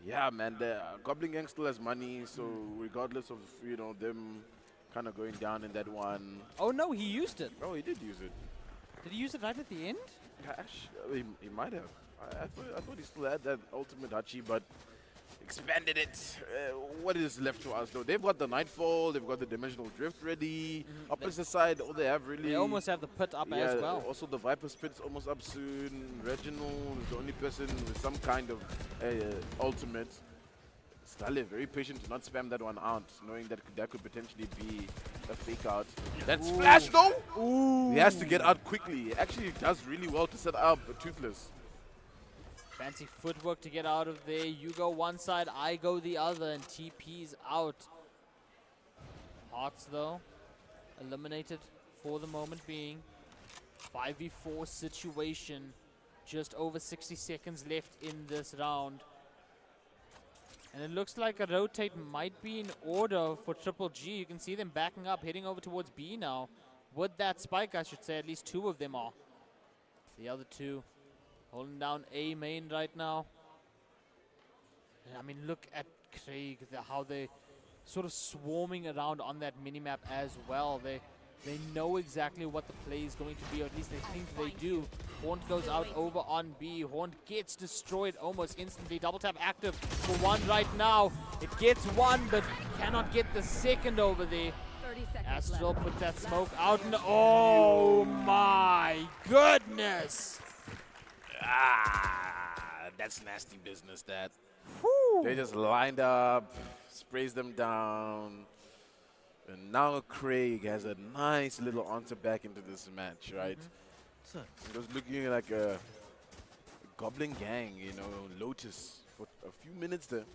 yeah, man, the Goblin Gang still has money, so regardless of, you know, them kind of going down in that one. Oh no, he used it. Oh, he did use it. Did he use it right at the end? Gosh, he might have. I thought he still had that ultimate Hachi, but expanded it. What is left to us, though? They've got the Nightfall, they've got the Dimensional Drift ready. Opposite side, all they have really... They almost have the pit up as well. Also, the Viper's pit's almost up soon. Reginald is the only person with some kind of ultimate. Stale, very patient to not spam that one out, knowing that that could potentially be a fake out. That's Flash, though! Ooh. He has to get out quickly. He actually does really well to set up a Toothless. Fancy footwork to get out of there. You go one side, I go the other, and TP's out. Hearts, though, eliminated for the moment being. 5v4 situation. Just over 60 seconds left in this round. And it looks like a rotate might be in order for Triple G. You can see them backing up, heading over towards B now. With that spike, I should say, at least two of them are. The other two holding down A main right now. And I mean, look at Craig, how they sort of swarming around on that minimap as well. They know exactly what the play is going to be, or at least they think they do. Haunt goes out over on B. Haunt gets destroyed almost instantly. Double tap active for one right now. It gets one, but cannot get the second over there. 30 seconds Astral left. put that smoke out, and oh my goodness! That's nasty business, that. Whew. They just lined up, sprays them down. And now Craig has a nice little answer back into this match, right? It was looking like a Goblin Gang, you know, Lotus for a few minutes there.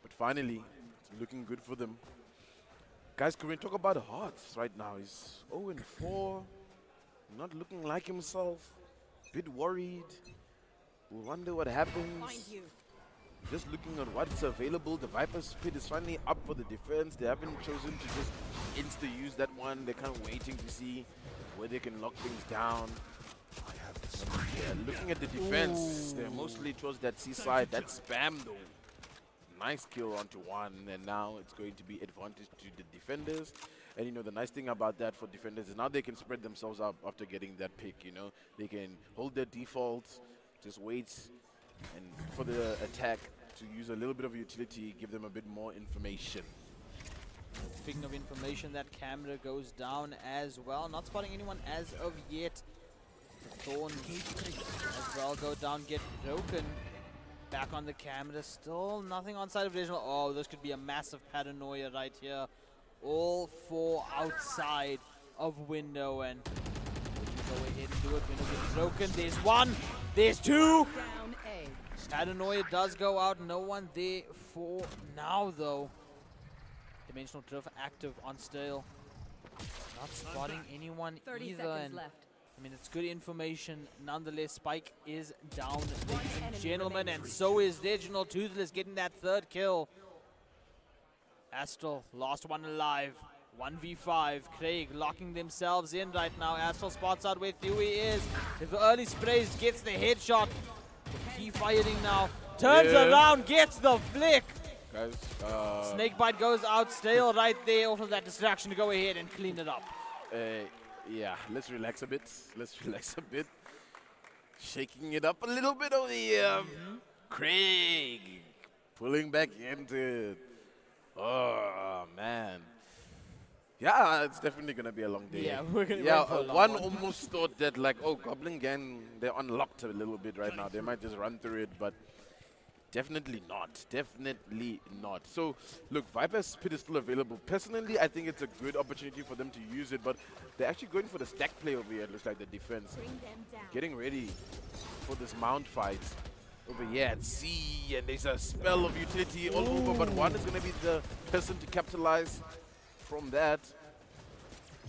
But finally, it's looking good for them. Guys, can we talk about Hearts right now? He's 0-4, not looking like himself, bit worried. We wonder what happens. Find you. Just looking at what's available, the Viper's pit is finally up for the defense. They haven't chosen to just insta-use that one. They're kind of waiting to see where they can lock things down. Yeah, looking at the defense, they're mostly towards that C side. That spam, though. Nice kill onto one, and now it's going to be advantage to the defenders. And, you know, the nice thing about that for defenders is now they can spread themselves up after getting that pick, you know. They can hold their defaults, just wait, and for the attack to use a little bit of utility, give them a bit more information. Speaking of information, that camera goes down as well. Not spotting anyone as of yet. Thorn as well go down, get broken. Back on the camera, still nothing on side of Regional. Oh, this could be a massive paranoia right here. All four outside of window, and we can go ahead and do it. Window gets broken. There's one, there's two. Down A. Paranoia does go out. No one there for now, though. Dimensional Drift active on Stale. Not spotting anyone 30 either. seconds And left. I mean, it's good information. Nonetheless, Spike is down, ladies and enemy gentlemen, remaining. and so is Reginald Toothless getting that third kill. Astral, last one alive. 1v5. Craig locking themselves in right now. Astral spots out where Dewey is. If the early sprays, gets the headshot. Key firing now. Turns around, gets the flick. Guys, Snakebite goes out, Stale right there off of that distraction to go ahead and clean it up. yeah, let's relax a bit. Let's relax a bit. Shaking it up a little bit over here. Craig pulling back into it. Oh, man. Yeah, it's definitely going to be a long day. Yeah, we're going to Yeah, wait for a long one one. almost thought that, like, oh, Goblin Gang, they're unlocked a little bit right now. They might just run through it, but definitely not. Definitely not. So, look, Viper's Pit is still available. Personally, I think it's a good opportunity for them to use it, but they're actually going for the stack play over here, it looks like, the defense. Bring them down. Getting ready for this mount fight over here at C, and there's a spell of utility all over, but one is going to be the person to capitalize from that.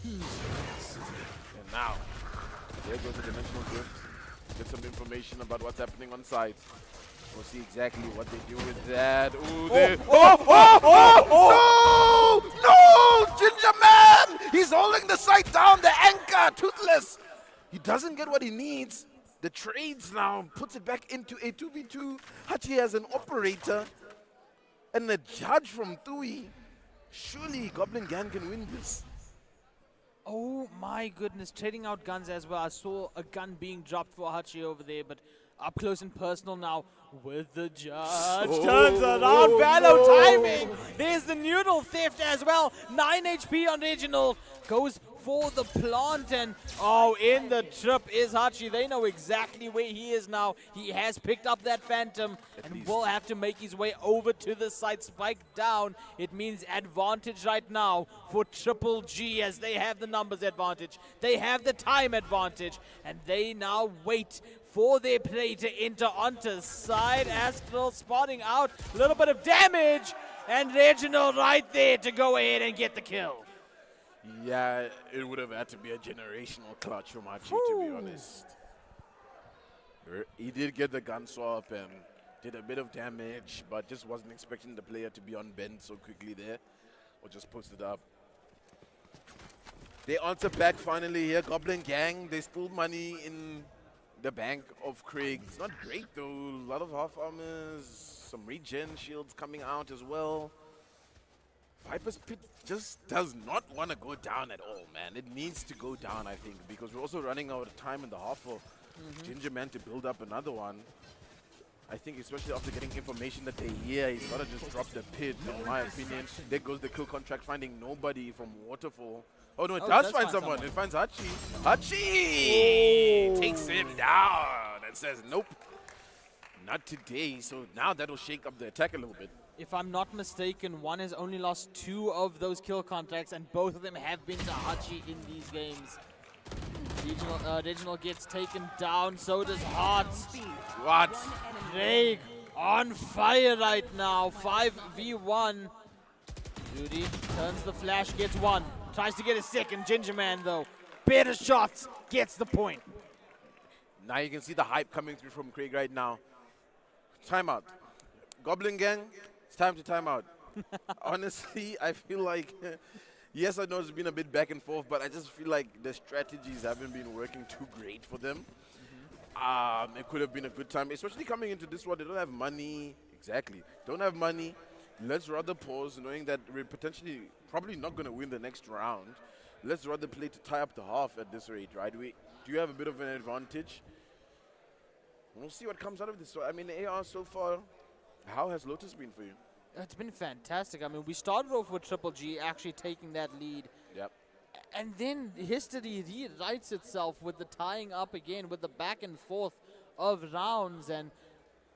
And now, there goes the Dimensional Drift. Get some information about what's happening on site. We'll see exactly what they do with that. Ooh, no! Ginger Man! He's holding the site down, the anchor, Toothless. He doesn't get what he needs. The trades now puts it back into a 2v2. Hachi as an operator and a judge from Tui. Surely Goblin Gang can win this. Oh my goodness, trading out guns as well. I saw a gun being dropped for Hachi over there, but up close and personal now with the judge. Turns around, Valo timing. There's the noodle theft as well. 9 HP on Reginald. Goes for the plant, and oh, in the trip is Hachi. They know exactly where he is now. He has picked up that Phantom and will have to make his way over to the site. Spike down. It means advantage right now for Triple G, as they have the numbers advantage. They have the time advantage, and they now wait for their play to enter onto side. Astral spotting out, a little bit of damage, and Reginald right there to go ahead and get the kill. Yeah, it would have had to be a generational clutch from Hachi, to be honest. He did get the gun swap and did a bit of damage, but just wasn't expecting the player to be unbent so quickly there, or just posted up. They answer back finally here. Goblin Gang, they stole money in the bank of Craig. It's not great though. A lot of half armors, some regen shields coming out as well. Viper's Pit just does not want to go down at all, man. It needs to go down, I think, because we're also running out of time in the half for Ginger Man to build up another one. I think especially after getting information that they're here, he's got to just drop the pit, in my opinion. There goes the kill contract, finding nobody from Waterfall. Oh, no, it does find someone. It finds Hachi. Hachi takes him down and says, nope, not today. So now that'll shake up the attack a little bit. If I'm not mistaken, one has only lost 2 of those kill contracts, and both of them have been to Hachi in these games. Reginald gets taken down, so does Hearts. What? Craig on fire right now, 5v1. Judy turns the flash, gets 1. Tries to get a second, Ginger Man though. Better shots, gets the point. Now you can see the hype coming through from Craig right now. Timeout. Goblin Gang, it's time to time out. Honestly, I feel like, yes, I know it's been a bit back and forth, but I just feel like the strategies haven't been working too great for them. It could have been a good time, especially coming into this one. They don't have money. Exactly. Don't have money. Let's rather pause, knowing that we're potentially probably not going to win the next round. Let's rather play to tie up the half at this rate, right? We do have a bit of an advantage. We'll see what comes out of this. So, I mean, AR so far, how has Lotus been for you? It's been fantastic. I mean, we started off with Triple G actually taking that lead. Yep. And then history rewrites itself with the tying up again, with the back and forth of rounds. And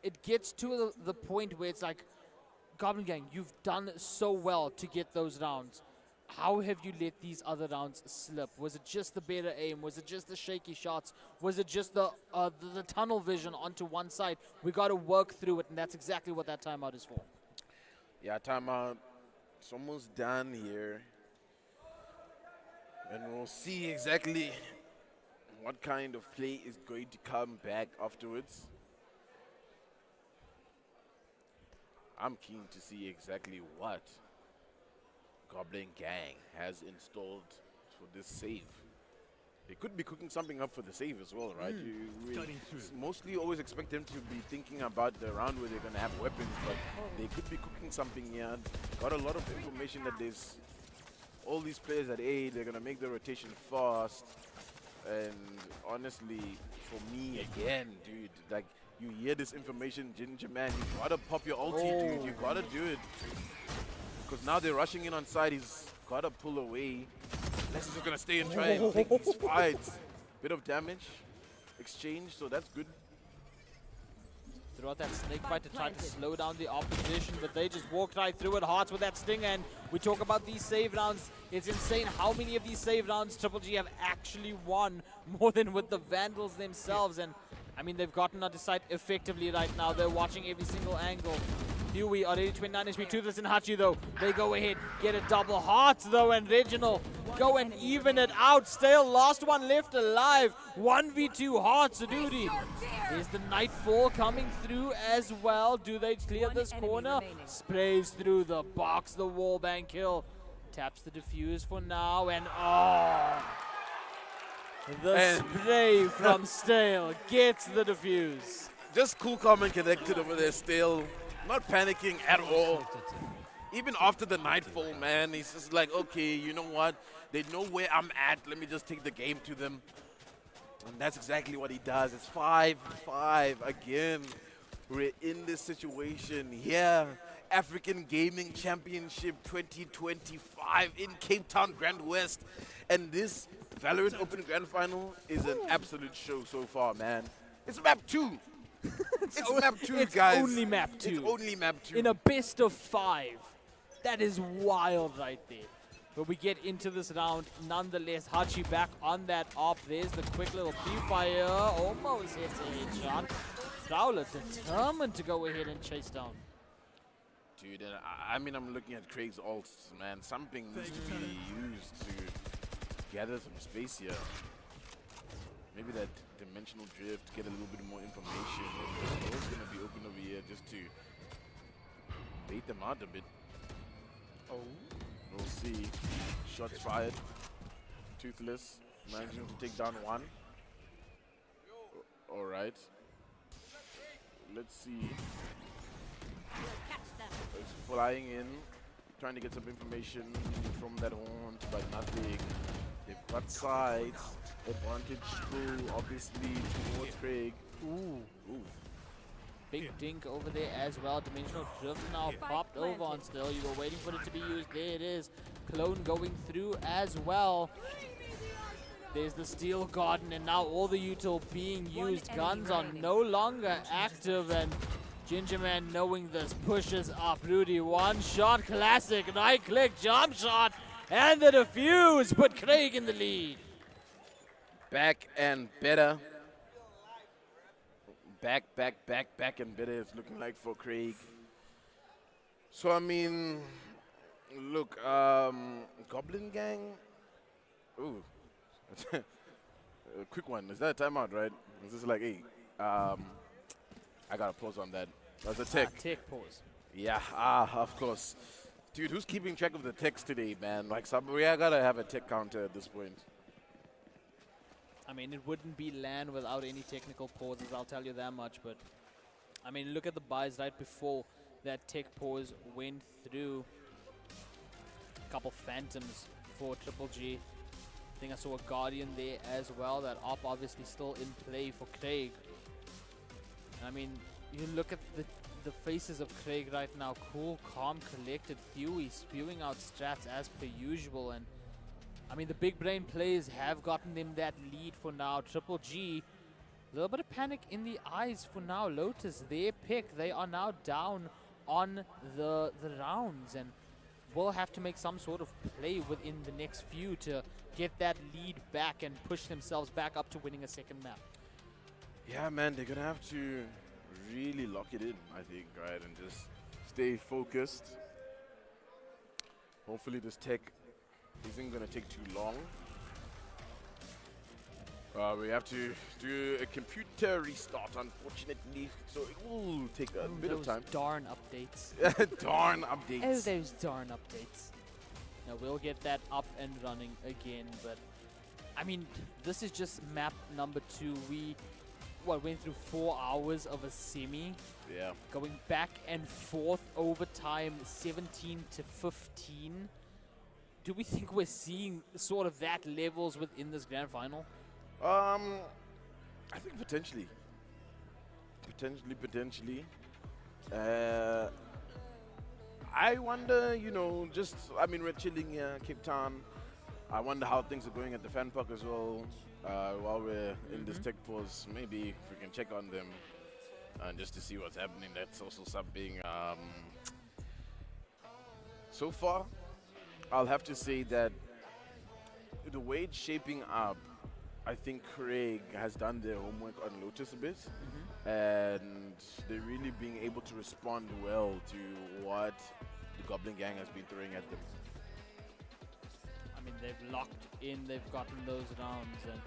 it gets to the point where it's like, Goblin Gang, you've done so well to get those rounds. how have you let these other rounds slip? Was it just the better aim? Was it just the shaky shots? Was it just the tunnel vision onto one side? We got to work through it, and that's exactly what that timeout is for. Yeah, timeout. It's almost done here. And we'll see exactly what kind of play is going to come back afterwards. I'm keen to see exactly what Goblin Gang has installed for this save. They could be cooking something up for the save as well, right? We mostly always expect them to be thinking about the round where they're going to have weapons, but they could be cooking something here. Got a lot of information that there's all these players at A, they're going to make the rotation fast. And honestly, for me, again, dude, like, you hear this information, Ginger Man, you gotta pop your ulti, dude. You gotta do it. Because now they're rushing in on side, he's gotta pull away. Unless he's just gonna stay and try and take these fights. Bit of damage exchange, so that's good. Throughout that snake bite to try to slow down the opposition, but they just walked right through it. Hearts with that sting, and we talk about these save rounds. It's insane how many of these save rounds Triple G have actually won, more than with the Vandals themselves. And I mean, they've gotten onto site effectively right now. They're watching every single angle. Huey already 29 HP, Toothless and Hachi though. They go ahead, get a double. Hearts though, and Reginald go and even it out. Still, last one left alive. 1v2 Hearts, duty. Is the Nightfall coming through as well? Do they clear this corner? Sprays through the box, the wallbang kill. Taps the defuse for now, and oh! The spray from Stale gets the defuse. Just cool, calm, and connected over there still. Not panicking at all. Even after the Nightfall, man, he's just like, okay, you know what? They know where I'm at. Let me just take the game to them. And that's exactly what he does. It's 5-5 again. We're in this situation here. African Gaming Championship 2025 in Cape Town, Grand West. And this Valorant Open Grand Final is an absolute show so far, man. It's map 2. It's map 2, guys. It's only map 2. It's only map 2. In a best of 5. That is wild right there. But we get into this round nonetheless. Hachi back on that op. There's the quick little pre-fire. Almost hits a headshot. Prowler determined to go ahead and chase down. Dude, I mean, I'm looking at Craig's ults, man. Something needs to be used to gather some space here. Maybe that dimensional drift, get a little bit more information. It's going to be open over here just to bait them out a bit. Oh. We'll see. Shots fired. Toothless managing to take down one. All right. Let's see. It's flying in, trying to get some information from that haunt, but nothing. They've got sides. Advantage full, obviously, towards Craig. Ooh. Big dink over there as well. Dimensional drift now popped over on Still. You were waiting for it to be used. There it is. Clone going through as well. There's the Steel Garden, and now all the util being used. Guns are no longer active, and Gingerman, knowing this, pushes up. Rudy, one shot, classic, right click, jump shot, and the defuse put Craig in the lead. Back and better. Back and better, it's looking like for Craig. So, I mean, look, Goblin Gang. Ooh. A quick one. Is that a timeout, right? Is this like, hey, I got to pause on that. That's a tech. Tech pause. Yeah, of course. Dude, who's keeping track of the techs today, man? Like, we gotta have a tech counter at this point. I mean, it wouldn't be LAN without any technical pauses, I'll tell you that much. But, I mean, look at the buys right before that tech pause went through. A couple Phantoms for Triple G. I think I saw a Guardian there as well. That op obviously still in play for Craig. I mean, you look at the faces of Craig right now. Cool, calm, collected. Huey spewing out strats as per usual. And I mean, the big brain plays have gotten them that lead for now. Triple G, a little bit of panic in the eyes for now. Lotus, their pick. They are now down on the rounds. And will have to make some sort of play within the next few to get that lead back and push themselves back up to winning a second map. Yeah, man, they're gonna have to really lock it in, I think, right, and just stay focused. Hopefully this tech isn't gonna take too long. We have to do a computer restart, unfortunately, so it will take a bit of time. Darn updates. Darn updates. Oh, those darn updates. Now we'll get that up and running again, but I mean, this is just map number 2. We went through 4 hours of a semi, Yeah. going back and forth overtime, 17 to 15. Do we think we're seeing sort of that levels within this grand final? I think potentially. Potentially. I wonder, you know, just, I mean, we're chilling here in Cape Town. I wonder how things are going at the fan park as well. While we're in this tech pause, maybe if we can check on them and just to see what's happening. That's also something. So far, I'll have to say that the way it's shaping up, I think Craig has done their homework on Lotus a bit, and they're really being able to respond well to what the Goblin Gang has been throwing at them. I mean, they've locked in, they've gotten those rounds, and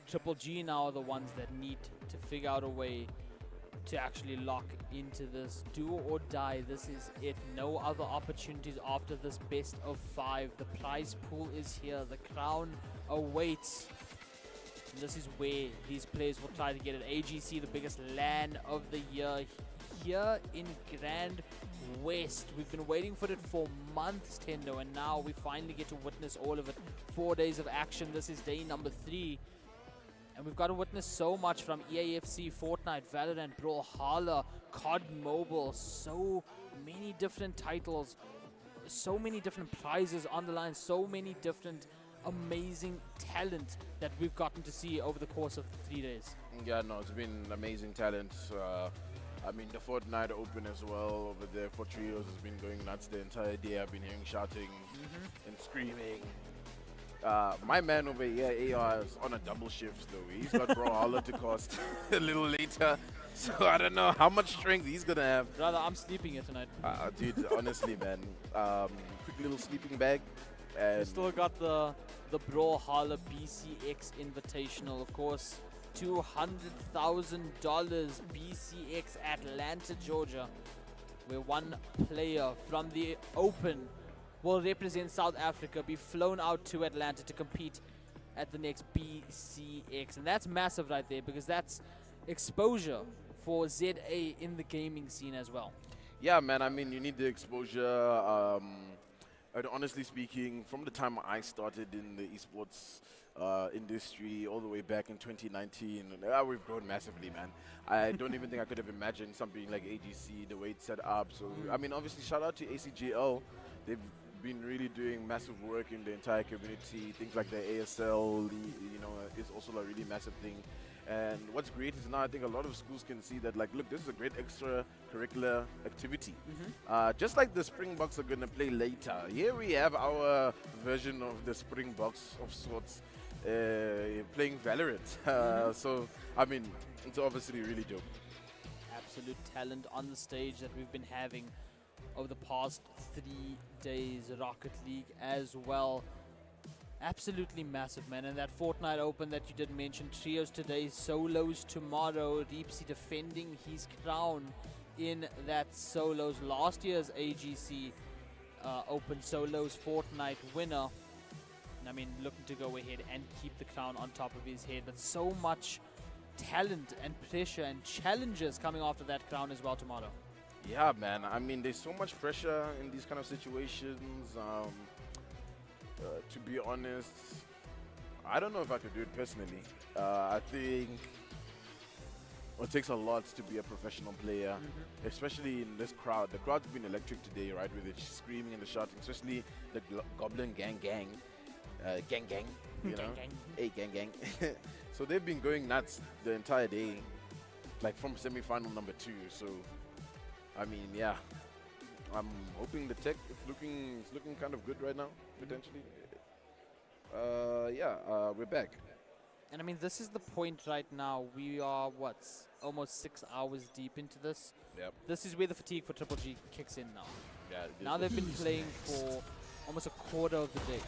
Triple G now are the ones that need to figure out a way to actually lock into this. Do or die, this is it. No other opportunities after this best of 5. The prize pool is here, the crown awaits. And this is where these players will try to get it. AGC, the biggest LAN of the year, here in Grand West. We've been waiting for it for months, Tendo, and now we finally get to witness all of it. 4 days of action. This is day number 3. And we've got to witness so much from EAFC, Fortnite, Valorant, Brawlhalla, COD Mobile. So many different titles, so many different prizes on the line, so many different amazing talent that we've gotten to see over the course of 3 days. Yeah, no, it's been amazing talent. I mean, the Fortnite Open as well over there for trios has been going nuts the entire day. I've been hearing shouting and screaming. My man over here, AR, is on a double shift though. He's got Brawlhalla to cost a little later. So I don't know how much strength he's going to have. Brother, I'm sleeping here tonight. Dude, honestly, man. Quick little sleeping bag. And We still got the Brawlhalla BCX Invitational, of course. $200,000 BCX Atlanta, Georgia, where one player from the Open will represent South Africa, be flown out to Atlanta to compete at the next BCX. And that's massive right there, because that's exposure for ZA in the gaming scene as well. yeah, man, I mean, you need the exposure. And honestly speaking, from the time I started in the esports industry all the way back in 2019, we've grown massively, man. I don't even think I could have imagined something like AGC, the way it's set up. So, I mean, obviously, shout out to ACGL. They've been really doing massive work in the entire community. Things like the ASL, you know, is also a really massive thing. And what's great is now I think a lot of schools can see that, like, look, this is a great extracurricular activity. Just like the Springboks are going to play later. Here we have our version of the Springboks of sorts playing Valorant. So, I mean, it's obviously really dope. Absolute talent on the stage that we've been having over the past 3 days. Rocket League as well. Absolutely massive, man. And that Fortnite Open that you did mention, trios today, solos tomorrow. Deepsy defending his crown in that solos. Last year's AGC Open solos Fortnite winner. And I mean, looking to go ahead and keep the crown on top of his head. But so much talent and pressure and challenges coming after that crown as well tomorrow. Yeah, man. I mean, there's so much pressure in these kind of situations. To be honest, I don't know if I could do it personally. I think it takes a lot to be a professional player, especially in this crowd. The crowd's been electric today, right, with the screaming and the shouting, especially the Goblin Gang, you know? Gang. Hey, gang. So they've been going nuts the entire day, like from semi-final number 2. So, I mean, yeah. I'm hoping the tech is looking kind of good right now, potentially. We're back. And I mean, this is the point right now. We are, what, almost 6 hours deep into this. Yep. This is where the fatigue for Triple G kicks in now. Yeah. Now they've been playing for almost a quarter of the day.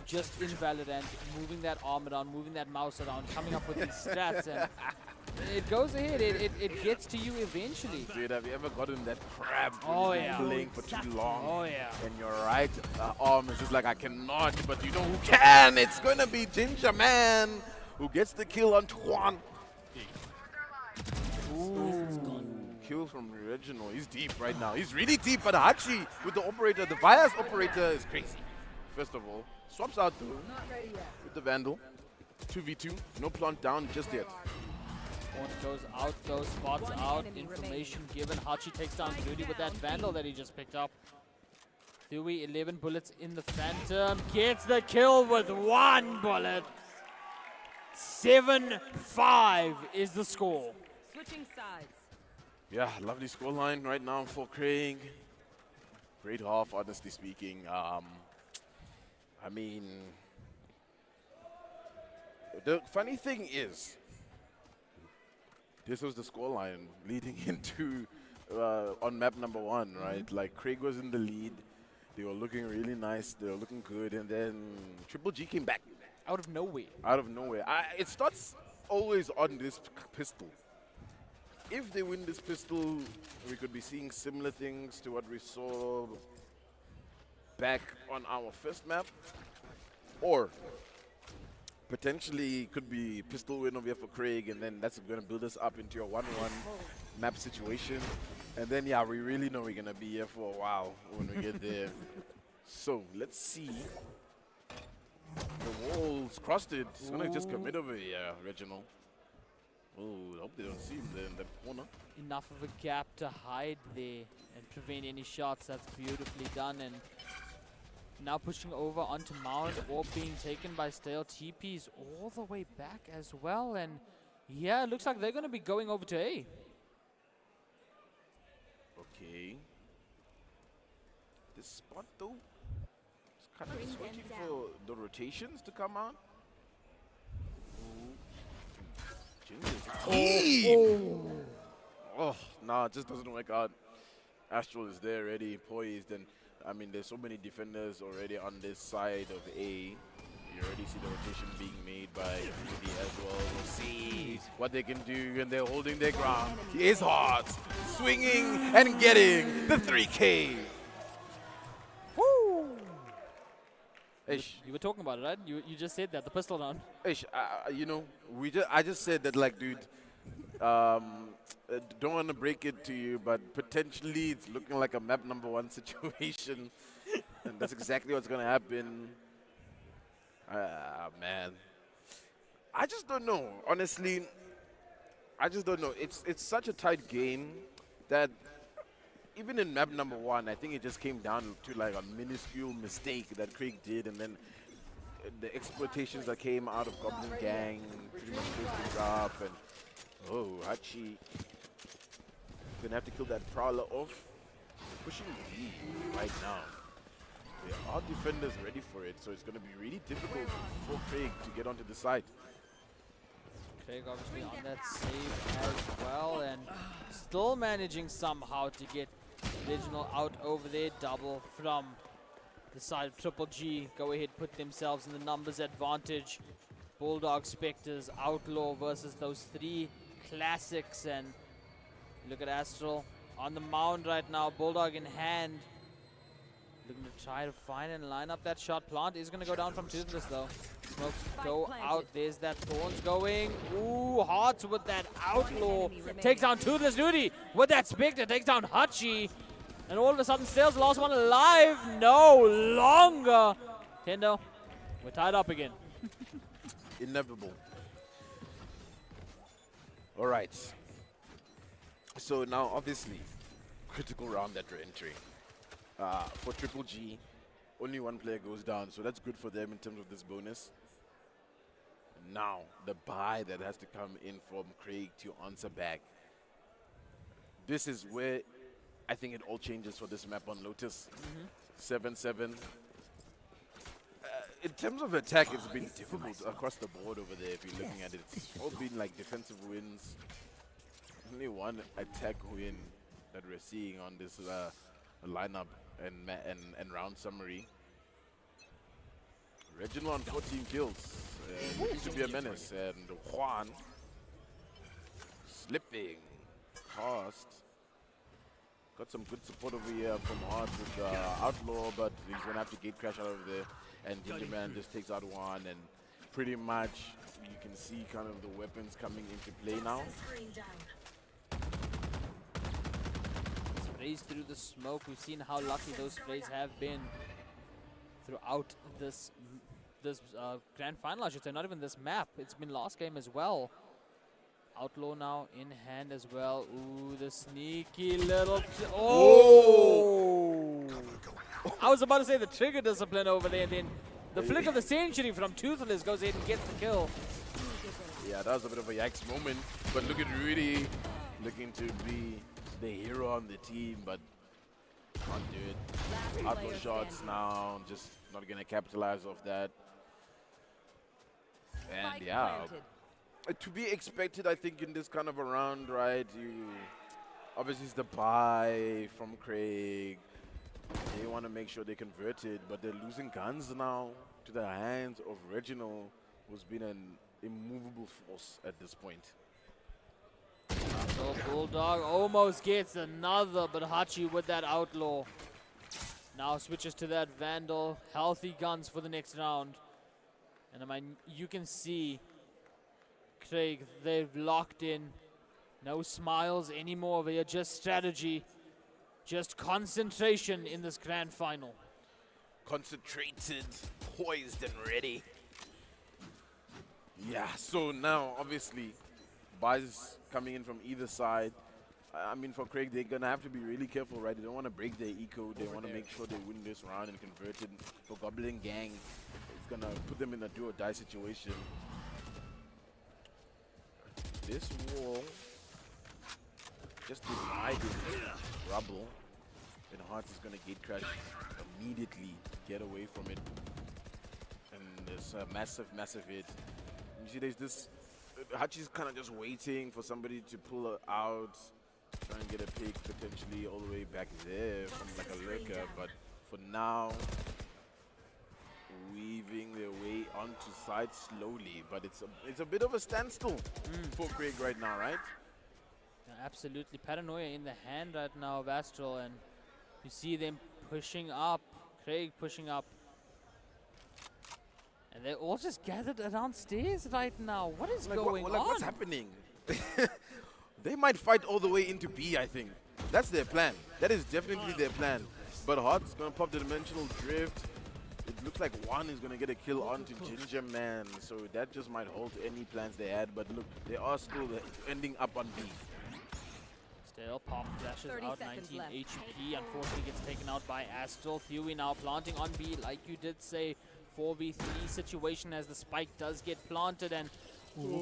Just in Valorant, moving that arm around, moving that mouse around, coming up with these stats, and it goes ahead. It gets to you eventually. Dude, have you ever gotten that crab when Oh, you've been yeah. playing for too long? Oh, yeah. And your right arm is just like, I cannot, but you know who can? It's going to be Ginger Man, who gets the kill on Twan. Ooh. Kill from Reginald. He's deep right now. He's really deep, but Hachi with the operator, the Vias operator is crazy. First of all, swaps out though with the Vandal. 2v2, no plant down just yet. Point goes out, though, spots out, information given. Hachi takes down Rudy with that Vandal that he just picked up. Dewey, 11 bullets in the Phantom, gets the kill with 1 bullet. 7-5 is the score. Switching sides. Yeah, lovely scoreline right now for Craig. Great half, honestly speaking. I mean, the funny thing is, this was the scoreline leading into on map number 1, right? Like Craig was in the lead. They were looking really nice. They were looking good, and then Triple G came back Out of nowhere. out of nowhere. It starts always on this pistol. If they win this pistol, we could be seeing similar things to what we saw back on our first map, or potentially could be pistol win over here for Craig, and then that's going to build us up into a 1-1 map situation. And then, yeah, we really know we're going to be here for a while when we get there. So, let's see. The wall's crossed it. It's going to just commit over here, Reginald. Oh, I hope they don't see him there in that corner. Enough of a gap to hide there and prevent any shots. That's beautifully done. And now pushing over onto Mount, or being taken by Stale. TP's all the way back as well. And yeah, it looks like they're going to be going over to A. Okay. This spot, though, is kind of just waiting for the rotations to come out. Oh, nah, it just doesn't work out. Astral is there already, poised, and I mean, there's so many defenders already on this side of A. You already see the rotation being made by Rudy as well. We'll see what they can do, and they're holding their ground. He is hot, swinging and getting the 3K. Woo! Ish. You were talking about it, right? You just said that, the pistol round. Ish, you know, I just said that, like, dude, don't want to break it to you, but potentially it's looking like a map number 1 situation. And that's exactly what's going to happen. Man. I just don't know. Honestly, I just don't know. It's such a tight game that even in map number 1, I think it just came down to like a minuscule mistake that Craig did, and then the exploitations that came out of Goblin Gang pretty much closed things up. And oh, Hachi gonna have to kill that Prowler off. Pushing B right now. There are defenders ready for it, so it's gonna be really difficult for Craig to get onto the side. Craig obviously on that save as well, and still managing somehow to get Reginald out over there. Double from the side of Triple G. Go ahead, put themselves in the numbers advantage. Bulldog, Spectres, Outlaw versus those 3 classics. And look at Astral on the mound right now, Bulldog in hand. Looking to try to find and line up that shot. Plant is going to go down from Toothless though. Smokes go out. There's that Thorns going. Ooh, Hearts with that Outlaw. Takes down Toothless. Rudy with that Spectre. Takes down Hachi. And all of a sudden, Stale's the last one alive. No longer. Tendo, we're tied up again. Inevitable. All right. So now, obviously, critical round that we're entering. For Triple G, only 1 player goes down, so that's good for them in terms of this bonus. Now, the buy that has to come in from Craig to answer back. This is where I think it all changes for this map on Lotus. 7-7. In terms of attack, it's been difficult across the board over there. If you're looking at it, it's all been like defensive wins. Only one attack win that we're seeing on this lineup and round summary. Reginald on 14 kills. Looking to be a menace. And Juan slipping past. Got some good support over here from Hart with Outlaw, but he's going to have to gate crash out of there. And Gingerman just takes out one, and pretty much you can see kind of the weapons coming into play now. Sprays through the smoke. We've seen how lucky those sprays have been throughout this grand final, I should say. Not even this map. It's been last game as well. Outlaw now in hand as well. Ooh, the sneaky little... Oh! I was about to say the trigger discipline over there, and then the flick of the century from Toothless goes ahead and gets the kill. Yeah, that was a bit of a yikes moment. But look at Rudy looking to be the hero on the team, but can't do it. Outlaw shots now, just not going to capitalize off that. And yeah, to be expected, I think, in this kind of a round, right? Obviously, it's the buy from Craig. They want to make sure they convert it, but they're losing guns now to the hands of Reginald, who's been an immovable force at this point. So Bulldog almost gets another, but Hachi with that Outlaw. Now switches to that Vandal. Healthy guns for the next round. And I mean, you can see Craig, they've locked in. No smiles anymore over here, just strategy. Just concentration in this grand final. Concentrated, poised, and ready. Yeah, so now, obviously, buys coming in from either side. I mean, for Craig, they're going to have to be really careful, right? They don't want to break their eco. They want to make sure they win this round and convert it. For Goblin Gang, it's going to put them in a do-or-die situation. This wall just divided rubble. And Hearts is going to gate crash immediately, get away from it. And there's a massive, massive hit. You see, there's this. Hachi's kind of just waiting for somebody to pull her out, try and get a pick potentially all the way back there from like a lurker. But for now, weaving their way onto side slowly. But it's a bit of a standstill for Craig right now, right? Yeah, absolutely. Paranoia in the hand right now of Astral, and you see them pushing up, Craig pushing up. And they're all just gathered around stairs right now. What is going on? What's happening? They might fight all the way into B, I think. That's their plan. That is definitely their plan. But Heart's going to pop the dimensional drift. It looks like one is going to get a kill onto Ginger Man. So that just might halt any plans they had. But look, they are still ending up on B. Still, Pop flashes out 19 left. HP. Unfortunately, gets taken out by Astral. Theory now planting on B, like you did say. 4v3 situation as the spike does get planted, and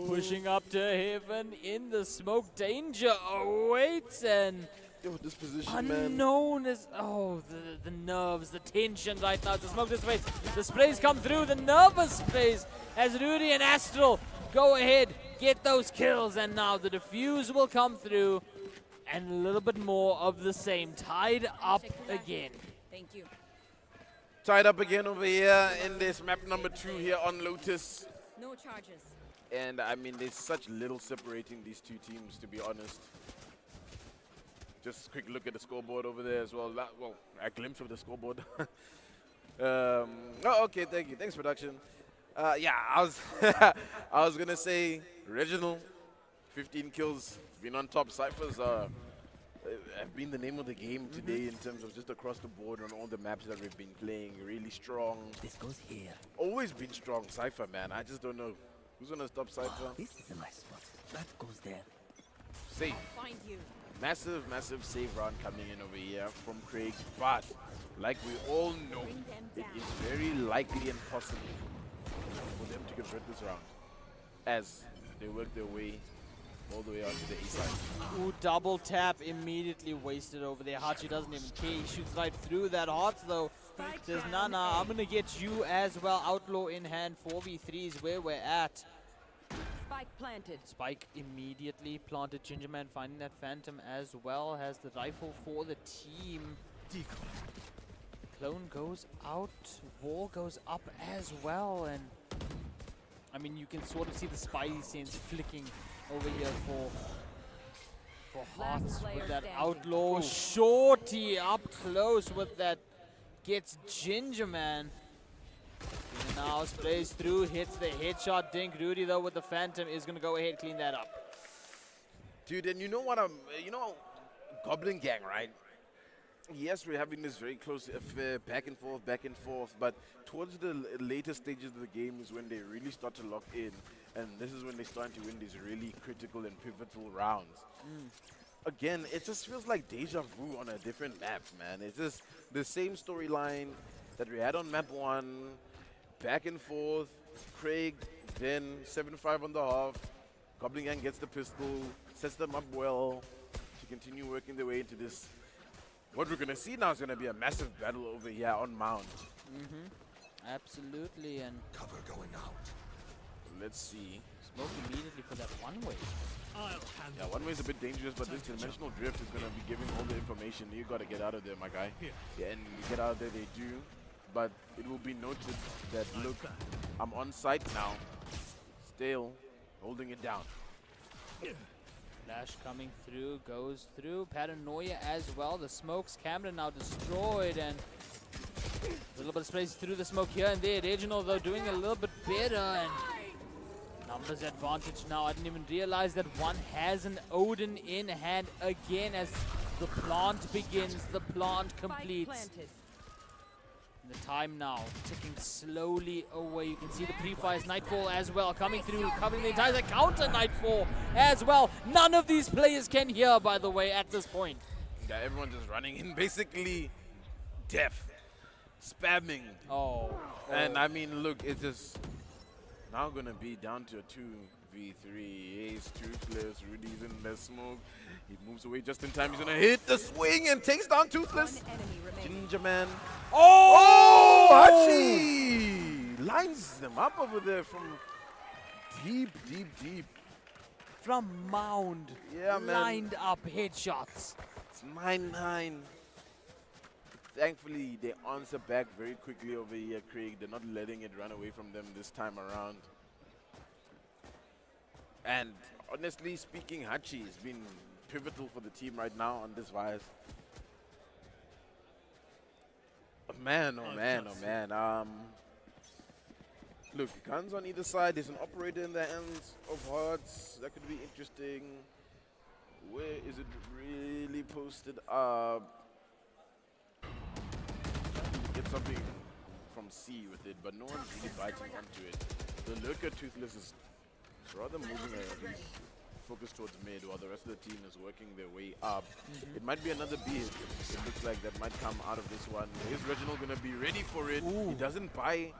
pushing up to heaven in the smoke. Danger awaits, and Yo, this position, unknown is the nerves, the tension right now. The smoke displays, the sprays come through, the nervous sprays as Rudy and Astral go ahead, get those kills, and now the defuse will come through, and a little bit more of the same. Tied up again. Thank you. Tied up again over here in this map number 2 here on Lotus. No charges. And I mean, there's such little separating these two teams, to be honest. Just a quick look at the scoreboard over there as well. Well, a glimpse of the scoreboard. Oh, okay, thank you. Thanks, production. Yeah, I was gonna say Reginald, 15 kills, been on top. Cyphers have been the name of the game today in terms of just across the board on all the maps that we've been playing. Really strong. This goes here. Always been strong, Cypher, man. I just don't know who's gonna stop Cypher. This is a nice spot. That goes there. Safe. Find you. Massive, massive save round coming in over here from Craig. But like we all know, Bring them it down. is very likely and possible for them to convert this round as they work their way all the way onto the A side. Ooh, double tap immediately wasted over there. Hachi doesn't even care. He shoots right through that. Hearts though says, nah, I'm gonna get you as well. Outlaw in hand. 4v3 is where we're at. Spike planted. Spike immediately planted. Gingerman finding that Phantom as well. Has the rifle for the team. Clone goes out. Wall goes up as well. And I mean, you can sort of see the spidey sense flicking over here for Hearts with that outlaw. Shorty up close with that. Gets Gingerman. Now sprays through, hits the headshot. Dink Rudy though with the Phantom is gonna go ahead clean that up. Dude, and you know what Goblin Gang, right? Yes, we're having this very close affair, back and forth, but towards the later stages of the game is when they really start to lock in, and this is when they're starting to win these really critical and pivotal rounds. Again, it just feels like deja vu on a different map, man. It's just the same storyline that we had on map 1, back and forth, Craig, then 7-5 on the half, Goblin Gang gets the pistol, sets them up well to continue working their way into this. What we're going to see now is going to be a massive battle over here on Mount. Absolutely, and Cover going out. Let's see. smoke immediately for that one-way. Yeah, one way is a bit dangerous, but this dimensional drift is going to be giving all the information. You got to get out of there, my guy. Yeah, and you get out of there, they do. But it will be noted that, look, I'm on site now. Still holding it down. Flash coming through, goes through. Paranoia as well. The smokes, Cameron now destroyed, and a little bit of space through the smoke here and there. Reginald though doing a little bit better, and numbers advantage now. I didn't even realize that one has an Odin in hand again as the plant begins. The plant Spike completes. planted. The time now ticking slowly away. You can see the pre-fires, Nightfall as well coming through, covering the entire counter Nightfall as well. None of these players can hear, by the way, at this point. Yeah, everyone's just running in, basically deaf, spamming. Oh. And I mean, look, it's just now going to be down to a 2v3. Ace, Toothless, Rudy's in the smoke. He moves away just in time. He's going to hit the swing and takes down Toothless. One enemy remaining. Gingerman. Oh! Hachi lines them up over there from deep. From Mound. Yeah, man. Lined up headshots. It's 9-9. Thankfully, they answer back very quickly over here, Craig. They're not letting it run away from them this time around. And honestly speaking, Hachi has been pivotal for the team right now on this Vice. Man, oh man. Look, guns on either side. There's an operator in the hands of Hearts. That could be interesting. Where is it really posted up? Get something from C with it, but no one's really biting onto it. The Lurker Toothless is rather moving a focus towards mid while the rest of the team is working their way up. It might be another B hit. It looks like that might come out of this one. Is Reginald going to be ready for it? Ooh. He doesn't buy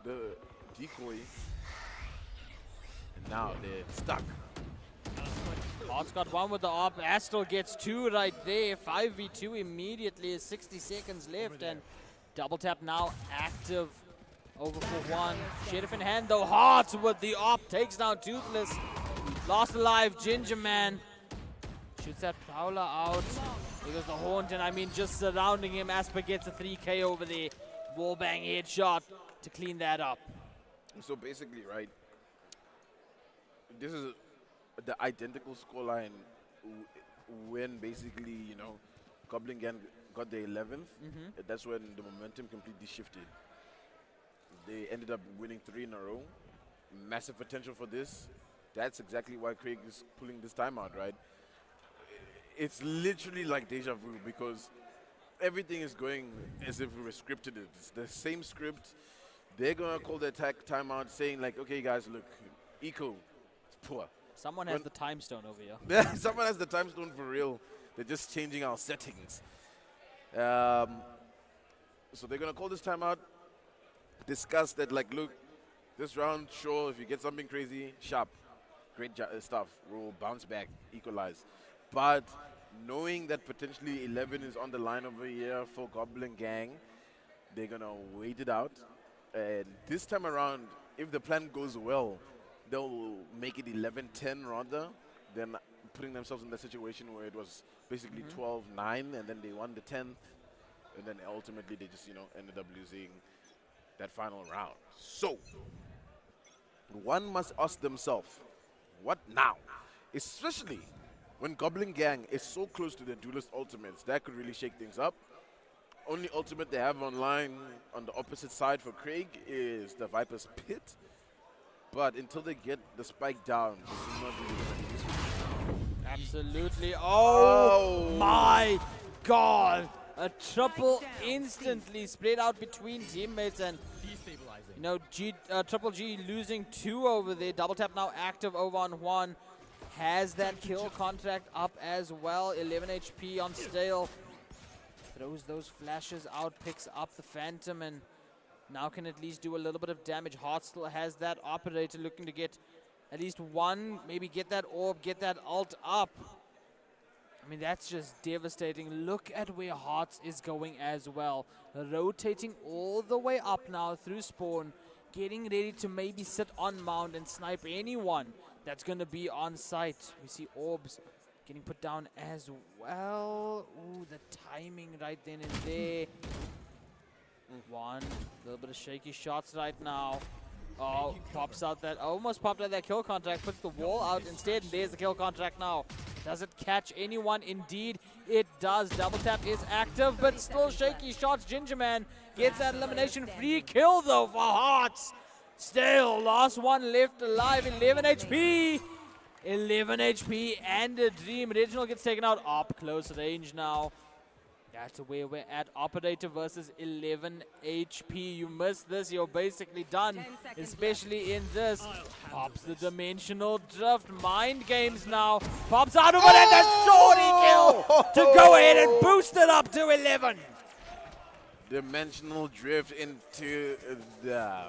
the decoy. And now they're stuck. Hearts got one with the AWP. Astral gets two right there. 5v2 immediately. 60 seconds left, and double tap now active. Over for one. Sheriff in hand though. Hearts with the AWP. Takes down Toothless. Lost alive, Gingerman. Shoots that Prowler out. There goes the Haunt, and I mean just surrounding him. Asper gets a 3K over there. Wallbang headshot to clean that up. So basically, right, this is the identical scoreline when basically, you know, Goblin Gang got the 11th. That's when the momentum completely shifted. They ended up winning 3 in a row. Massive potential for this. That's exactly why Craig is pulling this time out, right? It's literally like deja vu because everything is going as if we were scripted it. It's the same script. They're going to call the attack timeout saying like, okay, guys, look, eco, it's poor. Someone has the time stone over here. Yeah, someone has the time stone for real. They're just changing our settings. So they're going to call this timeout, discuss that like, look, this round, sure, if you get something crazy, sharp. great stuff. We'll bounce back, equalize. But knowing that potentially 11 is on the line over here for Goblin Gang, they're going to wait it out. And this time around, if the plan goes well, they'll make it 11-10 rather than putting themselves in the situation where it was basically 12-9 and then they won the 10th. And then ultimately they just, ended up losing that final round. So, one must ask themselves, what now? Especially when Goblin Gang is so close to the Duelist Ultimates, that could really shake things up. Only ultimate they have online on the opposite side for Craig is the Viper's Pit. But until they get the spike down, this is not really going to be useful. Absolutely. Oh my God. A triple instantly spread out between teammates, and Triple G losing 2 over there. Double tap now active over on Juan. Has that kill contract up as well. 11 HP on Stale. Throws those flashes out, picks up the Phantom, and now can at least do a little bit of damage. Heart still has that Operator looking to get at least one, maybe get that orb, get that ult up. I mean, that's just devastating. Look at where Hearts is going as well. Rotating all the way up now through spawn, getting ready to maybe sit on mount and snipe anyone that's going to be on site. We see orbs getting put down as well. Ooh, the timing right then and there. One, little bit of shaky shots right now. Oh, pops out that, almost popped out that kill contract, puts the wall out instead, and there's the kill contract now. Does it catch anyone? Indeed, it does. Double tap is active, but still shaky shots. Gingerman gets that elimination. Free kill, though, for Hearts. Still, last one left alive, 11 HP. 11 HP and a dream. Original gets taken out. Up close range now. That's where we're at. Operator versus 11 HP. You miss this, you're basically done. Especially in this. Pops the dimensional drift. Mind games now. Pops out of it and a shorty kill to go ahead and boost it up to 11. Dimensional drift into the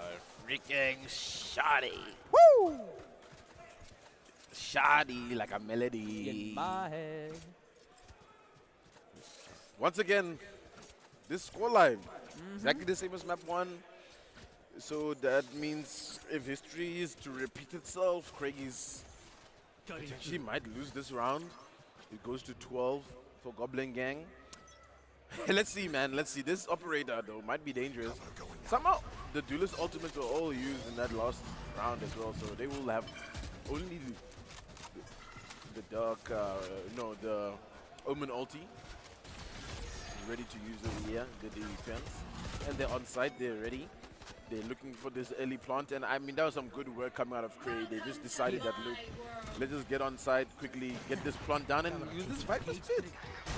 freaking shoddy. Woo! Shoddy like a melody. In my head. Once again, this scoreline, exactly the same as map 1. So that means if history is to repeat itself, Craigies potentially might lose this round. It goes to 12 for Goblin Gang. Let's see, man. Let's see. This operator, though, might be dangerous. Somehow, the Duelist Ultimates were all used in that last round as well, so they will have only the Dark, the Omen ulti ready to use over here, the defense. And they're on site, they're ready. They're looking for this early plant, and I mean, that was some good work coming out of Cray. They just decided that, look, let's just get on site quickly, get this plant down, and use this Viper Spit.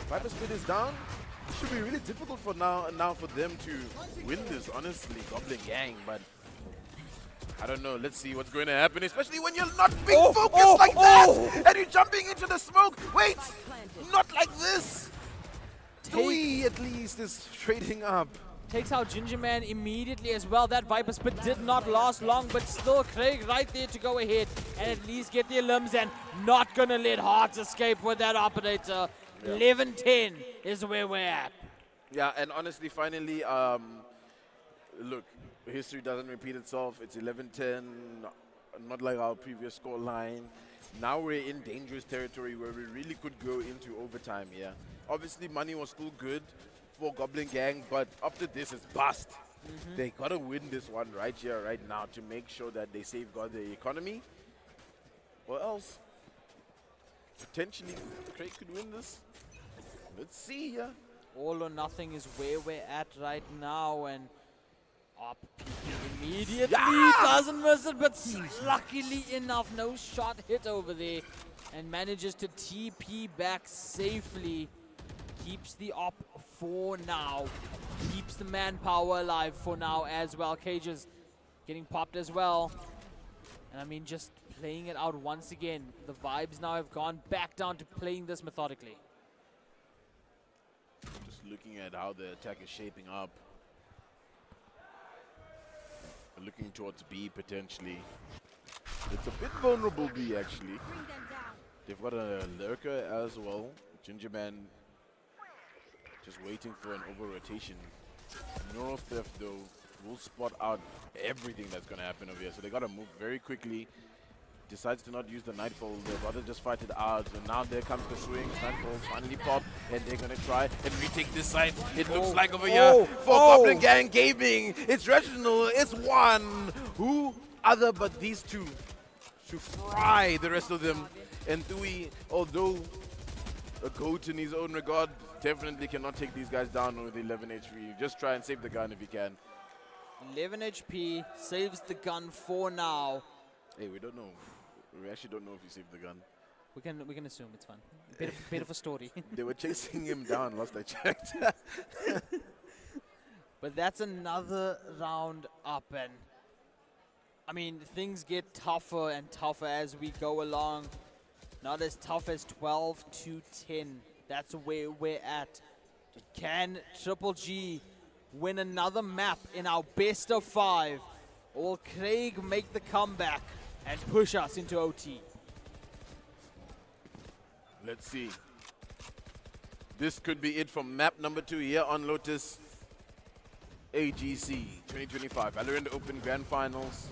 Viper Spit is down. It should be really difficult for now for them to win this, honestly, Goblin Gang, but I don't know. Let's see what's going to happen, especially when you're not being focused like that, and you're jumping into the smoke. Wait, not like this. Dewey at least is trading up. Takes out Gingerman immediately as well. That Viper Spit did not last long, but still Craig right there to go ahead and at least get the limbs, and not going to let Hearts escape with that Operator. 11-10 is where we're at. Yeah, and honestly, finally, look, history doesn't repeat itself. It's 11-10, not like our previous score line. Now we're in dangerous territory where we really could go into overtime here. Obviously, money was still good for Goblin Gang, but after this is bust. They got to win this one right here, right now, to make sure that they safeguard the economy. Or else, potentially, Craig could win this. Let's see, yeah. All or nothing is where we're at right now, and up immediately doesn't miss it, but luckily enough, no shot hit over there, and manages to TP back safely. Keeps the op for now. Keeps the manpower alive for now as well. Cages getting popped as well. And I mean, just playing it out once again. The vibes now have gone back down to playing this methodically. Just looking at how the attack is shaping up. Looking towards B potentially. It's a bit vulnerable, B, actually. They've got a lurker as well. Gingerman just waiting for an over-rotation. No theft, though. Will spot out everything that's going to happen over here. So they got to move very quickly. Decides to not use the Nightfall. They'd rather just fight it out. And now there comes the swings. Nightfalls finally pop. And they're going to try and retake this side. It looks like over here for Goblin Gang Gaming. It's Reginald. It's one. Who other but these two to fry the rest of them. And Thui, although a goat in his own regard, definitely cannot take these guys down with 11 HP. Just try and save the gun if you can. 11 HP, saves the gun for now. Hey, we don't know. We actually don't know if he saved the gun. We can assume it's fun. Bit of a story. They were chasing him down last I checked. But that's another round up, and I mean, things get tougher and tougher as we go along. Not as tough as 12 to 10. That's where we're at. Can Triple G win another map in our best of 5? Or will Craig make the comeback and push us into OT? Let's see. This could be it from map number 2 here on Lotus AGC 2025. Valorant Open Grand Finals.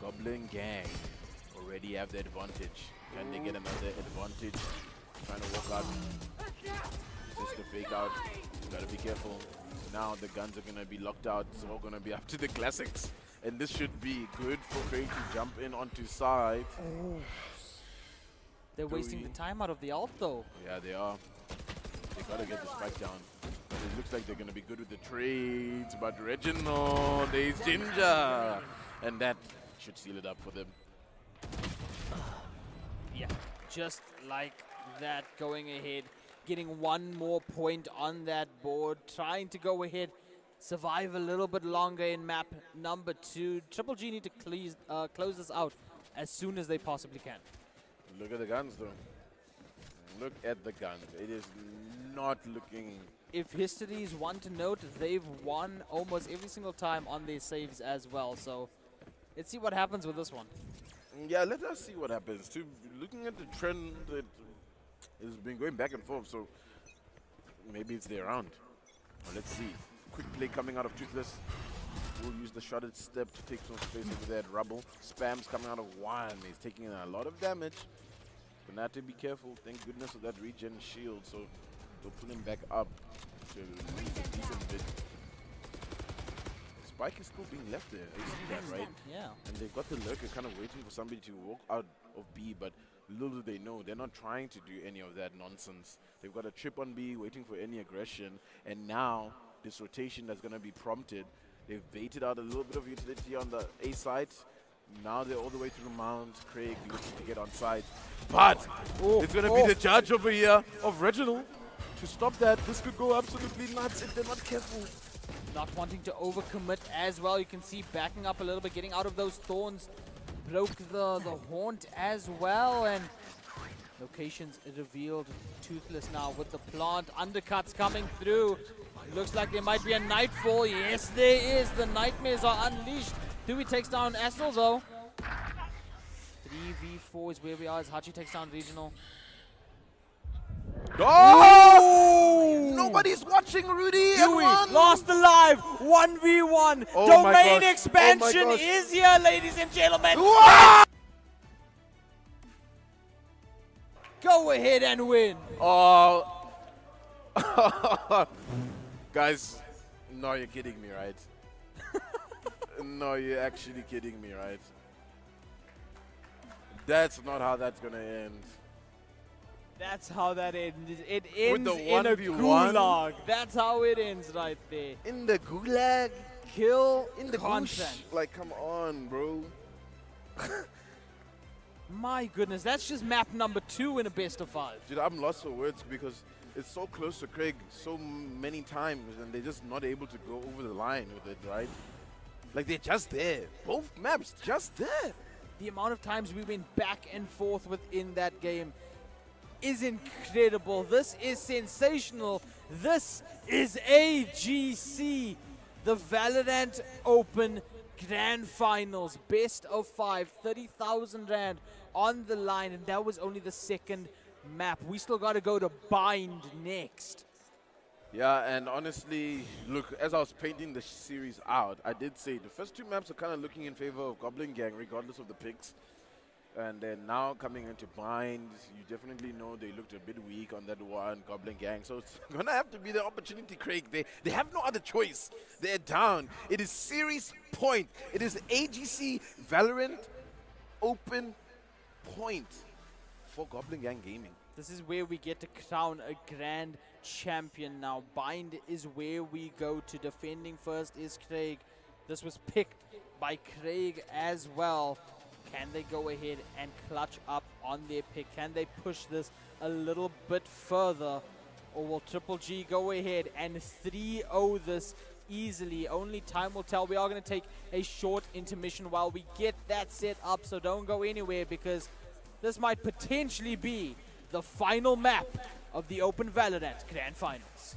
Goblin Gang already have the advantage. Can they get another advantage? Trying to walk out. Just to fake out. Gotta be careful. Now the guns are gonna be locked out. It's all gonna be up to the classics. And this should be good for Craig to jump in onto side. They're wasting the time out of the ult though. Yeah, they are. They gotta get the spike down. But it looks like they're gonna be good with the trades. But Reginald, there's Ginger. And that should seal it up for them. Yeah, just like that, going ahead, getting one more point on that board, trying to go ahead, survive a little bit longer in map number 2. Triple G need to close this out as soon as they possibly can. Look at the guns, though. Look at the guns. It is not looking... If history is one to note, they've won almost every single time on their saves as well. So let's see what happens with this one. Yeah, let us see what happens. Too, looking at the trend, it has been going back and forth, so maybe it's their round. Well, let's see. Quick play coming out of Toothless. We'll use the shotted step to take some space over there at Rubble. Spam's coming out of 1. He's taking a lot of damage. But now to be careful. Thank goodness of that regen shield, so they'll pull him back up to lose a decent bit. Spike is still being left there. You see that, right? Yeah. And they've got the lurker kind of waiting for somebody to walk out of B, but little do they know, they're not trying to do any of that nonsense. They've got a trip on B, waiting for any aggression, and now this rotation that's going to be prompted, they've baited out a little bit of utility on the A side. Now they're all the way to the mount. Craig looking to get on side, but it's going to be the judge over here of Reginald to stop that. This could go absolutely nuts if they're not careful. Not wanting to overcommit as well. You can see backing up a little bit, getting out of those thorns. Broke the haunt as well, and locations revealed. Toothless now with the plant. Undercuts coming through. Looks like there might be a Nightfall. Yes, there is. The nightmares are unleashed. Dewey takes down Astral though. 3v4 is where we are as Hachi takes down Regional. Oh! Nobody's watching Rudy. Dewey lost alive. 1v1. Oh Domain expansion is here, ladies and gentlemen. Go ahead and win. Oh. Guys, no, you're kidding me, right? No, you're actually kidding me, right? That's not how that's going to end. That's how that ends. It ends the in a 1v1? gulag. That's how it ends right there. In the gulag? Kill In the content. goosh? Like, come on, bro. My goodness, that's just map number 2 in a best of 5. Dude, I'm lost for words because it's so close to Craig so many times and they're just not able to go over the line with it, right? Like, they're just there. Both maps just there. The amount of times we went back and forth within that game is incredible. This is sensational. This is AGC, the Valorant Open Grand Finals, best of 5, 30,000 Rand on the line, and that was only the second map. We still got to go to Bind next. Yeah, and honestly, look, as I was painting the series out, I did say the first two maps are kind of looking in favor of Goblin Gang, regardless of the picks. And then now coming into Bind, you definitely know they looked a bit weak on that one, Goblin Gang. So it's going to have to be the opportunity, Craig. They have no other choice. They're down. It is series point. It is AGC Valorant open point for Goblin Gang Gaming. This is where we get to crown a grand champion now. Bind is where we go to. Defending first is Craig. This was picked by Craig as well. Can they go ahead and clutch up on their pick? Can they push this a little bit further? Or will Triple G go ahead and 3-0 this easily? Only time will tell. We are going to take a short intermission while we get that set up. So don't go anywhere, because this might potentially be the final map of the Open Valorant Grand Finals.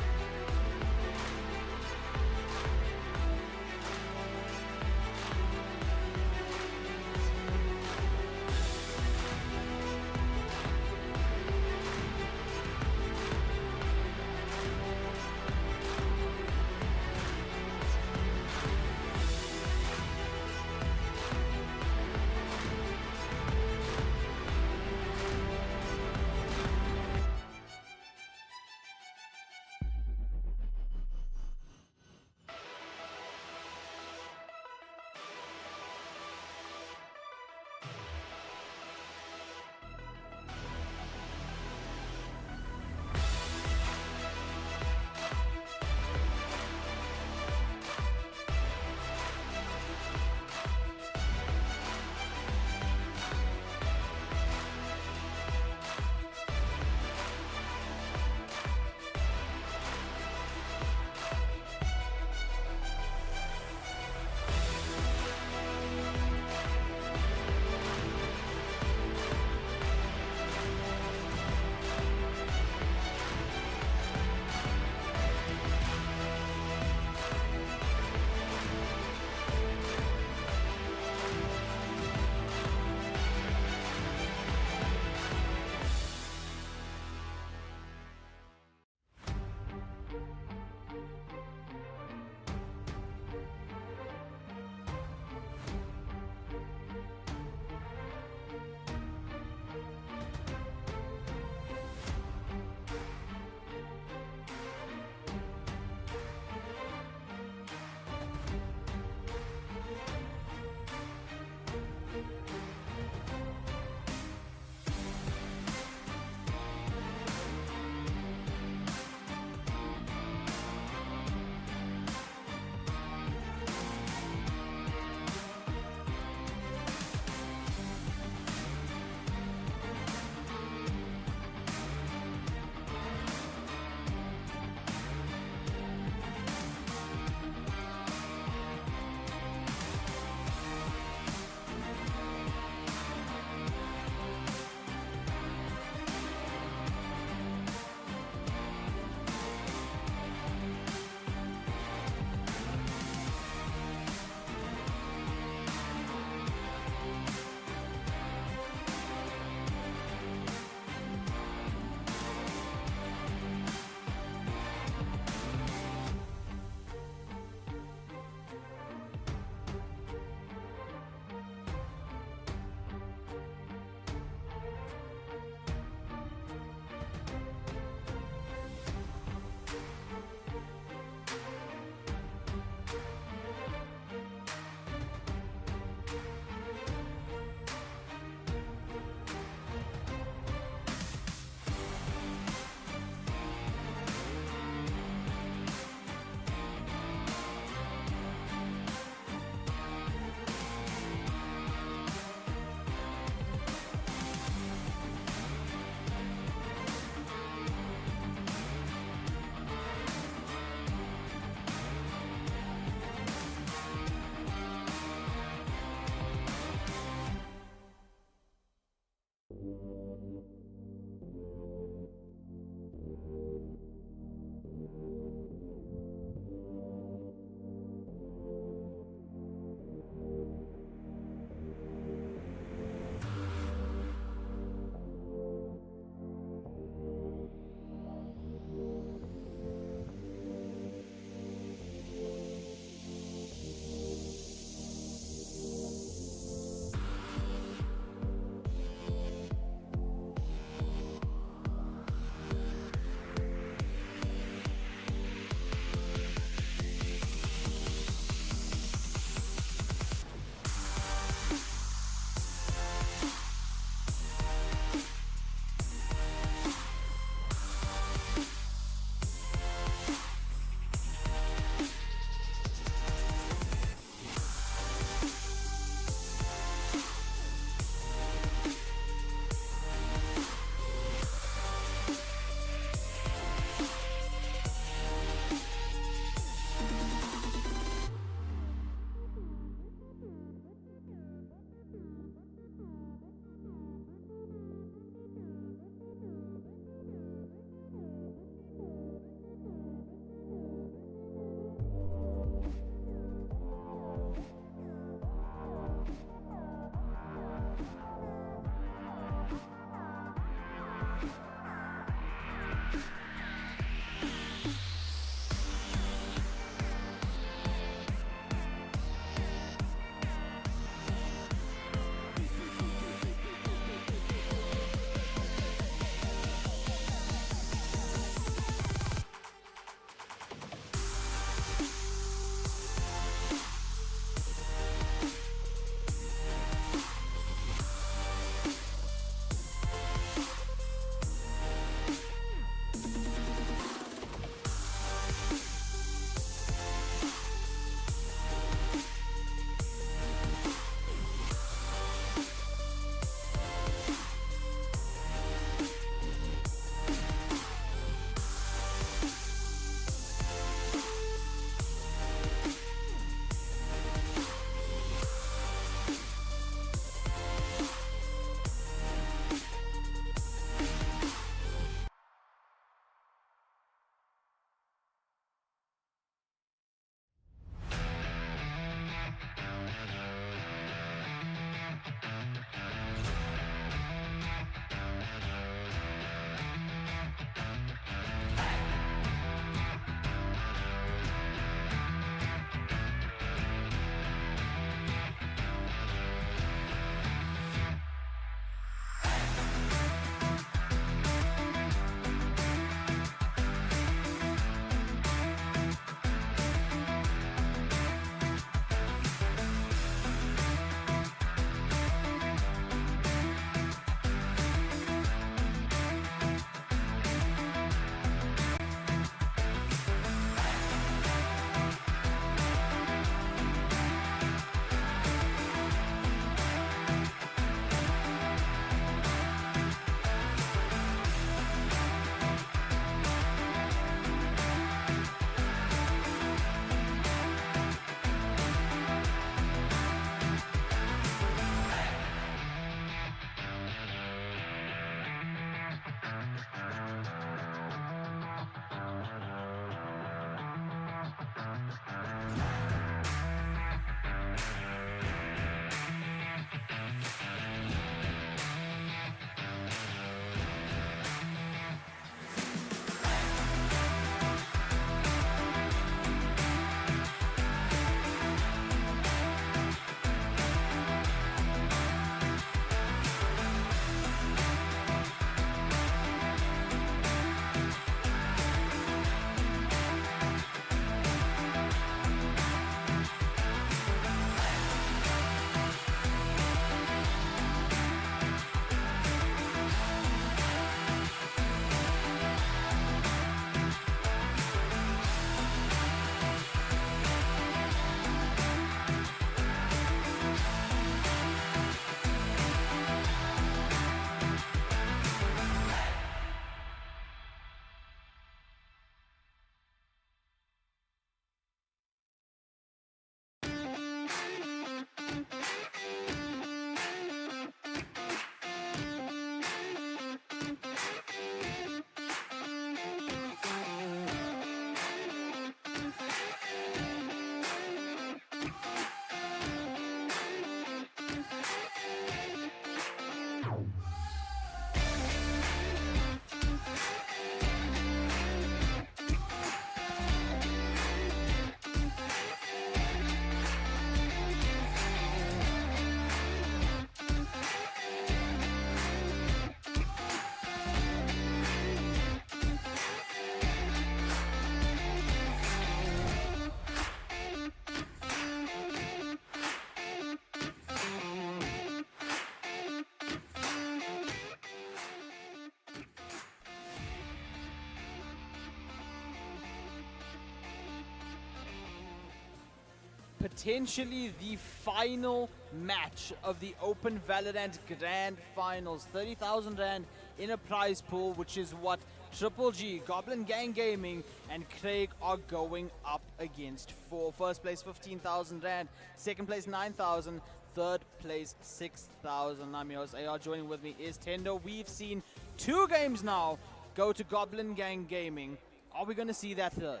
potentially the final match of the Open Valorant Grand Finals. 30,000 Rand in a prize pool, which is what Triple G, Goblin Gang Gaming, and Craig are going up against for. First place 15,000 Rand, second place 9,000, third place 6,000. I'm your host AR. Joining with me is Tendo. We've seen 2 games now go to Goblin Gang Gaming. Are we going to see that third?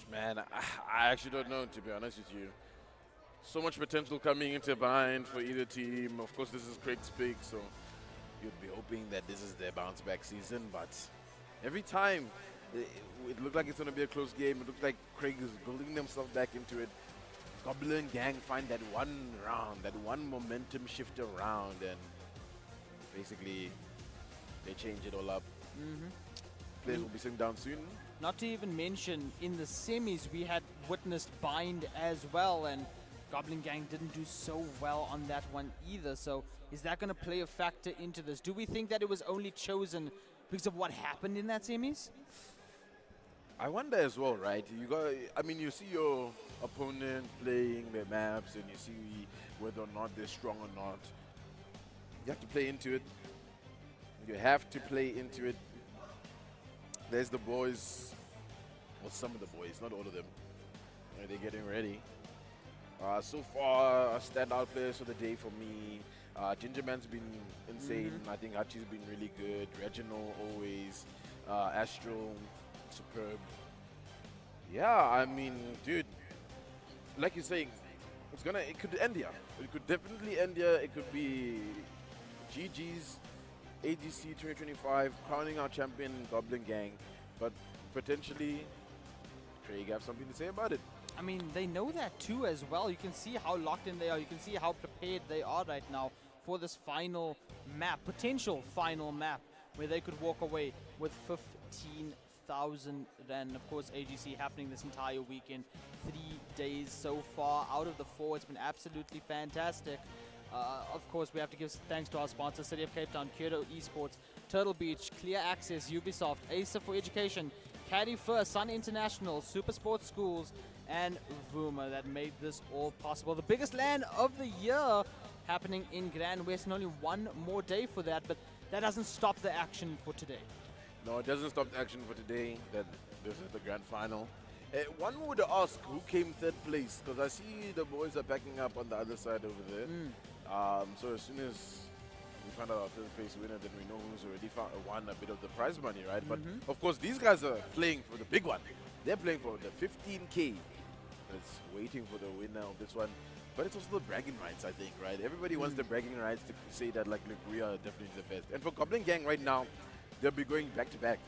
Man, I actually don't know, to be honest with you. So much potential coming into bind for either team. Of course, this is Craig's pick, so you'd be hoping that this is their bounce back season. But every time, it looked like it's going to be a close game. It looked like Craig is building themselves back into it. Goblin Gang find that one round, that one momentum shift around, and basically they change it all up. Players will be sitting down soon. Not to even mention, in the semis, we had witnessed bind as well, and Goblin Gang didn't do so well on that one either. So is that going to play a factor into this? Do we think that it was only chosen because of what happened in that semis? I wonder as well, right? You see your opponent playing their maps, and you see whether or not they're strong or not. You have to play into it. You have to play into it. There's the boys, well, some of the boys, not all of them. They're getting ready. So far, standout players of the day for me. Gingerman's been insane. I think Hachi's been really good. Reginald always. Astral, superb. Yeah, I mean, dude, like you're saying, it could end here. It could definitely end here. It could be GG's. AGC 2025, crowning our champion, Goblin Gang, but potentially Craig have something to say about it. I mean, they know that too as well. You can see how locked in they are. You can see how prepared they are right now for this final map, potential final map, where they could walk away with 15,000 Rand. Of course, AGC happening this entire weekend, 3 days so far out of the 4. It's been absolutely fantastic. Of course, we have to give thanks to our sponsors, City of Cape Town, Kyoto Esports, Turtle Beach, Clear Access, Ubisoft, Acer for Education, Caddy First, Sun International, Super Sports Schools, and Vuma that made this all possible. The biggest LAN of the year happening in Grand West, and only one more day for that, but that doesn't stop the action for today. No, it doesn't stop the action for today. That this is the grand final. One would ask who came third place, because I see the boys are backing up on the other side over there. So as soon as we find out our third place winner, then we know who's already won a bit of the prize money, right? But of course, these guys are playing for the big one. They're playing for the 15K. That's waiting for the winner of this one. But it's also the bragging rights, I think, right? Everybody wants the bragging rights to say that, like, look, we are definitely the best. And for Goblin Gang right now, they'll be going back to back,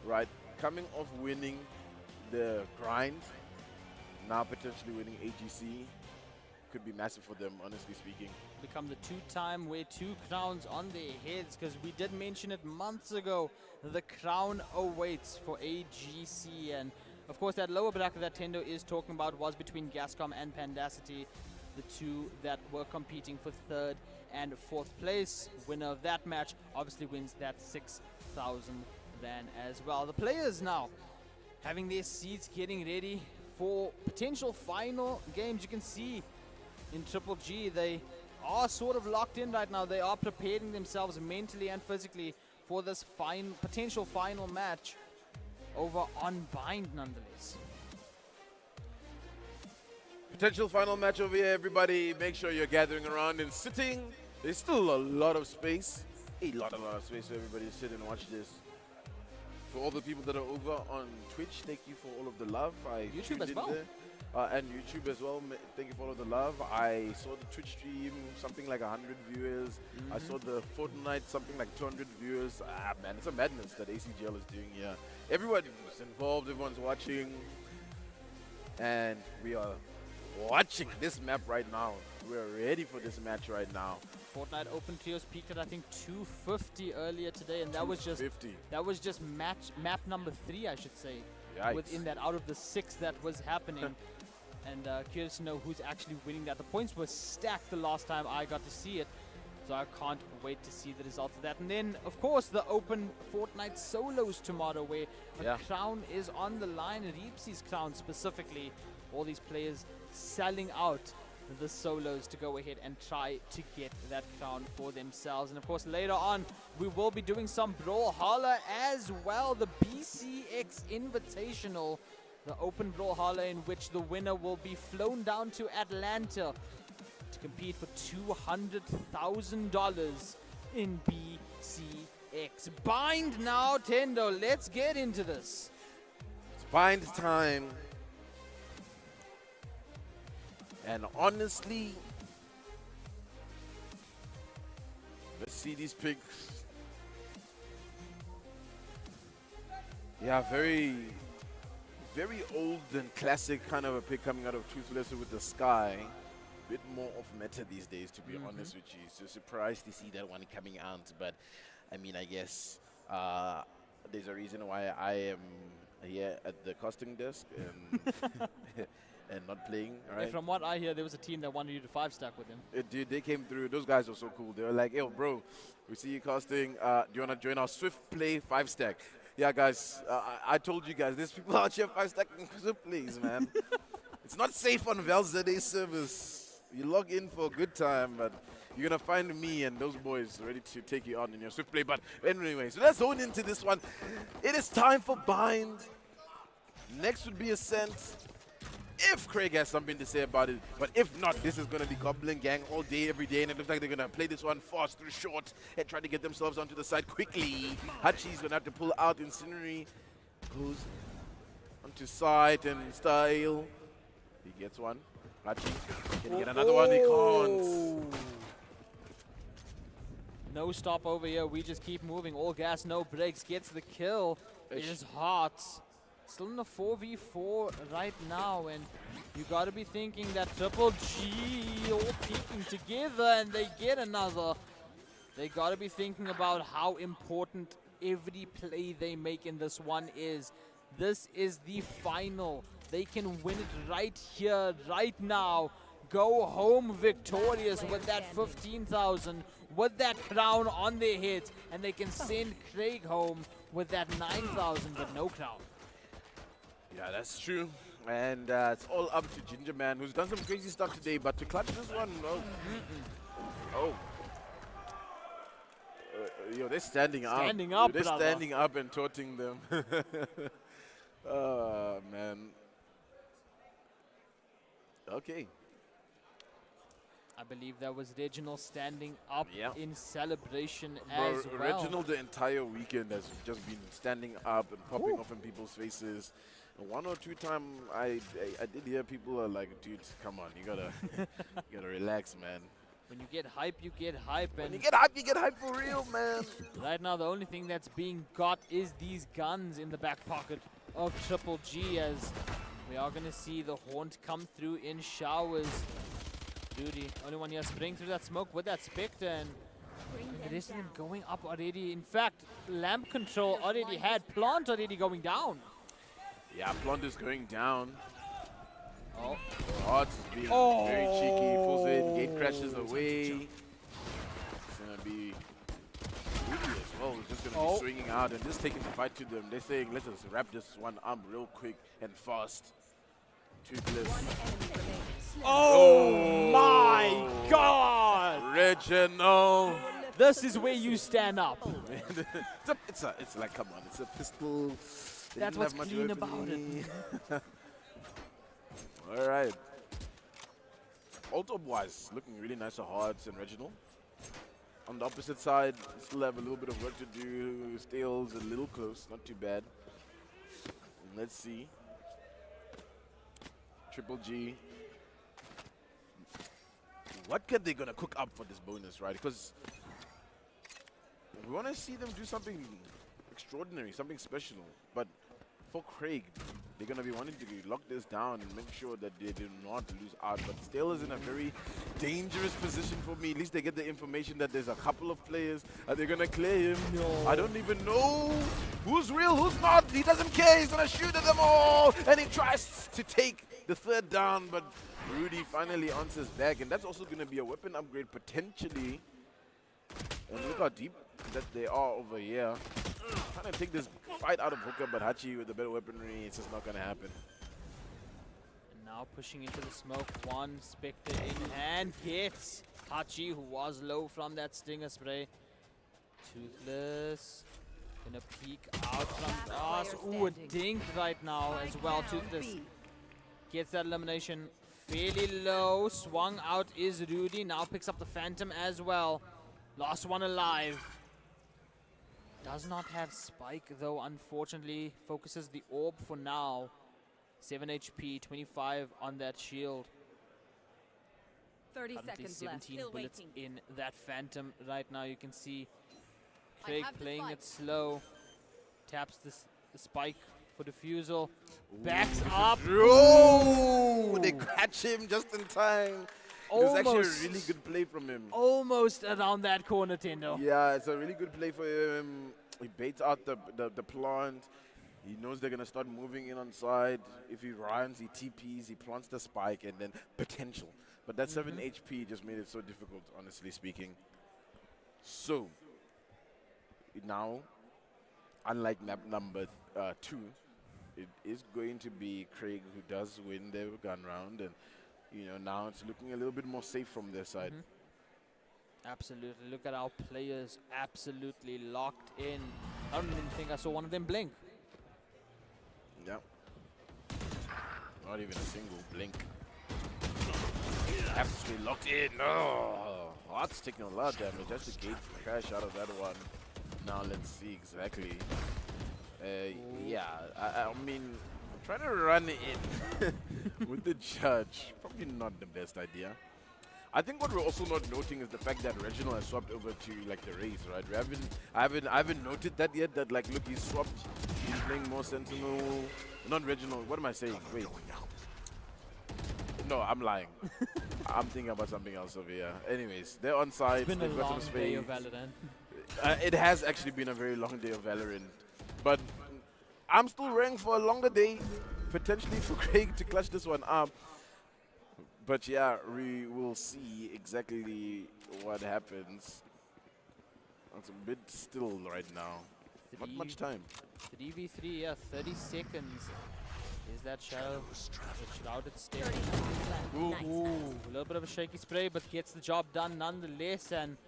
right? Coming off winning the grind, now potentially winning AGC. Could be massive for them, honestly speaking. Become the 2-time, wear 2 crowns on their heads, because we did mention it months ago. The crown awaits for AGC, and of course that lower bracket that Tendo is talking about was between Gascom and Pandacity, the 2 that were competing for 3rd and 4th place. Winner of that match obviously wins that 6,000 Rand as well. The players now having their seats, getting ready for potential final games. You can see in Triple G, they are sort of locked in right now. They are preparing themselves mentally and physically for this potential final match over on Bind, nonetheless. Potential final match over here, everybody. Make sure you're gathering around and sitting. There's still a lot of space. A lot of space for everybody to sit and watch this. For all the people that are over on Twitch, thank you for all of the love. YouTube as well. And YouTube as well. Thank you for all of the love. I saw the Twitch stream, something like 100 viewers. I saw the Fortnite, something like 200 viewers. Man, it's a madness that ACGL is doing here. Everyone's involved, everyone's watching. And we are watching this map right now. We're ready for this match right now. Fortnite Open Trios peaked at, I think, 250 earlier today, and that was just map number 3, I should say. Yikes. Within that, out of the 6 that was happening. And curious to know who's actually winning that. The points were stacked the last time I got to see it, so I can't wait to see the results of that. And then, of course, the Open Fortnite Solos tomorrow, where a crown is on the line, Reepsy's crown specifically. All these players selling out the solos to go ahead and try to get that crown for themselves. And of course, later on, we will be doing some Brawlhalla as well. The BCX Invitational, the open Brawlhalla in which the winner will be flown down to Atlanta to compete for $200,000 in BCX. Bind now, Tendo. Let's get into this. It's bind time. And honestly, let's see these picks. Yeah, very old and classic kind of a pick coming out of Toothless with the Sky. Bit more of meta these days, to be honest with you. So surprised to see that one coming out. But I mean, I guess there's a reason why I am here at the casting desk and and not playing. Right? And from what I hear, there was a team that wanted you to 5-stack with him. Dude, they came through. Those guys were so cool. They were like, yo, bro, we see you casting. Do you want to join our Swift Play 5-stack? Yeah, guys, I told you guys, there's people out here 5-stacking Swift Plays, man. It's not safe on Val's ZA service. You log in for a good time, but you're going to find me and those boys ready to take you on in your Swift Play. But anyway, so let's zone into this one. It is time for Bind. Next would be Ascent. If Craig has something to say about it, but if not, this is going to be Goblin Gang all day, every day, and it looks like they're going to play this one fast through short and try to get themselves onto the side quickly. Hachi's going to have to pull out Incinerary, goes onto side and style. He gets one. Hachi, can he get another one? He can't. No stop over here. We just keep moving. All gas, no brakes. Gets the kill. It is hot. Still in a 4v4 right now, and you got to be thinking that Triple G all peeking together, and they get another. They got to be thinking about how important every play they make in this one is. This is the final. They can win it right here, right now. Go home victorious with that 15,000, with that crown on their head, and they can send Craig home with that 9,000, but no crown. Yeah, that's true. And it's all up to Ginger Man, who's done some crazy stuff today, but to clutch this one, no. Yo, they're standing up. Standing up, They're brother. standing up and taunting them. Oh, man. Okay. I believe that was Reginald standing up Yeah. in celebration Bro, as well. Reginald the entire weekend has just been standing up and popping off in people's faces. And one or two times I did hear people are like, dude, come on, you gotta you gotta relax, man. When you get hype, you get hype. When And you get hype for real, man. right now, the only thing that's being got is these guns in the back pocket of Triple G, as we are going to see the Haunt come through in showers. Duty, only one here spraying through that smoke with that Spectre, and the rest of them going up already. In fact, Lamp Control already had Plant already going down. Yeah, Blonde is going down. Oh, Hearts is being very cheeky. Pulls in, gate crashes away. It's gonna be Rudy as well. He's just gonna be swinging out and just taking the fight to them. They're saying, let's just wrap this one up real quick and fast. Toothless. oh my God! Reginald. This is where you stand up. It's like, come on, it's a pistol. They That's didn't what's have much clean about it. weaponry. All right. Alt-wise, looking really nice for Hearts and Reginald. On the opposite side, still have a little bit of work to do. Stale's a little close, not too bad. Let's see. Triple G. What can they gonna cook up for this bonus, right? Because we want to see them do something extraordinary, something special. But for Craig, they're going to be wanting to lock this down and make sure that they do not lose out. But Stale is in a very dangerous position for me. At least they get the information that there's a couple of players. Are they going to clear him? No. I don't even know who's real, who's not. He doesn't care. He's going to shoot at them all. And he tries to take the third down. But Rudy finally answers back. And that's also going to be a weapon upgrade potentially. And look how deep that they are over here. Trying to take this fight out of Hooker, but Hachi with the better weaponry, it's just not going to happen. And now Now pushing into the smoke. One Spectre in hand. Gets Hachi, who was low from that Stinger spray. Toothless. Gonna peek out from Last us. player Ooh, a standing. dink right now as well. Down Toothless B. gets that elimination fairly low. Swung out is Rudy. Now picks up the Phantom as well. Last one alive. Does not have Spike though, unfortunately. Focuses the orb for now. 7 HP, 25 on that shield. 30 Currently seconds left. 17 Still bullets waiting. in that Phantom right now. You can see I Craig have the playing spike. it slow. Taps the Spike for defusal. Backs up. Oh, they catch him just in time. It was actually Almost. a really good play from him. Almost around that corner, Tendo. Yeah, it's a really good play for him. He baits out the plant. He knows they're going to start moving in on side. If he runs, he TPs, he plants the spike, and then potential. But that 7 HP just made it so difficult, honestly speaking. So, now, unlike map number 2, it is going to be Craig who does win the gun round. And, you know, now it's looking a little bit more safe from their side. Absolutely. Look at our players absolutely locked in. I don't even think I saw one of them blink. Yeah. Not even a single blink. Absolutely locked in. No. Heart's taking a lot of damage. Just to gate crash out of that one. Now let's see exactly. Yeah, I mean, I'm trying to run in with the judge. Probably not the best idea. I think what we're also not noting is the fact that Reginald has swapped over to like the race, right? I haven't noted that yet. That like, look, he's swapped. He's playing more Sentinel. Not Reginald. What am I saying? Wait. No, I'm lying. I'm thinking about something else over here. Anyways, they're on side. It's been a They've got long some day space. of Valorant. It has actually been a very long day of Valorant, but I'm still rooting for a longer day, potentially for Craig to clutch this one up. But yeah, we will see exactly what happens. It's a bit still right now. Not much time. 3v3, yeah, 30 seconds. Is that shadow? The shrouded step. 30 seconds left. Ooh, Nice. ooh, a little bit of a shaky spray, but gets the job done nonetheless. And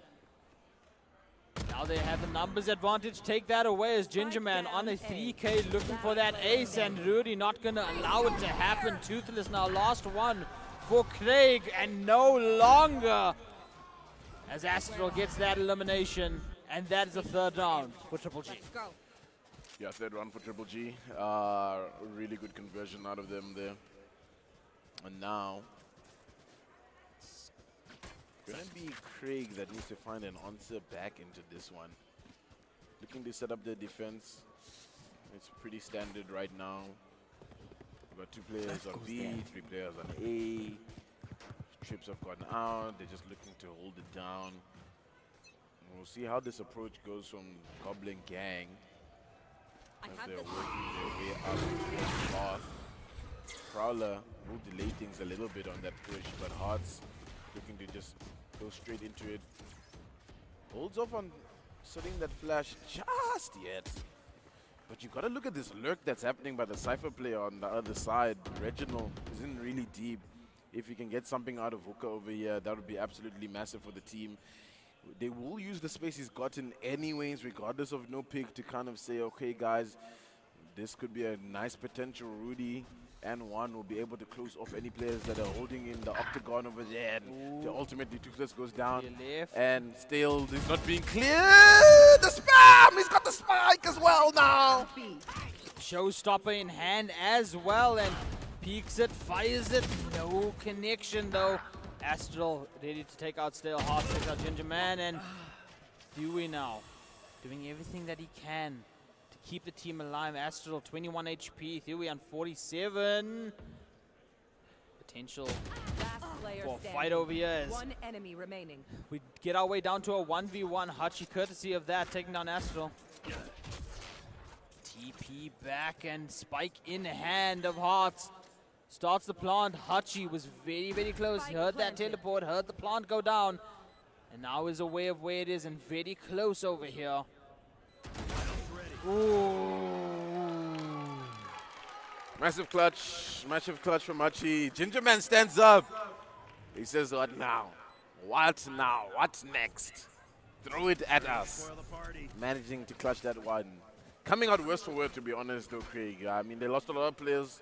now they have the numbers advantage. Take that away as Ginger Man on a 3K looking for that ace, and Rudy not going to allow it to happen. Toothless now last one for Craig, and no longer, as Astral gets that elimination, and that is the third round for Triple G. Let's go. Yeah, third round for Triple G. Really good conversion out of them there. And now, it's going to be Craig that needs to find an answer back into this one. Looking to set up their defense. It's pretty standard right now. We've got 2 players on B, 3 players on A. Trips have gone out. They're just looking to hold it down. And we'll see how this approach goes from Goblin Gang. I As have they're this. working their way up towards the path. Prowler will delay things a little bit on that push, but Hearts looking to just go straight into it. Holds off on setting that flash just yet. But you gotta look at this lurk that's happening by the Cypher player on the other side. Reginald is in really deep. If you can get something out of Hooker over here, that would be absolutely massive for the team. They will use the space he's gotten anyways, regardless of no pick, to kind of say, okay, guys, this could be a nice potential. Rudy and Juan will be able to close off any players that are holding in the octagon over there. And ultimately, Toothless goes down. Left. And still, he's not being cleared. The spam! He's got the spike as well now. B. Showstopper in hand as well, and peeks it, fires it. No connection though. Astral ready to take out Stale Heart, takes out Ginger Man, and Dewey now doing everything that he can to keep the team alive. Astral 21 HP, Dewey on 47. Potential Last player for a standing. fight over here as One enemy remaining. we get our way down to a 1v1. Hachi, courtesy of that, taking down Astral. TP back and spike in hand of Hearts. Starts the plant. Hachi was very, very close. He heard that teleport, heard the plant go down. And now is aware of where it is and very close over here. Ooh. Massive clutch from Hachi. Ginger Man stands up. He says, what now? What now? What's next? Throw it at us. Managing to clutch that one. Coming out worse for wear, to be honest, though, Craig. I mean, they lost a lot of players,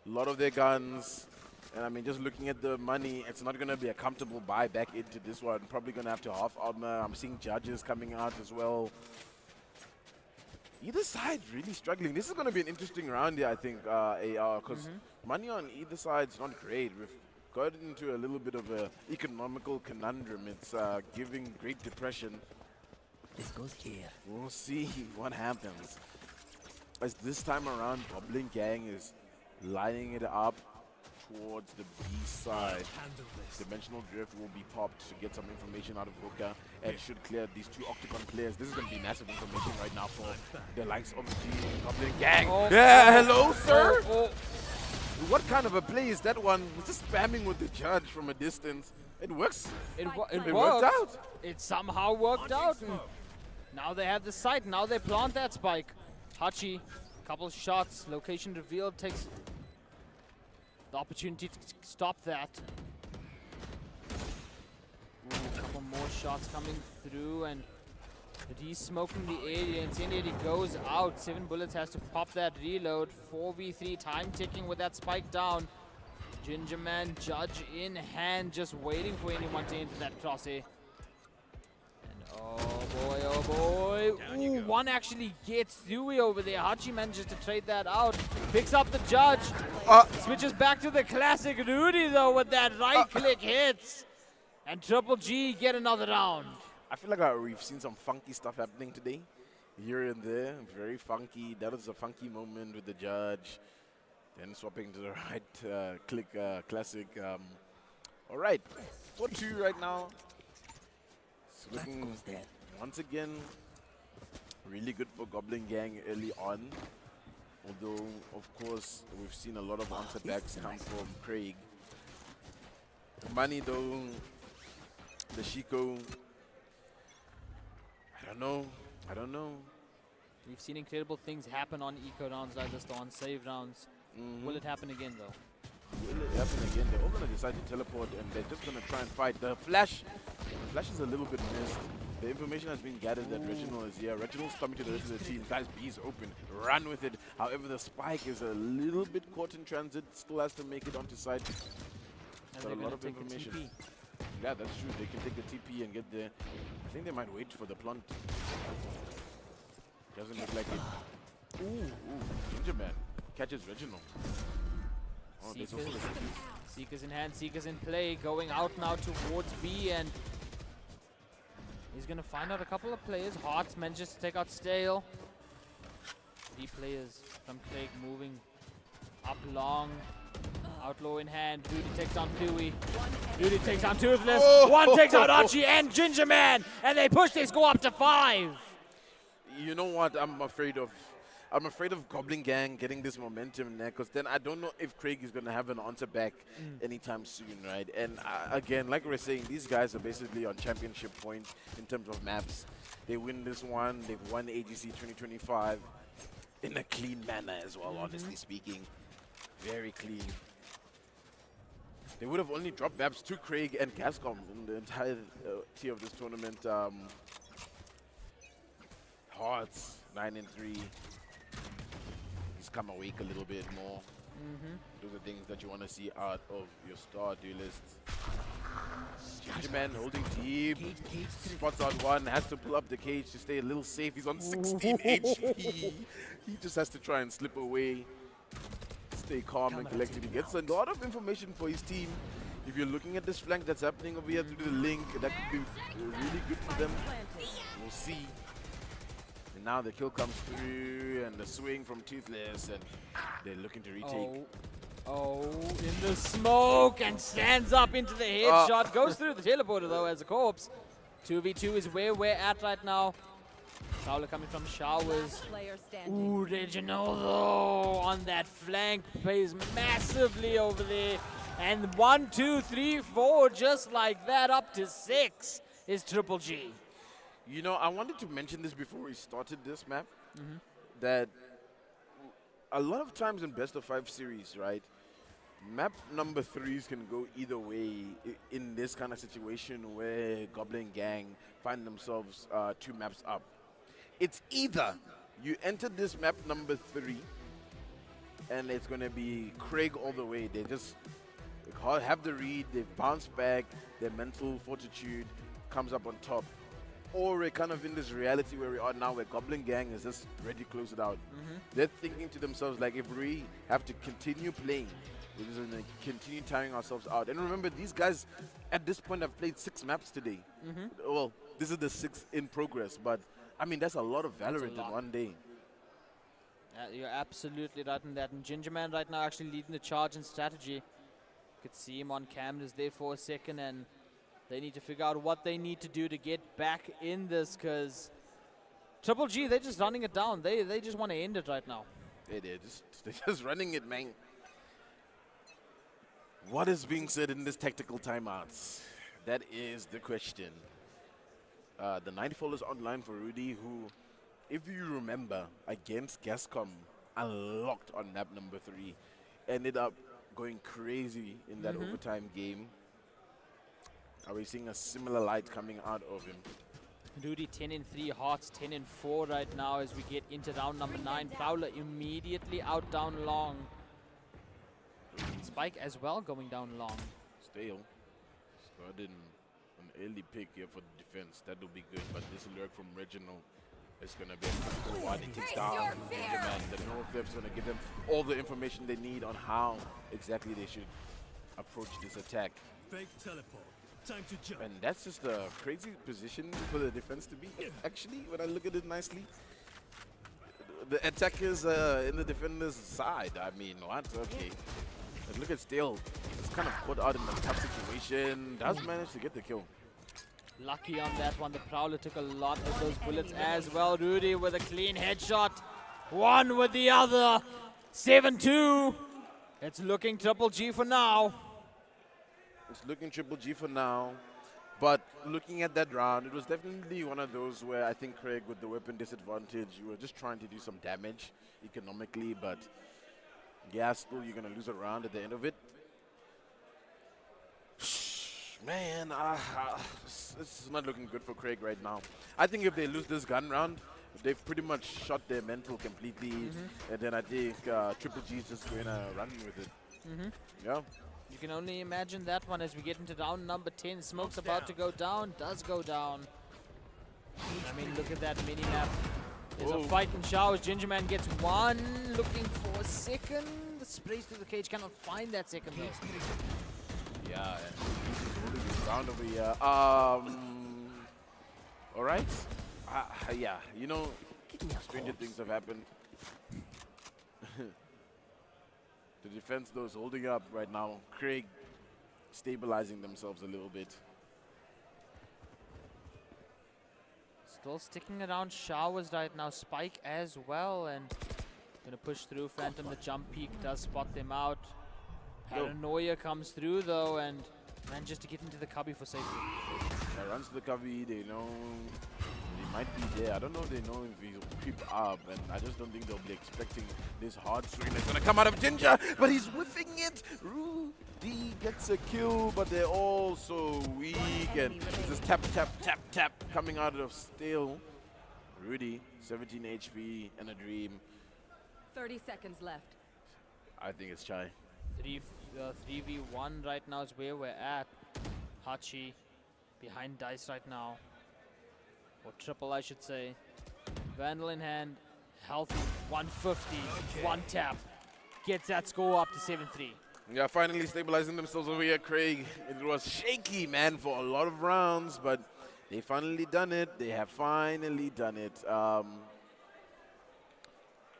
a lot of their guns. And I mean, just looking at the money, it's not going to be a comfortable buy back into this one. Probably going to have to half armor. I'm seeing judges coming out as well. Either side really struggling. This is going to be an interesting round here, I think, AR, because money on either side is not great. We've got into a little bit of an economical conundrum. It's giving Great Depression. This goes here. We'll see what happens. As this time around, Goblin Gang is lining it up towards the B side. Dimensional Drift will be popped to get some information out of Hooker and should clear these two Octagon players. This is going to be massive information right now for the likes of the Goblin Gang. Yeah, hello, sir. What kind of a play is that one? He's just spamming with the judge from a distance. It works. It worked worked out. It somehow worked out. And now they have the sight. Now they plant that spike. Hachi, couple shots. Location revealed. Takes the opportunity to stop that. Ooh, a couple more shots coming through, and he's smoking the area. Incendiary goes out. 7 bullets has to pop that reload. 4v3, time ticking with that spike down. Ginger Man, judge in hand, just waiting for anyone to enter that crosshair. And oh boy, ooh, one actually gets Dewey over there. Hachi manages to trade that out. Picks up the judge. Switches back to the classic Rudy though with that right click hits. And Triple G get another round. I feel like we've seen some funky stuff happening today. Here and there, very funky. That was a funky moment with the judge. Then swapping to the right click classic. All right, 4-2 right now. It's looking once again really good for Goblin Gang early on. Although, of course, we've seen a lot of answer backs come from Craig. Money though, the Shiko. I don't know. We've seen incredible things happen on eco rounds like this, on save rounds. Will it happen again though? Will it happen again? They're all going to decide to teleport and they're just going to try and fight. The flash is a little bit missed. The information has been gathered that Reginald is here. Reginald's coming to the rest of the team. Guys, B's open. Run with it. However, the spike is a little bit caught in transit. Still has to make it onto site. Got a lot of information. Yeah, that's true. They can take the TP and get there. I think they might wait for the plant. Doesn't look like it. Ooh, Ginger Man catches Reginald. Oh, there's also the Seekers in hand, Seekers in play, going out now towards B, and he's going to find out a couple of players. Hearts manages to take out Stale. 3 players from Craig moving up long. Outlaw in hand. Rudy takes on Dewey. Rudy takes on Toothless. One takes out Archie and Ginger Man, and they push their score up to 5. You know what I'm afraid of? I'm afraid of Goblin Gang getting this momentum there, because then I don't know if Craig is going to have an answer back anytime soon, right? And again, like we were saying, these guys are basically on championship points in terms of maps. They win this one. They've won AGC 2025 in a clean manner as well, honestly speaking. Very clean. They would have only dropped maps to Craig and Gascom in the entire tier of this tournament. Hearts 9-3. He's come awake a little bit more. Do the things that you want to see out of your star duelists. Ginger Man holding deep. Spots out one. Has to pull up the cage to stay a little safe. He's on 16 HP. He just has to try and slip away. Stay calm and collected. He gets a lot of information for his team. If you're looking at this flank that's happening over here through the link, that could be really good for them. We'll see. And now the kill comes through and the swing from Toothless, and they're looking to retake. In the smoke, and stands up into the headshot. Goes through the teleporter though as a corpse. 2v2 is where we're at right now. Prowler coming from showers. Ooh, Reginald though on that flank plays massively over there. And 1, 2, 3, 4, just like that, up to 6 is Triple G. You know, I wanted to mention this before we started this map, that a lot of times in best of 5 series, right? Map number 3s can go either way in this kind of situation where Goblin Gang find themselves 2 maps up. It's either you enter this map number 3 and it's going to be Craig all the way. They just have the read, they bounce back, their mental fortitude comes up on top. Or we're kind of in this reality where we are now, where Goblin Gang is just ready to close it out. They're thinking to themselves, like, if we have to continue playing, we're just going to continue tiring ourselves out. And remember, these guys at this point have played 6 maps today. Well, this is the 6th in progress, but I mean, that's a lot of Valorant in one day. You're absolutely right in that. And Gingerman right now actually leading the charge in strategy. You could see him on cameras there for a second, and they need to figure out what they need to do to get back in this, because Triple G, they're just running it down. They just want to end it right now. They're just running it, man. What is being said in this tactical timeouts? That is the question. The Nightfall is online for Rudy, who, if you remember, against Gascom, unlocked on map number 3, ended up going crazy in that overtime game. Are we seeing a similar light coming out of him? Rudy 10-3, Hearts 10-4 right now as we get into round number 9. Prowler immediately out down long. Spike as well going down long. Stale. Started an early pick here for the defense. That will be good, but this lurk from Reginald is going to be a one. He takes down the Northlift's going to give them all the information they need on how exactly they should approach this attack. Fake teleport. Time to jump. And that's just a crazy position for the defense to be. Actually, when I look at it nicely, the attackers in the defender's side. I mean, what? Okay. But look at Stale. He's kind of caught out in a tough situation. Does manage to get the kill. Lucky on that one. The Prowler took a lot of those bullets as well. Rudy with a clean headshot. One with the other. 7-2. It's looking Triple G for now. It's looking Triple G for now. But looking at that round, it was definitely one of those where I think Craig, with the weapon disadvantage, you were just trying to do some damage economically. But yeah, still you're going to lose a round at the end of it. Man, this is not looking good for Craig right now. I think if they lose this gun round, they've pretty much shot their mental completely. And then I think Triple G is just going to run with it. Yeah. You can only imagine that one as we get into round number 10. Smoke's about to go down. Does go down. I mean, look at that mini-map. There's a fight in showers. Gingerman gets one. Looking for a second. The sprays through the cage. Cannot find that second though. Yeah, and he's holding his round over here. All right. Yeah, you know, stranger things have happened. The defense, though, is holding up right now. Craig stabilizing themselves a little bit. Still sticking around showers right now. Spike as well, and gonna push through. Phantom, the jump peak does spot them out. Paranoia comes through though, and manages to get into the cubby for safety. Yeah, runs to the cubby. They know they might be there. I don't know if they know if he'll creep up, and I just don't think they'll be expecting this hard swing that's gonna come out of Ginger, but he's whiffing it. Rudy gets a kill, but they're all so weak, and it's just tap, tap, tap, tap coming out of Stale. Rudy, 17 HP and a dream. 30 seconds left. I think it's Chai. 3v1 right now is where we're at. Hachi behind Dice right now. Or Triple, I should say. Vandal in hand. Healthy. 150. One tap. Gets that score up to 7-3. Yeah, finally stabilizing themselves over here, Craig. It was shaky, man, for a lot of rounds, but they finally done it. They have finally done it.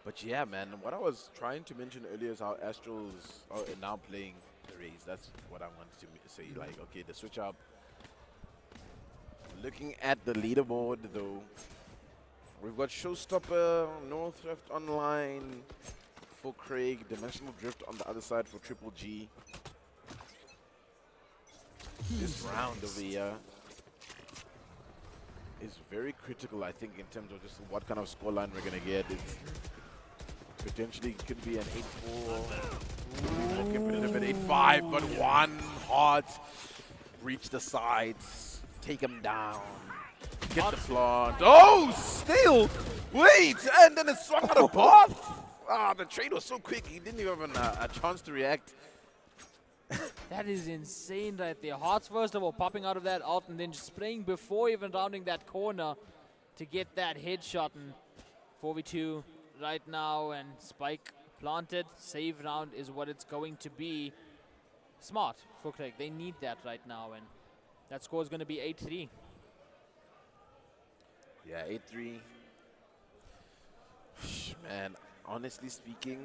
But yeah, man, what I was trying to mention earlier is how Astrals are now playing the Rays. That's what I wanted to say. Like, okay, the switch up. Looking at the leaderboard, though, we've got Showstopper, Northrift online for Craig, Dimensional Drift on the other side for Triple G. This round over here is very critical, I think, in terms of just what kind of scoreline we're going to get. Potentially could be an 8-4. More competitive at 8-5, but one hot. Reach the sides. Take him down. Get the plant. Oh, still! Wait! And then it swung out of both! Ah, the trade was so quick, he didn't even have a chance to react. That is insane right there. Hearts first of all popping out of that ult and then just spraying before even rounding that corner to get that headshot. And 4v2 right now, and Spike planted. Save round is what it's going to be. Smart for Craig. They need that right now, and that score is going to be 8-3. Yeah, 8-3. Man, honestly speaking,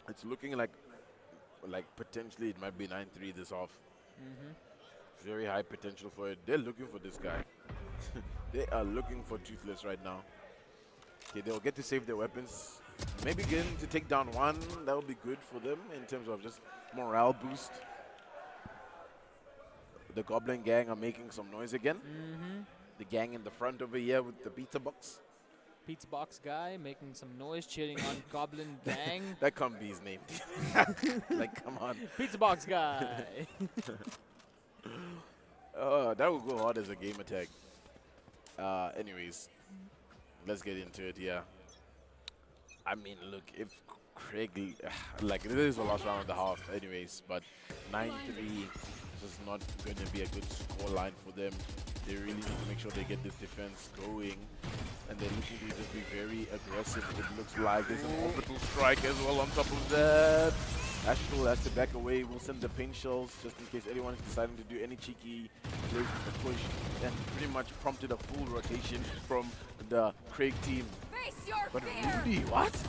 it's looking like potentially it might be 9-3 this off. Very high potential for it. They're looking for this guy. They are looking for Toothless right now. Okay, they'll get to save their weapons. Maybe getting to take down one, that would be good for them in terms of just morale boost. The Goblin Gang are making some noise again. The gang in the front over here with the pizza box. Pizza box guy making some noise, cheering on Goblin Gang. That can't be his name. Like, come on. Pizza box guy. That would go hard as a game attack. Anyways, let's get into it here. I mean, look, if Craig, like, this is the last round of the half anyways, but 9-3 is not going to be a good score line for them. They really need to make sure they get this defense going, and they're looking to just be very aggressive. It looks like there's an orbital strike as well on top of that. Astral has to back away. We'll send the paint shells just in case anyone is deciding to do any cheeky plays with the push, and pretty much prompted a full rotation from the Craig team. Face your But fear. Rudy, what?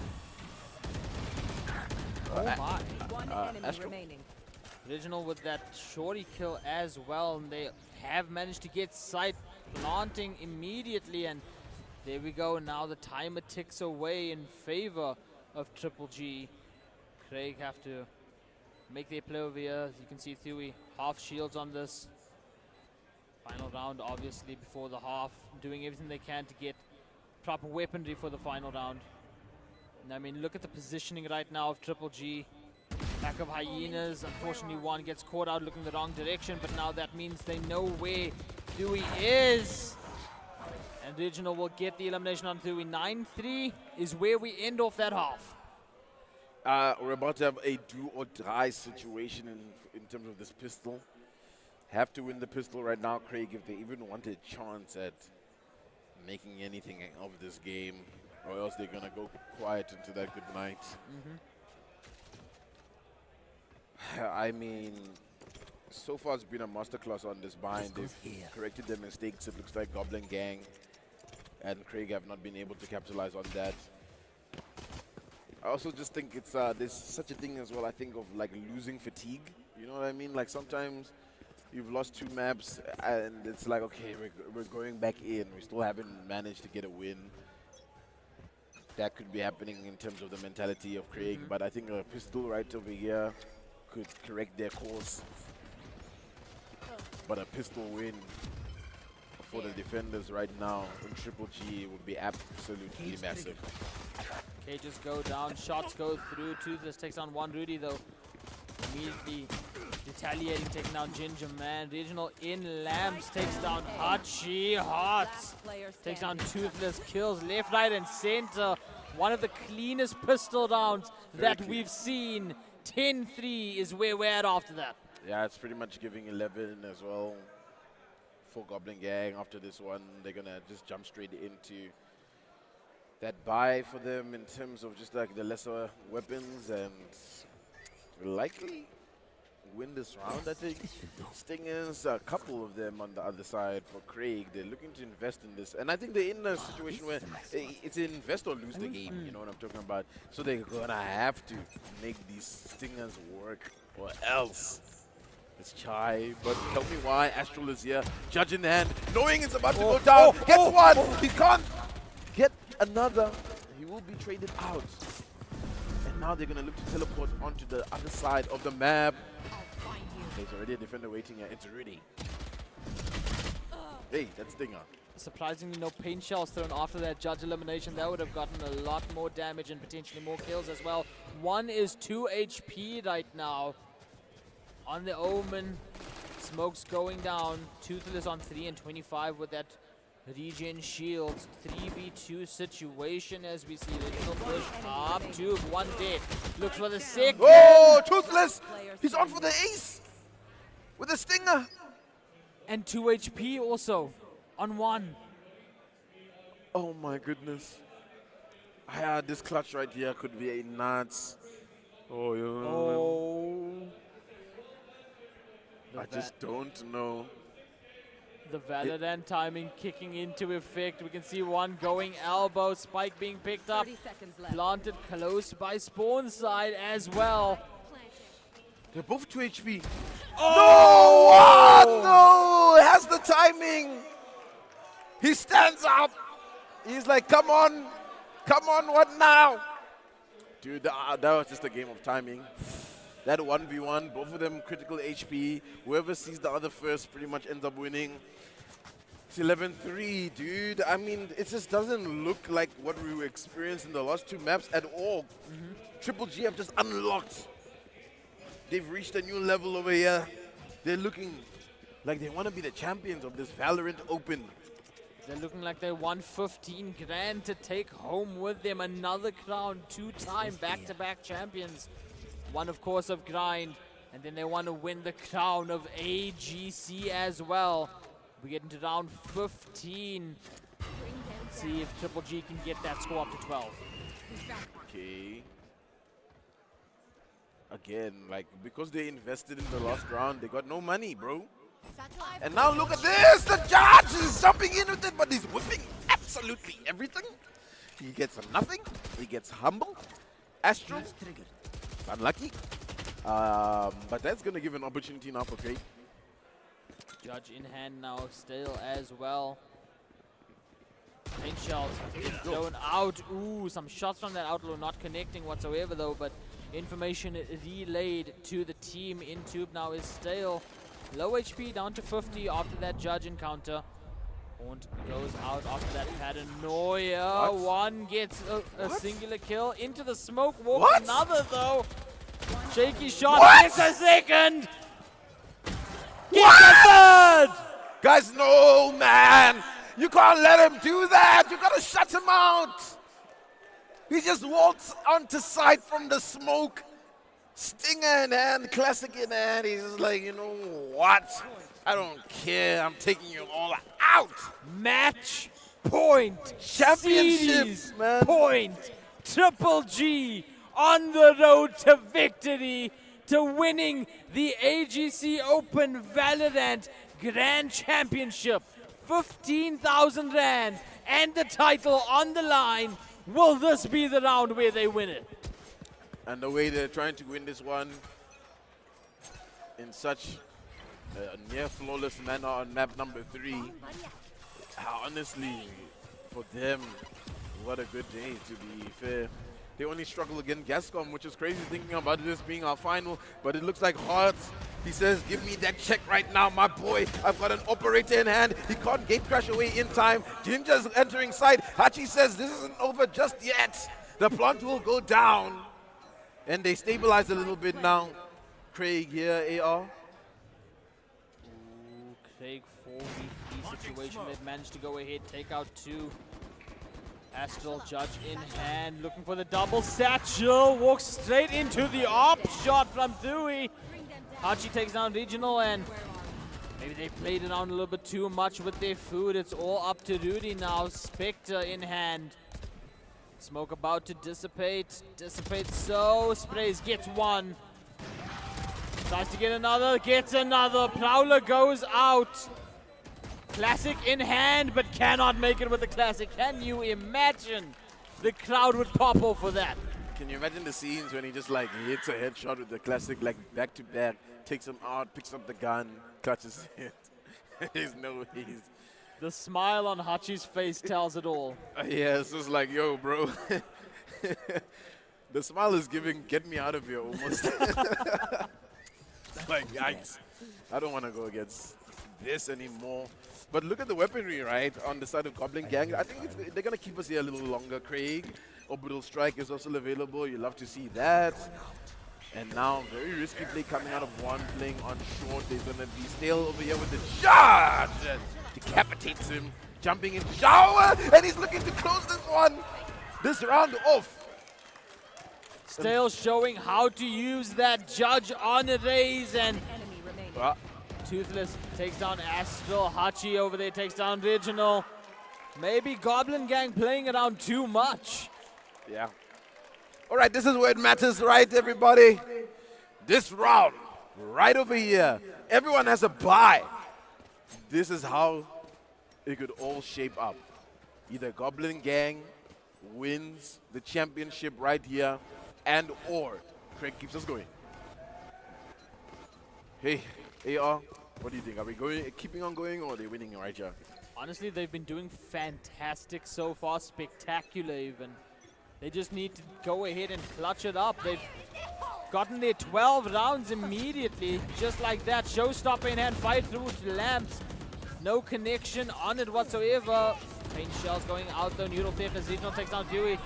Oh my. One enemy Astral. remaining. Original with that shorty kill as well, and they have managed to get sight planting immediately, and there we go. Now the timer ticks away in favor of Triple G. Craig have to make their play over here. As you can see, Thuy half shields on this. Final round, obviously, before the half, doing everything they can to get proper weaponry for the final round. And I mean, look at the positioning right now of Triple G. Back of Hyenas. Unfortunately, one gets caught out looking the wrong direction, but now that means they know where Thuy is. And Original will get the elimination on Thuy. 9-3 is where we end off that half. We're about to have a do or die situation in terms of this pistol. Have to win the pistol right now, Craig, if they even want a chance at making anything of this game, or else they're gonna go quiet into that good night. I mean, so far it's been a masterclass on this bind. They've corrected their mistakes. It looks like Goblin Gang and Craig have not been able to capitalize on that. I also just think it's there's such a thing as well, I think, of like losing fatigue. You know what I mean? Like sometimes you've lost 2 maps and it's like, okay, we're going back in. We still haven't managed to get a win. That could be happening in terms of the mentality of Craig, but I think a pistol right over here could correct their course. But a pistol win for the defenders right now in Triple G would be absolutely massive. Cages go down, shots go through. Toothless takes on one Rudy though. Immediately retaliating, taking down Ginger Man. Regional in Lambs takes down Hachi. Hearts takes down Toothless, kills left, right, and center. One of the cleanest pistol rounds that we've seen. 10-3 is where we're at after that. Yeah, it's pretty much giving 11 as well for Goblin Gang. After this one, they're gonna just jump straight into that buy for them in terms of just like the lesser weapons and likely win this round, I think. Stingers, a couple of them on the other side for Craig. They're looking to invest in this. And I think they're in a situation where it's invest or lose the game, you know what I'm talking about? So they're going to have to make these Stingers work or else. It's Chai, but tell me why Astral is here. Judge in the hand, knowing it's about to go down. Gets one! He can't get another. He will be traded out. And now they're going to look to teleport onto the other side of the map. There's already a defender waiting here. It's Rudy. Hey, that's Stinger. Surprisingly, no paint shells thrown after that judge elimination. That would have gotten a lot more damage and potentially more kills as well. One is 2 HP right now on the Omen. Smoke's going down. Toothless on 3 and 25 with that regen shields. 3v2 situation as we see the little push up. Tube, one dead. Looks for the second. Oh, Toothless! He's on for the ace! With the stinger! And 2 HP also on 1. Oh my goodness. Yeah, this clutch right here could be a nuts. Oh, yeah. Oh. I just don't know. The Valorant timing kicking into effect. We can see one going elbow. Spike being picked up. 30 seconds left. Planted close by spawn side as well. They're both 2 HP. Oh! No! It has the timing. He stands up. He's like, come on. Come on, what now? Dude, that was just a game of timing. That 1v1, both of them critical HP. Whoever sees the other first pretty much ends up winning. It's 11-3, dude. I mean, it just doesn't look like what we experienced in the last 2 maps at all. Triple G have just unlocked. They've reached a new level over here. They're looking like they want to be the champions of this Valorant Open. They're looking like they won 15 grand to take home with them. Another crown, 2-time back-to-back champions. One, of course, of Grind. And then they want to win the crown of AGC as well. We get into round 15. Let's see if Triple G can get that score up to 12. Okay. Again, like, because they invested in the last round, they got no money, bro. And now look at this! The judge is jumping in with it, but he's whipping absolutely everything. He gets nothing. He gets humble. Astro. Unlucky. But that's going to give an opportunity now for Craig. Judge in hand now still as well. Paint shells thrown out. Ooh, some shots from that outlaw not connecting whatsoever though, but information relayed to the team in tube now is stale. Low HP down to 50 after that judge encounter. And goes out after that paranoia. What? One gets a singular kill into the smoke. Walks What? another though. Shaky shot. What? Gets a second. Gets a third. Guys, no, man. You can't let him do that. You got to shut him out. He just walks onto side from the smoke. Stinger in hand, classic in hand. He's just like, you know what? I don't care. I'm taking you all out. Match point. Championship, Series man. point. Triple G on the road to victory, to winning the AGC Open Valorant Grand Championship. 15,000 rand and the title on the line. Will this be the round where they win it? And the way they're trying to win this one in such a near flawless manner on map number 3. Honestly, for them, what a good day, to be fair. They only struggle against Gascom, which is crazy thinking about this being our final, but it looks like Hearts. He says, give me that check right now, my boy. I've got an operator in hand. He can't gate crash away in time. Ginger's entering side. Hachi says, this isn't over just yet. The plant will go down. And they stabilize a little bit now. Craig here, AR. Ooh, Craig 4v3 situation. They've managed to go ahead, take out 2. Astral Judge in hand, looking for the double satchel. Walks straight into the op shot from Thui. Hachi takes down Regional, and maybe they played around a little bit too much with their food. It's all up to Rudy now. Spectre in hand. Smoke about to dissipate. Dissipates so. Sprays, gets one. Tries to get another, gets another. Prowler goes out. Classic in hand, but cannot make it with the classic. Can you imagine? The crowd would pop off for that. Can you imagine the scenes when he just like hits a headshot with the classic, like back to back, takes him out, picks up the gun, clutches it. There's no way he's... The smile on Hachi's face tells it all. Yeah, it's just like, yo, bro. The smile is giving, get me out of here almost. It's like, yikes. I don't want to go against this anymore. But look at the weaponry, right, on the side of Goblin Gang. I think they're going to keep us here a little longer. Craig, Orbital Strike is also available. You love to see that. And now, very risky play coming out of one, playing on short. There's going to be Stale over here with the shot. Decapitates him, jumping in shower, and he's looking to close this round off. Stale showing how to use that judge on a raise, and Enemy remaining. Toothless takes down Astral. Hachi over there takes down Regional. Maybe Goblin Gang playing around too much. Yeah. All right, this is where it matters, right, everybody? This round, right over here, everyone has a bye. This is how it could all shape up. Either Goblin Gang wins the championship right here, and or Craig keeps us going. Hey, AR, what do you think? Are we keeping on going, or are they winning right here? Honestly, they've been doing fantastic so far, spectacular even. They just need to go ahead and clutch it up. They've gotten their 12 rounds immediately, just like that. Showstopper in hand, fight through to Lamps. No connection on it whatsoever. Paint shells going out though. Noodle Theft as Regional takes down Fury.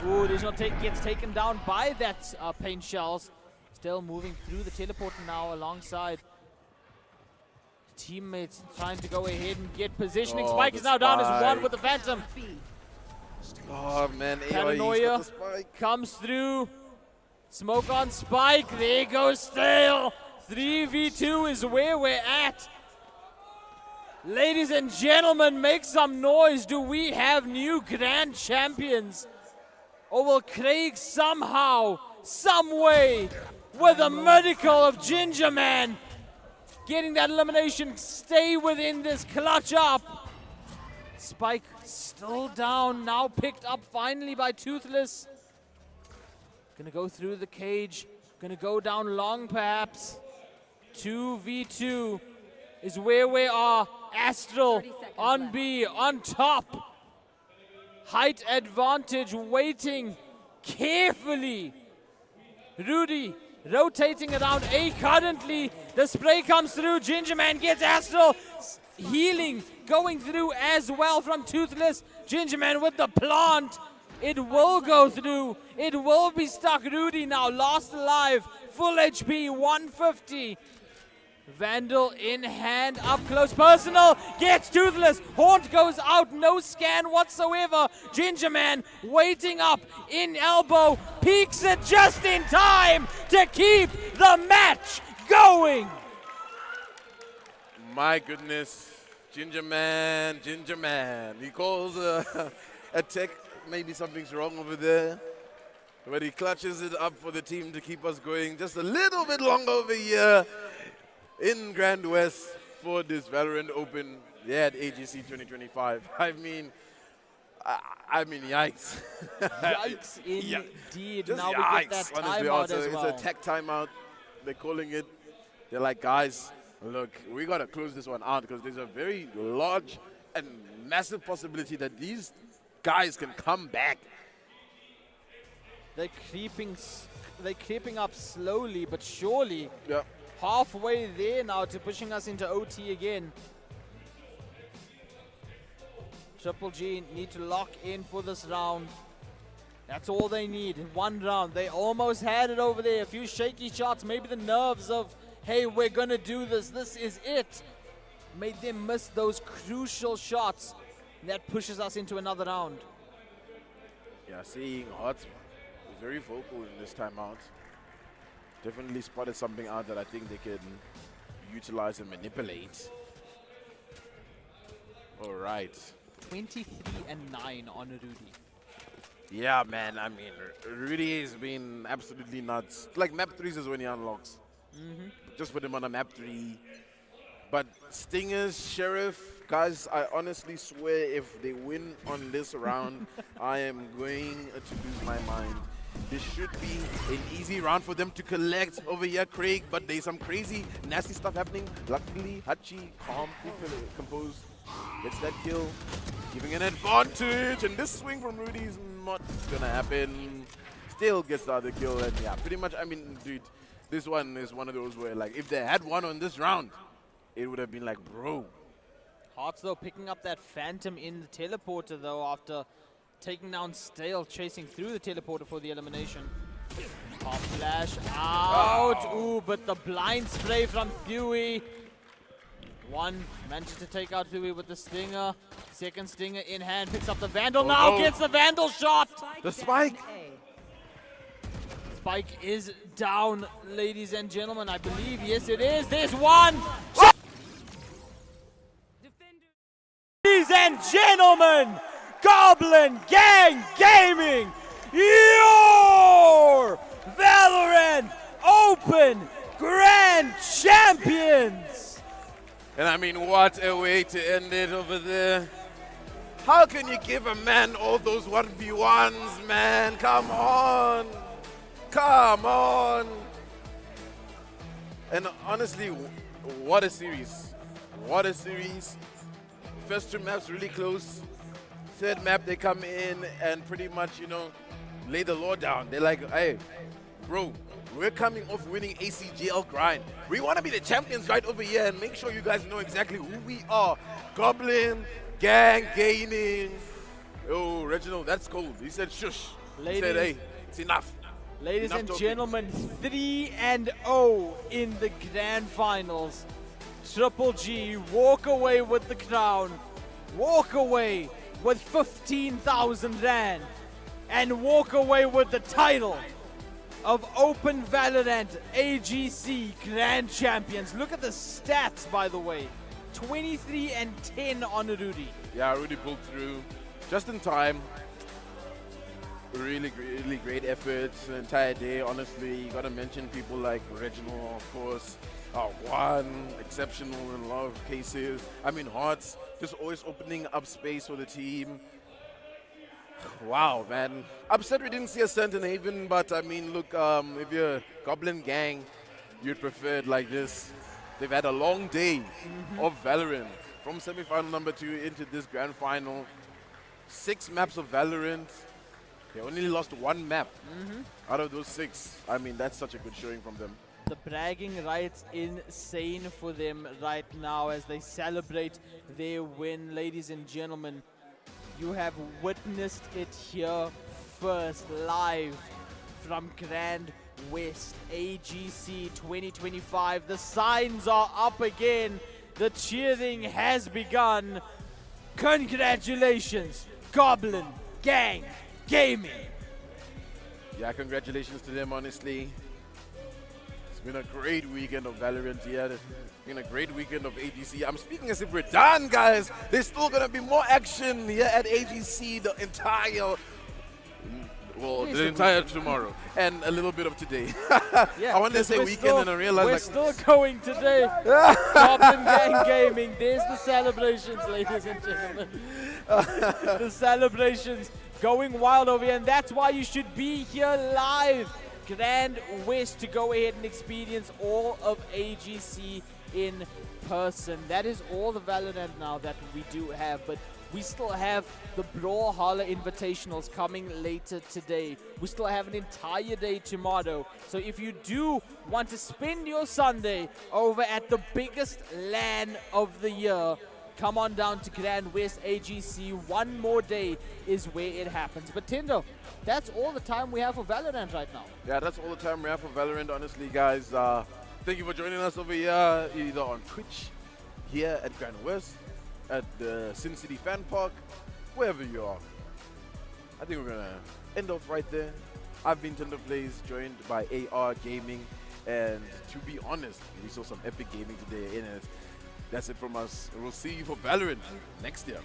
Ooh, Regional gets taken down by that paint shells. Still moving through the teleporter now alongside teammates, trying to go ahead and get positioning. Oh, Spike is now down as one with the Phantom. Oh man, AR, he's got Paranoia the spike. comes through. Smoke on Spike. There goes Stale. 3v2 is where we're at. Ladies and gentlemen, make some noise. Do we have new grand champions? Or will Craig somehow, some way, with a miracle of Ginger Man, getting that elimination, stay within this clutch up? Spike still down, now picked up finally by Toothless. Gonna go through the cage, gonna go down long perhaps. 2v2 is where we are. Astral on B, on top. Height advantage, waiting carefully. Rudy rotating around A currently. The spray comes through. Ginger Man gets Astral. Healing going through as well from Toothless. Ginger Man with the plant. It will go through. It will be stuck. Rudy now lost alive. Full HP, 150. Vandal in hand, up close, personal, gets Toothless. Haunt goes out, no scan whatsoever. Ginger Man waiting up in elbow, peeks it just in time to keep the match going. My goodness, Ginger Man. He calls a tech, maybe something's wrong over there. But he clutches it up for the team to keep us going just a little bit longer over here in Grand West for this Valorant Open at AGC 2025. I mean, yikes. Yikes indeed. Just Now we yikes, get that honestly, timeout also. as well. It's a tech timeout. They're calling it. They're like, guys, look, we got to close this one out because there's a very large and massive possibility that these guys can come back. They're creeping up slowly but surely. Yeah. Halfway there now to pushing us into OT again. Triple G need to lock in for this round. That's all they need in one round. They almost had it over there. A few shaky shots, maybe the nerves of, hey, we're gonna do this. This is it. Made them miss those crucial shots. That pushes us into another round. Yeah, seeing Hot was very vocal in this timeout. Definitely spotted something out that I think they can utilize and manipulate. All right. 23-9 on Rudy. Yeah, man. I mean, Rudy has been absolutely nuts. Like map 3s is when he unlocks. Just put him on a map 3. But Stingers, Sheriff, guys, I honestly swear if they win on this round, I am going to lose my mind. This should be an easy round for them to collect over here, Craig, but there's some crazy, nasty stuff happening. Luckily, Hachi, calm, composed, gets that kill, giving an advantage, and this swing from Rudy is not gonna happen. Still gets the other kill, and yeah, pretty much, I mean, dude, this one is one of those where, like, if they had one on this round, it would have been like, bro. Hearts, though, picking up that Phantom in the teleporter, though, after taking down Stale, chasing through the teleporter for the elimination. Pop flash out. Ooh, but the blind spray from Huey. One manages to take out Huey with the stinger. Second stinger in hand, picks up the Vandal now, no. gets the Vandal shot. The spike. Down A. Spike is down, ladies and gentlemen. I believe, yes, it is. There's one. Ladies and gentlemen, Goblin Gang Gaming, your Valorant Open Grand Champions. And I mean, what a way to end it over there. How can you give a man all those 1v1s, man? Come on. Come on. And honestly, what a series. What a series. First two maps really close. Third map, they come in and pretty much, you know, lay the law down. They're like, hey, bro, we're coming off winning ACGL grind. We want to be the champions right over here and make sure you guys know exactly who we are. Goblin Gang Gaming. Oh, Reginald, that's cold. He said, shush. He said, hey, it's enough. Ladies Enough and talking. gentlemen, 3-0 in the grand finals. Triple G walk away with the crown, walk away with 15,000 rand, and walk away with the title of Open Valorant AGC Grand Champions. Look at the stats, by the way. 23-10 on Rudy. Yeah, Rudy pulled through just in time. Really great efforts the entire day. Honestly, you got to mention people like Reginald, of course. One exceptional in a lot of cases. I mean, Hearts just always opening up space for the team. Wow, man. Upset we didn't see a Sentinel Haven, but I mean, look, if you're Goblin Gang, you'd prefer it like this. They've had a long day of Valorant from semi-final number 2 into this grand final. 6 maps of Valorant. They only lost 1 map out of those 6. I mean, that's such a good showing from them. The bragging rights insane for them right now as they celebrate their win. Ladies and gentlemen, you have witnessed it here first, live from Grand West AGC 2025. The signs are up again. The cheering has begun. Congratulations, Goblin Gang Gaming. Yeah, congratulations to them, honestly. It's been a great weekend of Valorant here. It's been a great weekend of AGC. I'm speaking as if we're done, guys. There's still going to be more action here at AGC the entire, well, the entire tomorrow and a little bit of today. Yeah, I wanted to say weekend and I realized we're like, still going today. Goblin Gang Gaming. There's the celebrations, ladies and gentlemen. The celebrations going wild over here, and that's why you should be here live. Grand West to go ahead and experience all of AGC in person. That is all the Valorant now that we do have, but we still have the Brawlhalla Invitationals coming later today. We still have an entire day tomorrow. So if you do want to spend your Sunday over at the biggest LAN of the year, come on down to Grand West AGC. One more day is where it happens. But Tindo, that's all the time we have for Valorant right now. yeah, that's all the time we have for Valorant, honestly, guys. Thank you for joining us over here, either on Twitch, here at Grand West, at the Sin City Fan Park, wherever you are. I think we're going to end off right there. I've been Tinder Plays, joined by AR Gaming, and to be honest, we saw some epic gaming today in it. That's it from us. We'll see you for Valorant next year.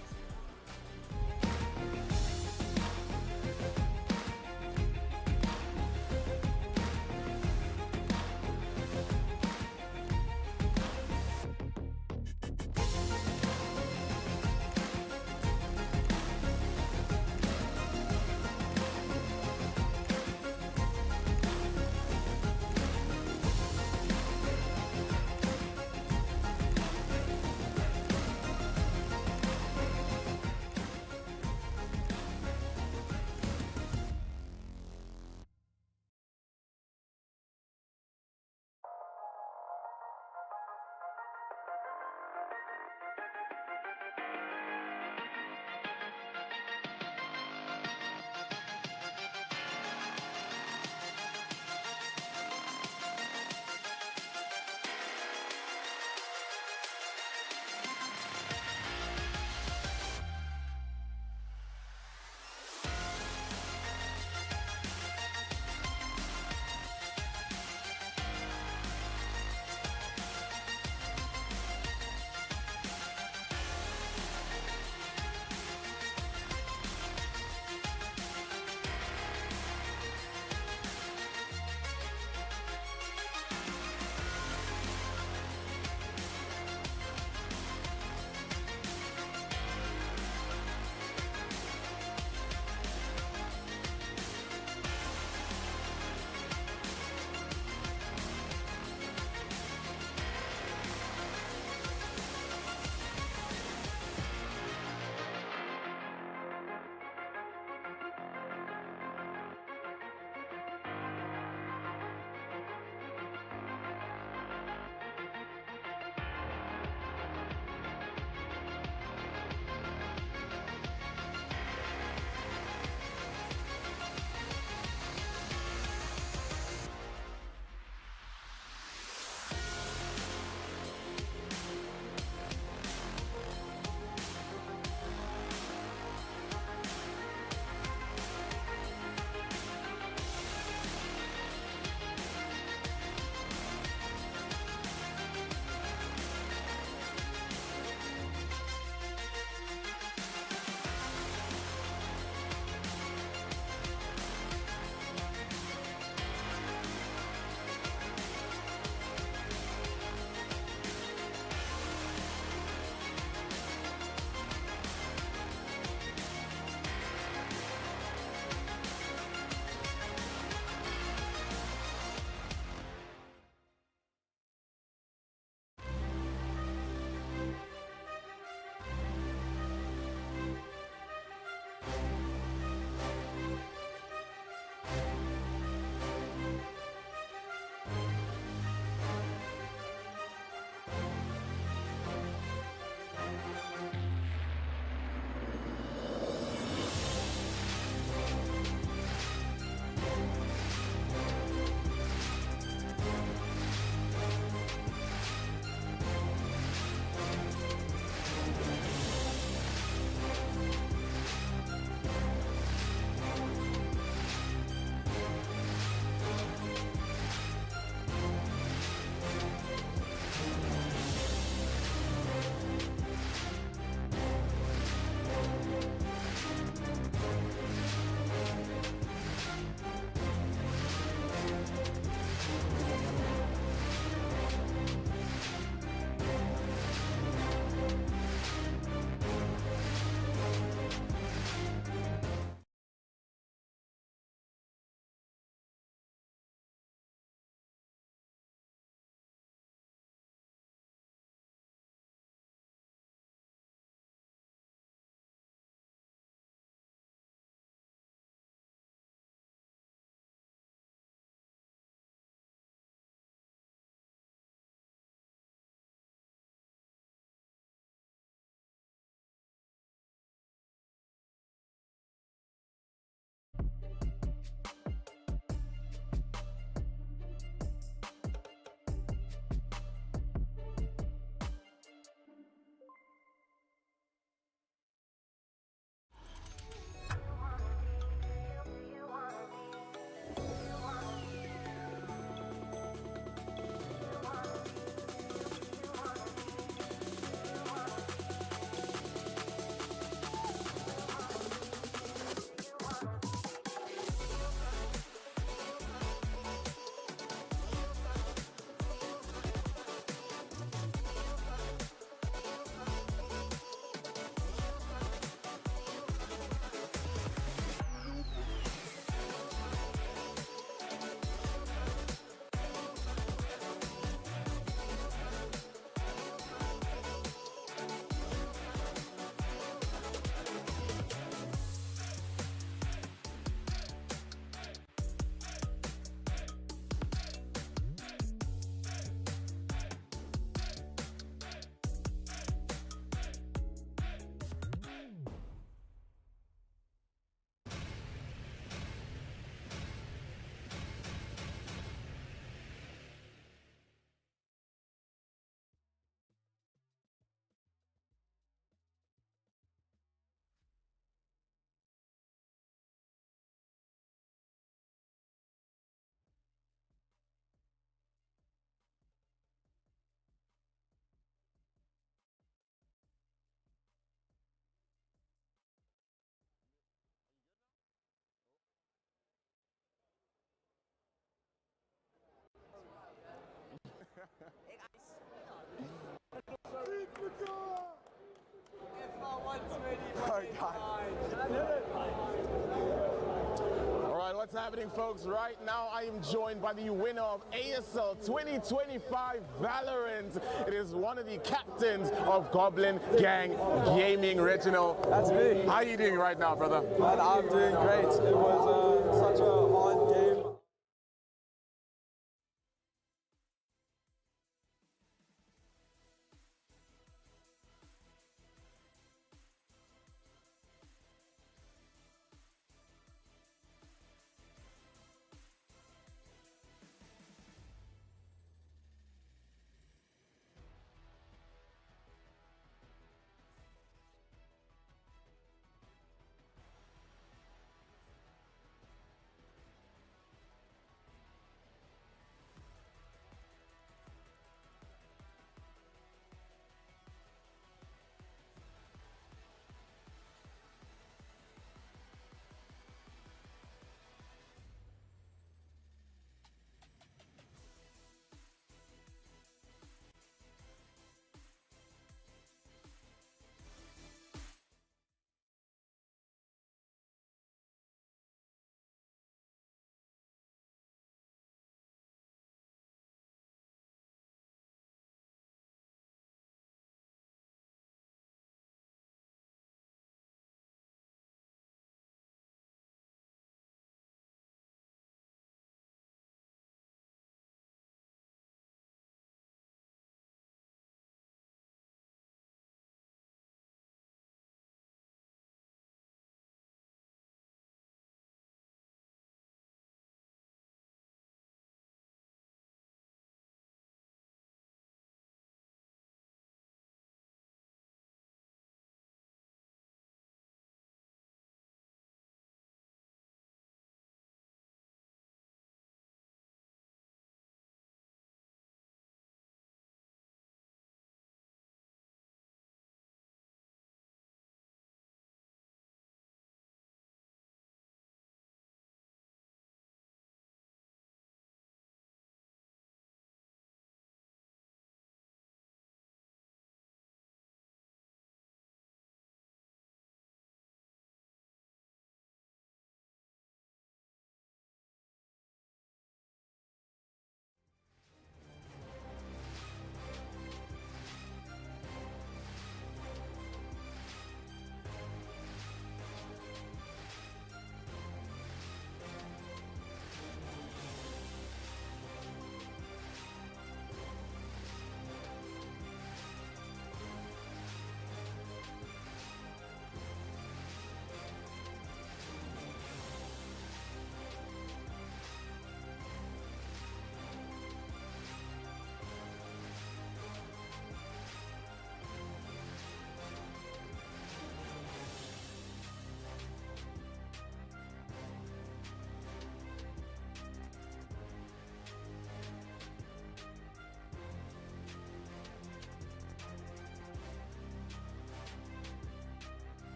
All right, what's happening, folks? Right now, I am joined by the winner of ASL 2025 Valorant. It is one of the captains of Goblin Gang Gaming, Reginald. That's me. How are you doing right now, brother? Man, I'm doing great. It was such a